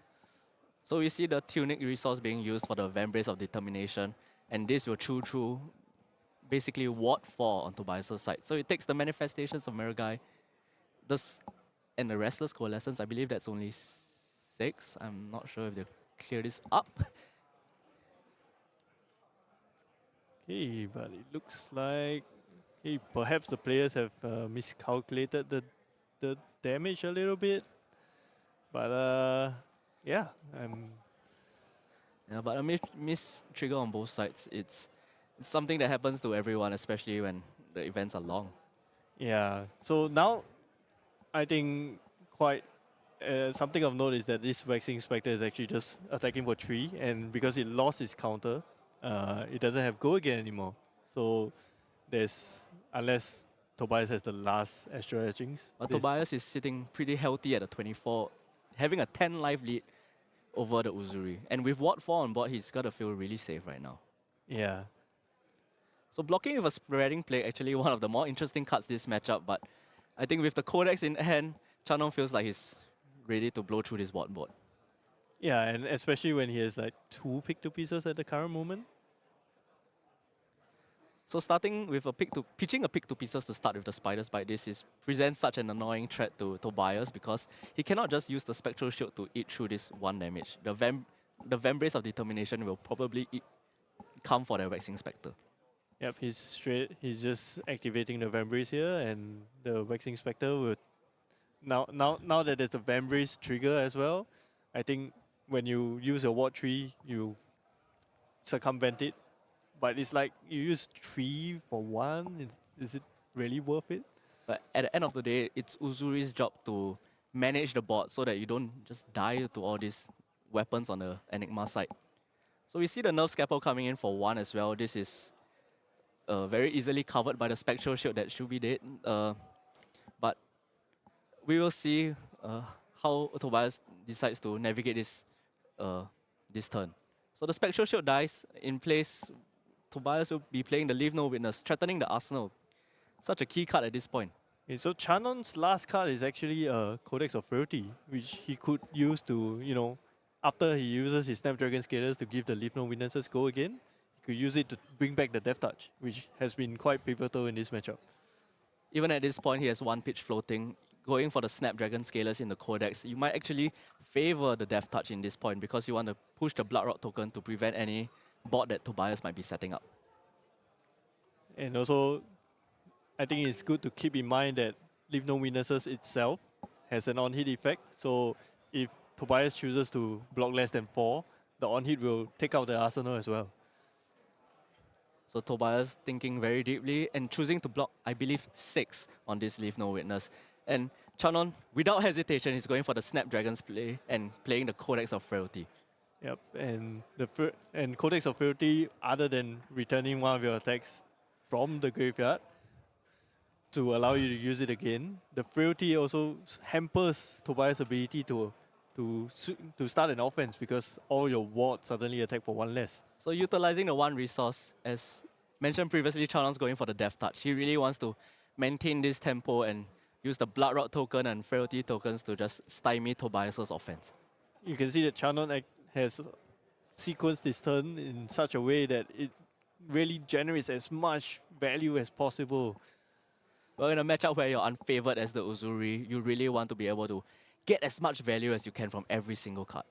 So we see the Tunic resource being used for the Vambrace of Determination, and this will chew through basically Ward 4 on Tobias' side. So it takes the manifestations of Miragai, and the Restless Coalescence. I believe that's only 6. I'm not sure if they clear this up. Okay, but it looks like perhaps the players have miscalculated the damage a little bit. But yeah. Yeah, but a miss trigger on both sides. It's something that happens to everyone, especially when the events are long. Yeah. So now, I think quite something of note is that this Waxing Spectre is actually just attacking for 3, and because it lost its counter, it doesn't have go again anymore. So unless Tobias has the last Astral Etchings. But Tobias is sitting pretty healthy at a 24, having a 10 life lead over the Uzuri. And with Ward 4 on board, he's got to feel really safe right now. Yeah. So blocking with a spreading play, actually one of the more interesting cards this matchup, but I think with the Codex in hand, Chanon feels like he's ready to blow through this Ward board. Yeah, and especially when he has like 2 pick 2 pieces at the current moment. So starting with pitching a pick 2 pieces to start with the Spider's Bite, presents such an annoying threat to Tobias because he cannot just use the Spectral Shield to eat through this 1 damage. The Vambrace of Determination will probably come for the Waxing Spectre. Yep, he's just activating the Vambrace here, and the Waxing Spectre will now that there's a Vambrace trigger as well, I think when you use your Ward 3, you circumvent it. But it's like you use 3 for 1. Is it really worth it? But at the end of the day, it's Uzuri's job to manage the board so that you don't just die to all these weapons on the Enigma side. So we see the Nerve Scalpel coming in for 1 as well. This is very easily covered by the Spectral Shield that should be dead. But we will see how Tobias decides to navigate this turn. So the Spectral Shield dies in place. Tobias will be playing the Leave No Witness, threatening the Arsenal. Such a key card at this point. Okay, so Chanon's last card is actually a Codex of Frailty, which he could use to, after he uses his Snapdragon Scalers to give the Leave No Witnesses go again, he could use it to bring back the Death Touch, which has been quite pivotal in this matchup. Even at this point, he has 1 pitch floating. Going for the Snapdragon Scalers in the Codex, you might actually favor the Death Touch in this point because you want to push the Blood Rot token to prevent any board that Tobias might be setting up. And also, I think it's good to keep in mind that Leave No Witnesses itself has an on-hit effect. So if Tobias chooses to block less than 4, the on-hit will take out the Arsenal as well. So Tobias thinking very deeply and choosing to block, I believe, 6 on this Leave No Witness. And Chanon, without hesitation, is going for the Snapdragon's play and playing the Codex of Frailty. Yep, and Codex of Frailty, other than returning one of your attacks from the graveyard to allow you to use it again, the Frailty also hampers Tobias' ability to start an offense because all your wards suddenly attack for 1 less. So utilizing the 1 resource, as mentioned previously, Chanon's going for the Death Touch. He really wants to maintain this tempo and use the Blood Rot token and Frailty tokens to just stymie Tobias' offense. You can see that Chanon has sequenced this turn in such a way that it really generates as much value as possible. Well, in a matchup where you're unfavored as the Uzuri, you really want to be able to get as much value as you can from every single card.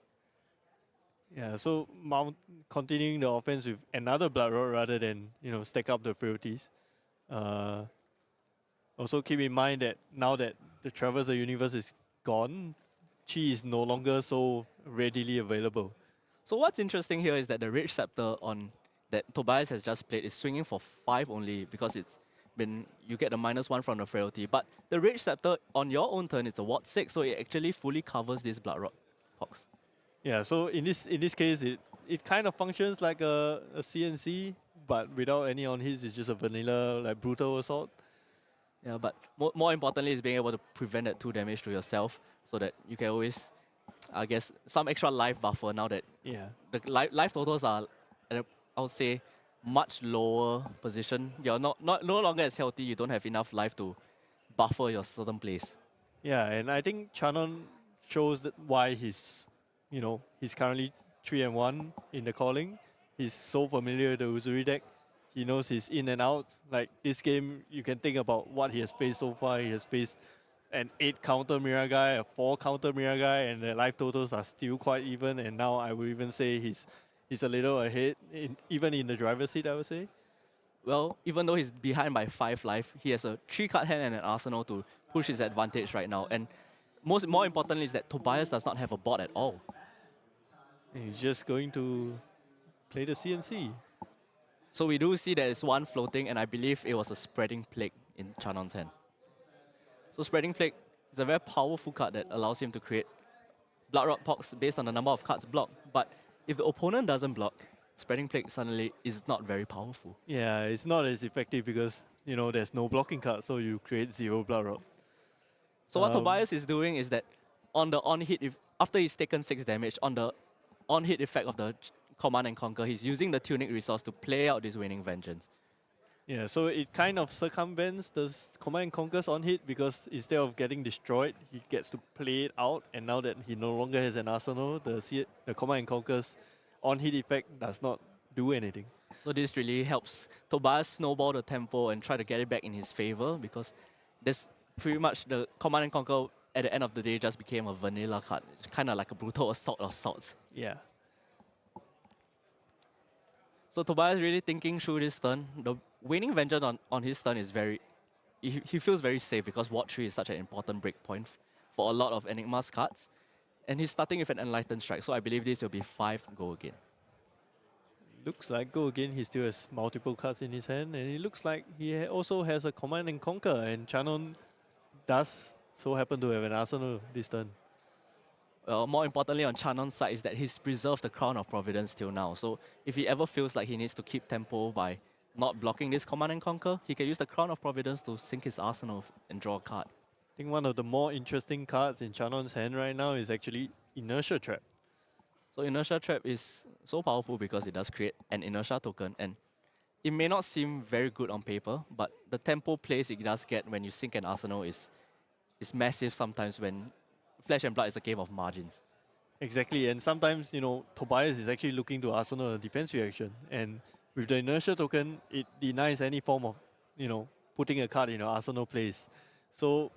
Yeah, so continuing the offense with another Blood Rot rather than stack up the Frailties. Also keep in mind that now that the Traverser Universe is gone, Chi is no longer so readily available. So what's interesting here is that the Rage Scepter that Tobias has just played is swinging for 5 only because you get the -1 from the Frailty. But the Rage Scepter on your own turn, it's a Ward 6, so it actually fully covers this Blood Rot box. Yeah, so in this case, it kind of functions like a CNC, but without any on hits. It's just a vanilla brutal assault. Yeah, but more importantly is being able to prevent that 2 damage to yourself so that you can always, I guess, some extra life buffer now that the life totals are, I would say, much lower position. You're no longer as healthy. You don't have enough life to buffer your certain plays. Yeah, and I think Chanon shows why he's currently 3-1 in the calling. He's so familiar with the Uzuri deck. He knows his in and out. Like this game, you can think about what he has faced so far. He has faced an 8 counter Miragai, a 4 counter Miragai, and the life totals are still quite even. And now I would even say he's a little ahead, even in the driver's seat, I would say. Well, even though he's behind by 5 life, he has a 3-card hand and an Arsenal to push his advantage right now. And more importantly is that Tobias does not have a board at all. And he's just going to play the CNC. So we do see there is 1 floating, and I believe it was a Spreading Plague in Chanon's hand. So Spreading Plague is a very powerful card that allows him to create Blood Rot Pox based on the number of cards blocked. But if the opponent doesn't block, Spreading Plague suddenly is not very powerful. Yeah, it's not as effective because, there's no blocking card, so you create 0 Blood Rot. So what Tobias is doing is that on the on-hit, after he's taken 6 damage, on the on-hit effect of the Command and Conquer, he's using the Tunic resource to play out this Waning Vengeance. Yeah, so it kind of circumvents the Command and Conquer's on hit because instead of getting destroyed, he gets to play it out. And now that he no longer has an arsenal, the Command and Conquer's on hit effect does not do anything. So this really helps Tobias snowball the tempo and try to get it back in his favor, because this pretty much the Command and Conquer at the end of the day just became a vanilla card. Kind of like a brutal assault of sorts. Yeah. So Tobias really thinking through this turn. The Waning Vengeance on his turn is very... He feels very safe because Ward 3 is such an important breakpoint for a lot of Enigma's cards. And he's starting with an Enlightened Strike, so I believe this will be 5 go again. Looks like go again, he still has multiple cards in his hand, and it looks like he also has a Command and Conquer, and Chanon does so happen to have an arsenal this turn. Well, more importantly on Chanon's side is that he's preserved the Crown of Providence till now. So if he ever feels like he needs to keep tempo by not blocking this Command and Conquer, he can use the Crown of Providence to sink his arsenal and draw a card. I think one of the more interesting cards in Chanon's hand right now is actually Inertia Trap. So Inertia Trap is so powerful because it does create an Inertia token, and it may not seem very good on paper, but the tempo plays it does get when you sink an arsenal is massive sometimes when Flesh and Blood is a game of margins. Exactly, and sometimes, you know, Tobias is actually looking to arsenal a defense reaction, and with the Inertia token, it denies any form of, you know, putting a card in your arsenal place. So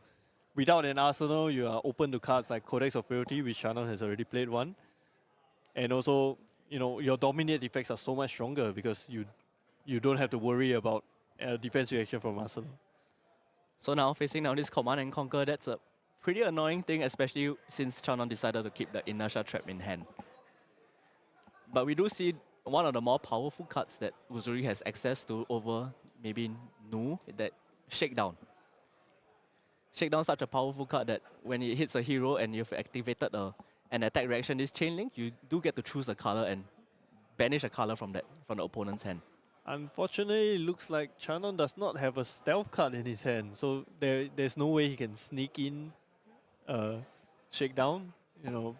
without an arsenal, you are open to cards like Codex of Frailty, which Chanon has already played one. And also, you know, your dominate effects are so much stronger because you don't have to worry about a defense reaction from arsenal. So now facing down this Command and Conquer, that's a pretty annoying thing, especially since Chanon decided to keep the Inertia Trap in hand. But we do see one of the more powerful cards that Uzuri has access to over maybe Nu, that Shakedown. Shakedown is such a powerful card that when it hits a hero and you've activated an attack reaction, this chain link, you do get to choose a color and banish a color from the opponent's hand. Unfortunately, it looks like Chanon does not have a stealth card in his hand, so there's no way he can sneak in Shakedown. You know,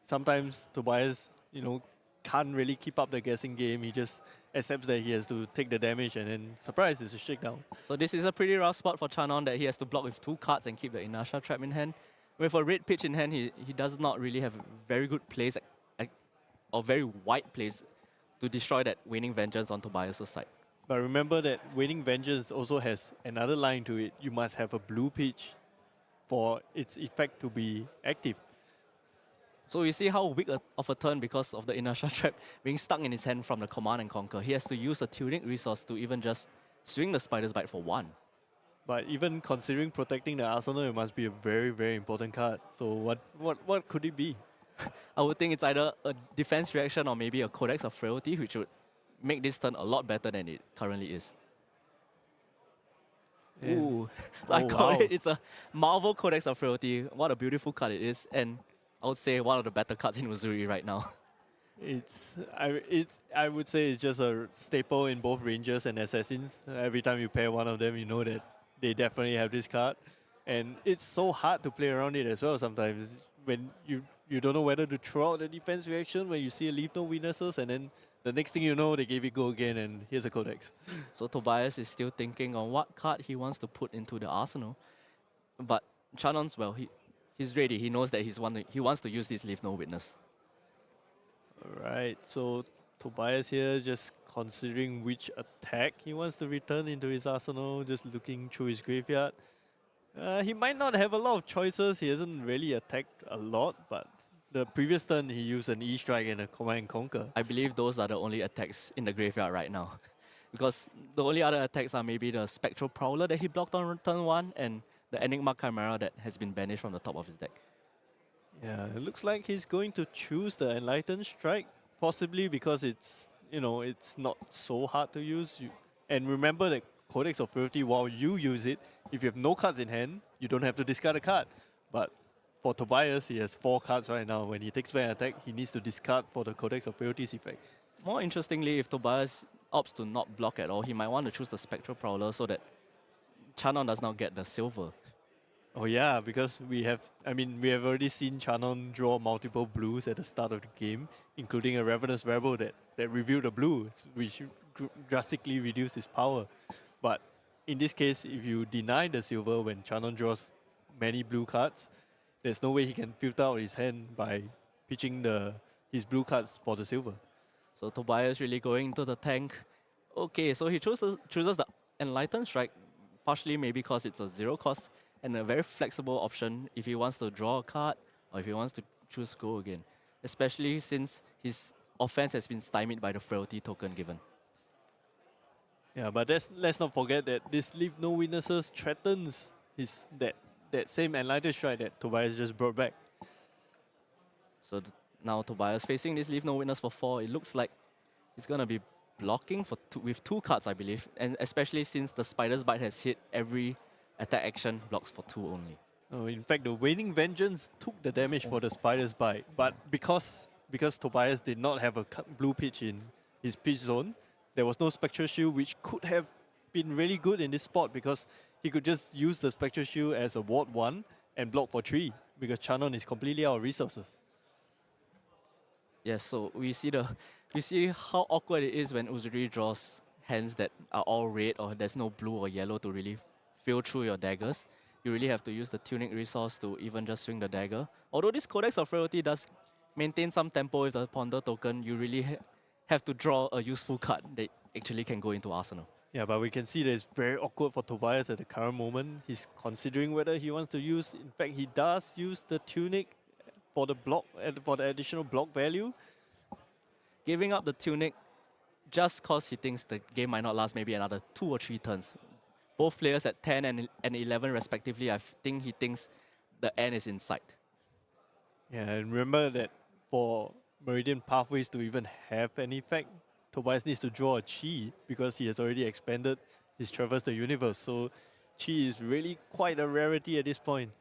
sometimes Tobias, you know, can't really keep up the guessing game. He just accepts that he has to take the damage, and then surprise, it's a Shakedown. So this is a pretty rough spot for Chanon, that he has to block with 2 cards and keep the Inertia Trap in hand. With a red pitch in hand, he does not really have very good plays or very wide plays to destroy that Waning Vengeance on Tobias' side. But remember that Waning Vengeance also has another line to it. You must have a blue pitch for its effect to be active. So we see how weak of a turn because of the Inertia Trap being stuck in his hand from the Command and Conquer. He has to use a Tunic resource to even just swing the Spider's Bite for 1. But even considering protecting the arsenal, it must be a very, very important card. So what could it be? I would think it's either a defense reaction or maybe a Codex of Frailty, which would make this turn a lot better than it currently is. Yeah. Ooh, Oh, I call wow. it. It's a Marvel Codex of Frailty. What a beautiful card it is, and I would say one of the better cards in Uzuri right now. I would say it's just a staple in both Rangers and Assassins. Every time you pair one of them, you know that they definitely have this card. And it's so hard to play around it as well sometimes. When you don't know whether to throw out the defense reaction when you see a leave no weaknesses, and then the next thing you know, they gave it go again, and here's a Codex. So Tobias is still thinking on what card he wants to put into the arsenal. But Chanon's, well, he's ready. He knows that he wants to use this leave no witness. Alright, so Tobias here just considering which attack he wants to return into his arsenal, just looking through his graveyard. He might not have a lot of choices. He hasn't really attacked a lot, but the previous turn he used an E-Strike and a Command and Conquer. I believe those are the only attacks in the graveyard right now. Because the only other attacks are maybe the Spectral Prowler that he blocked on turn 1 and the Enigma Chimera that has been banished from the top of his deck. Yeah, it looks like he's going to choose the Enlightened Strike, possibly because it's, you know, it's not so hard to use. And remember that Codex of Frailty, while you use it, if you have no cards in hand, you don't have to discard a card. But for Tobias, he has 4 cards right now. When he takes back an attack, he needs to discard for the Codex of Frailty's effect. More interestingly, if Tobias opts to not block at all, he might want to choose the Spectral Prowler so that Chanon does not get the silver. Oh yeah, because we have already seen Chanon draw multiple blues at the start of the game, including a Ravenous Rebel that revealed a blue, which drastically reduced his power. But in this case, if you deny the silver when Chanon draws many blue cards, there's no way he can filter out his hand by pitching his blue cards for the silver. So Tobias really going into the tank. Okay, so he chooses the Enlightened Strike, partially maybe because it's a 0 cost and a very flexible option if he wants to draw a card or if he wants to choose go again, especially since his offense has been stymied by the frailty token given. Yeah, but let's not forget that this Leave No Witnesses threatens that same Enlightened Strike that Tobias just brought back. So now Tobias facing this Leave No Witness for 4. It looks like he's going to be blocking with 2 cards, I believe, and especially since the Spider's Bite has hit, every attack action blocks for 2 only. Oh, in fact, the Waning Vengeance took the damage for the Spider's Bite, but because Tobias did not have a blue pitch in his pitch zone, there was no Spectral Shield, which could have been really good in this spot because he could just use the Spectral Shield as a ward 1 and block for 3 because Chanon is completely out of resources. Yes, so we see how awkward it is when Uzuri draws hands that are all red or there's no blue or yellow to really fill through your daggers. You really have to use the Tunic resource to even just swing the dagger. Although this Codex of Frailty does maintain some tempo with the Ponder token, you really have to draw a useful card that actually can go into Arsenal. Yeah, but we can see that it's very awkward for Tobias at the current moment. He's considering whether he wants to use, in fact, he does use the Tunic for the block, for the additional block value. Giving up the Tunic just because he thinks the game might not last maybe another 2 or 3 turns. Both players at 10 and 11 respectively, I think he thinks the end is in sight. Yeah, and remember that for Meridian Pathways to even have an effect, Tobias needs to draw a Chi because he has already expanded his Traverse the Universe. So Chi is really quite a rarity at this point.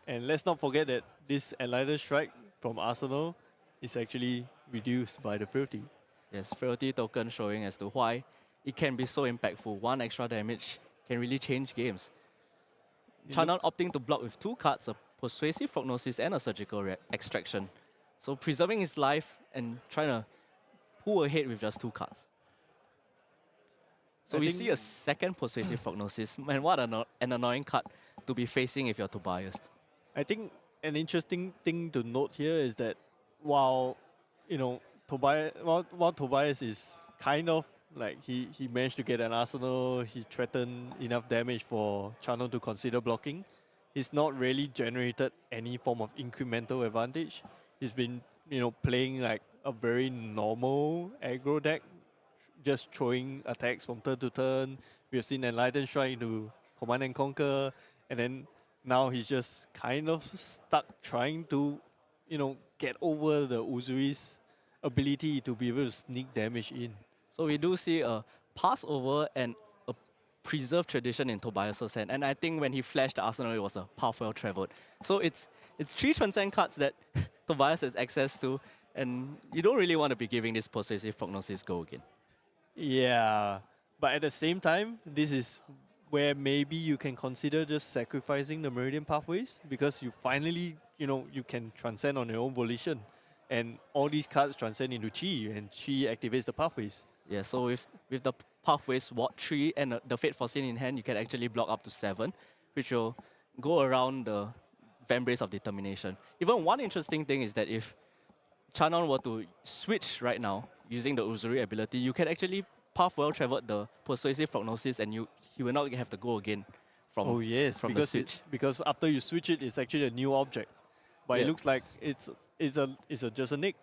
And let's not forget that this Enlightened Strike from Arsenal is actually reduced by the Frailty. Yes, Frailty token showing as to why it can be so impactful. 1 extra damage can really change games. Chanon opting to block with 2 cards, a Persuasive Prognosis and a Surgical Extraction. So preserving his life and trying to pull ahead with just 2 cards. So we see a second Persuasive Prognosis, and what an annoying card to be facing if you're Tobias. I think an interesting thing to note here is that while Tobias is kind of like he managed to get an Arsenal, he threatened enough damage for Chanon to consider blocking. He's not really generated any form of incremental advantage. He's been playing like a very normal aggro deck, just throwing attacks from turn to turn. We've seen Enlightened Strike into Command and Conquer, and then now he's just kind of stuck trying to, get over the Uzuri's ability to be able to sneak damage in. So we do see a Passover and a preserved tradition in Tobias' hand, and I think when he flashed the Arsenal, it was a path well traveled. So it's 3 Transcend cards that Tobias has access to, and you don't really want to be giving this Persuasive Prognosis go again. Yeah, but at the same time, this is where maybe you can consider just sacrificing the Meridian Pathways because you finally, you can transcend on your own volition. And all these cards transcend into Chi, and Chi activates the Pathways. Yeah, so with the Pathways Ward 3 and the Fate Foreseen in hand, you can actually block up to 7, which will go around the Vambrace of Determination. Even one interesting thing is that if Chanon were to switch right now, using the Uzuri ability, you can actually path well traveled the Persuasive Prognosis and he will not have to go again from, from the switch. Because after you switch it, it's actually a new object. But it looks like it's just a nick.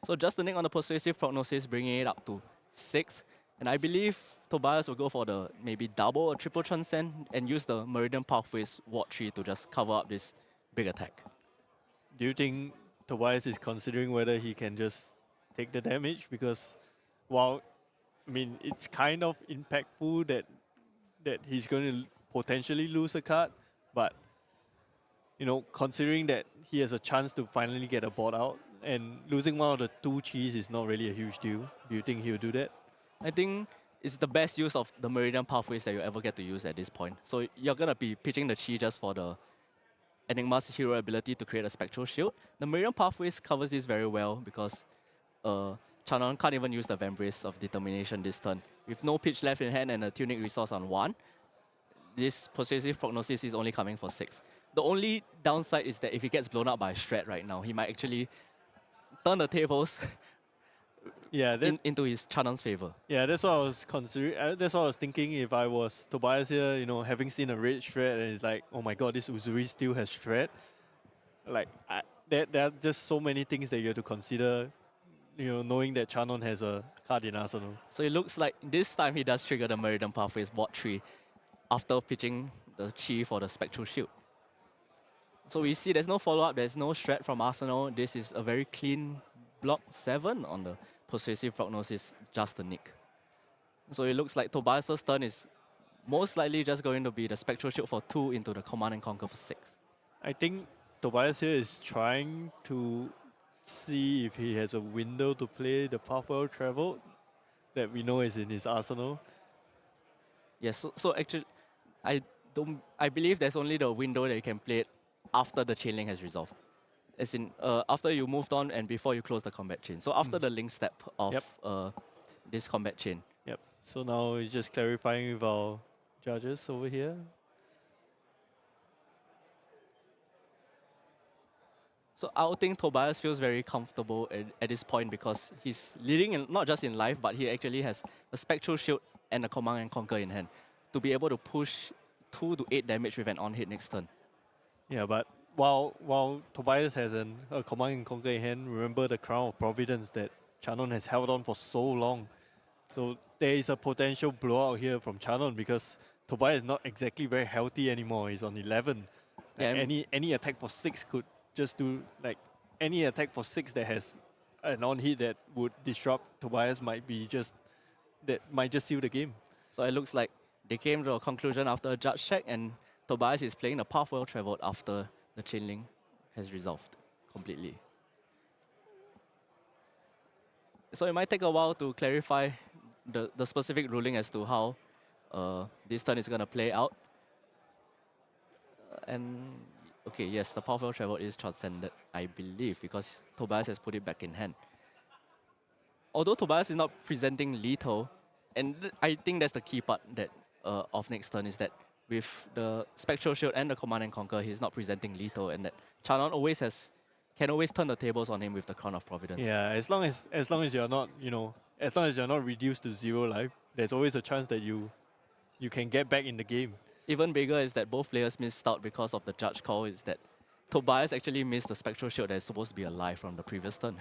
So just the nick on the Persuasive Prognosis, bringing it up to 6. And I believe Tobias will go for the maybe double or triple transcend and use the Meridian Pathways Ward 3 to just cover up this big attack. Do you think Tobias is considering whether he can just take the damage? Because while, it's kind of impactful that he's going to potentially lose a card, but considering that he has a chance to finally get a board out, and losing one of the 2 Chis is not really a huge deal. Do you think he'll do that? I think it's the best use of the Meridian Pathways that you ever get to use at this point. So you're going to be pitching the Chi just for the Enigma's hero ability to create a Spectral Shield. The Meridian Pathways covers this very well because Chanon can't even use the Vambrace of Determination this turn. With no pitch left in hand and a Tunic resource on 1, this Persuasive Prognosis is only coming for 6. The only downside is that if he gets blown up by a Shred right now, he might actually turn the tables into his Chanon's favor. Yeah, that's what I was considering. That's what I was thinking if I was Tobias here, you know, having seen a red Shred and it's like, oh my god, this Uzuri still has Shred. Like, there are just so many things that you have to consider, you know, knowing that Chanon has a card in arsenal. So it looks like this time he does trigger the Meridian Pathways bot tree after pitching the Chi for the Spectral Shield. So we see there's no follow-up, there's no Shred from Arsenal. This is a very clean block 7 on the Persuasive Prognosis, just a nick. So it looks like Tobias' turn is most likely just going to be the Spectral Shield for 2 into the Command and Conquer for 6. I think Tobias here is trying to see if he has a window to play the Pathway Travel that we know is in his arsenal. Yes, so actually, I believe there's only the window that you can play it after the chain link has resolved. As in, after you moved on and before you close the combat chain. So after the link step of this combat chain. Yep. So now we're just clarifying with our judges over here. So I would think Tobias feels very comfortable at this point because he's leading not just in life, but he actually has a Spectral Shield and a Command and Conquer in hand to be able to push 2 to 8 damage with an on-hit next turn. Yeah, but while Tobias has a Command and Conquer in hand, remember the Crown of Providence that Chanon has held on for so long. So there is a potential blowout here from Chanon because Tobias is not exactly very healthy anymore. He's on 11. Yeah, any attack for 6 could just do, like, any attack for 6 that has an on-hit that would disrupt Tobias might just seal the game. So it looks like they came to a conclusion after a judge check, and Tobias is playing the Path Well Traveled after the chain link has resolved completely. So it might take a while to clarify the specific ruling as to how this turn is going to play out. And okay, yes, the Path Well Traveled is transcended, I believe, because Tobias has put it back in hand. Although Tobias is not presenting lethal, and I think that's the key part that of next turn is that with the Spectral Shield and the Command and Conquer, he's not presenting lethal, and that Chanon can always turn the tables on him with the Crown of Providence. Yeah, as long as you're not, you know, as long as you're not reduced to 0 life, there's always a chance that you can get back in the game. Even bigger is that both players missed out because of the judge call, is that Tobias actually missed the Spectral Shield that is supposed to be alive from the previous turn.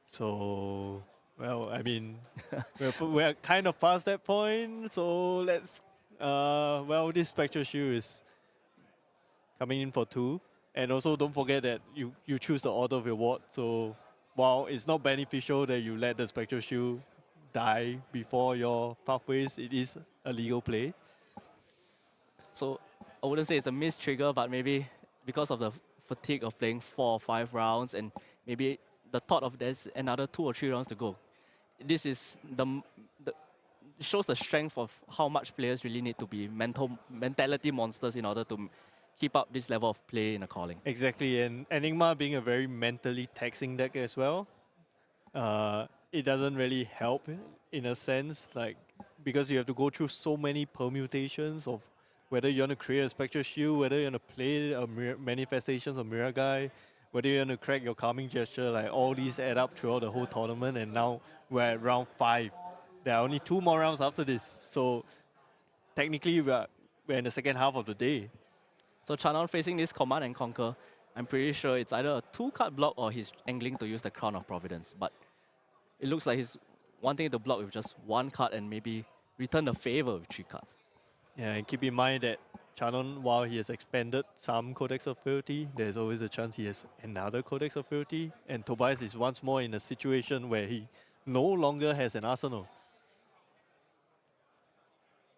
So, well, I mean, we're kind of past that point, so let's, well, this Spectral Shield is coming in for 2. And also don't forget that you choose the order of your ward, so while it's not beneficial that you let the Spectral Shield die before your pathways, it is a legal play. So I wouldn't say it's a missed trigger, but maybe because of the fatigue of playing 4 or 5 rounds and maybe the thought of there's another 2 or 3 rounds to go. This is shows the strength of how much players really need to be mentality monsters in order to keep up this level of play in a calling. Exactly, and Enigma being a very mentally taxing deck as well, it doesn't really help in a sense, like, because you have to go through so many permutations of whether you want to create a Spectral Shield, whether you want to play a Manifestations of Miragai, whether you want to crack your Calming Gesture, like all these add up throughout the whole tournament, and now we're at round 5. There are only 2 more rounds after this, so technically we're in the second half of the day. So Chanon facing this Command and Conquer, I'm pretty sure it's either a 2-card block or he's angling to use the Crown of Providence. But it looks like he's wanting to block with just 1 card and maybe return the favor with 3 cards. Yeah, and keep in mind that Chanon, while he has expanded some Codex of Fealty, there's always a chance he has another Codex of Fealty. And Tobias is once more in a situation where he no longer has an arsenal.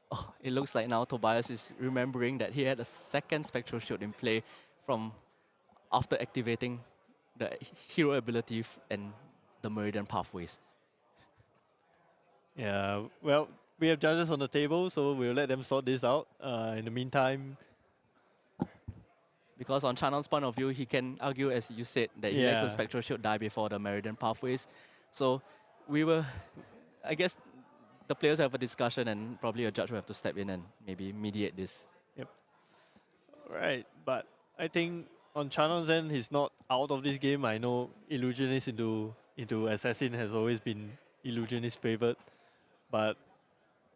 Oh, it looks like now Tobias is remembering that he had a second Spectral Shield in play from after activating the hero ability and the Meridian Pathways. Yeah, well, we have judges on the table, so we'll let them sort this out. In the meantime, Because on Chanon's point of view, he can argue, as you said, that he lets the Spectral Shield die before the Meridian Pathways. So I guess the players have a discussion and probably a judge will have to step in and maybe mediate this. Yep. Right, but I think on Chanon's end, he's not out of this game. I know Illusionist into Assassin has always been Illusionist favorite, but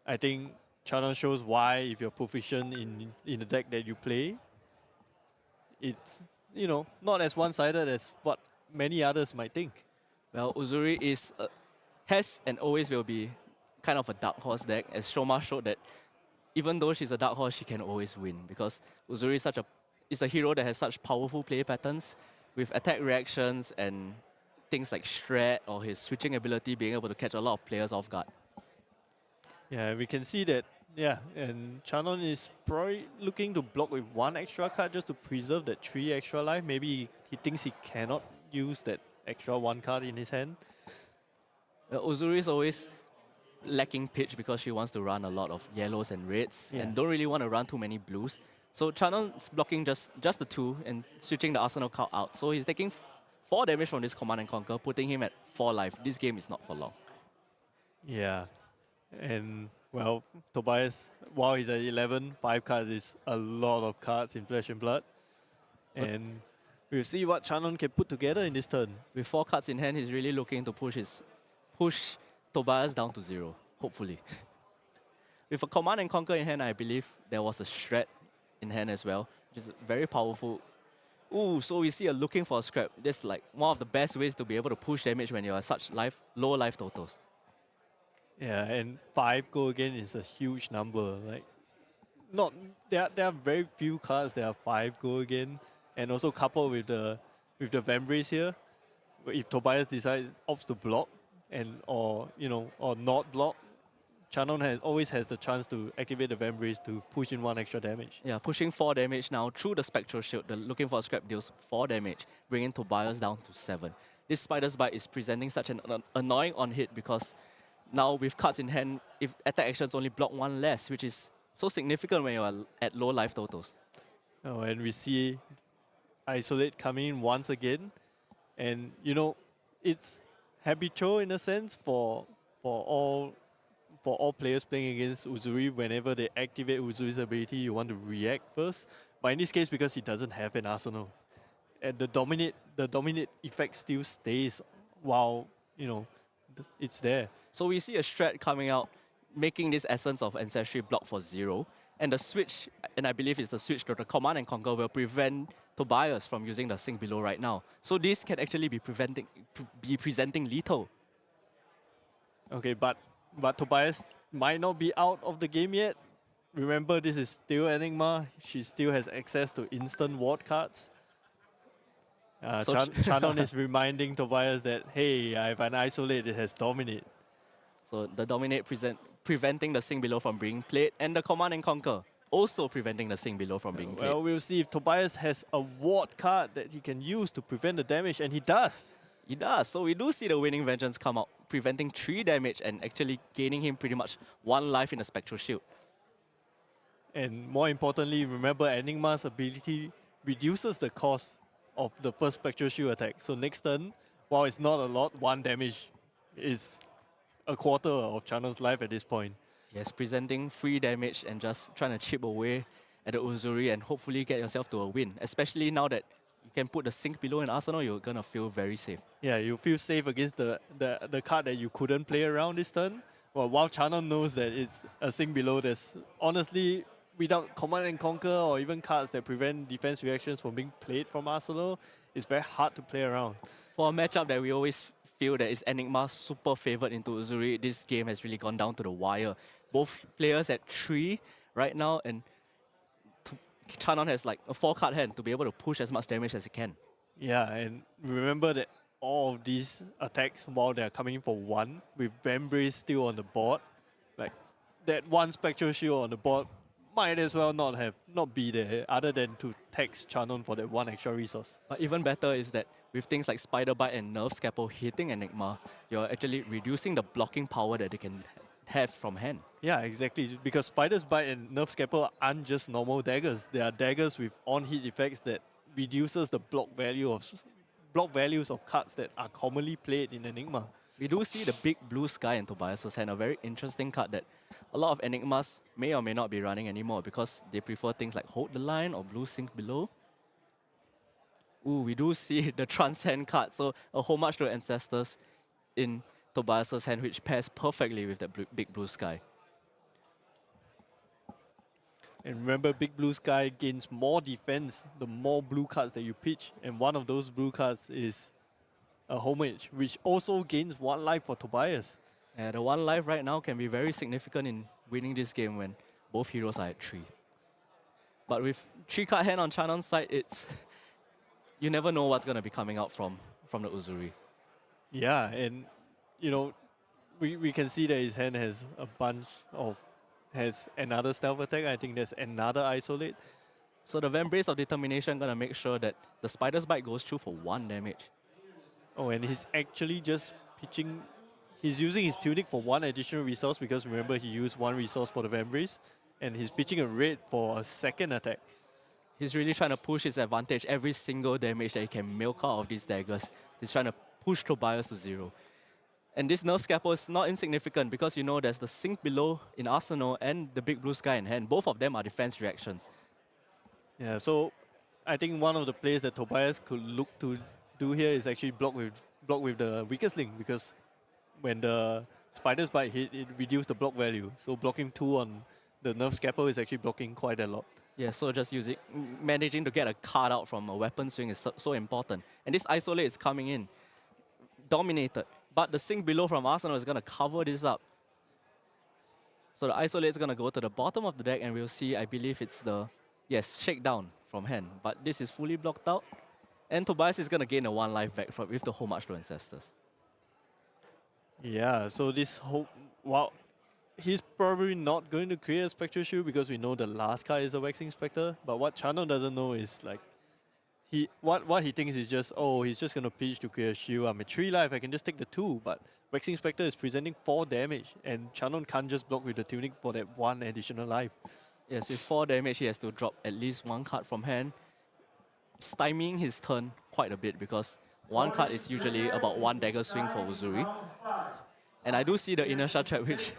I think Chanon shows why, if you're proficient in the deck that you play, it's, you know, not as one-sided as what many others might think. Well, Uzuri has and always will be kind of a dark horse deck, as Shoma showed that even though she's a dark horse, she can always win, because Uzuri is a hero that has such powerful play patterns with attack reactions and things like Shred or his switching ability being able to catch a lot of players off guard. Yeah, we can see that, and Chanon is probably looking to block with 1 extra card just to preserve that 3 extra life. Maybe he thinks he cannot use that extra 1 card in his hand. Uzuri is always lacking pitch because she wants to run a lot of yellows and reds and don't really want to run too many blues. So Chanon's blocking just the 2 and switching the Arsenal card out. So he's taking 4 damage from this Command and Conquer, putting him at 4 life. This game is not for long. Yeah, and well, Tobias, while he's at 11, 5 cards is a lot of cards in Flesh and Blood. And we'll see what Chanon can put together in this turn. With 4 cards in hand, he's really looking to push Tobias down to 0, hopefully. With a Command and Conquer in hand, I believe there was a Shred in hand as well, which is very powerful. Ooh, so we see a looking for a scrap. That's like one of the best ways to be able to push damage when you are such low life totals. Yeah, and 5 go again is a huge number. Like, there are very few cards that are 5 go again, and also coupled with the Vambrace here, if Tobias opts to block or not block, Chanon always has the chance to activate the Vambrace to push in 1 extra damage. Yeah, pushing 4 damage now through the Spectral Shield. The looking for a scrap deals 4 damage, bringing Tobias down to 7. This Spider's Bite is presenting such an annoying on-hit because now with cards in hand, if attack actions only block 1 less, which is so significant when you are at low life totals. Oh, and we see Isolate coming in once again. And, it's habitual in a sense for all players playing against Uzuri. Whenever they activate Uzuri's ability, you want to react first. But in this case, because he doesn't have an arsenal, and the dominate effect still stays while it's there. So we see a Shred coming out, making this Essence of Ancestry block for 0. And the switch, and I believe it's the switch to the Command and Conquer, will prevent Tobias from using the Sink Below right now. So this can actually be presenting lethal. Okay, but Tobias might not be out of the game yet. Remember, this is still Enigma. She still has access to instant ward cards. Chanon is reminding Tobias that, hey, I have an Isolate, it has Dominate. So the Dominate preventing the Sink Below from being played, and the Command and Conquer also preventing the Sink Below from being played. Well, we'll see if Tobias has a ward card that he can use to prevent the damage, and he does. He does. So we do see the Winning Vengeance come out, preventing 3 damage and actually gaining him pretty much 1 life in the Spectral Shield. And more importantly, remember Enigma's ability reduces the cost of the first Spectral Shield attack. So next turn, while it's not a lot, 1 damage is a quarter of Chanon's life at this point. Yes, presenting 3 damage and just trying to chip away at the Uzuri and hopefully get yourself to a win. Especially now that you can put the Sink Below in Arsenal, you're going to feel very safe. Yeah, you feel safe against the card that you couldn't play around this turn. Well, while Chanon knows that it's a Sink Below, there's honestly, without Command and Conquer or even cards that prevent defense reactions from being played from Arsenal, it's very hard to play around. For a matchup that we always feel that is Enigma super favored into Uzuri, this game has really gone down to the wire. Both players at 3 right now, and Chanon has like a 4-card hand to be able to push as much damage as he can. Yeah, and remember that all of these attacks, while they're coming in for 1, with Vambrace still on the board, like that 1 Spectral Shield on the board might as well not be there, other than to tax Chanon for that 1 extra resource. But even better is that with things like Spider Bite and Nerve Scalpel hitting Enigma, you're actually reducing the blocking power that they can have from hand. Yeah, exactly. Because Spider's Bite and Nerve Scalpel aren't just normal daggers. They are daggers with on-hit effects that reduces the block values of cards that are commonly played in Enigma. We do see the big blue sky in Tobias' hand, a very interesting card that a lot of Enigmas may or may not be running anymore because they prefer things like Hold the Line or Blue Sink Below. Ooh, we do see the Transcend card, so a homage to Ancestors in Tobias' hand, which pairs perfectly with that big blue sky. And remember, Big Blue Sky gains more defense the more blue cards that you pitch, and one of those blue cards is a homage, which also gains 1 life for Tobias. Yeah, the 1 life right now can be very significant in winning this game when both heroes are at 3. But with 3-card hand on Chanon's side, it's you never know what's going to be coming out from the Uzuri. Yeah, and you know, we can see that his hand has a bunch of has another stealth attack. I think there's another isolate. So the Vambrace of Determination gonna make sure that the Spider's Bite goes through for 1 damage. Oh, and he's actually just pitching. He's using his Tunic for 1 additional resource because remember he used 1 resource for the Vambrace, and he's pitching a red for a 2nd attack. He's really trying to push his advantage. Every single damage that he can milk out of these daggers, he's trying to push Tobias to 0. And this Nerf Scalpel is not insignificant because you know there's the Sink Below in Arsenal and the Big Blue Sky in hand. Both of them are defense reactions. Yeah, so I think one of the plays that Tobias could look to do here is actually block with the Weakest Link, because when the Spider's Bite hit, it reduced the block value. So blocking 2 on the Nerf Scalpel is actually blocking quite a lot. Yeah, so just managing to get a card out from a weapon swing is so important. And this Isolate is coming in, dominated. But the Sink Below from Arsenal is going to cover this up. So the Isolate is going to go to the bottom of the deck, and we'll see, I believe it's the, yes, Shakedown from hand. But this is fully blocked out. And Tobias is going to gain a 1 life back with the Homage to Ancestors. Yeah, so this whole, well, he's probably not going to create a Spectral Shield because we know the last card is a Waxing Spectre. But what Chanon doesn't know is like, what he thinks is just, oh, he's just going to pitch to create a shield. I'm at 3 life, I can just take the 2. But Waxing Spectre is presenting 4 damage, and Chanon can't just block with the Tunic for that 1 additional life. Yes, with 4 damage, he has to drop at least 1 card from hand, stymieing his turn quite a bit because 1 card is usually about 1 dagger swing for Uzuri. And I do see the Inertia Trap, which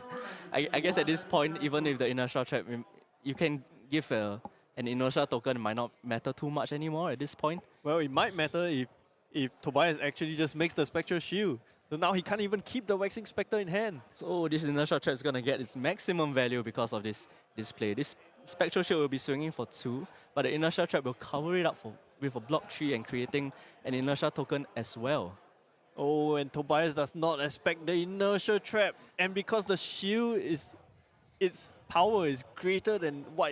I guess at this point, even if the Inertia Trap, you can give an Inertia token, it might not matter too much anymore at this point. Well, it might matter if Tobias actually just makes the Spectral Shield. So now he can't even keep the Waxing Spectre in hand. So this Inertia Trap is going to get its maximum value because of this play. This Spectral Shield will be swinging for 2, but the Inertia Trap will cover it up with a block 3 and creating an Inertia token as well. Oh, and Tobias does not expect the Inertia Trap. And because the shield its power is greater than what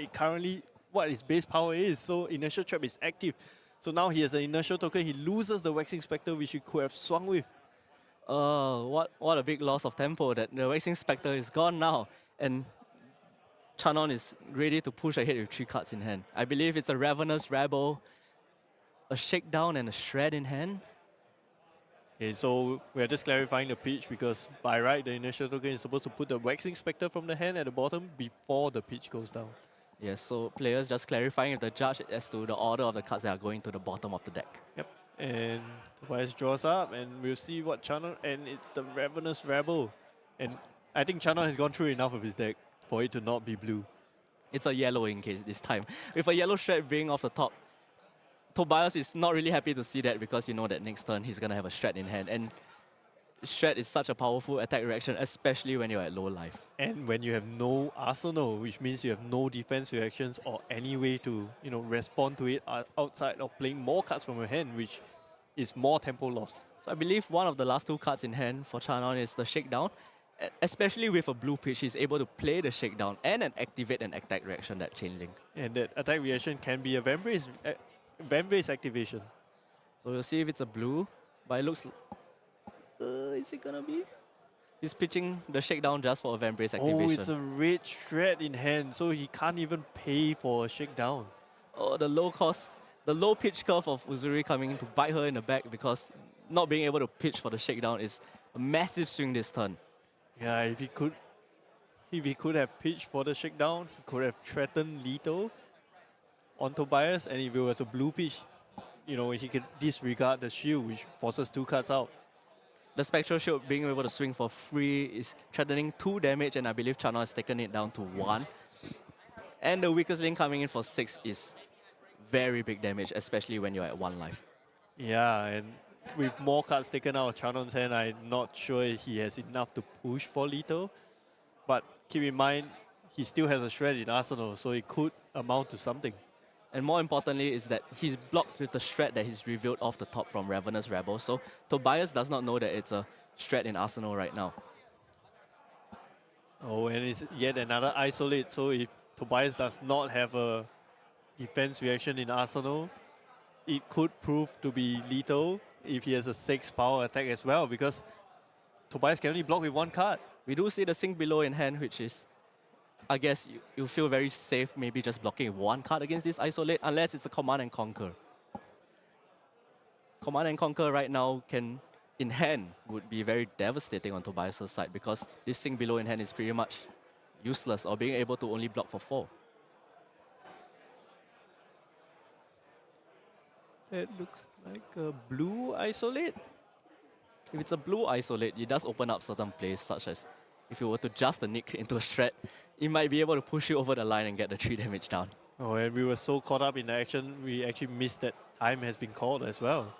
its base power is, so Inertia Trap is active. So now he has an Inertia token, he loses the Waxing Spectre, which he could have swung with. What a big loss of tempo that the Waxing Spectre is gone now. And Chanon is ready to push ahead with 3 cards in hand. I believe it's a Ravenous Rebel, a Shakedown, and a Shred in hand. Okay, so we're just clarifying the pitch because by right, the Inertia token is supposed to put the Waxing Spectre from the hand at the bottom before the pitch goes down. Yes, so players just clarifying with the judge as to the order of the cards that are going to the bottom of the deck. Yep, and Tobias draws up, and we'll see what Chanon, and it's the Ravenous Rebel. And I think Chanon has gone through enough of his deck for it to not be blue. It's a yellow in case this time. With a yellow Shred being off the top, Tobias is not really happy to see that because you know that next turn he's going to have a Shred in hand. And Shred is such a powerful attack reaction, especially when you're at low life. And when you have no arsenal, which means you have no defense reactions or any way to respond to it outside of playing more cards from your hand, which is more tempo loss. So I believe one of the last 2 cards in hand for Chanon is the Shakedown. Especially with a blue pitch, he's able to play the Shakedown and activate an attack reaction, that Chain Link. And that attack reaction can be a Vambrace activation. So we'll see if it's a blue, but it looks... is it gonna be? He's pitching the Shakedown just for a Vambrace activation. Oh, it's a red Shred in hand, so he can't even pay for a Shakedown. Oh, the low pitch curve of Uzuri coming to bite her in the back because not being able to pitch for the Shakedown is a massive swing this turn. Yeah, if he could have pitched for the Shakedown, he could have threatened lethal on Tobias, and if it was a blue pitch, he can disregard the shield, which forces 2 cards out. The Spectral Shield being able to swing for free is threatening 2 damage, and I believe Chanon has taken it down to 1. And the weakest link coming in for 6 is very big damage, especially when you're at 1 life. Yeah, and with more cards taken out of Chanon's hand, I'm not sure he has enough to push for lethal. But keep in mind, he still has a Shred in Arsenal, so it could amount to something. And more importantly is that he's blocked with the Shred that he's revealed off the top from Ravenous Rebel. So Tobias does not know that it's a Shred in Arsenal right now. Oh, and it's yet another Isolate. So if Tobias does not have a defense reaction in Arsenal, it could prove to be lethal if he has a 6 power attack as well, because Tobias can only block with 1 card. We do see the Sink Below in hand, which is, I guess you feel very safe maybe just blocking 1 card against this Isolate, unless it's a Command and Conquer. Command and Conquer right now in hand would be very devastating on Tobias' side, because this Sink Below in hand is pretty much useless, or being able to only block for 4. It looks like a blue Isolate. If it's a blue Isolate, it does open up certain plays, such as if you were to just a nick into a Shred, it might be able to push you over the line and get the 3 damage down. Oh, and we were so caught up in the action, we actually missed that time has been called as well.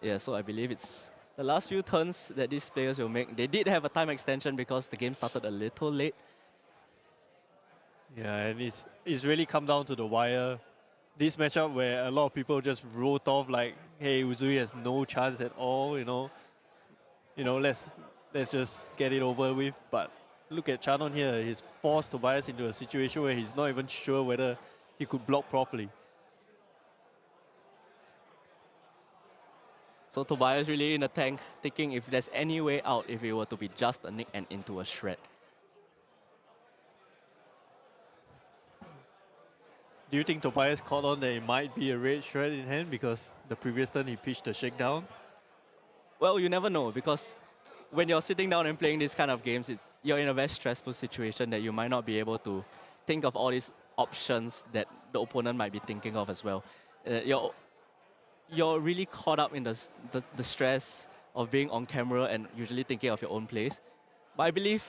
Yeah, so I believe it's the last few turns that these players will make. They did have a time extension because the game started a little late. Yeah, and it's really come down to the wire. This matchup where a lot of people just wrote off like, hey, Uzuri has no chance at all, let's just get it over with. But look at Chanon here. He's forced Tobias into a situation where he's not even sure whether he could block properly. So Tobias really in the tank, thinking if there's any way out if it were to be just a nick and into a Shred. Do you think Tobias caught on that it might be a red Shred in hand because the previous turn he pitched the shakedown? Well, you never know, because when you're sitting down and playing these kind of games, you're in a very stressful situation that you might not be able to think of all these options that the opponent might be thinking of as well. You're really caught up in the stress of being on camera and usually thinking of your own plays. But I believe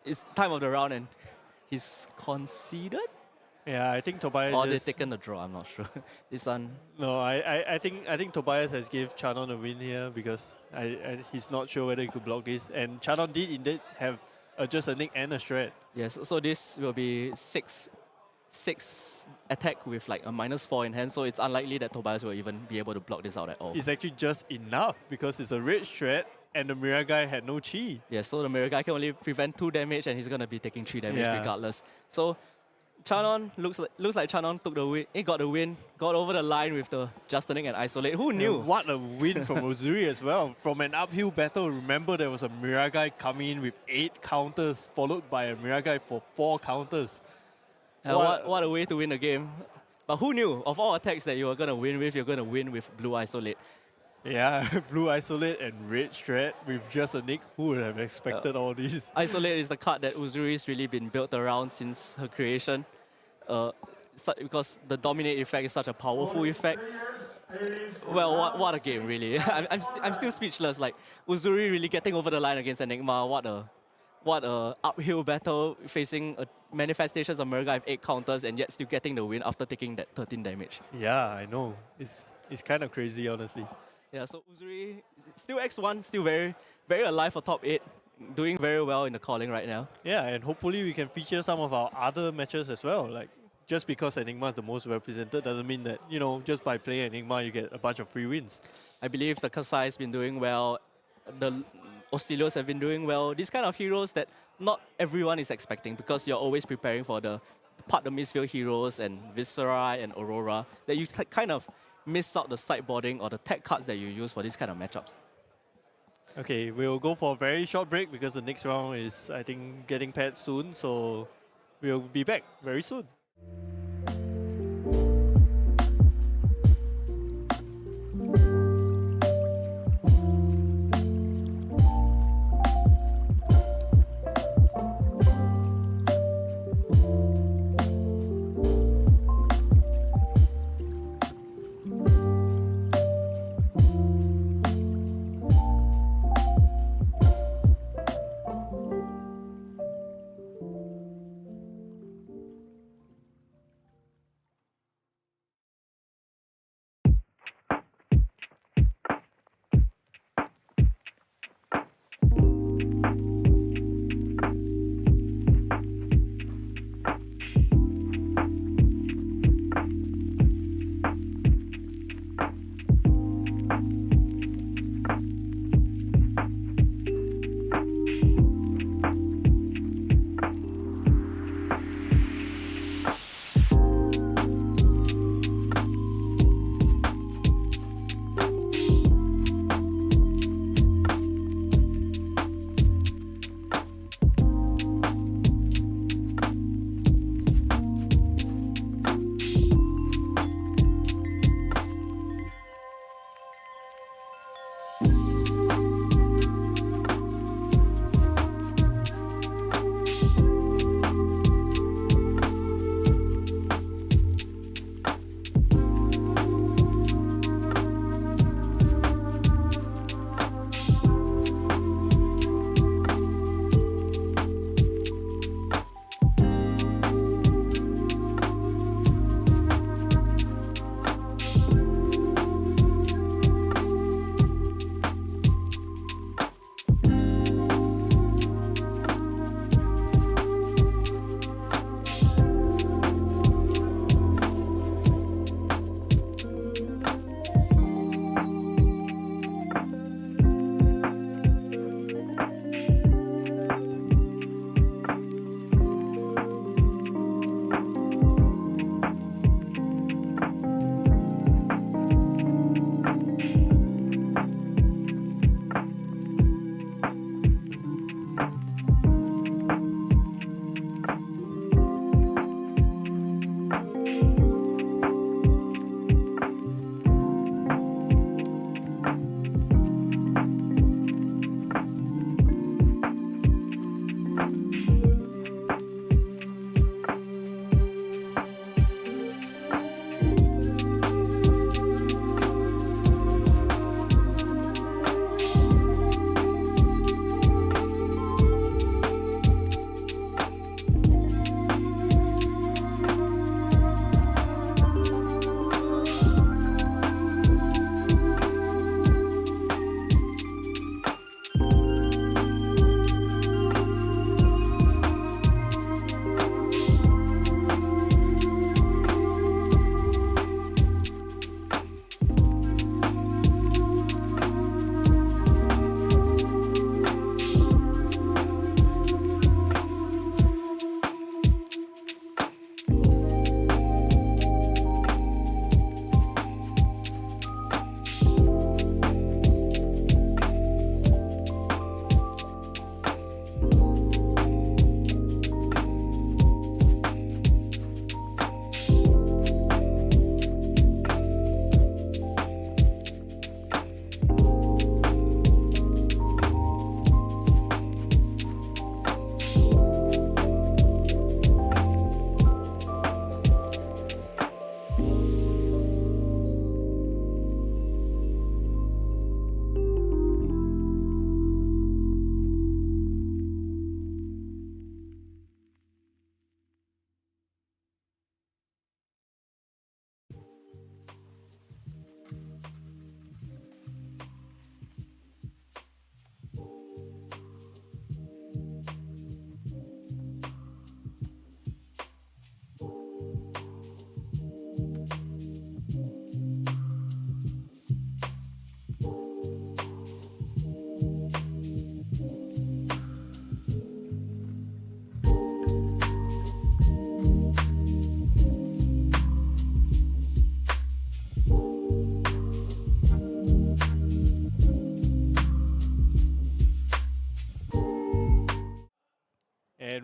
it's time of the round and he's conceded? Yeah, I think Tobias. Or they've taken the draw, I'm not sure. This one. No, I think Tobias has give Chanon a win here because he's not sure whether he could block this. And Chanon did indeed have just a nick and a Shred. Yes, so this will be 6 attack with like a -4 in hand, so it's unlikely that Tobias will even be able to block this out at all. It's actually just enough because it's a red Shred and the Mirror Guy had no chi. Yeah, so the Mirror Guy can only prevent 2 damage and he's going to be taking 3 damage regardless. So Chanon looks like Chanon took the win. He got the win, got over the line with the Just a Nick and Isolate. Who knew? And what a win from Uzuri as well. From an uphill battle, remember there was a Mirror Guy coming in with 8 counters, followed by a Mirror Guy for 4 counters. What a way to win the game. But who knew? Of all attacks that you were going to win with, you're going to win with Blue Isolate. Yeah, Blue Isolate and Red Shred with just a nick. Who would have expected all this? Isolate is the card that Uzuri's really been built around since her creation. Because the Dominate effect is such a powerful effect. Well, what a game, really. I'm still speechless. Like, Uzuri really getting over the line against Enigma. What a uphill battle facing manifestations of Murga with 8 counters and yet still getting the win after taking that 13 damage. Yeah, I know. It's kind of crazy, honestly. Yeah, so Uzuri, still X1, still very, very alive for top 8. Doing very well in the calling right now. Yeah, and hopefully we can feature some of our other matches as well. Like, just because Enigma is the most represented doesn't mean that, just by playing Enigma, you get a bunch of free wins. I believe the Kasai has been doing well. The Oscilios have been doing well. These kind of heroes that not everyone is expecting because you're always preparing for the part the Misfield heroes and Viserai and Aurora that you kind of miss out the sideboarding or the tech cards that you use for these kind of matchups. Okay, we'll go for a very short break because the next round is, I think, getting paired soon. So we'll be back very soon.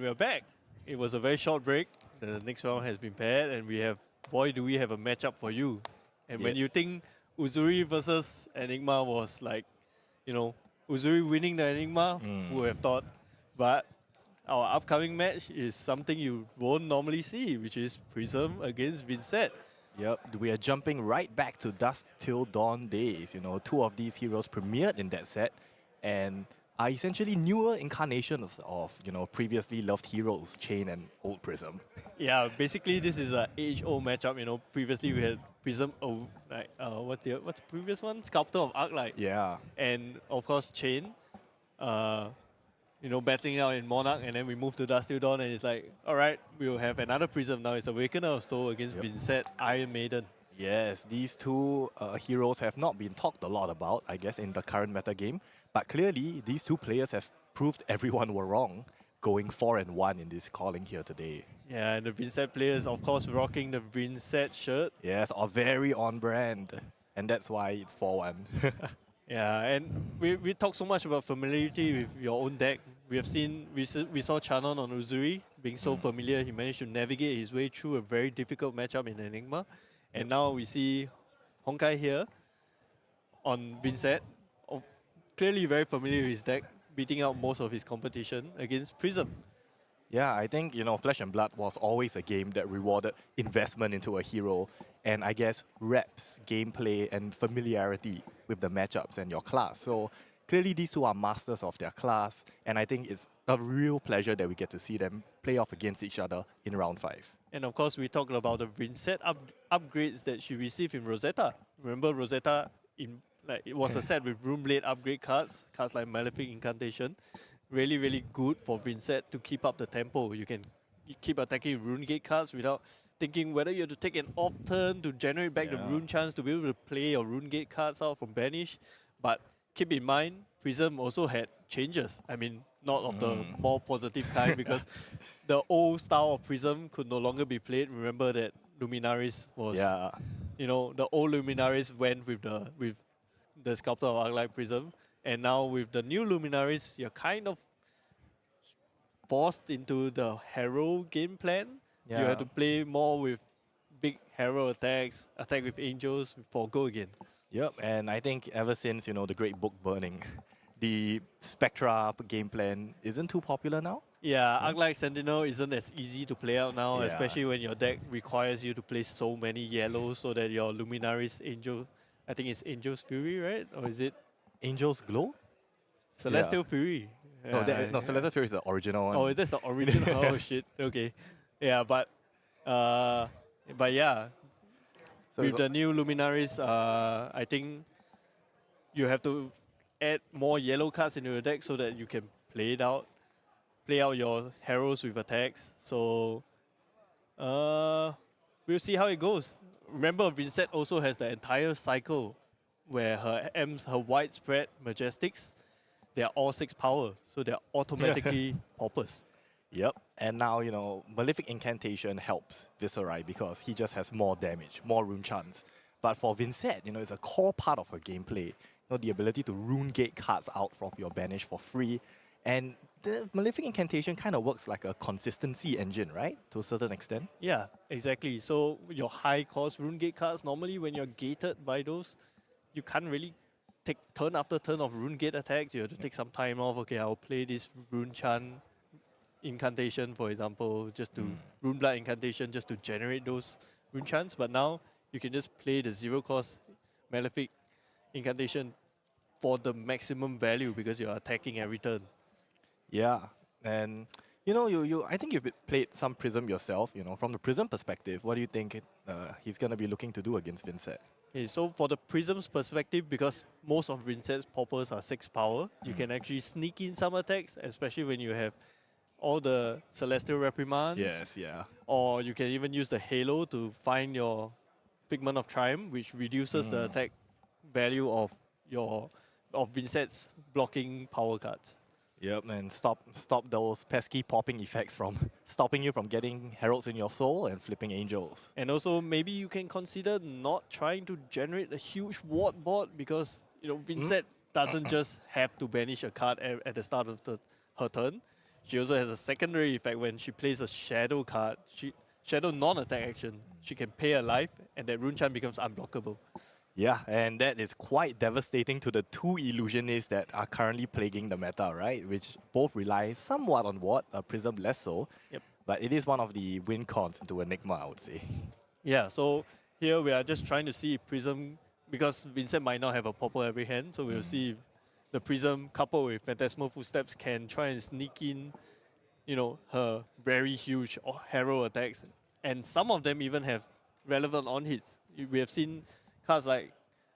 we are back. It was a very short break. The next round has been paired, and we have, boy, do we have a matchup for you. And when you Yes. think Uzuri versus Enigma was like, Uzuri winning the Enigma, who would have thought? But our upcoming match is something you won't normally see, which is Prism against Vynnset. Yep, we are jumping right back to Dusk Till Dawn days. Two of these heroes premiered in that set and are essentially newer incarnations of, previously loved heroes, Chain and Old Prism. Yeah, basically this is an age-old matchup. Previously we had Prism, what's the previous one? Sculptor of Arclight. Yeah. And of course Chain, battling out in Monarch, and then we move to Dusk Till Dawn, and it's like, all right, we'll have another Prism now. It's Awakener of Soul against Vynnset, Iron Maiden. Yes, these two heroes have not been talked a lot about, I guess, in the current meta game. But clearly, these two players have proved everyone were wrong, going 4-1 in this calling here today. Yeah, and the Vynnset players, of course, rocking the Vynnset shirt. Yes, are very on brand, and that's why it's 4-1. Yeah, and we talk so much about familiarity with your own deck. We saw Chanon on Uzuri being so familiar, he managed to navigate his way through a very difficult matchup in Enigma. And now we see Hongkai here on Vynnset, clearly very familiar with his deck, beating out most of his competition against Prism. Yeah, I think, Flesh and Blood was always a game that rewarded investment into a hero and I guess reps, gameplay and familiarity with the matchups and your class. So clearly these two are masters of their class and I think it's a real pleasure that we get to see them play off against each other in round 5. And of course we talked about the Vynnset upgrades that she received in Rosetta. Remember Rosetta, it was a set with Runeblade upgrade cards like Malefic Incantation. Really, really good for Vynnset to keep up the tempo. You can keep attacking Runegate cards without thinking whether you have to take an off turn to generate back the Rune chance to be able to play your Runegate cards out from Banish. But keep in mind, Prism also had changes. I mean, not of the more positive kind because the old style of Prism could no longer be played. Remember that Luminaris was, the old Luminaris went with the Sculptor of Arclight Prism. And now with the new Luminaries, you're kind of forced into the Hero game plan. You have to play more with big Hero attacks, attack with Angels for go again. Yep, and I think ever since, the Great Book burning, the Spectra game plan isn't too popular now. Yeah, Arclight Sentinel isn't as easy to play out now, especially when your deck requires you to play so many yellows so that your Luminaries Angel, I think it's Angel's Fury, right? Or is it Angel's Glow? Celestial Fury. No, Celestial Fury is the original one. Oh, that's the original. Oh shit. Okay. Yeah, but yeah. So with the new Luminaries, I think you have to add more yellow cards into your deck so that you can play out your heroes with attacks. So we'll see how it goes. Remember, Vynnset also has the entire cycle where her widespread Majestics, they are all 6 power, so they're automatically poppers. Yep, and now, Malefic Incantation helps Viserai because he just has more damage, more rune chance. But for Vynnset, it's a core part of her gameplay. The ability to rune gate cards out from your banish for free. And the Malefic Incantation kind of works like a consistency engine, right? To a certain extent. Yeah, exactly. So your high cost rune gate cards, normally when you're gated by those, you can't really take turn after turn of rune gate attacks. You have to take some time off. Okay, I'll play this rune chan incantation, for example, just to rune blood incantation, just to generate those rune chants. But now you can just play the 0 cost Malefic Incantation for the maximum value because you're attacking every turn. Yeah, and I think you've played some Prism yourself. From the Prism perspective, what do you think he's gonna be looking to do against Vynnset? Okay, so for the Prism's perspective, because most of Vynnset's poppers are 6 power, you can actually sneak in some attacks, especially when you have all the Celestial Reprimands. Yes, yeah. Or you can even use the Halo to find your Figment of Triumph, which reduces the attack value of Vynnset's blocking power cards. Yep, and stop those pesky popping effects from stopping you from getting Heralds in your soul and flipping Angels. And also, maybe you can consider not trying to generate a huge ward board because, Vynnset doesn't just have to banish a card at the start of her turn. she also has a secondary effect when she plays a shadow card. Shadow non-attack action. She can pay a life, and that rune chant becomes unblockable. Yeah, and that is quite devastating to the two illusionists that are currently plaguing the meta, right? Which both rely somewhat on Prism less so. Yep. But it is one of the win cons into Enigma, I would say. Yeah, so here we are just trying to see if Prism, because Vynnset might not have a popper every hand, so we'll see if the Prism coupled with Phantasmal Footsteps can try and sneak in, you know, her very huge hero attacks. And some of them even have relevant on-hits. We have seen cards like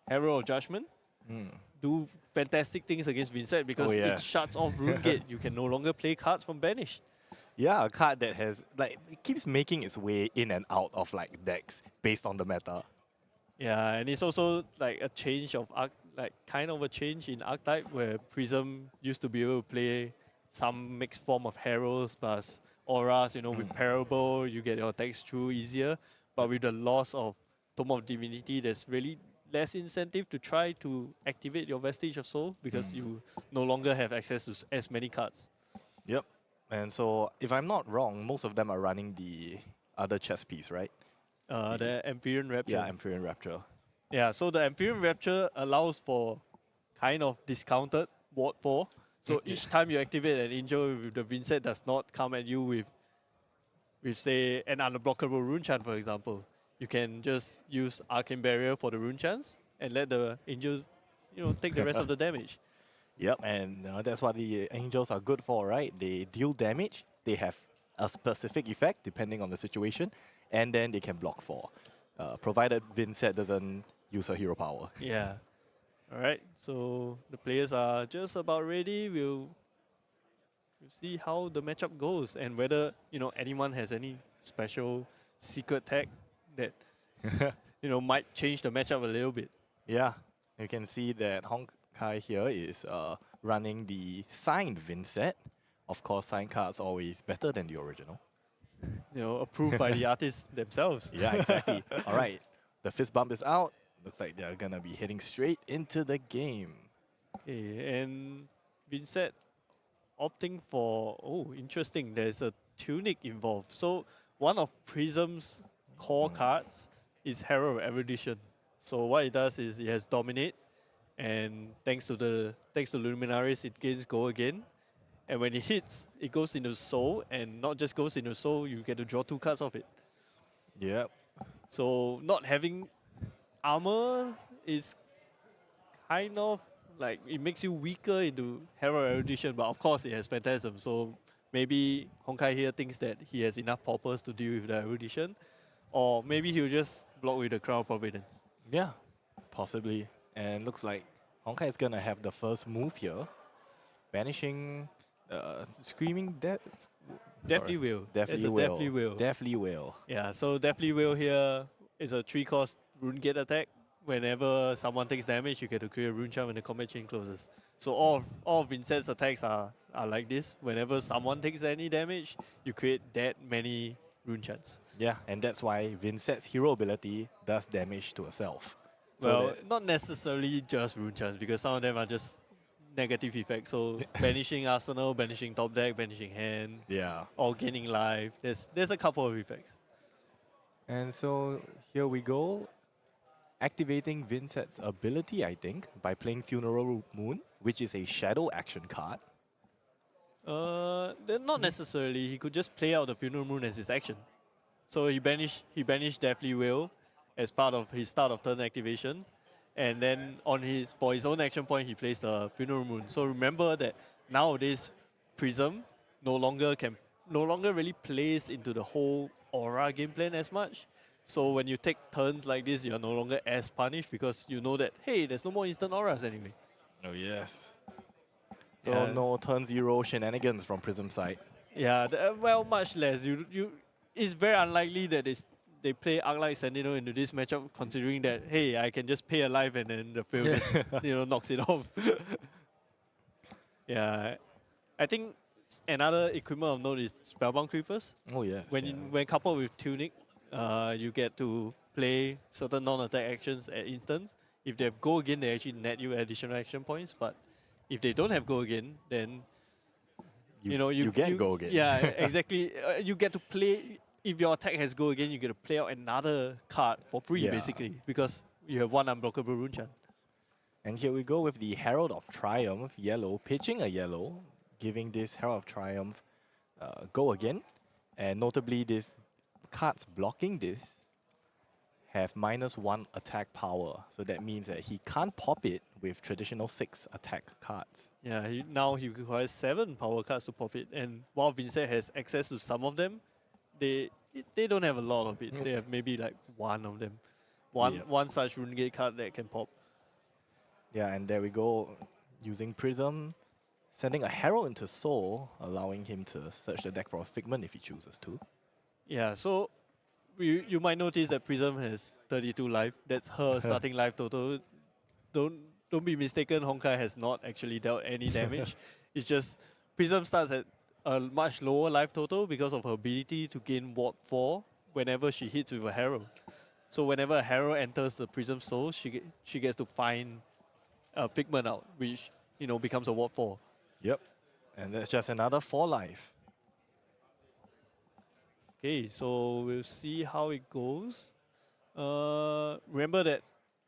Herald of Judgment do fantastic things against Vynnset because it shuts off Rune Gate. You can no longer play cards from Banish. Yeah, a card that has, like, it keeps making its way in and out of, like, decks based on the meta. Yeah, and it's also like a change of kind of a change in archetype where Prism used to be able to play some mixed form of Heralds plus Auras, you know, with Parable, you get your attacks through easier. But with the loss of Tome of Divinity, there's really less incentive to try to activate your Vestige of Soul because you no longer have access to as many cards. Yep. And so, if I'm not wrong, most of them are running the other chess piece, right? The Amphibian Rapture. Yeah, Amphibian Rapture. Yeah, so the Amphibian Rapture allows for kind of discounted Ward 4. So each time you activate an angel, the Vynnset does not come at you with say, an unblockable rune chant, for example. You can just use Arcane Barrier for the rune chants and let the angel, you know, take the rest of the damage. Yep, and that's what the angels are good for, right? They deal damage, they have a specific effect depending on the situation, and then they can block for, provided Vynnset doesn't use her hero power. Yeah. All right, so the players are just about ready. We'll see how the matchup goes and whether, you know, anyone has any special secret tag that, you know, might change the matchup a little bit. Yeah, you can see that Hongkai here is running the signed Vynnset. Of course, signed cards always better than the original. You know, approved by the artists themselves. Yeah, exactly. All right, the fist bump is out. Looks like they're gonna be heading straight into the game. Okay, and Vynnset opting for, oh, interesting, there's a Tunic involved. So one of Prism's core cards is Herald of Erudition. So what it does is it has Dominate, and thanks to Luminaries, it gains Go again. And when it hits, it goes into Soul, and not just goes into Soul, you get to draw 2 cards off it. Yep. So not having armor is kind of like, it makes you weaker into Herald Erudition, but of course it has Phantasm, so maybe Hongkai here thinks that he has enough poppers to deal with the Erudition, or maybe he'll just block with the Crown of Providence. Yeah, possibly. And looks like Hongkai is gonna have the first move here, banishing Screaming Death. Deathly Will. Deathly Will. Deathly Will. Deathly Will. Yeah, so Deathly Will here is a 3-cost Rune Gate attack. Whenever someone takes damage, you get to create a rune chant when the combat chain closes. So all of Vynnset's attacks are like this. Whenever someone takes any damage, you create that many rune chants. Yeah, and that's why Vynnset's hero ability does damage to herself. So Well, not necessarily just rune chants, because some of them are just negative effects. So banishing Arsenal, banishing top deck, banishing hand, yeah, or gaining life. There's a couple of effects. And so here we go. Activating Vynnset's ability, I think, by playing Funeral Moon, which is a shadow action card. Then not necessarily. He could just play out the Funeral Moon as his action. So he banished Deathly Will as part of his start of turn activation, and then for his own action point, he plays the Funeral Moon. So remember that nowadays Prism no longer really plays into the whole Aura game plan as much. So when you take turns like this, you're no longer as punished because you know that, hey, there's no more instant auras anyway. Oh yes. So no turn 0 shenanigans from Prism side. Yeah, well, much less. It's very unlikely that they play Arclight Sentinel into this matchup, considering that, hey, I can just pay a life and then the field just, knocks it off. Yeah, I think another equipment of note is Spellbound Creepers. Oh yes. When coupled with Tunic, you get to play certain non-attack actions at instance. If they have Go Again, they actually net you additional action points. But if they don't have Go Again, then you get go again. Yeah, exactly. You get to play, if your attack has go again, you get to play out another card for free, Yeah. basically, because you have one unblockable rune chant. And here we go with the Herald of Triumph, yellow, pitching a yellow, giving this Herald of Triumph go again. And notably, these cards blocking this have -1 attack power. So that means that he can't pop it with traditional 6 attack cards. Yeah, now he requires 7 power cards to pop it. And while Vynnset has access to some of them, they don't have a lot of it. They have maybe like 1 of them. One such rune gate card that can pop. Yeah, and there we go, using Prism, sending a Herald into Soul, allowing him to search the deck for a Figment if he chooses to. Yeah, so you might notice that Prism has 32 life. That's her starting life total. Don't be mistaken, Hongkai has not actually dealt any damage. It's just Prism starts at a much lower life total because of her ability to gain Ward 4 whenever she hits with a Herald. So whenever a Herald enters the Prism Soul, she gets to find a Figment out, which becomes a Ward 4. Yep, and that's just another 4 life. Okay, so we'll see how it goes. Remember that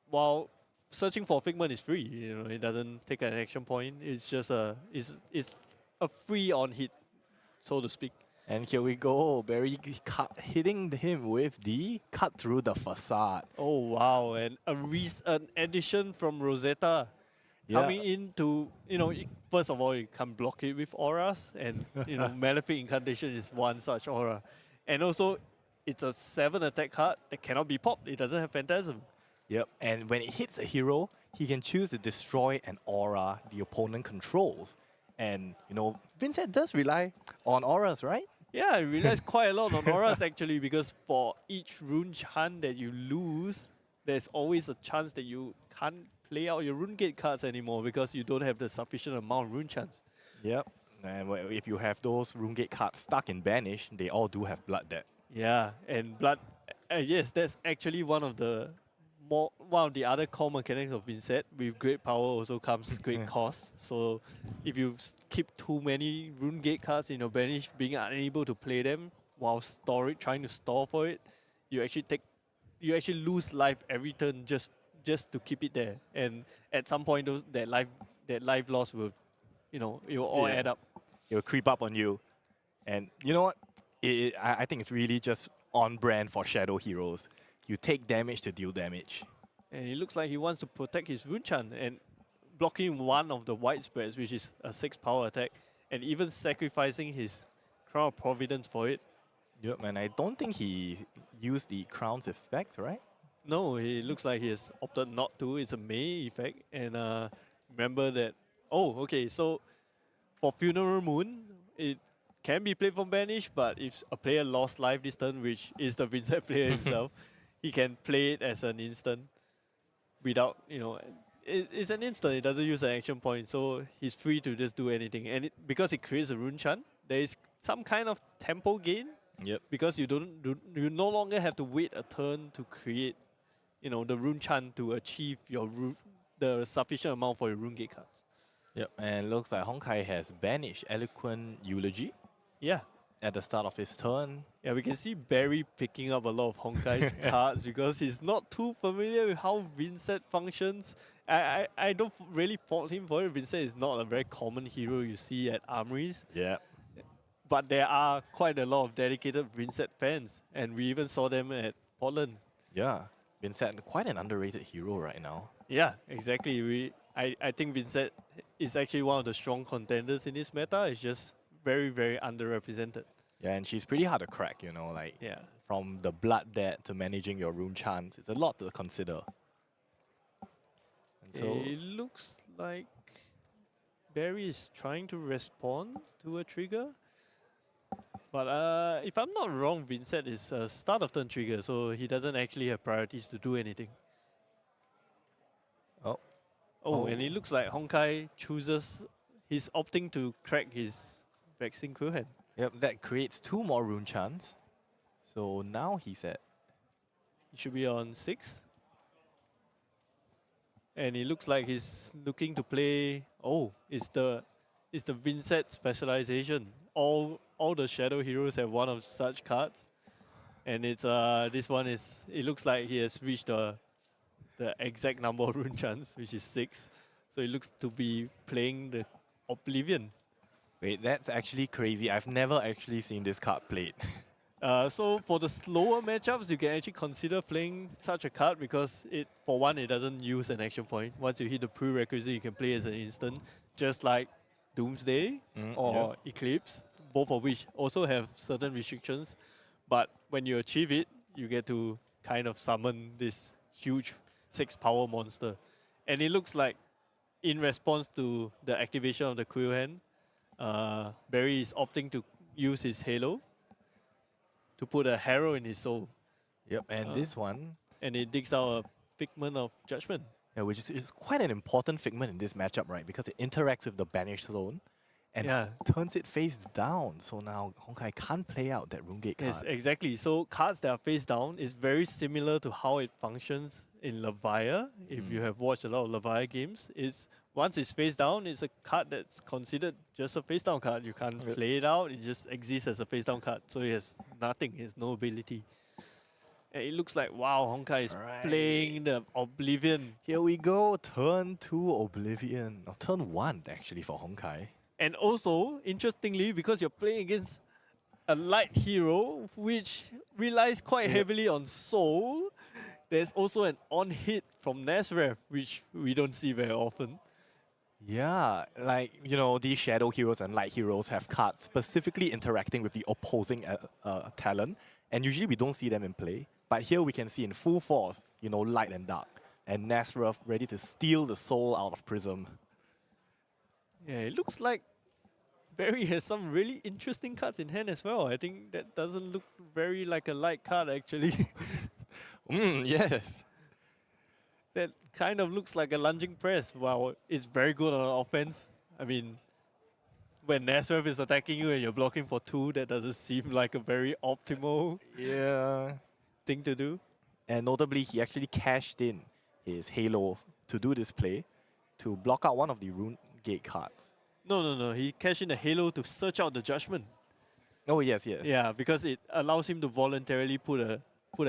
while searching for Figment is free, it doesn't take an action point. It's just it's a free on hit, so to speak. And here we go, Barry hitting him with the Cut Through the Facade. Oh wow, and an addition from Rosetta. Yeah. Coming into, first of all, you can't block it with auras, and Malefic Incantation is one such aura. And also, it's a 7 attack card that cannot be popped. It doesn't have Phantasm. Yep, and when it hits a hero, he can choose to destroy an aura the opponent controls. And, Vynnset does rely on auras, right? Yeah, I realized quite a lot on auras actually, because for each rune chant that you lose, there's always a chance that you can't play out your rune gate cards anymore because you don't have the sufficient amount of rune chants. Yep, and if you have those rune gate cards stuck in Banish, they all do have Blood Debt. Yeah, and Blood, yes, that's actually one of the other core mechanics of Vynnset. With great power also comes great cost. So if you keep too many rune gate cards in your Banish, being unable to play them while trying to store for it, you actually lose life every turn just to keep it there. And at some point, that life loss will, it will all add up. It will creep up on you. And you know what? I think it's really just on brand for Shadow Heroes. You take damage to deal damage. And it looks like he wants to protect his rune chant and blocking one of the white spreads, which is a 6 power attack, and even sacrificing his Crown of Providence for it. Yep, and I don't think he used the Crown's effect, right? No, it looks like he has opted not to. It's a May effect. And remember that... Oh, okay, so for Funeral Moon, it can be played from Banish, but if a player lost life this turn, which is the Vynnset player himself, he can play it as an instant without, it's an instant, it doesn't use an action point, so he's free to just do anything. And because it creates a rune chant, there is some kind of tempo gain. Yep. Because you no longer have to wait a turn to create, the rune chant to achieve the sufficient amount for your rune gate cards. Yep, and looks like Hongkai has banished Eloquent Eulogy. Yeah. At the start of his turn. Yeah, we can see Barry picking up a lot of Honkai's cards because he's not too familiar with how Vynnset functions. I don't really fault him for it. Vynnset is not a very common hero you see at armories. Yeah. But there are quite a lot of dedicated Vynnset fans, and we even saw them at Portland. Yeah, Vynnset, quite an underrated hero right now. Yeah, exactly. I think Vynnset is actually one of the strong contenders in this meta. It's just very, very underrepresented. Yeah, and she's pretty hard to crack, from the Blood Debt to managing your rune chants. It's a lot to consider. And so it looks like Barry is trying to respond to a trigger. But if I'm not wrong, Vynnset is a start of turn trigger, so he doesn't actually have priorities to do anything. Oh, and it looks like Hongkai chooses, he's opting to crack his Vexing Quillhand. Yep, that creates 2 more rune chants. So now he's at... He should be on 6. And it looks like he's looking to play... Oh, it's the is the Vynnset specialization. All the shadow heroes have one of such cards, and it's this one is, it looks like he has reached the exact number of rune chance, which is 6. So it looks to be playing the Oblivion. Wait, that's actually crazy. I've never actually seen this card played. So for the slower matchups, you can actually consider playing such a card because for one, it doesn't use an action point. Once you hit the prerequisite, you can play as an instant, just like Doomsday or Eclipse, both of which also have certain restrictions. But when you achieve it, you get to kind of summon this huge 6 power monster. And it looks like in response to the activation of the Quill Hand, Barry is opting to use his Halo to put a Harrow in his soul. Yep, and this one... And it digs out a Figment of Judgment. Yeah, which is quite an important figment in this matchup, right? Because it interacts with the Banished Zone and turns it face down. So now Hongkai can't play out that Runegate card. Yes, exactly. So cards that are face down is very similar to how it functions in Levia. If you have watched a lot of Levia games, once it's face down, it's a card that's considered just a face down card. You can't play it out, it just exists as a face down card. So it has nothing, it has no ability. And it looks like, wow, Hongkai is playing the Oblivion. Here we go, turn 2 Oblivion. Or turn 1 actually for Hongkai. And also, interestingly, because you're playing against a light hero, which relies quite heavily on Soul, there's also an on-hit from Nasref, which we don't see very often. Yeah, like, you know, these shadow heroes and light heroes have cards specifically interacting with the opposing talent, and usually we don't see them in play. But here we can see in full force, you know, light and dark, and Nasref ready to steal the soul out of Prism. Yeah, it looks like Barry has some really interesting cards in hand as well. I think that doesn't look very like a light card actually. Yes. That kind of looks like a lunging press. Wow, it's very good on offense. I mean, when Nasref is attacking you and you're blocking for 2, that doesn't seem like a very optimal thing to do. And notably, he actually cashed in his Halo to do this play to block out one of the Runegate cards. No. He cashed in a Halo to search out the Judgment. Oh, yes. Yeah, because it allows him to voluntarily put a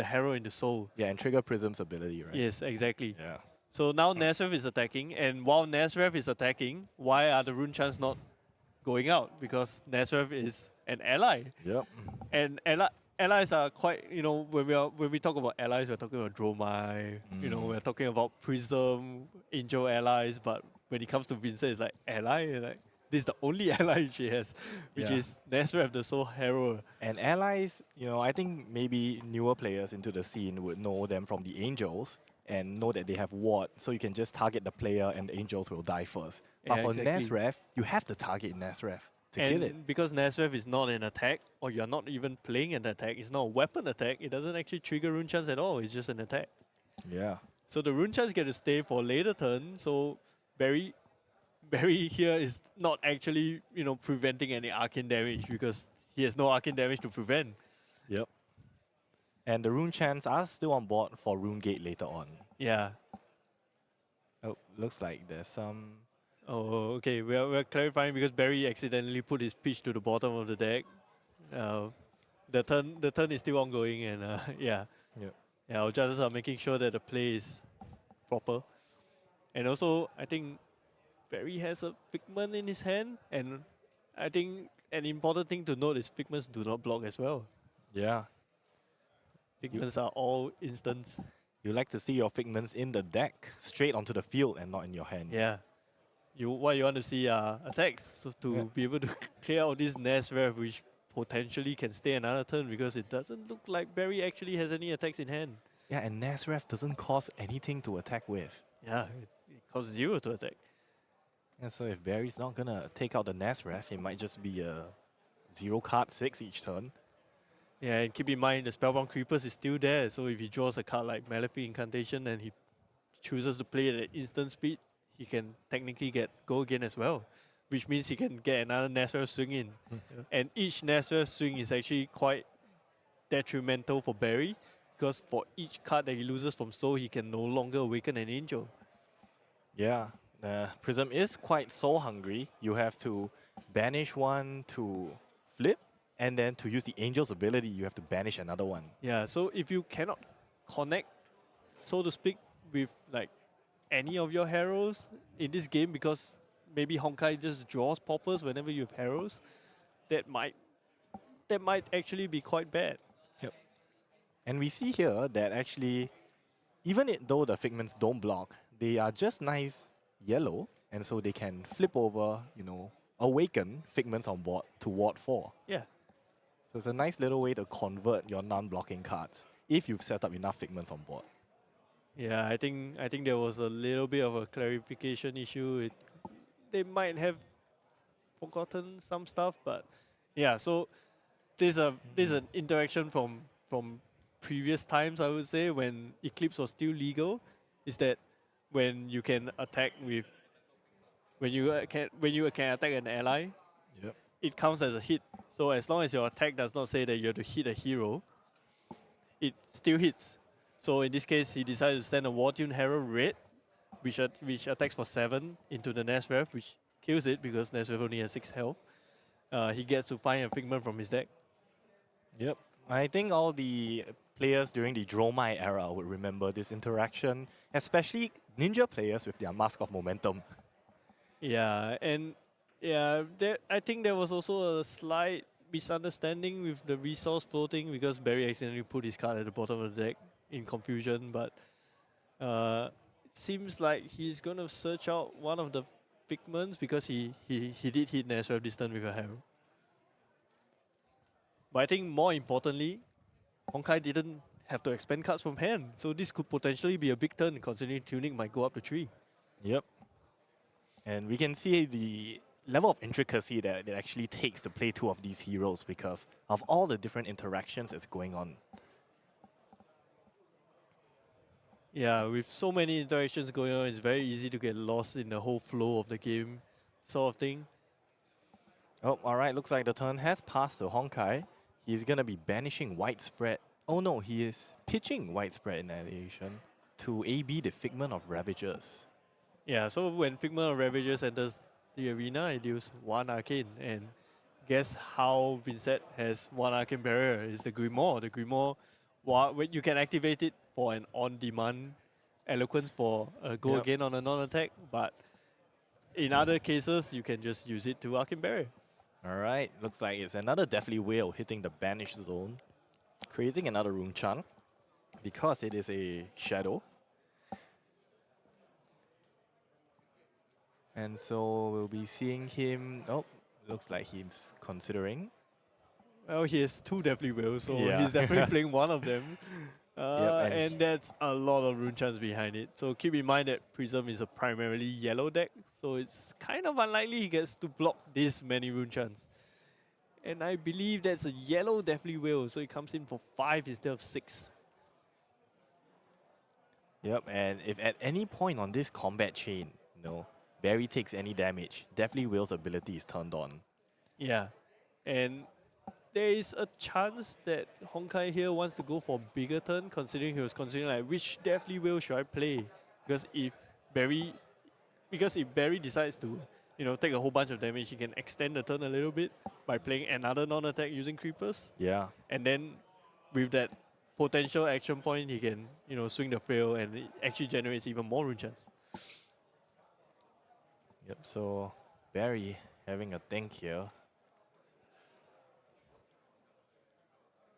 Harrow in the soul. Yeah, and trigger Prism's ability, right? Yes, exactly. Yeah. So now Nasref is attacking, and while Nasref is attacking, why are the rune chants not going out? Because Nasref is an ally. Yep. And allies are quite, you know, when we talk about allies, we're talking about Dromai, you know, we're talking about Prism, Angel allies, but when it comes to Vynnset, it's like ally, like this is the only ally she has, which is Nasref, the Soul Harrow. And allies, you know, I think maybe newer players into the scene would know them from the Angels and know that they have ward, so you can just target the player and the Angels will die first. But for Nasref, you have to target Nasref to kill it. Because Nasref is not an attack, or you're not even playing an attack, it's not a weapon attack, it doesn't actually trigger rune chance at all, it's just an attack. Yeah. So the rune chance get to stay for later turn, so Barry here is not actually, you know, preventing any arcane damage because he has no arcane damage to prevent. Yep. And the rune chants are still on board for Runegate later on. Yeah. Oh, looks like there's some... Oh, okay. We're clarifying because Barry accidentally put his pitch to the bottom of the deck. The turn is still ongoing, and yeah, our judges are making sure that the play is proper. And also, I think Barry has a Figment in his hand, and I think an important thing to note is Figments do not block as well. Yeah. Figments are all instants. You like to see your Figments in the deck, straight onto the field and not in your hand. Yeah. What you want to see are attacks, so to be able to clear out this Nasref, which potentially can stay another turn because it doesn't look like Barry actually has any attacks in hand. Yeah, and Nasref doesn't cost anything to attack with. Yeah, it costs 0 to attack. And so if Barry's not gonna take out the Nasref, it might just be a 0 card 6 each turn. Yeah, and keep in mind the Spellbound Creepers is still there, so if he draws a card like Malefic Incantation and he chooses to play it at instant speed, he can technically go again as well, which means he can get another Nasref swing in. And each Nasref swing is actually quite detrimental for Barry, because for each card that he loses from Soul, he can no longer awaken an Angel. Yeah, Prism is quite soul hungry. You have to banish one to flip, and then to use the Angel's ability, you have to banish another one. Yeah, so if you cannot connect, so to speak, with like any of your heroes in this game, because maybe Hongkai just draws poppers whenever you have heroes, that might actually be quite bad. Yep. And we see here that actually, even though the Figments don't block, they are just nice yellow, and so they can flip over, awaken Figments on board to ward 4. Yeah. So it's a nice little way to convert your non-blocking cards if you've set up enough Figments on board. Yeah, I think there was a little bit of a clarification issue. They might have forgotten some stuff, but yeah. So there's an interaction from previous times, I would say, when Eclipse was still legal, is that when you can attack with when you can attack an ally, yep, it counts as a hit. So as long as your attack does not say that you have to hit a hero, it still hits. So in this case, he decided to send a War-Tuned Herald red, which attacks for 7 into the Nesrev, which kills it because Nesrev only has 6 health. He gets to find a Figment from his deck. Yep. I think all the players during the Dromai era would remember this interaction, especially Ninja players with their Mask of Momentum. Yeah, and yeah, I think there was also a slight misunderstanding with the resource floating because Barry accidentally put his card at the bottom of the deck in confusion, but it seems like he's going to search out one of the Figments because he did hit Nesrev this turn with a Herald. But I think more importantly, Hongkai didn't have to expend cards from hand, so this could potentially be a big turn considering Tunic might go up to 3. Yep. And we can see the level of intricacy that it actually takes to play 2 of these heroes because of all the different interactions that's going on. Yeah, with so many interactions going on, it's very easy to get lost in the whole flow of the game, sort of thing. Oh, alright, looks like the turn has passed to Hongkai. He's gonna be banishing Widespread. Oh no, he is pitching Widespread Annihilation to AB the Figment of Ravagers. Yeah, so when Figment of Ravagers enters the arena, it deals 1 Arcane, and guess how Vynnset has 1 Arcane Barrier? It's the Grimoire. The Grimoire, when you can activate it for an on-demand Eloquence for a go again on a non-attack, but in other cases, you can just use it to Arcane Barrier. Alright, looks like it's another Deathly Whale hitting the Banish zone, creating another Rune Chant because it is a Shadow. And so we'll be seeing him. Oh, looks like he's considering. Well, he has 2 Deathly Whales, so he's definitely playing one of them. And that's a lot of Rune Chants behind it. So keep in mind that Prism is a primarily yellow deck, so it's kind of unlikely he gets to block this many Rune Chants. And I believe that's a yellow Deathly Whale, so it comes in for 5 instead of 6. Yep, and if at any point on this combat chain, Barry takes any damage, Deathly Whale's ability is turned on. Yeah, and there is a chance that Hongkai here wants to go for a bigger turn, considering he was considering like which Deathly Whale should I play? Because if Barry decides to take a whole bunch of damage, he can extend the turn a little bit by playing another non-attack using Creepers. Yeah. And then with that potential action point, he can swing the flail and it actually generates even more Rune Chants. Yep, so Barry having a think here.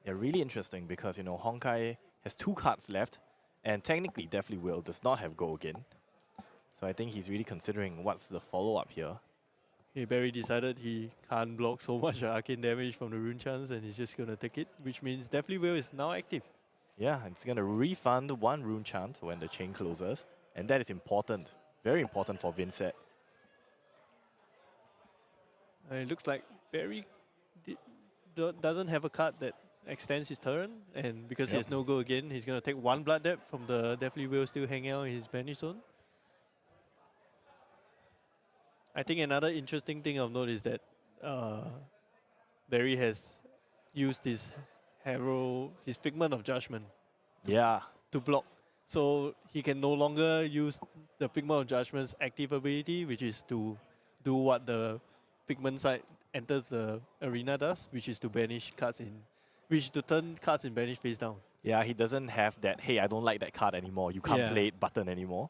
Yeah, really interesting because, Hongkai has 2 cards left and technically Deathly Whale does not have Go Again. So I think he's really considering what's the follow-up here. Barry decided he can't block so much arcane damage from the Rune Chants and he's just going to take it, which means Deathly Whale is now active. Yeah, it's going to refund 1 Rune Chant when the chain closes, and that is important, very important for Vynnset. It looks like Barry doesn't have a card that extends his turn, and because he has no Go Again, he's going to take 1 Blood Depth from the Deathly Whale still hanging out in his banish zone. I think another interesting thing of note is that Barry has used his Figment of Judgment to block. So he can no longer use the Figment of Judgment's active ability, which is to do what the Figment side enters the arena does, which is to banish cards in, which is to turn cards in banish face down. Yeah, he doesn't have that, hey, I don't like that card anymore, you can't play it button anymore.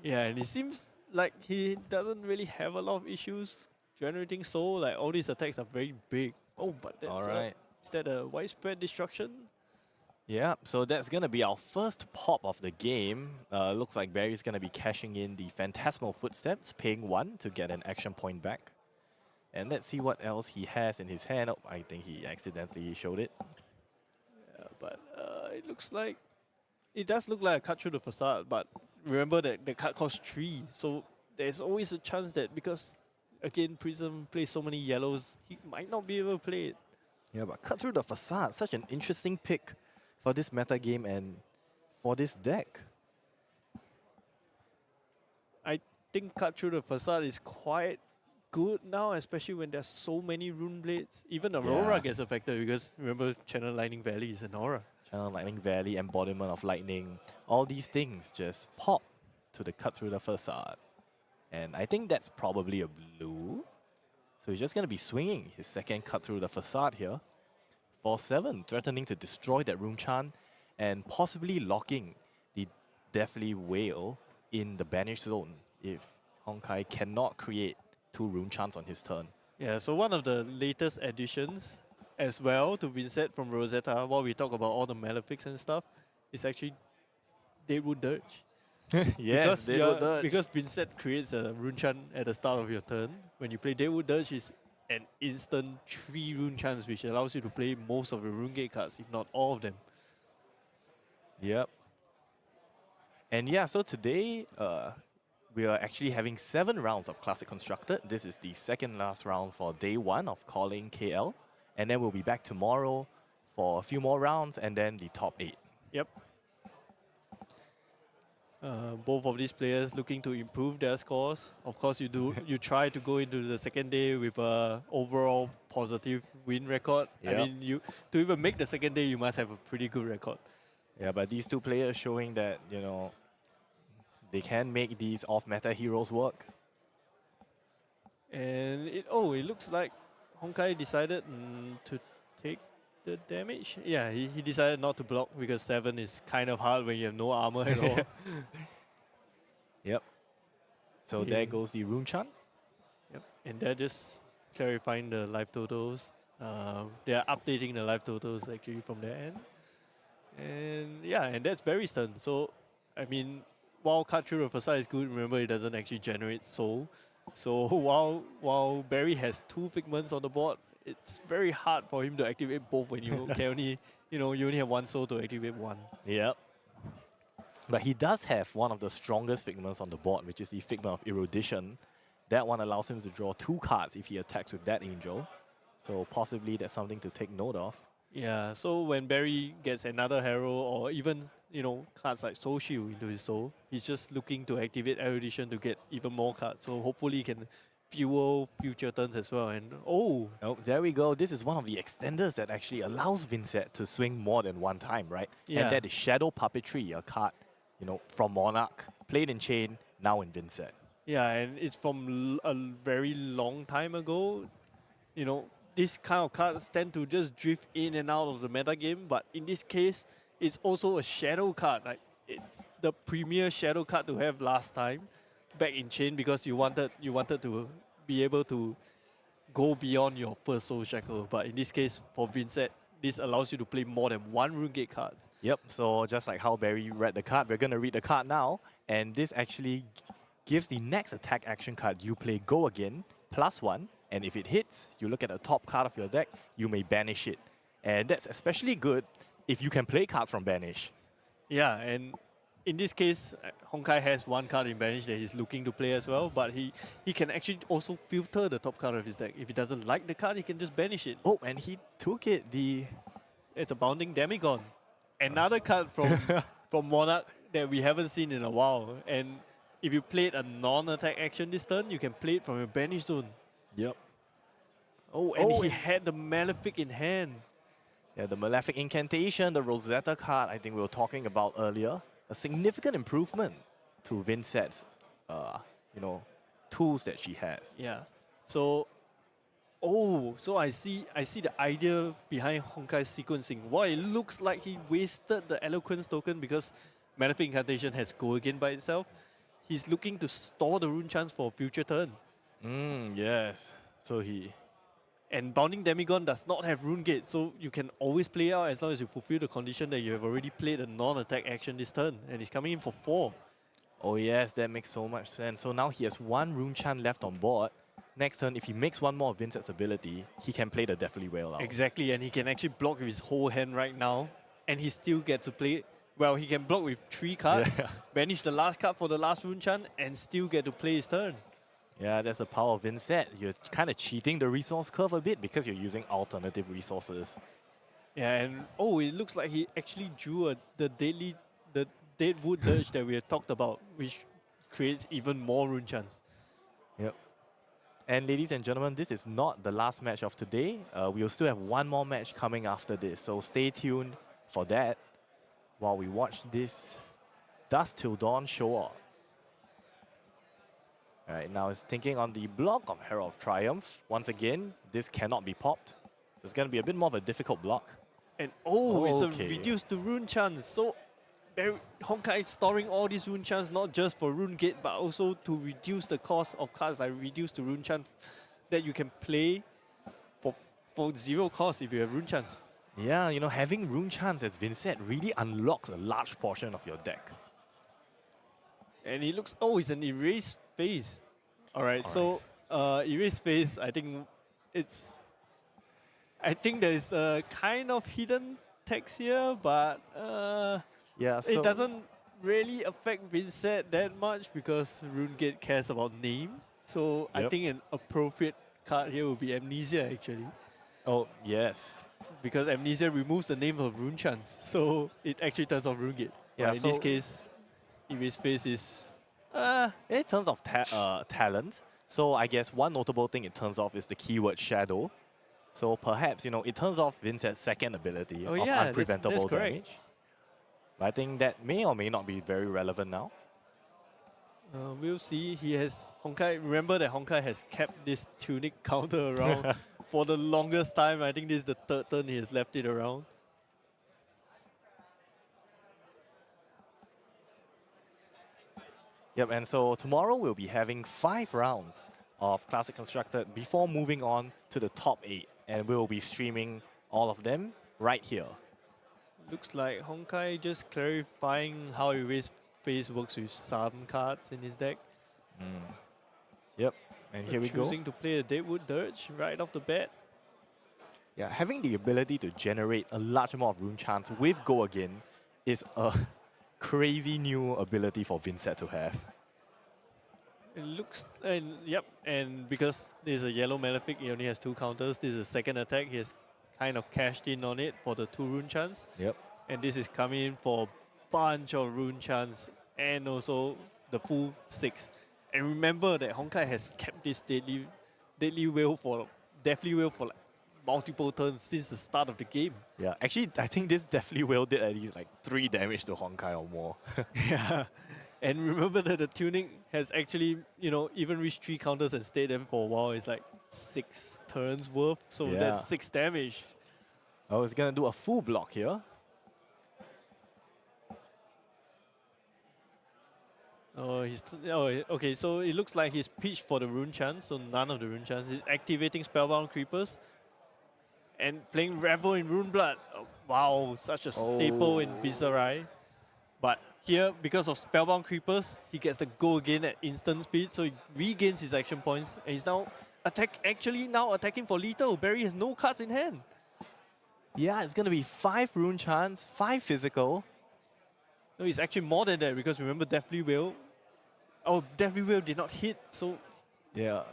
Yeah, and it seems like he doesn't really have a lot of issues generating soul. Like all these attacks are very big. Oh, but that's Alright. is that a widespread destruction? Yeah, so that's going to be our first pop of the game. Looks like Barry's going to be cashing in the Phantasmal Footsteps, paying 1 to get an action point back. And let's see what else he has in his hand. Oh, I think he accidentally showed it. Yeah, but it looks like, it does look like a cut through the facade, but remember that the card costs 3, so there's always a chance that because, again, Prism plays so many yellows, he might not be able to play it. Yeah, but cut through the facade, such an interesting pick for this meta game and for this deck. I think cut through the facade is quite good now, especially when there's so many rune blades. Even Aurora gets affected because remember Channel Lightning Valley is an aura. Channel Lightning Valley, embodiment of lightning, all these things just pop to the cut through the facade. And I think that's probably a blue. So he's just going to be swinging his second cut through the facade here. 4/7, threatening to destroy that rune chant and possibly locking the Deathly Whale in the banished zone if Hongkai cannot create 2 rune chants on his turn. Yeah, so one of the latest additions as well to Vynnset from Rosetta, while we talk about all the Malefics and stuff, is actually Deadwood Dirge. Yes, because Vynnset creates a rune chant at the start of your turn. When you play Deadwood Dirge, is an instant 3 rune chants, which allows you to play most of your rune gate cards, if not all of them. Yep. And yeah, so today we are actually having 7 rounds of Classic Constructed. This is the second last round for day 1 of calling KL. And then we'll be back tomorrow for a few more rounds and then the top 8. Yep. Both of these players looking to improve their scores. Of course, you try to go into the second day with a overall positive win record. Yep. I mean, to even make the second day, you must have a pretty good record. Yeah, but these 2 players showing that, you know, they can make these off-meta heroes work. And it looks like Hongkai decided to take the damage. Yeah, he decided not to block because 7 is kind of hard when you have no armor at all. Yep. So there goes the rune chant. Yep, and they're just clarifying the life totals. They are updating the life totals actually from their end. And yeah, and that's Barry's turn. So, I mean, while cut through the facade is good, remember it doesn't actually generate soul. So while Barry has 2 figments on the board, it's very hard for him to activate both when you can only, you only have 1 soul to activate 1. Yep. But he does have one of the strongest figments on the board, which is the Figment of Erudition. That one allows him to draw 2 cards if he attacks with that angel. So possibly that's something to take note of. Yeah, so when Barry gets another hero or even, cards like Soul Shield into his soul, he's just looking to activate Erudition to get even more cards. So hopefully he can fuel future turns as well. And oh, there we go. This is one of the extenders that actually allows Vynnset to swing more than 1 time, right? Yeah. And that is Shadow Puppetry, a card, from Monarch, played in Chain, now in Vynnset. Yeah, and it's from a very long time ago. These kind of cards tend to just drift in and out of the meta game, but in this case, it's also a shadow card. Like it's the premier shadow card to have last time back in Chain because you wanted to be able to go beyond your first Soul Shackle. But in this case, for Vynnset, this allows you to play more than 1 Rune Gate card. Yep, so just like how Barry read the card, we're going to read the card now. And this actually gives the next attack action card you play Go Again, +1. And if it hits, you look at the top card of your deck, you may banish it. And that's especially good if you can play cards from banish. Yeah, and in this case, Hongkai has 1 card in banish that he's looking to play as well, but he can actually also filter the top card of his deck. If he doesn't like the card, he can just banish it. Oh, and he took it, It's a Bounding Demigod. Another card from Monarch that we haven't seen in a while. And if you played a non-attack action this turn, you can play it from your banish zone. Yep. Oh, and he had the Malefic in hand. Yeah, the Malefic Incantation, the Rosetta card I think we were talking about earlier. a significant improvement to Vynnset's, tools that she has. Yeah. So, so I see the idea behind Honkai's sequencing. Well, it looks like he wasted the Eloquence token because Malefic Incantation has Go Again by itself. He's looking to store the rune chance for a future turn. Yes. So he... And Bounding Demigod does not have Rune Gate, so you can always play out as long as you fulfill the condition that you have already played a non-attack action this turn. And he's coming in for 4. Oh yes, that makes so much sense. So now he has 1 rune chant left on board. Next turn, if he makes 1 more of Vynnset's ability, he can play the Deathly Wail out. Exactly, and he can actually block with his whole hand right now. And he still gets to play... Well, he can block with 3 cards, banish the last card for the last rune chant, and still get to play his turn. Yeah, that's the power of Vynnset. You're kind of cheating the resource curve a bit because you're using alternative resources. Yeah, and it looks like he actually drew the Deadwood Dirge that we had talked about, which creates even more rune chance. Yep. And ladies and gentlemen, this is not the last match of today. We'll still have 1 more match coming after this, so stay tuned for that while we watch this Dusk Till Dawn show up. Alright, now it's thinking on the block of Herald of Triumph. Once again, this cannot be popped. So it's going to be a bit more of a difficult block. And it's a reduced to rune chance. So Honkai is storing all these rune chants not just for Rune Gate, but also to reduce the cost of cards like reduce to rune chant that you can play for 0 cost if you have rune chants. Yeah, having rune chants as Vynnset really unlocks a large portion of your deck. And it looks, it's an erase phase. Alright, so erase phase, I think there's a kind of hidden text here, but it doesn't really affect Vynnset that much because RuneGate cares about names. So I think an appropriate card here would be Amnesia actually. Oh, yes. Because Amnesia removes the name of rune chants, so it actually turns off RuneGate. Yeah, in this case, erase phase is... in terms of talent, so I guess one notable thing it turns off is the keyword Shadow. So perhaps, it turns off Vynnset's second ability of unpreventable that's damage. But I think that may or may not be very relevant now. We'll see. He has Honkai. Remember that Honkai has kept this tunic counter around for the longest time. I think this is the 3rd turn he has left it around. Yep, and so tomorrow we'll be having 5 rounds of Classic Constructed before moving on to the top 8. And we'll be streaming all of them right here. Looks like Honkai just clarifying how erase phase works with some cards in his deck. Yep, and here we go. Choosing to play a Deadwood Dirge right off the bat. Yeah, having the ability to generate a large amount of rune chants with Go Again is a crazy new ability for Vynnset to have. It looks, and because this is a yellow Malefic, he only has 2 counters. This is a second attack. He has kind of cashed in on it for the 2 rune chants. Yep. And this is coming in for a bunch of rune chants and also the full 6. And remember that Honkai has kept this Deathly Wail for like multiple turns since the start of the game. Yeah, actually, I think this Deathly Wail did at least like 3 damage to Honkai or more. Yeah. And remember that the Tunic has actually, even reached 3 counters and stayed there for a while. It's like 6 turns worth, so that's 6 damage. Oh, it's gonna do a full block here. Okay, so it looks like he's pitched for the rune chance, so none of the rune chance. He's activating Spellbound Creepers and playing Revel in Rune Blood. Oh, wow, such a staple in Viserai. But here, because of Spellbound Creepers, he gets the Go Again at instant speed, so he regains his action points, and he's now attacking for lethal. Barry has no cards in hand. Yeah, it's gonna be 5 rune chants, 5 physical. No, it's actually more than that, because remember Deathly Wail? Oh, Deathly Wail did not hit, so... Yeah.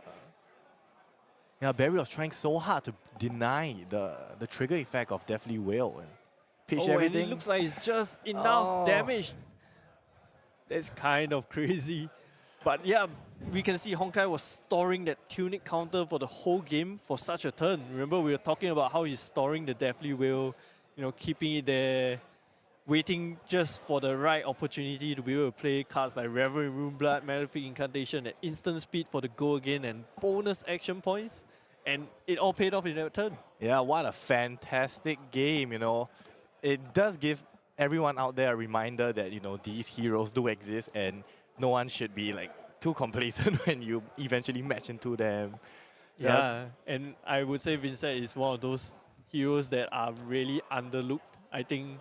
Yeah, Barry was trying so hard to deny the trigger effect of Deathly Wail and pitch everything. And it looks like it's just enough damage. That's kind of crazy. But yeah, we can see Honkai was storing that Tunic counter for the whole game for such a turn. Remember, we were talking about how he's storing the Deathly Wail, keeping it there, waiting just for the right opportunity to be able to play cards like Revel in Runeblood, Malefic Incantation at instant speed for the go again and bonus action points. And it all paid off in that turn. Yeah, what a fantastic game, you know. It does give everyone out there a reminder that, you know, these heroes do exist and no one should be like too complacent when you eventually match into them. Yeah, and I would say Vynnset is one of those heroes that are really underlooked. I think,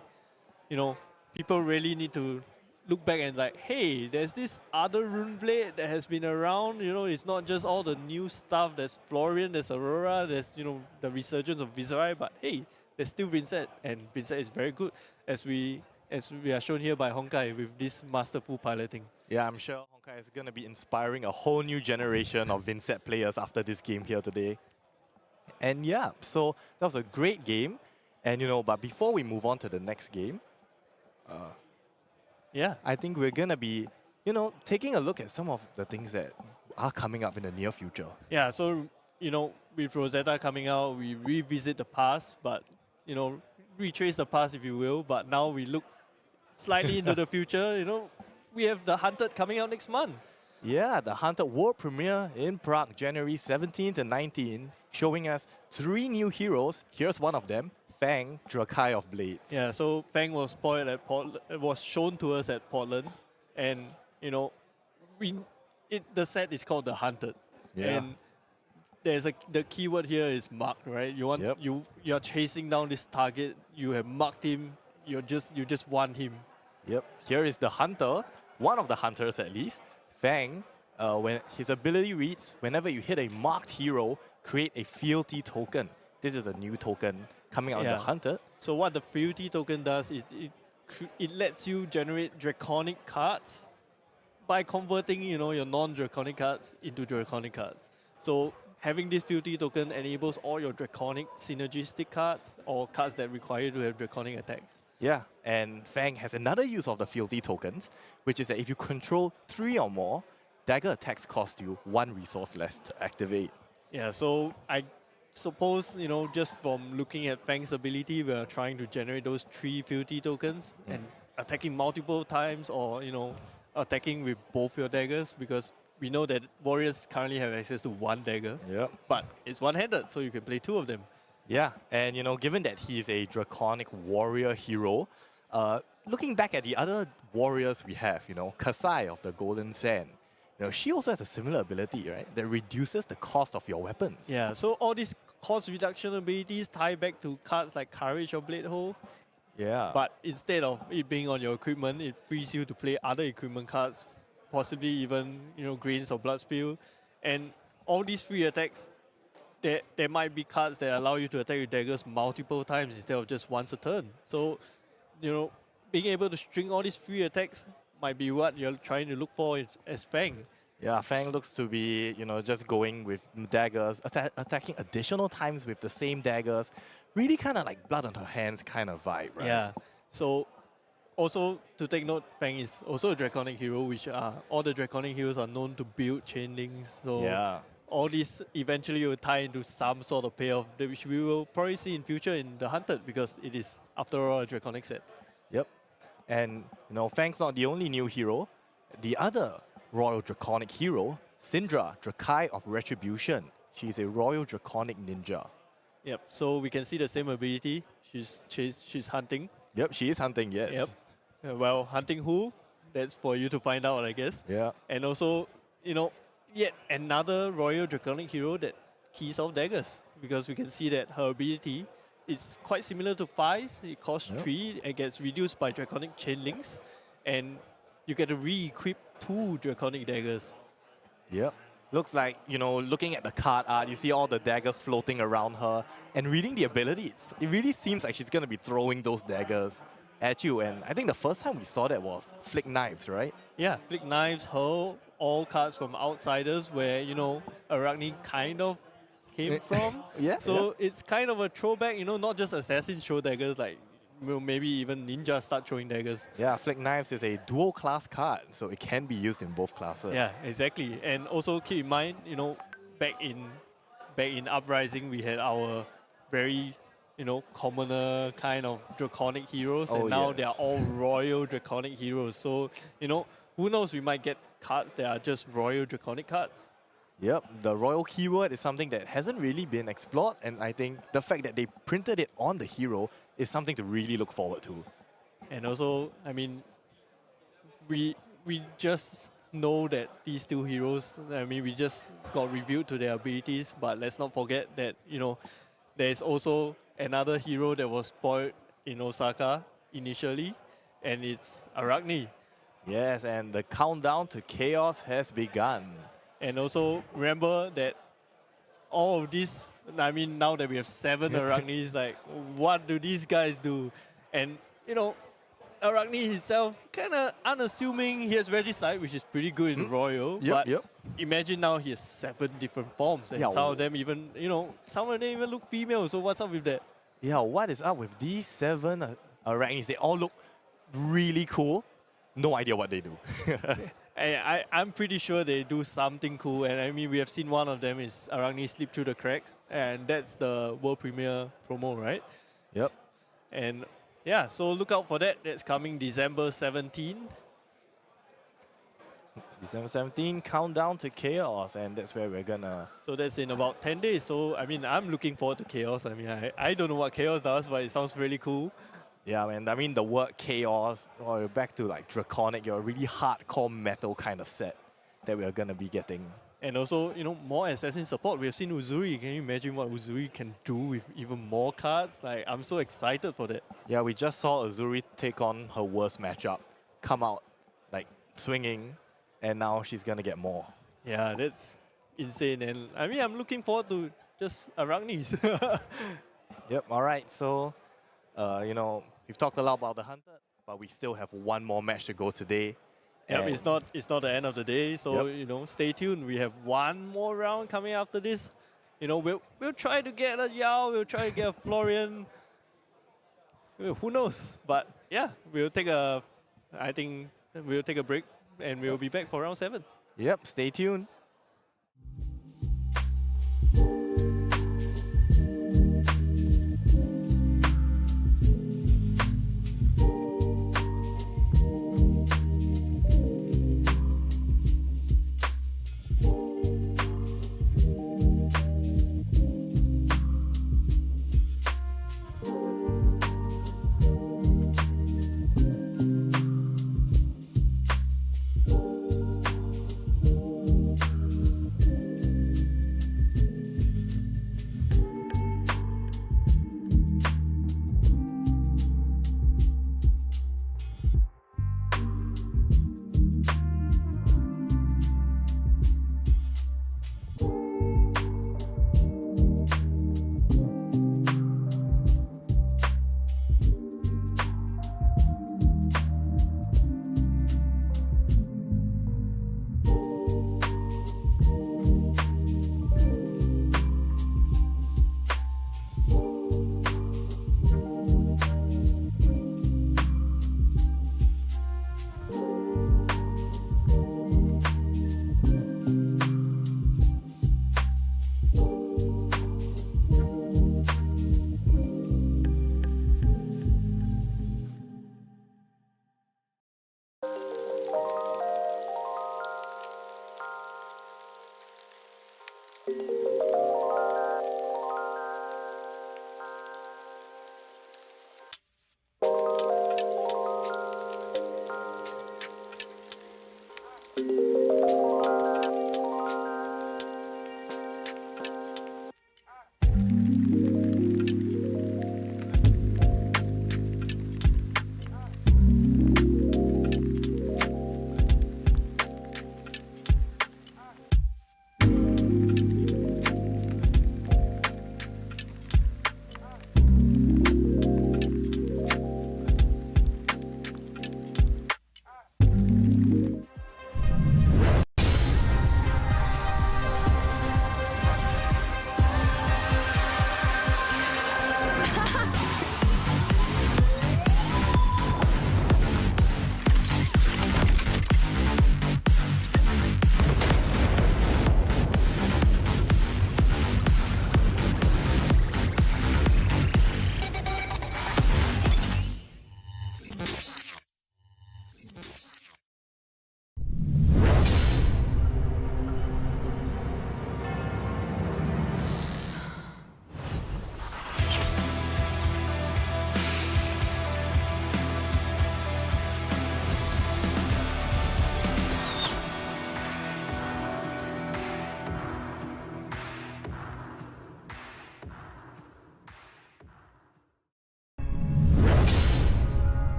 you know, people really need to look back and like, hey, there's this other Runeblade that has been around. You know, it's not just all the new stuff. There's Florian, there's Aurora, there's, you know, the resurgence of Viserai, but hey, there's still Vynnset, and Vynnset is very good, as we are shown here by Hongkai with this masterful piloting. Yeah, I'm sure Hongkai is going to be inspiring a whole new generation of Vynnset players after this game here today. And yeah, so that was a great game. And, you know, but before we move on to the next game, yeah, I think we're going to be, you know, taking a look at some of the things that are coming up in the near future. Yeah, so, you know, with Rosetta coming out, we revisit the past, but, you know, retrace the past, if you will. But now we look slightly into the future. You know, we have the Hunted coming out next month. Yeah, the Hunted World Premiere in Prague, January 17th and 19th, showing us 3 new heroes. Here's one of them, Feng, Drakai of Blades. Yeah, so Feng was spoiled at Portland. It was shown to us at Portland, and you know, the set is called the Hunted, and there's the keyword here is marked, right? You want you're chasing down this target. You have marked him. You just want him. Yep. Here is the hunter, one of the hunters at least. Feng, when his ability reads, whenever you hit a marked hero, create a fealty token. This is a new token coming out in the Hunted. So what the fealty token does is it lets you generate draconic cards by converting, you know, your non-draconic cards into draconic cards. So having this fealty token enables all your draconic synergistic cards or cards that require you to have draconic attacks. Yeah, and Feng has another use of the fealty tokens, which is that if you control 3 or more, dagger attacks cost you 1 resource less to activate. Yeah, so I suppose, you know, just from looking at Feng's ability, we are trying to generate those 3 fealty tokens and attacking multiple times, or, you know, attacking with both your daggers, because we know that warriors currently have access to 1 dagger. Yep. But it's one-handed, so you can play 2 of them. Yeah, and you know, given that he's a draconic warrior hero, looking back at the other warriors we have, you know, Kasai of the Golden Sand, you know, she also has a similar ability, right? That reduces the cost of your weapons. Yeah, so all these cost reduction abilities tie back to cards like Courage or Blade Hole. Yeah. But instead of it being on your equipment, it frees you to play other equipment cards, possibly even, you know, Grains or Blood Spill. And all these free attacks, there might be cards that allow you to attack with daggers multiple times instead of just once a turn. So, you know, being able to string all these free attacks might be what you're trying to look for as Feng. Yeah, Feng looks to be, you know, just going with daggers, attacking additional times with the same daggers. Really kind of like blood on her hands kind of vibe, right? Yeah. So, also to take note, Feng is also a draconic hero, which all the draconic heroes are known to build chain links. So yeah, all this eventually will tie into some sort of payoff, which we will probably see in future in the Hunted, because it is, after all, a draconic set. Yep. And, you know, Feng's not the only new hero. The other Royal Draconic hero, Syndra, Drakai of Retribution. She's a Royal Draconic ninja. Yep, so we can see the same ability. She's hunting. Yep, she is hunting, yes. Yep. Well, hunting who? That's for you to find out, I guess. Yeah. And also, you know, yet another Royal Draconic hero that keys off daggers, because we can see that her ability is quite similar to Fi's. It costs 3, it gets reduced by Draconic Chain Links, and you get to re-equip 2 Draconic daggers. Yep. Looks like, you know, looking at the card art, you see all the daggers floating around her, and reading the abilities, it really seems like she's going to be throwing those daggers at you. And I think the first time we saw that was Flick Knives, right? Yeah, Flick Knives, hurl all cards from outsiders, where, you know, Arachne kind of came from. So it's kind of a throwback, you know, not just assassins throw daggers, like maybe even ninjas start throwing daggers. Yeah, Flick Knives is a dual class card, so it can be used in both classes. Yeah, exactly. And also keep in mind, you know, back in Uprising, we had our very commoner kind of draconic heroes, Oh, and now yes. they are all royal draconic heroes. So, who knows, we might get cards that are just royal draconic cards. Yep, the royal keyword is something that hasn't really been explored, and I think the fact that they printed it on the hero is something to really look forward to. And also, I mean, we just know that these two heroes, we just got revealed to their abilities, but let's not forget that, there's also another hero that was spoiled in Osaka initially, and it's Arachne. Yes, and the countdown to chaos has begun. And also, remember that all of this, now that we have 7 Arachnes, like, what do these guys do? And, Arachne himself, kind of unassuming. He has Regicide, which is pretty good in Royal. But imagine now he has 7 different forms. And some of them even, some of them even look female. So what's up with that? Yeah, what is up with these 7 Arachnes? They all look really cool. No idea what they do. I'm pretty sure they do something cool. And we have seen one of them is Arachne slip through the cracks. And that's the world premiere promo, right? Yep. And yeah, so look out for that. That's coming December 17. December 17, countdown to chaos, and that's where we're gonna... So that's in about 10 days. So, I'm looking forward to chaos. I don't know what chaos does, but it sounds really cool. Yeah, man, the word chaos, or back to like draconic, you're a really hardcore metal kind of set that we're gonna be getting. And also, more assassin support. We've seen Uzuri. Can you imagine what Uzuri can do with even more cards? Like, I'm so excited for that. Yeah, we just saw Uzuri take on her worst matchup, come out like swinging, and now she's gonna get more. Yeah, that's insane. And I'm looking forward to just Arachnes. Yep, all right, so, we've talked a lot about the Hunter, but we still have one more match to go today. Yeah, it's not the end of the day, so stay tuned. We have one more round coming after this. We'll try to get a Yao, we'll try to get a Florian. Who knows? But yeah, we'll take a break and we'll be back for round 7. Yep, stay tuned.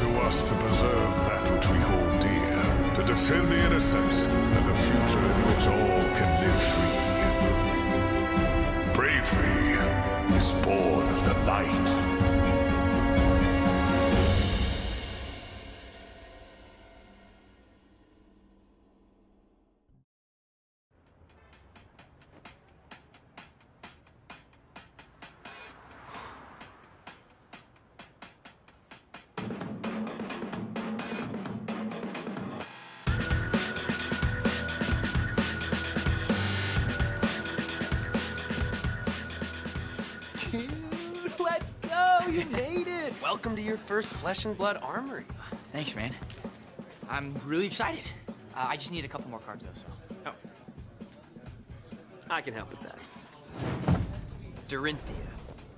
to us to preserve that which we hold dear, to defend the innocent, and a future in which all can live free. Bravery is born of the light. Let's go! You made it! Welcome to your first Flesh and Blood Armory. Thanks, man. I'm really excited. I just need a couple more cards, though, so. I can help with that. Dorinthia,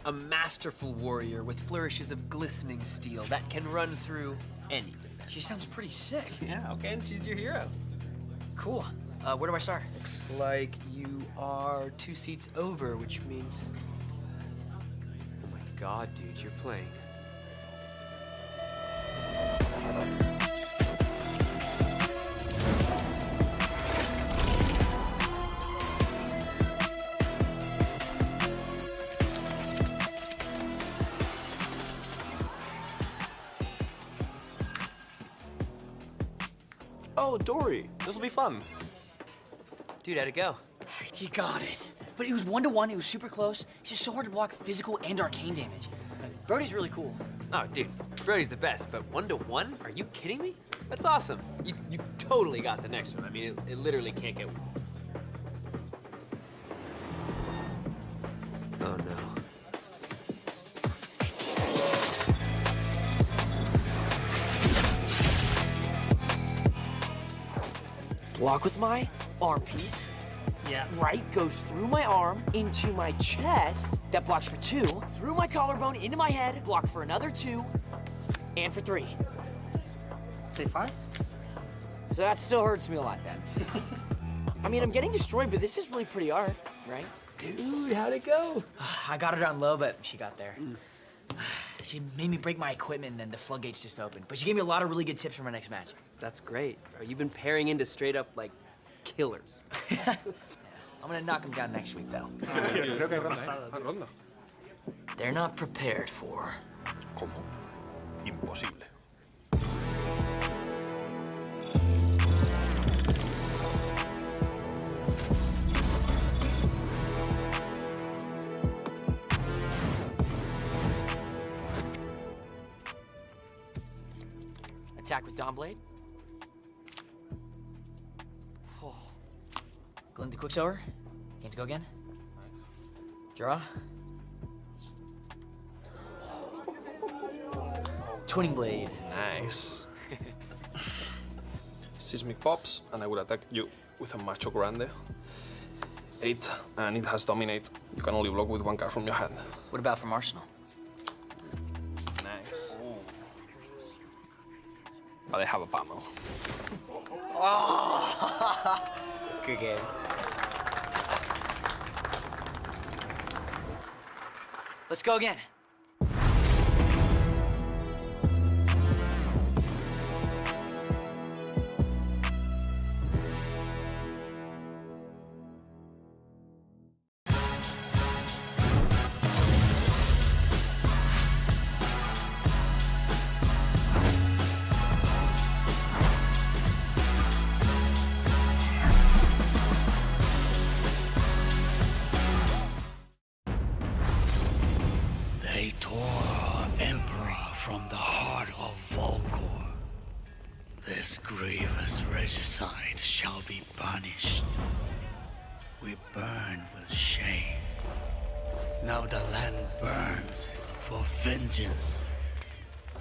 a masterful warrior with flourishes of glistening steel that can run through any defense. She sounds pretty sick. Yeah, okay, and she's your hero. Cool. Where do I start? Looks like you are 2 seats over, which means... Oh my god, dude, you're playing. Oh, Dory, this'll be fun. Dude, how'd it go? He got it. But it was 1-to-1, it was super close. It's just so hard to block physical and arcane damage. Brody's really cool. Oh, dude, Brody's the best, but 1-to-1? Are you kidding me? That's awesome. You totally got the next one. I mean, it literally can't get... Oh, no. Block with my arm piece. Yeah. Right goes through my arm into my chest. That blocks for 2. Through my collarbone into my head. Block for another 2. And for 3. Take 5? So that still hurts me a lot then. I mean, I'm getting destroyed, but this is really pretty art, right? Dude, how'd it go? I got her down low, but she got there. She made me break my equipment, and then the floodgates just opened. But she gave me a lot of really good tips for my next match. That's great, bro. You've been pairing into straight up, like, killers. I'm gonna knock them down next week, though. Ronda. They're not prepared for... ¿Cómo? Imposible. Attack with Dawnblade. Oh. Glint the Quicksilver. Gain to go again. Draw. Twinning Blade. Nice. Seismic pops, and I will attack you with a Macho Grande. 8, and it has Dominate. You can only block with 1 card from your hand. What about from Arsenal? Nice. But I have a Pamo. Oh! Good game. Let's go again. They tore our Emperor from the heart of Volcor. This grievous regicide shall be punished. We burn with shame. Now the land burns for vengeance.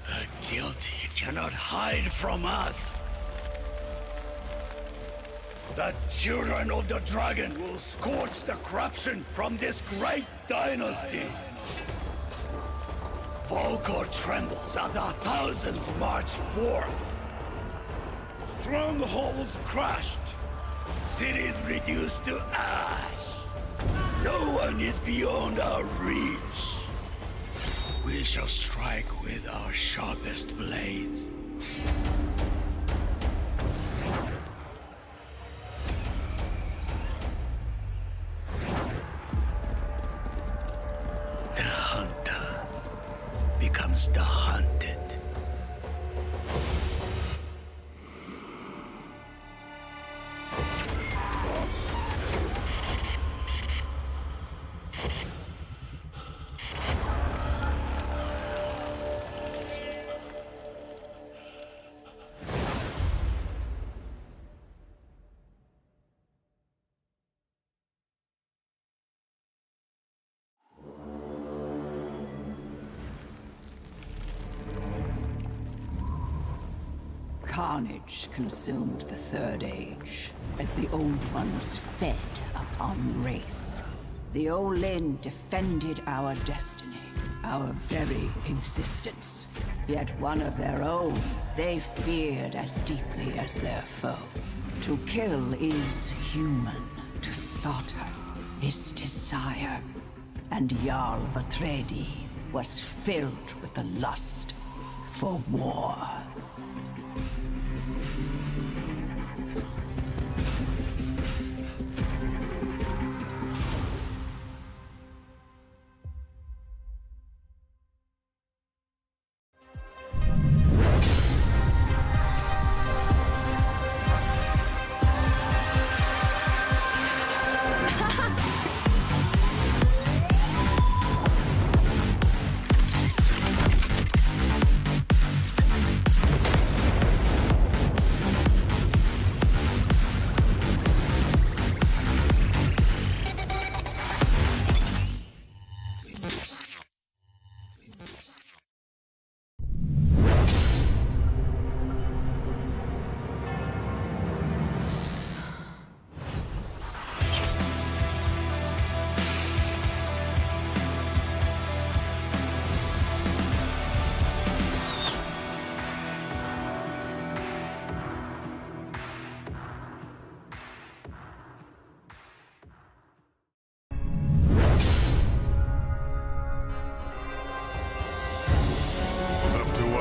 The guilty cannot hide from us. The children of the dragon will scorch the corruption from this great dynasty. Volcor trembles as our thousands march forth. Strongholds crushed. Cities reduced to ash. No one is beyond our reach. We shall strike with our sharpest blades. The hunter becomes the hunted. Carnage consumed the Third Age, as the Old Ones fed upon Wraith. The Olin defended our destiny, our very existence. Yet one of their own they feared as deeply as their foe. To kill is human, to slaughter is desire. And Jarl Vatredi was filled with the lust for war.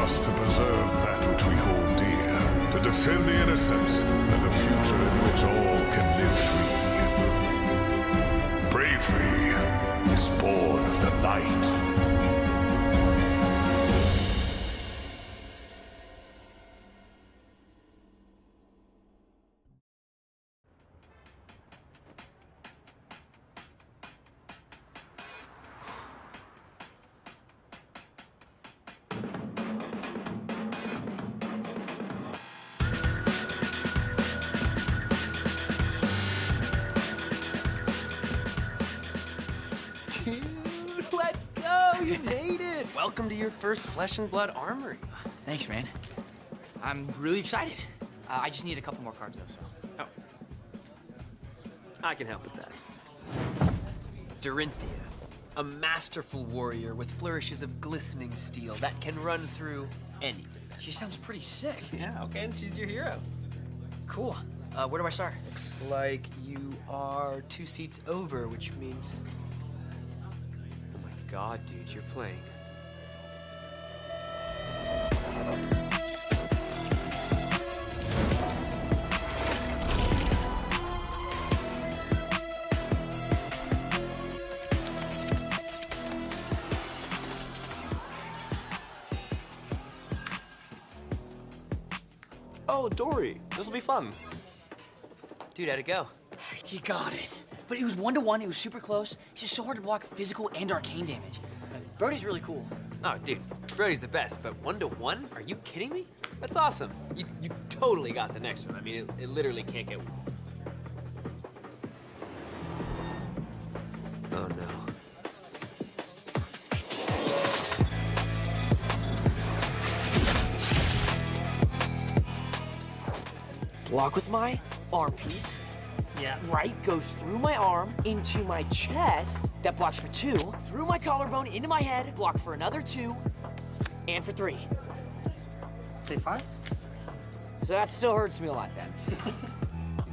To preserve that which we hold dear, to defend the innocent, and a future in which all can live free. Bravery is born of the light. Let's go! You made it! Welcome to your first Flesh and Blood Armory. Thanks, man. I'm really excited. I just need a couple more cards, though, so. Oh. I can help with that. Dorinthia, a masterful warrior with flourishes of glistening steel that can run through any defense. She sounds pretty sick. Yeah, okay, and she's your hero. Cool. Where do I start? Looks like you are 2 seats over, which means... Oh my god, dude, you're playing. Oh, Dory, this'll be fun. Dude, how'd it go? He got it. But it was 1-to-1, it was super close. It's just so hard to block physical and arcane damage. Brody's really cool. Oh, dude, Brody's the best, but 1-to-1? Are you kidding me? That's awesome. You totally got the next one. I mean, it literally can't get... Oh, no. Block with my arm piece. Yeah. Right goes through my arm into my chest. That blocks for 2. Through my collarbone into my head. Block for another 2. And for 3. Say 5? So that still hurts me a lot then.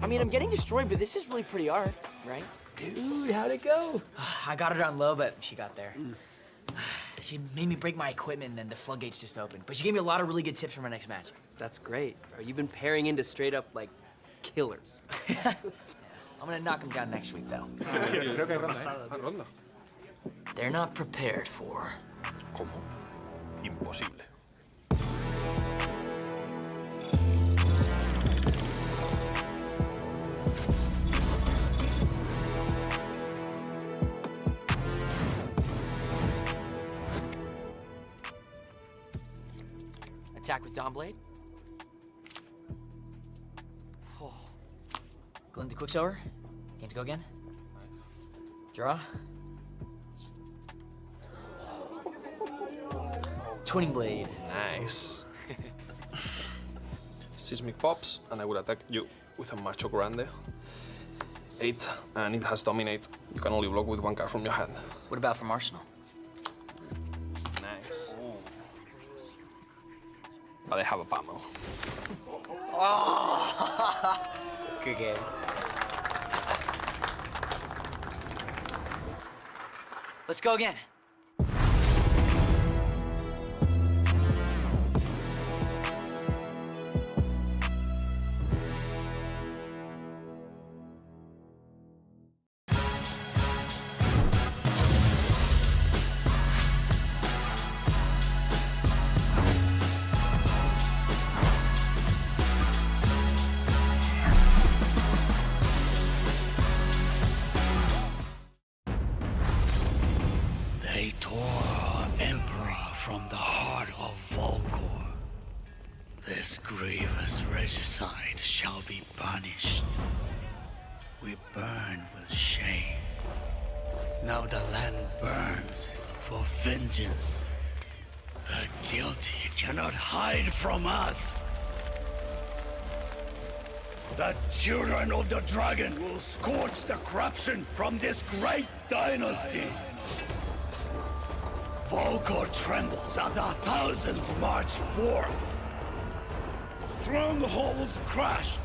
I mean, I'm getting destroyed, but this is really pretty art, right? Dude, how'd it go? I got her down low, but she got there. She made me break my equipment and then the floodgates just opened. But she gave me a lot of really good tips for my next match. That's great, bro. You've been pairing into straight up, like, killers. I'm gonna knock them down next week, though. Ronda. They're not prepared for. ¿Cómo? Imposible. Attack with Dawnblade. Oh. Go into Quicksilver. Game to go again. Draw. Twinning Blade. Nice. Seismic pops, and I will attack you with a Macho Grande. 8, and it has Dominate. You can only block with 1 card from your hand. What about from Arsenal? Nice. But they have a Pamo. Oh! Good game. Let's go again. They tore our Emperor from the heart of Volcor. This grievous regicide shall be punished. We burn with shame. Now the land burns for vengeance. The guilty cannot hide from us. The children of the dragon will scorch the corruption from this great dynasty. Volcor trembles as our thousands march forth. Strongholds crushed.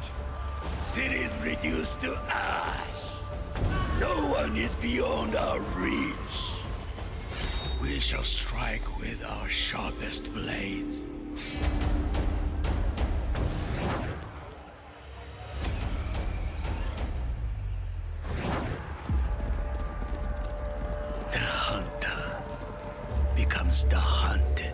Cities reduced to ash. No one is beyond our reach. We shall strike with our sharpest blades. The hunter becomes the hunted.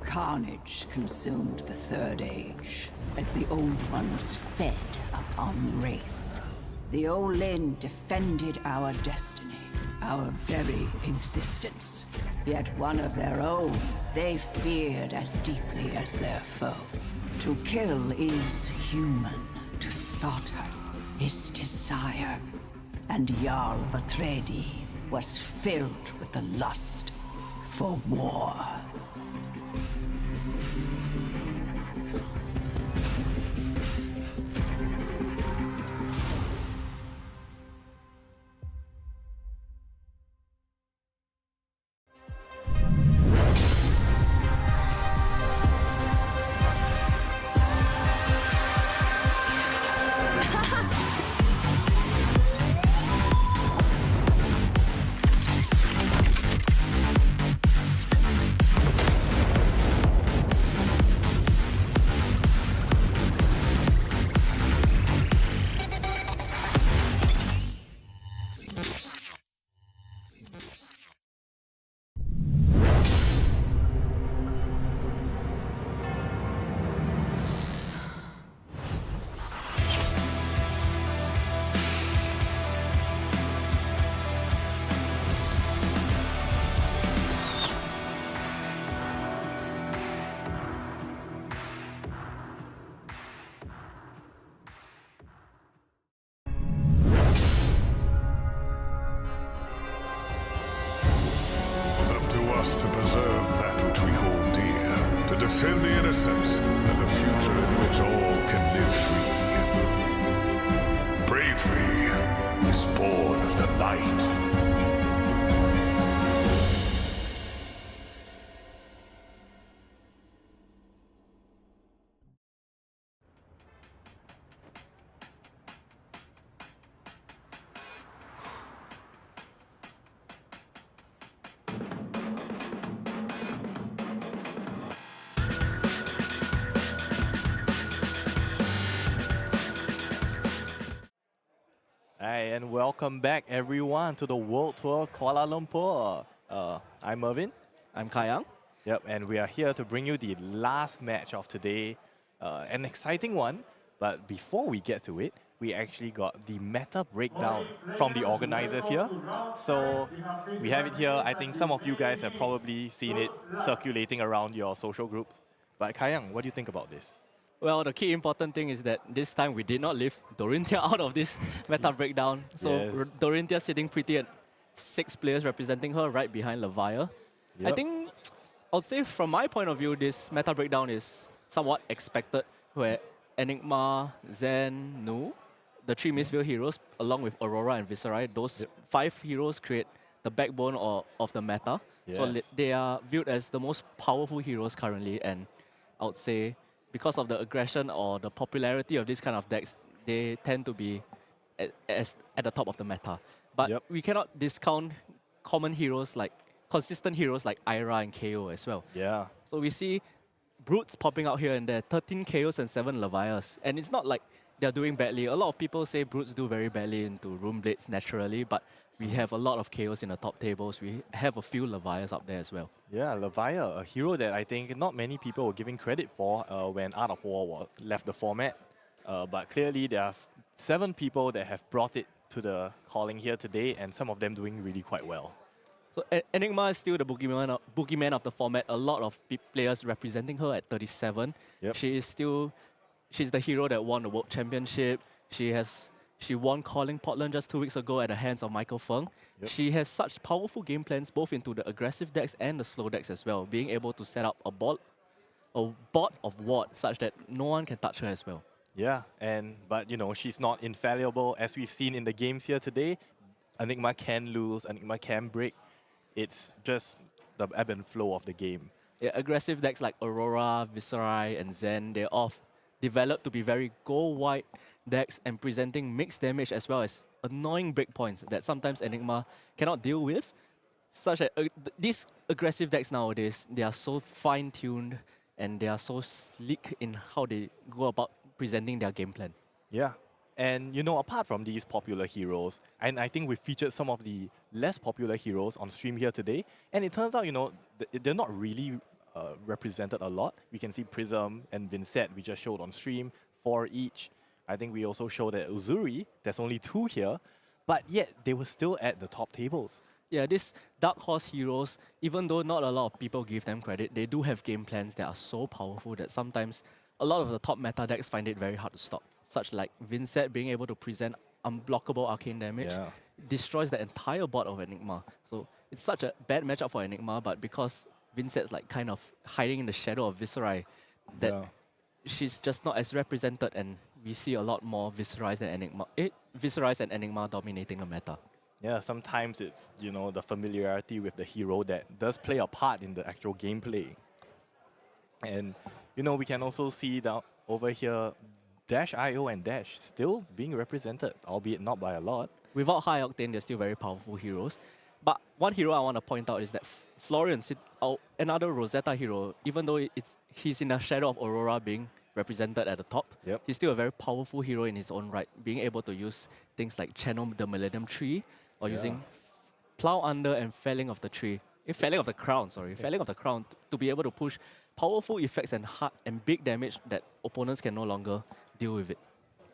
Carnage consumed the Third Age as the Old Ones fed upon Wraith. The Olin defended our destiny, our very existence. Yet one of their own they feared as deeply as their foe. To kill is human, to slaughter is desire. And Jarl Vatredi was filled with the lust for war. to us to preserve that which we hold dear, to defend the innocent, and a future in which all can live free. Bravery is born of the light. Hi, and welcome back everyone to the World Tour Kuala Lumpur. I'm Mervin. I'm Kayang. Yep, and we are here to bring you the last match of today. An exciting one, but before we get to it, we actually got the meta breakdown from the organizers here. So we have it here. I think some of you guys have probably seen it circulating around your social groups. But Kayang, what do you think about this? Well, the key important thing is that this time we did not leave Dorinthia out of this meta breakdown. So Yes. Dorinthia sitting pretty at 6 players representing her right behind Levier. I Yep. think, I'll say from my point of view, this meta breakdown is somewhat expected, where Enigma, Zheng, Nu, the 3 Mistfield heroes, along with Aurora and Viserai, those 5 heroes create the backbone of the meta. So Yes. they are viewed as the most powerful heroes currently, and I would say because of the aggression or the popularity of this kind of decks, they tend to be at the top of the meta. But we cannot discount common heroes like, consistent heroes like Ira and KO as well. Yeah. So we see Brutes popping out here and there, 13 KOs and 7 Leviers. And it's not like they're doing badly. A lot of people say Brutes do very badly into Rune Blades naturally, but we have a lot of KOs in the top tables. We have a few Leviers up there as well. Yeah, Levier, a hero that I think not many people were giving credit for when Art of War left the format. But clearly there are 7 people that have brought it to the calling here today, and some of them doing really quite well. So Enigma is still the boogeyman of the format. A lot of players representing her at 37. Yep. She's the hero that won the World Championship. She won Calling Portland just 2 weeks ago at the hands of Michael Feng. Yep. She has such powerful game plans both into the aggressive decks and the slow decks as well, being able to set up a bot of ward such that no one can touch her as well. Yeah, but you know, she's not infallible. As we've seen in the games here today, Enigma can lose, Enigma can break. It's just the ebb and flow of the game. Yeah, aggressive decks like Aurora, Viserai, and Zheng, they're all developed to be very go-wide decks and presenting mixed damage as well as annoying breakpoints that sometimes Enigma cannot deal with. Such that these aggressive decks nowadays, they are so fine-tuned and they are so sleek in how they go about presenting their game plan. Yeah, and you know, apart from these popular heroes, and I think we featured some of the less popular heroes on stream here today, and it turns out, you know, they're not really represented a lot. We can see Prism and Vynnset we just showed on stream, 4 each. I think we also showed that Uzuri, there's only 2 here, but yet they were still at the top tables. Yeah, these Dark Horse heroes, even though not a lot of people give them credit, they do have game plans that are so powerful that sometimes a lot of the top meta decks find it very hard to stop. Such like Vynnset being able to present unblockable arcane damage, destroys the entire board of Enigma. So it's such a bad matchup for Enigma, but because Vynnset's like kind of hiding in the shadow of Viserai, that she's just not as represented, and we see a lot more Viserais and Enigma dominating the meta. Yeah, sometimes it's, you know, the familiarity with the hero that does play a part in the actual gameplay. And, you know, we can also see down over here, Dash.io and Dash still being represented, albeit not by a lot. Without High Octane, they're still very powerful heroes. But one hero I want to point out is that Florian, another Rosetta hero, even though he's in the shadow of Aurora being represented at the top, he's still a very powerful hero in his own right, being able to use things like Chanon the Millennium Tree, or using Plow Under and Felling of the Tree. Felling of the Crown, sorry. Felling of the Crown to be able to push powerful effects and hard and big damage that opponents can no longer deal with it.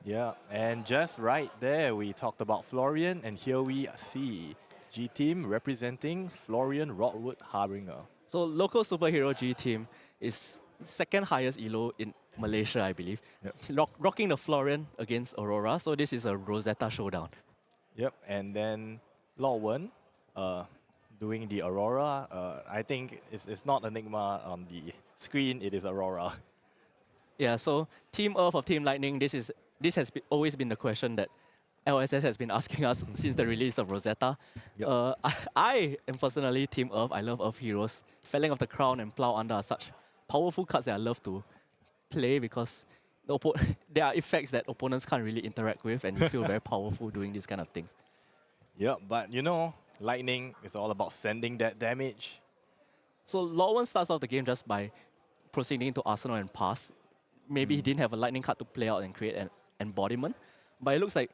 Yeah, and just right there, we talked about Florian, and here we see G-Team representing Florian Rodwood Harbinger. So local superhero G-Team is second highest elo in Malaysia, I believe. Rocking the Florian against Aurora, so this is a Rosetta showdown. Yep, and then Law Wen doing the Aurora. I think it's not Enigma on the screen, it is Aurora. Yeah, so Team Earth of Team Lightning, this has always been the question that LSS has been asking us since the release of Rosetta. Yep. I am personally Team Earth. I love Earth Heroes. Felling of the Crown and Plow Under are such powerful cards that I love to play because there are effects that opponents can't really interact with, and you feel very powerful doing these kind of things. Yeah, but you know, Lightning is all about sending that damage. So Lowen starts off the game just by proceeding to Arsenal and pass. Maybe he didn't have a Lightning card to play out and create an embodiment, but it looks like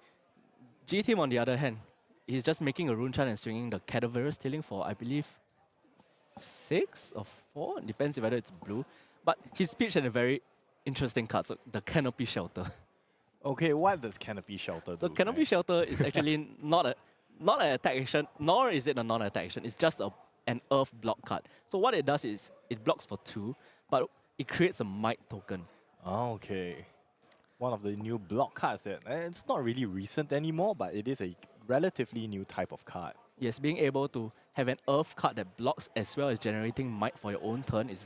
G-Team, on the other hand, he's just making a Rune Chant and swinging the Cadaverous, stealing for, I believe, 6 or 4? Depends whether it's blue. But he's pitched in a very interesting card, so the Canopy Shelter. Okay, what does Canopy Shelter do? The Canopy Shelter is actually not an attack action, nor is it a non-attack action. It's just an Earth block card. So what it does is it blocks for 2, but it creates a Might token. Okay. One of the new block cards that it's not really recent anymore, but it is a relatively new type of card. Yes, being able to have an Earth card that blocks as well as generating Might for your own turn is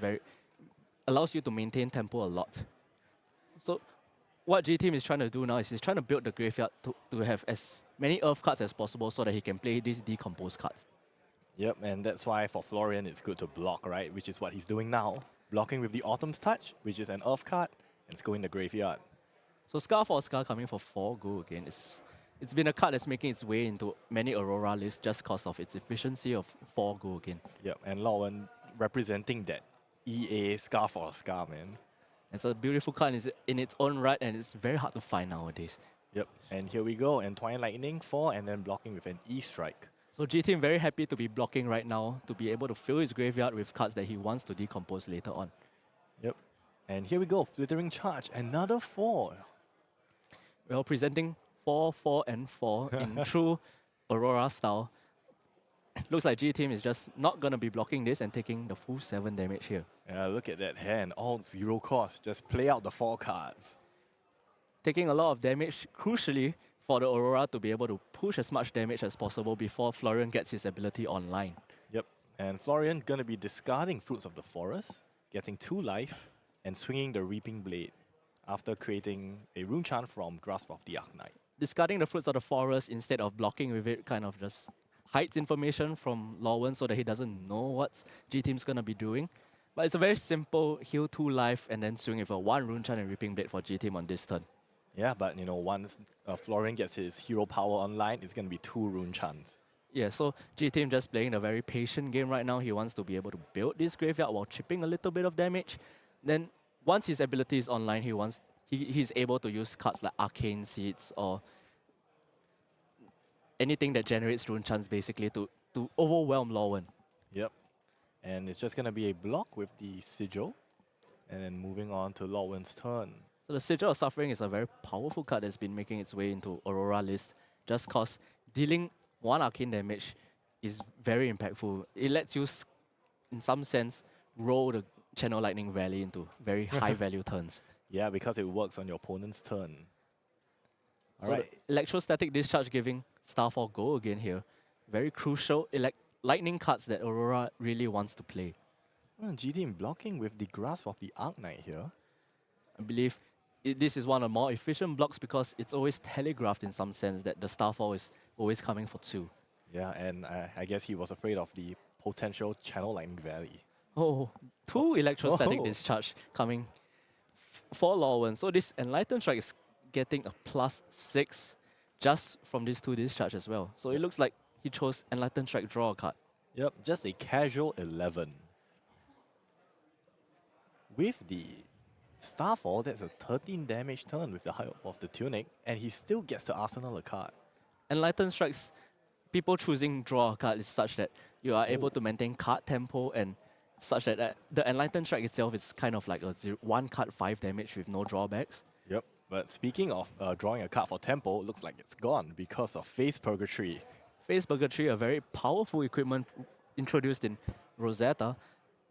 allows you to maintain tempo a lot. So what G-Team is trying to do now is he's trying to build the graveyard to have as many Earth cards as possible so that he can play these decomposed cards. Yep, and that's why for Florian it's good to block, right? Which is what he's doing now. Blocking with the Autumn's Touch, which is an Earth card, and it's going the graveyard. So Scar for Scar coming for 4 go again. It's been a card that's making its way into many Aurora lists just because of its efficiency of 4 go again. Yep, and Lowen representing that EA Scar for Scar, man. It's a beautiful card in its own right, and it's very hard to find nowadays. Yep, and here we go, Entwine Lightning 4, and then blocking with an E-Strike. So G-Team very happy to be blocking right now, to be able to fill his graveyard with cards that he wants to decompose later on. Yep, and here we go, Flittering Charge, another 4. Well, presenting 4, 4, and 4 in true Aurora style. Looks like G-Team is just not going to be blocking this and taking the full 7 damage here. Yeah, look at that hand, all 0 cost. Just play out the 4 cards. Taking a lot of damage, crucially, for the Aurora to be able to push as much damage as possible before Florian gets his ability online. Yep, and Florian going to be discarding Fruits of the Forest, getting 2 life, and swinging the Reaping Blade after creating a Rune Chant from Grasp of the Arknight. Discarding the Fruits of the Forest instead of blocking with it kind of just hides information from Lowen so that he doesn't know what G-Team's going to be doing. But it's a very simple heal 2 life and then swing with a 1 Rune Chant and Reaping Blade for G-Team on this turn. Yeah, but you know, once Florian gets his hero power online, it's going to be 2 Rune Chants. Yeah, so G-Team just playing a very patient game right now. He wants to be able to build this graveyard while chipping a little bit of damage. Then once his ability is online, he's able to use cards like Arcane Seeds or anything that generates Rune Chants basically to overwhelm Lowen. Yep. And it's just going to be a block with the Sigil. And then moving on to Lowen's turn. So the Sigil of Suffering is a very powerful card that's been making its way into Aurora list just because dealing 1 arcane damage is very impactful. It lets you, in some sense, roll the Channel Lightning Valley into very high value turns. Yeah, because it works on your opponent's turn. So Electrostatic Discharge giving Starfall go again here. Very crucial lightning cards that Aurora really wants to play. G-Team blocking with the Grasp of the Arknight here. I believe this is one of the more efficient blocks because it's always telegraphed in some sense that the Starfall is always coming for 2. Yeah, and I guess he was afraid of the potential Channel Lightning Valley. Oh, 2 Electrostatic Discharge coming for Lowen. So this Enlightened Strike is getting a +6 just from these 2 discharge as well. So it looks like he chose Enlightened Strike, draw a card. Yep, just a casual 11. With the Starfall, that's a 13 damage turn with the help of the Tunic, and he still gets to arsenal a card. Enlightened Strikes, people choosing draw a card is such that you are able to maintain card tempo and such that the Enlightened Strike itself is kind of like a 1 card 5 damage with no drawbacks. Yep, but speaking of drawing a card for tempo, looks like it's gone because of Phase Purgatory. Phase Purgatory, a very powerful equipment introduced in Rosetta,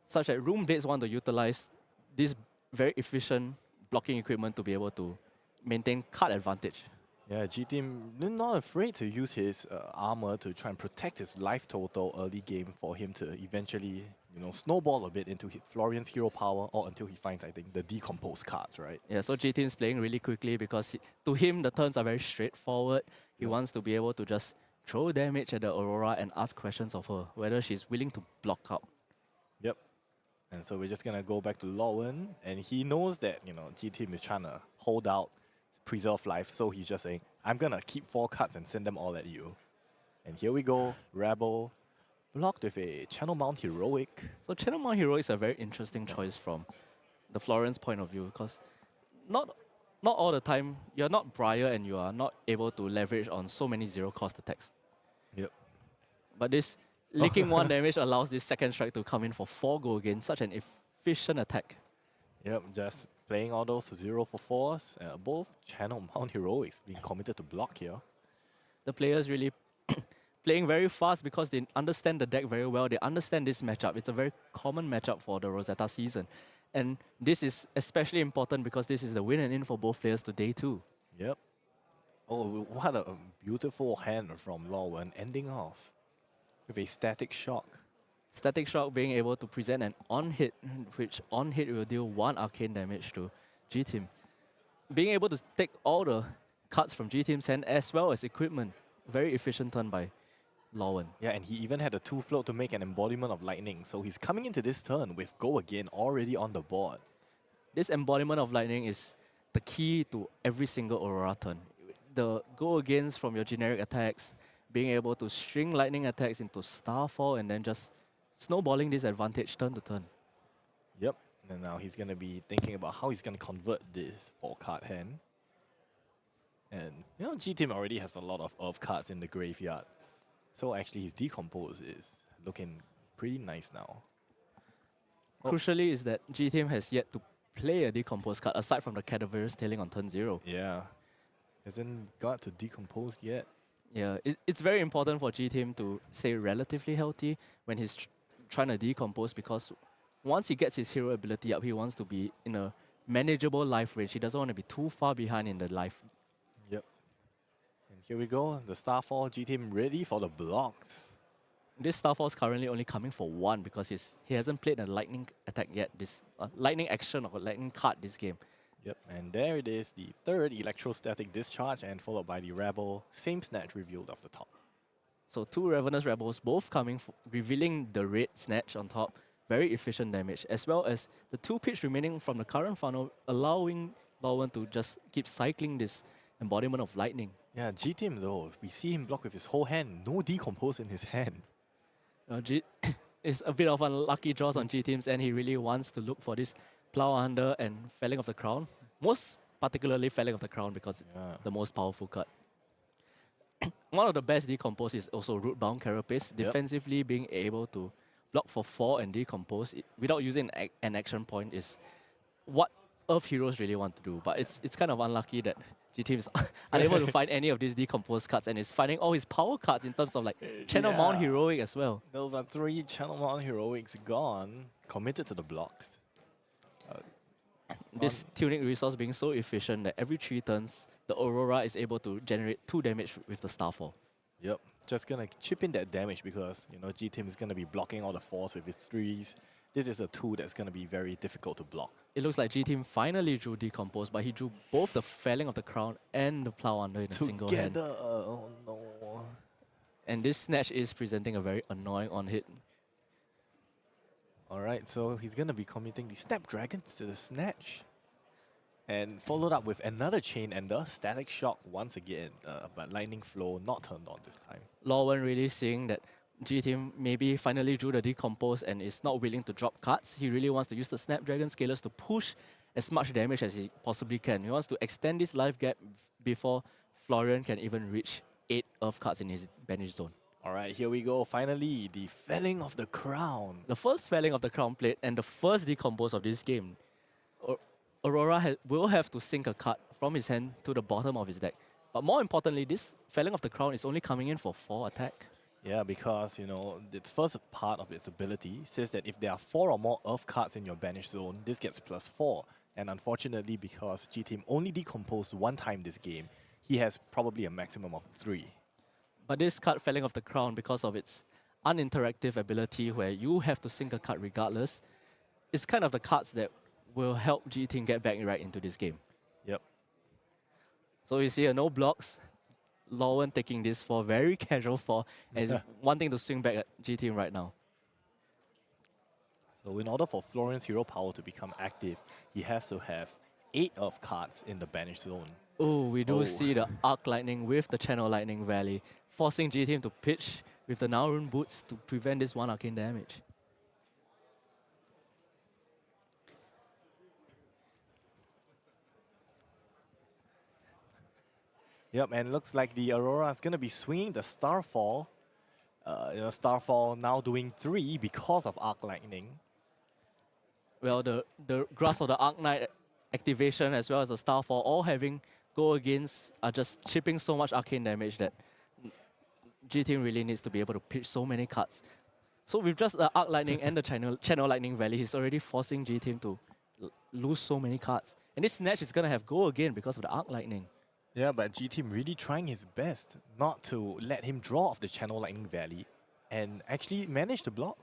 such that Room Blades want to utilize this very efficient blocking equipment to be able to maintain card advantage. Yeah, G-Team not afraid to use his armor to try and protect his life total early game for him to eventually, snowball a bit into Florian's hero power or until he finds, I think, the decomposed cards, right? Yeah, so G-Team's playing really quickly because to him the turns are very straightforward. He wants to be able to just throw damage at the Aurora and ask questions of her, whether she's willing to block out. Yep. And so we're just going to go back to Lauren, and he knows that, G-Team is trying to hold out, preserve life, so he's just saying, I'm going to keep 4 cards and send them all at you. And here we go, Rebel, blocked with a Channel Mount Heroic. So Channel Mount Heroic is a very interesting choice from the Florian's point of view, because not all the time, you're not Briar and you are not able to leverage on so many zero-cost attacks. Yep. But this leaking 1 damage allows this second strike to come in for 4 go again, such an efficient attack. Yep, just playing all those 0 for 4s. Both Channel Mount Heroics being committed to block here. The players really playing very fast because they understand the deck very well. They understand this matchup. It's a very common matchup for the Rosetta season. And this is especially important because this is the win and in for both players today too. Yep. Oh, what a beautiful hand from Lauren, ending off with a Static Shock. Static Shock being able to present an on-hit, which on-hit will deal 1 arcane damage to G-Team. Being able to take all the cards from G-Team's hand as well as equipment. Very efficient turn by Lauren. Yeah, and he even had a 2-float to make an embodiment of lightning. So he's coming into this turn with Go Again already on the board. This embodiment of lightning is the key to every single Aurora turn. The Go Against from your generic attacks, being able to string lightning attacks into Starfall and then just snowballing this advantage turn to turn. Yep, and now he's going to be thinking about how he's going to convert this 4-card hand. And, G-Team already has a lot of Earth cards in the graveyard. So actually his Decompose is looking pretty nice now. Crucially is that G-Team has yet to play a Decompose card aside from the Cadaverous tailing on turn 0. Yeah, hasn't got to Decompose yet. Yeah, it's very important for G-Team to stay relatively healthy when he's trying to decompose, because once he gets his hero ability up, he wants to be in a manageable life range. He doesn't want to be too far behind in the life. Yep. And here we go, the Starfall, G-Team ready for the blocks. This Starfall is currently only coming for 1 because he hasn't played a lightning attack yet, this lightning action or lightning card this game. Yep, and there it is, the 3rd Electrostatic Discharge, and followed by the Rebel, same Snatch revealed off the top. So 2 Ravenous Rebels, both coming, revealing the red Snatch on top. Very efficient damage, as well as the 2 pitch remaining from the current funnel, allowing Lauren to just keep cycling this embodiment of lightning. Yeah, G-Team though, we see him block with his whole hand, no Decompose in his hand. It's a bit of unlucky draws on G-Team's end. He really wants to look for this Plow Under and Felling of the Crown. Most particularly Felling of the Crown because it's the most powerful card. One of the best Decompose is also Rootbound Carapace. Defensively being able to block for 4 and Decompose without using an action point is what Earth heroes really want to do. But it's kind of unlucky that G-Team is unable to find any of these Decompose cards and is finding all his power cards in terms of like Channel Mount Heroic as well. Those are 3 Channel Mount Heroics gone, committed to the blocks. This Tunic resource being so efficient that every 3 turns, the Aurora is able to generate 2 damage with the Starfall. Yep, just gonna chip in that damage because, G-Team is gonna be blocking all the 4s with his 3s. This is a 2 that's gonna be very difficult to block. It looks like G-Team finally drew Decompose, but he drew both the Felling of the Crown and the Plow Under in a single hand. Oh no. And this Snatch is presenting a very annoying on-hit. Alright, so he's gonna be committing the Snapdragons to the Snatch. And followed up with another Chain Ender, Static Shock once again, but Lightning Flow not turned on this time. Lauren really seeing that G-Team maybe finally drew the Decompose and is not willing to drop cards. He really wants to use the Snapdragon Scalers to push as much damage as he possibly can. He wants to extend this life gap before Florian can even reach 8 Earth cards in his banish zone. Alright, here we go. Finally, the Felling of the Crown. The first Felling of the Crown played and the first Decompose of this game. Aurora will have to sink a card from his hand to the bottom of his deck. But more importantly, this Felling of the Crown is only coming in for 4 attack. Yeah, because, its first part of its ability says that if there are 4 or more Earth cards in your banish zone, this gets +4. And unfortunately, because G-Team only decomposed 1 time this game, he has probably a maximum of 3. But this card Felling of the Crown, because of its uninteractive ability where you have to sink a card regardless, is kind of the cards that will help G Team get back right into this game. Yep. So you see no blocks, Lauren taking this for very casual for and wanting to swing back at G Team right now. So in order for Florian's hero power to become active, he has to have 8 of cards in the banished zone. Oh, we do see the Arc Lightning with the Channel Lightning Valley, forcing G Team to pitch with the Narun Boots to prevent this 1 arcane damage. Yep, and looks like the Aurora is going to be swinging the Starfall. Starfall now doing 3 because of Arc Lightning. Well, the Grasp of the Arc Knight activation as well as the Starfall all having go against are just chipping so much arcane damage that G Team really needs to be able to pitch so many cards. So with just the Arc Lightning and the Channel Lightning Valley, he's already forcing G Team to lose so many cards. And this Snatch is going to have go again because of the Arc Lightning. Yeah, but G Team really trying his best not to let him draw off the Channel Lightning Valley and actually manage to block.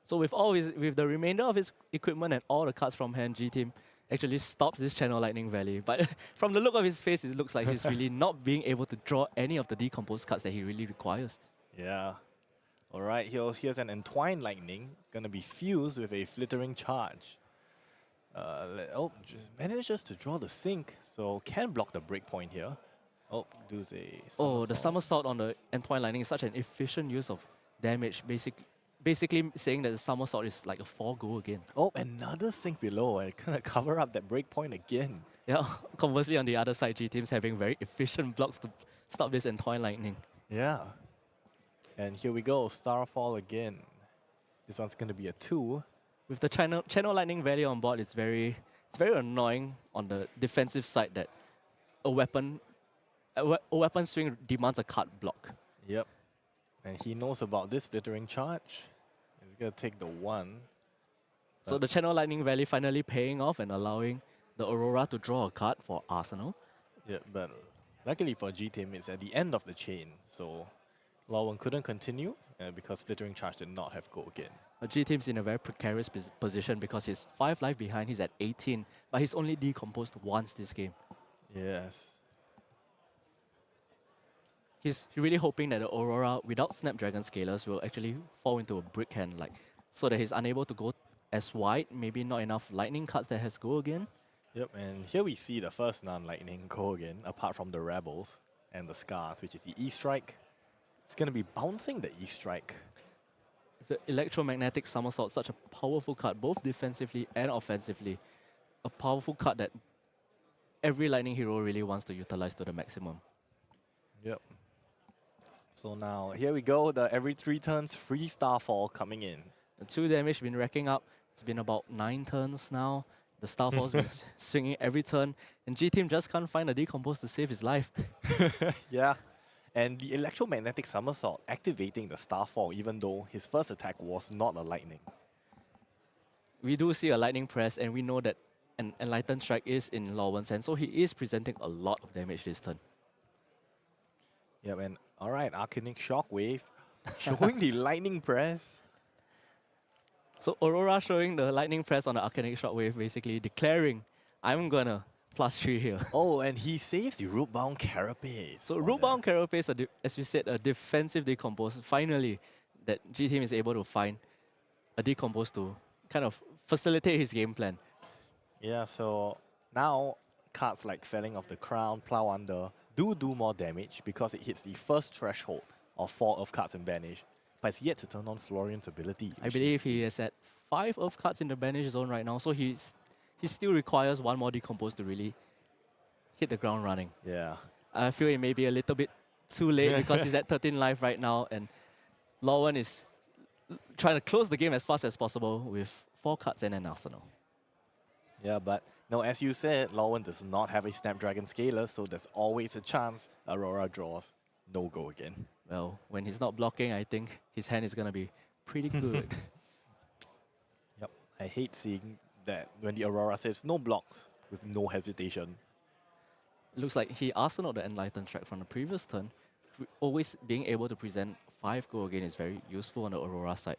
So with the remainder of his equipment and all the cards from hand, G Team actually stops this Channel Lightning Valley. But from the look of his face, it looks like he's really not being able to draw any of the decomposed cards that he really requires. Yeah. Alright, here's an Entwined Lightning, gonna be fused with a Flittering Charge. Just manages to draw the Sync, so can block the breakpoint here. Oh, does a somersault. Oh, the somersault on the Entwined Lightning is such an efficient use of damage, basically saying that the somersault is like a 4-go again. Oh, another Sync below, I kind of cover up that breakpoint again. Yeah, conversely on the other side, G Team's having very efficient blocks to stop this Entwined Lightning. Yeah. And here we go, Starfall again. This one's going to be a 2. With the Channel Lightning Valley on board, it's very annoying on the defensive side that a weapon swing demands a card block. Yep. And he knows about this Flittering Charge. He's going to take the 1. So the Channel Lightning Valley finally paying off and allowing the Aurora to draw a card for Arsenal. Yeah, but luckily for G Team, it's at the end of the chain. So Lauren couldn't continue because Flittering Charge did not have go again. But G Team's in a very precarious position because he's 5 life behind, he's at 18, but he's only decomposed once this game. Yes. He's really hoping that the Aurora, without Snapdragon Scalers, will actually fall into a brick hand, so that he's unable to go as wide, maybe not enough lightning cards that has go again. Yep, and here we see the first non-lightning go again, apart from the Rebels and the Scars, which is the E-Strike. It's going to be bouncing the E-Strike. The Electromagnetic Somersault, such a powerful card, both defensively and offensively. A powerful card that every lightning hero really wants to utilize to the maximum. Yep. So now, here we go, the every 3 turns free Starfall coming in. The 2 damage been racking up. It's been about 9 turns now. The Starfall's been swinging every turn, and G Team just can't find a decompose to save his life. Yeah. And the Electromagnetic Somersault activating the Starfall, even though his first attack was not a lightning. We do see a lightning press, and we know that an Enlightened Strike is in Lauren's hand, so he is presenting a lot of damage this turn. Yep, and alright, Arcanic Shockwave showing the lightning press. So Aurora showing the lightning press on the Arcanic Shockwave, basically declaring, I'm gonna +3 here. Oh, and he saves the Rootbound Carapace. So Rootbound Carapace, as we said, a defensive decompose. Finally, that G Team is able to find a decompose to kind of facilitate his game plan. Yeah, so now cards like Felling of the Crown, Plow Under do more damage because it hits the first threshold of 4 Earth cards in Banish, but it's yet to turn on Florian's ability. I believe he is at 5 Earth cards in the Banish zone right now, so he still requires 1 more decompose to really hit the ground running. Yeah. I feel it may be a little bit too late because he's at 13 life right now, and Lauren is trying to close the game as fast as possible with 4 cards and an arsenal. Yeah, but no, as you said, Lauren does not have a Snapdragon Scaler, so there's always a chance Aurora draws no go again. Well, when he's not blocking, I think his hand is going to be pretty good. Yep, I hate seeing that when the Aurora says no blocks with no hesitation. It looks like he arsenaled the Enlightened Strike from the previous turn. Always being able to present 5 go again is very useful on the Aurora side.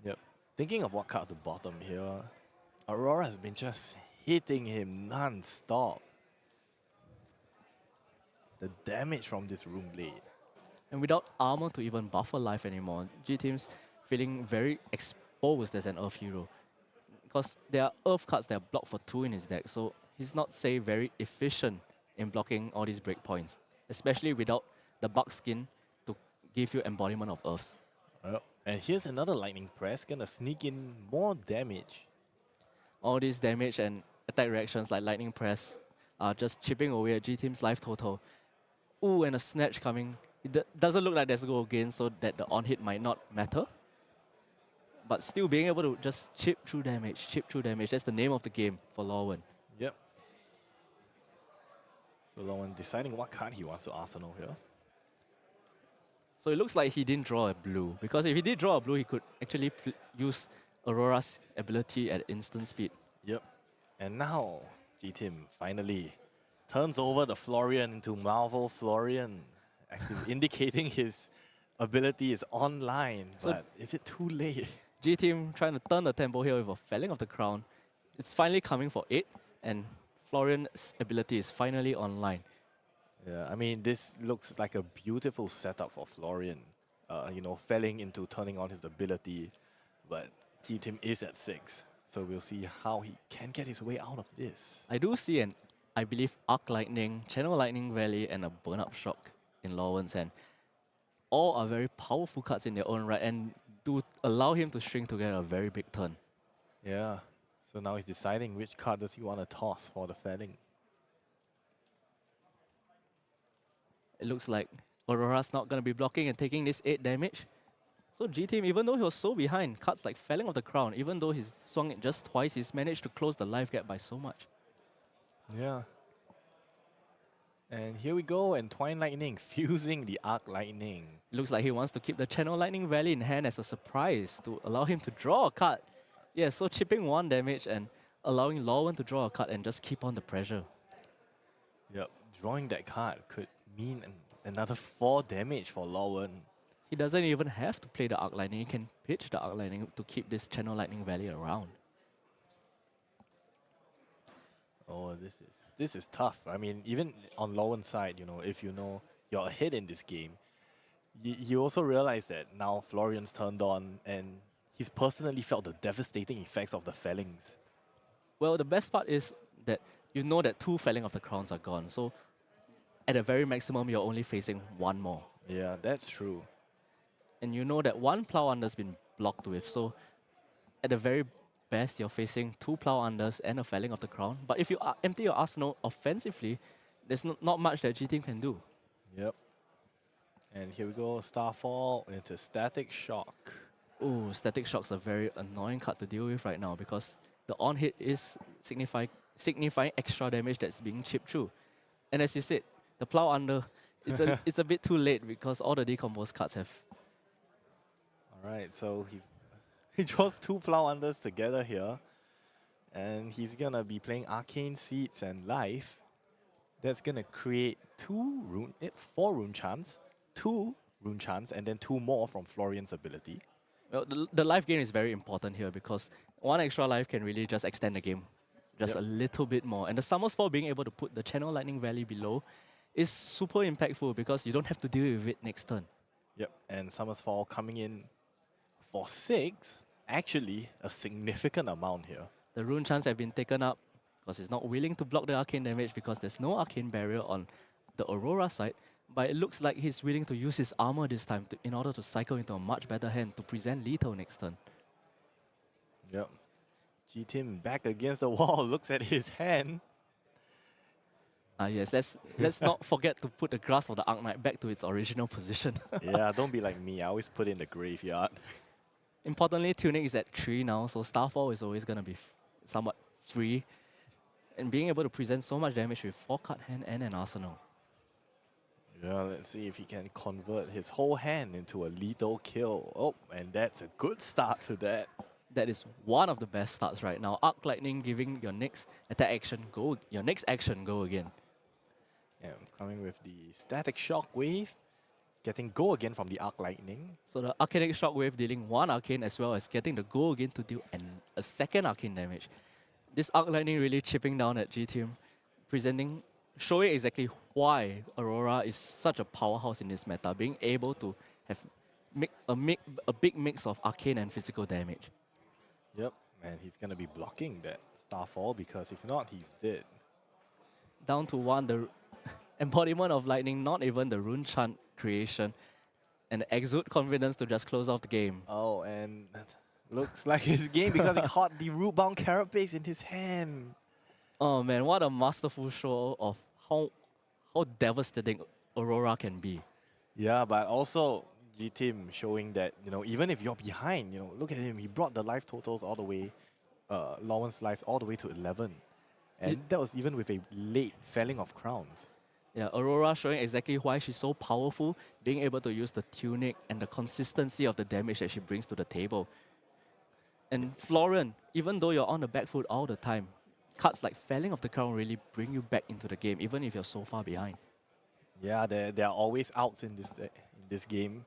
Yep. Thinking of what card at the bottom here, Aurora has been just hitting him non-stop. The damage from this Rune Blade. And without armor to even buffer life anymore, G-Team's feeling very exposed as an Earth hero. Because there are Earth cards that are blocked for 2 in his deck, so he's not, say, very efficient in blocking all these breakpoints, especially without the bug skin to give you embodiment of Earths. Well, and here's another Lightning Press, gonna sneak in more damage. All these damage and attack reactions like Lightning Press are just chipping away at G-Team's life total. Ooh, and a Snatch coming. It doesn't look like there's a go again, so that the on-hit might not matter. But still being able to just chip through damage, that's the name of the game for Lorwyn. Yep. So Lorwyn deciding what card he wants to arsenal here. So it looks like he didn't draw a blue, because if he did draw a blue, he could actually use Aurora's ability at instant speed. Yep. And now, G-Tim finally turns over the Florian into Marvel Florian, indicating his ability is online, So but is it too late? G-Team trying to turn the tempo here with a Felling of the Crown. It's finally coming for 8, and Florian's ability is finally online. Yeah, I mean, this looks like a beautiful setup for Florian. You know, felling into turning on his ability, but G-Tim is at 6, so we'll see how he can get his way out of this. I do see I believe, Arc Lightning, Channel Lightning Valley, and a Burn-Up Shock in Lorwyn's hand. All are very powerful cards in their own right, and do allow him to string together a very big turn. Yeah, so now he's deciding which card does he want to toss for the felling. It looks like Aurora's not going to be blocking and taking this 8 damage. So G-Team, even though he was so behind, cards like Felling of the Crown, even though he's swung it just twice, he's managed to close the life gap by so much. Yeah. And here we go, and Twine Lightning fusing the Arc Lightning. Looks like he wants to keep the Channel Lightning Valley in hand as a surprise to allow him to draw a card. Yeah, so chipping 1 damage and allowing Lorwyn to draw a card and just keep on the pressure. Yep, drawing that card could mean another 4 damage for Lorwyn. He doesn't even have to play the Arc Lightning, he can pitch the Arc Lightning to keep this Channel Lightning Valley around. Oh, this is tough. I mean, even on Lorwyn's side, you know, if you know you're ahead in this game, you also realize that now Florian's turned on and he's personally felt the devastating effects of the Fellings. Well, the best part is that you know that 2 Felling of the Crowns are gone, so at a very maximum, you're only facing 1 more. Yeah, that's true. And you know that 1 Plow Under's been blocked with, so at the very best, you're facing 2 Plow Unders and a Felling of the Crown. But if you empty your arsenal offensively, there's not much that G-Team can do. Yep. And here we go, Starfall into Static Shock. Ooh, Static Shock's a very annoying card to deal with right now because the on-hit is signifying extra damage that's being chipped through. And as you said, the Plow Under, it's a bit too late because all the decompose cards have. Alright, so he draws 2 Plow Unders together here. And he's gonna be playing Arcane Seeds and Life. That's gonna create 4 Rune Chants, 2 Rune Chants, and then 2 more from Florian's ability. Well, the life gain is very important here because 1 extra life can really just extend the game just a little bit more. And the Summer's Fall being able to put the Channel Lightning Valley below is super impactful because you don't have to deal with it next turn. Yep, and Summer's Fall coming in for 6, actually a significant amount here. The Rune Chants have been taken up because it's not willing to block the arcane damage because there's no arcane barrier on the Aurora side. But it looks like he's willing to use his armor this time in order to cycle into a much better hand to present lethal next turn. Yep. G-Tim back against the wall, looks at his hand. Yes, let's not forget to put the Grasp of the Arknight back to its original position. Yeah, don't be like me, I always put it in the graveyard. Importantly, Tunic is at 3 now, so Starfall is always going to be somewhat free. And being able to present so much damage with 4-card hand and an arsenal. Yeah, let's see if he can convert his whole hand into a lethal kill. Oh, and that's a good start to that. that is one of the best starts right now. Arc Lightning giving your next attack action go, your next action go again. Yeah, coming with the Static Shockwave, getting go again from the Arc Lightning. So the Arcanic Shockwave dealing 1 arcane as well as getting the go again to deal a second arcane damage. This Arc Lightning really chipping down at G-Team, showing exactly why Aurora is such a powerhouse in this meta, being able to have a big mix of arcane and physical damage. Yep, and he's going to be blocking that Starfall because if not, he's dead. Down to 1, the embodiment of lightning, not even the rune chant creation, and the exude confidence to just close off the game. Oh, and looks like his game because he caught the Rootbound Carapace in his hand. Oh man, what a masterful show of how devastating Aurora can be. Yeah, but also G-Team showing that, even if you're behind, look at him. He brought the life totals all the way, Lauren's lives all the way to 11. And that was even with a late selling of crowns. Yeah, Aurora showing exactly why she's so powerful, being able to use the tunic and the consistency of the damage that she brings to the table. And Florian, even though you're on the back foot all the time, cards like Felling of the Crown really bring you back into the game, even if you're so far behind. Yeah, there are always outs in this game.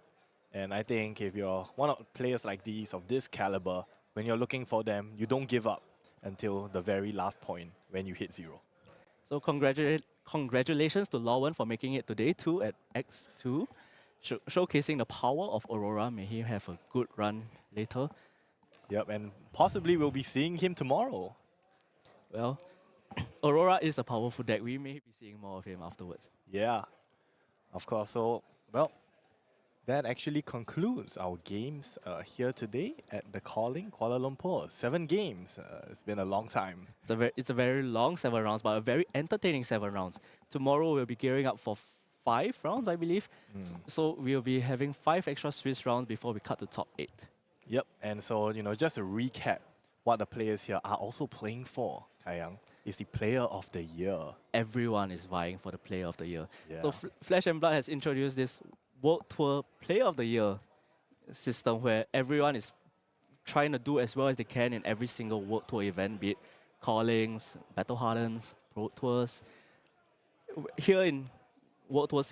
And I think if you're one of players like these, of this caliber, when you're looking for them, you don't give up until the very last point when you hit 0. So congratulations to Lauren for making it to day 2 at X2, showcasing the power of Aurora. May he have a good run later. Yep, and possibly we'll be seeing him tomorrow. Well, Aurora is a powerful deck. We may be seeing more of him afterwards. Yeah, of course. So, well, that actually concludes our games here today at the Calling Kuala Lumpur. 7 games. It's been a long time. It's a very long 7 rounds, but a very entertaining 7 rounds. Tomorrow we'll be gearing up for 5 rounds, I believe. So we'll be having 5 extra Swiss rounds before we cut the top 8. Yep, and so, just to recap what the players here are also playing for, Kayang, is the Player of the Year. Everyone is vying for the Player of the Year. Yeah. So Flesh and Blood has introduced this World Tour Player of the Year system where everyone is trying to do as well as they can in every single World Tour event, be it Callings, Battle Hardens, Pro Tours. Here in World Tour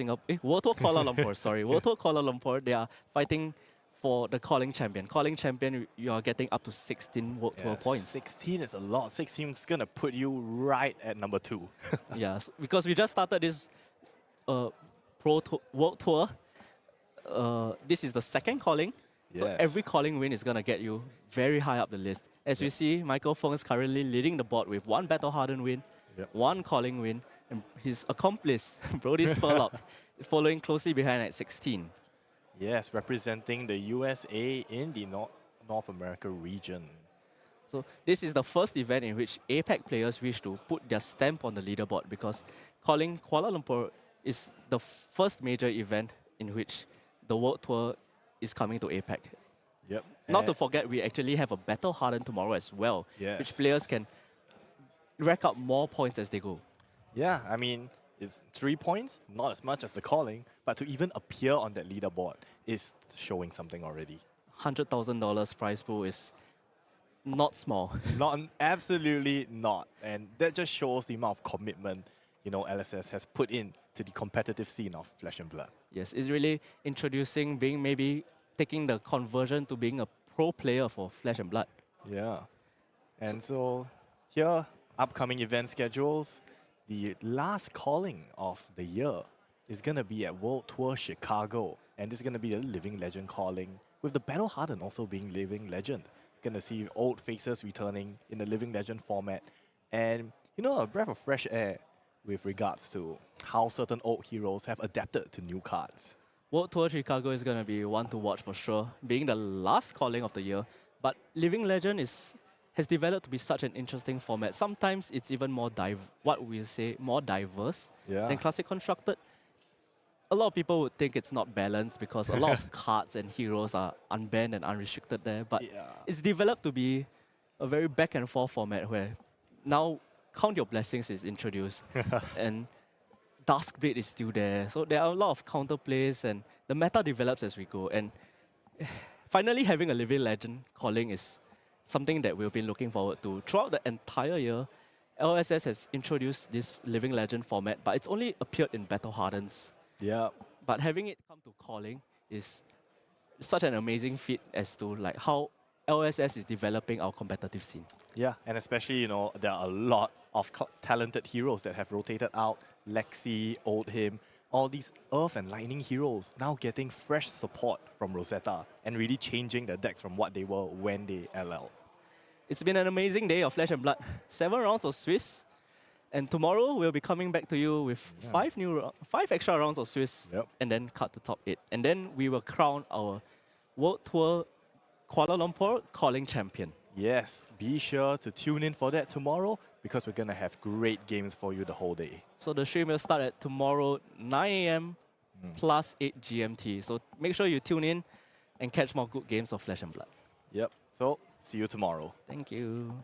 World Tour Kuala Lumpur, sorry. World Tour Kuala Lumpur, they are fighting for the Calling Champion. Calling Champion, you are getting up to 16 World Tour points. 16 is a lot. 16 is going to put you right at number 2. Yes, because we just started this World Tour. This is the second Calling. Yes. So every Calling win is going to get you very high up the list. As we see, Michael Feng is currently leading the board with 1 Battle Hardened win, 1 Calling win, and his accomplice, Brody Spurlock, following closely behind at 16. Yes, representing the USA in the North America region. So this is the first event in which APAC players wish to put their stamp on the leaderboard because Calling Kuala Lumpur is the first major event in which the World Tour is coming to APAC. Yep. Not to forget, we actually have a Battle Hardened tomorrow as well, which players can rack up more points as they go. Yeah, I mean, it's 3 points, not as much as the Calling, but to even appear on that leaderboard is showing something already. $100,000 prize pool is not small. Absolutely not. And that just shows the amount of commitment, LSS has put in to the competitive scene of Flesh and Blood. Yes, it's really introducing, taking the conversion to being a pro player for Flesh and Blood. Yeah. And so here, upcoming event schedules. The last Calling of the year is going to be at World Tour Chicago. And this is going to be a Living Legend Calling, with the Battle Hardened also being Living Legend. Going to see old faces returning in the Living Legend format. And, a breath of fresh air with regards to how certain old heroes have adapted to new cards. World Tour Chicago is going to be one to watch for sure, being the last Calling of the year. But Living Legend has developed to be such an interesting format. Sometimes it's even more more diverse than Classic Constructed. A lot of people would think it's not balanced because a lot of cards and heroes are unbanned and unrestricted there. But it's developed to be a very back and forth format where now Count Your Blessings is introduced and Duskblade is still there. So there are a lot of counter plays and the meta develops as we go. And finally having a Living Legend Calling is something that we've been looking forward to. Throughout the entire year, LSS has introduced this Living Legend format, but it's only appeared in Battle Hardens. Yeah. But having it come to calling is such an amazing feat as to like how LSS is developing our competitive scene. Yeah, and especially, you know, there are a lot of talented heroes that have rotated out. Lexi, Oldhim, all these Earth and Lightning heroes now getting fresh support from Rosetta and really changing the decks from what they were when they LL. It's been an amazing day of Flesh and Blood. 7 rounds of Swiss. And tomorrow we'll be coming back to you with 5 extra rounds of Swiss and then cut the top 8. And then we will crown our World Tour Kuala Lumpur calling champion. Yes, be sure to tune in for that tomorrow because we're going to have great games for you the whole day. So the stream will start at tomorrow 9 AM plus 8 GMT. So make sure you tune in and catch more good games of Flesh and Blood. Yep, so see you tomorrow. Thank you.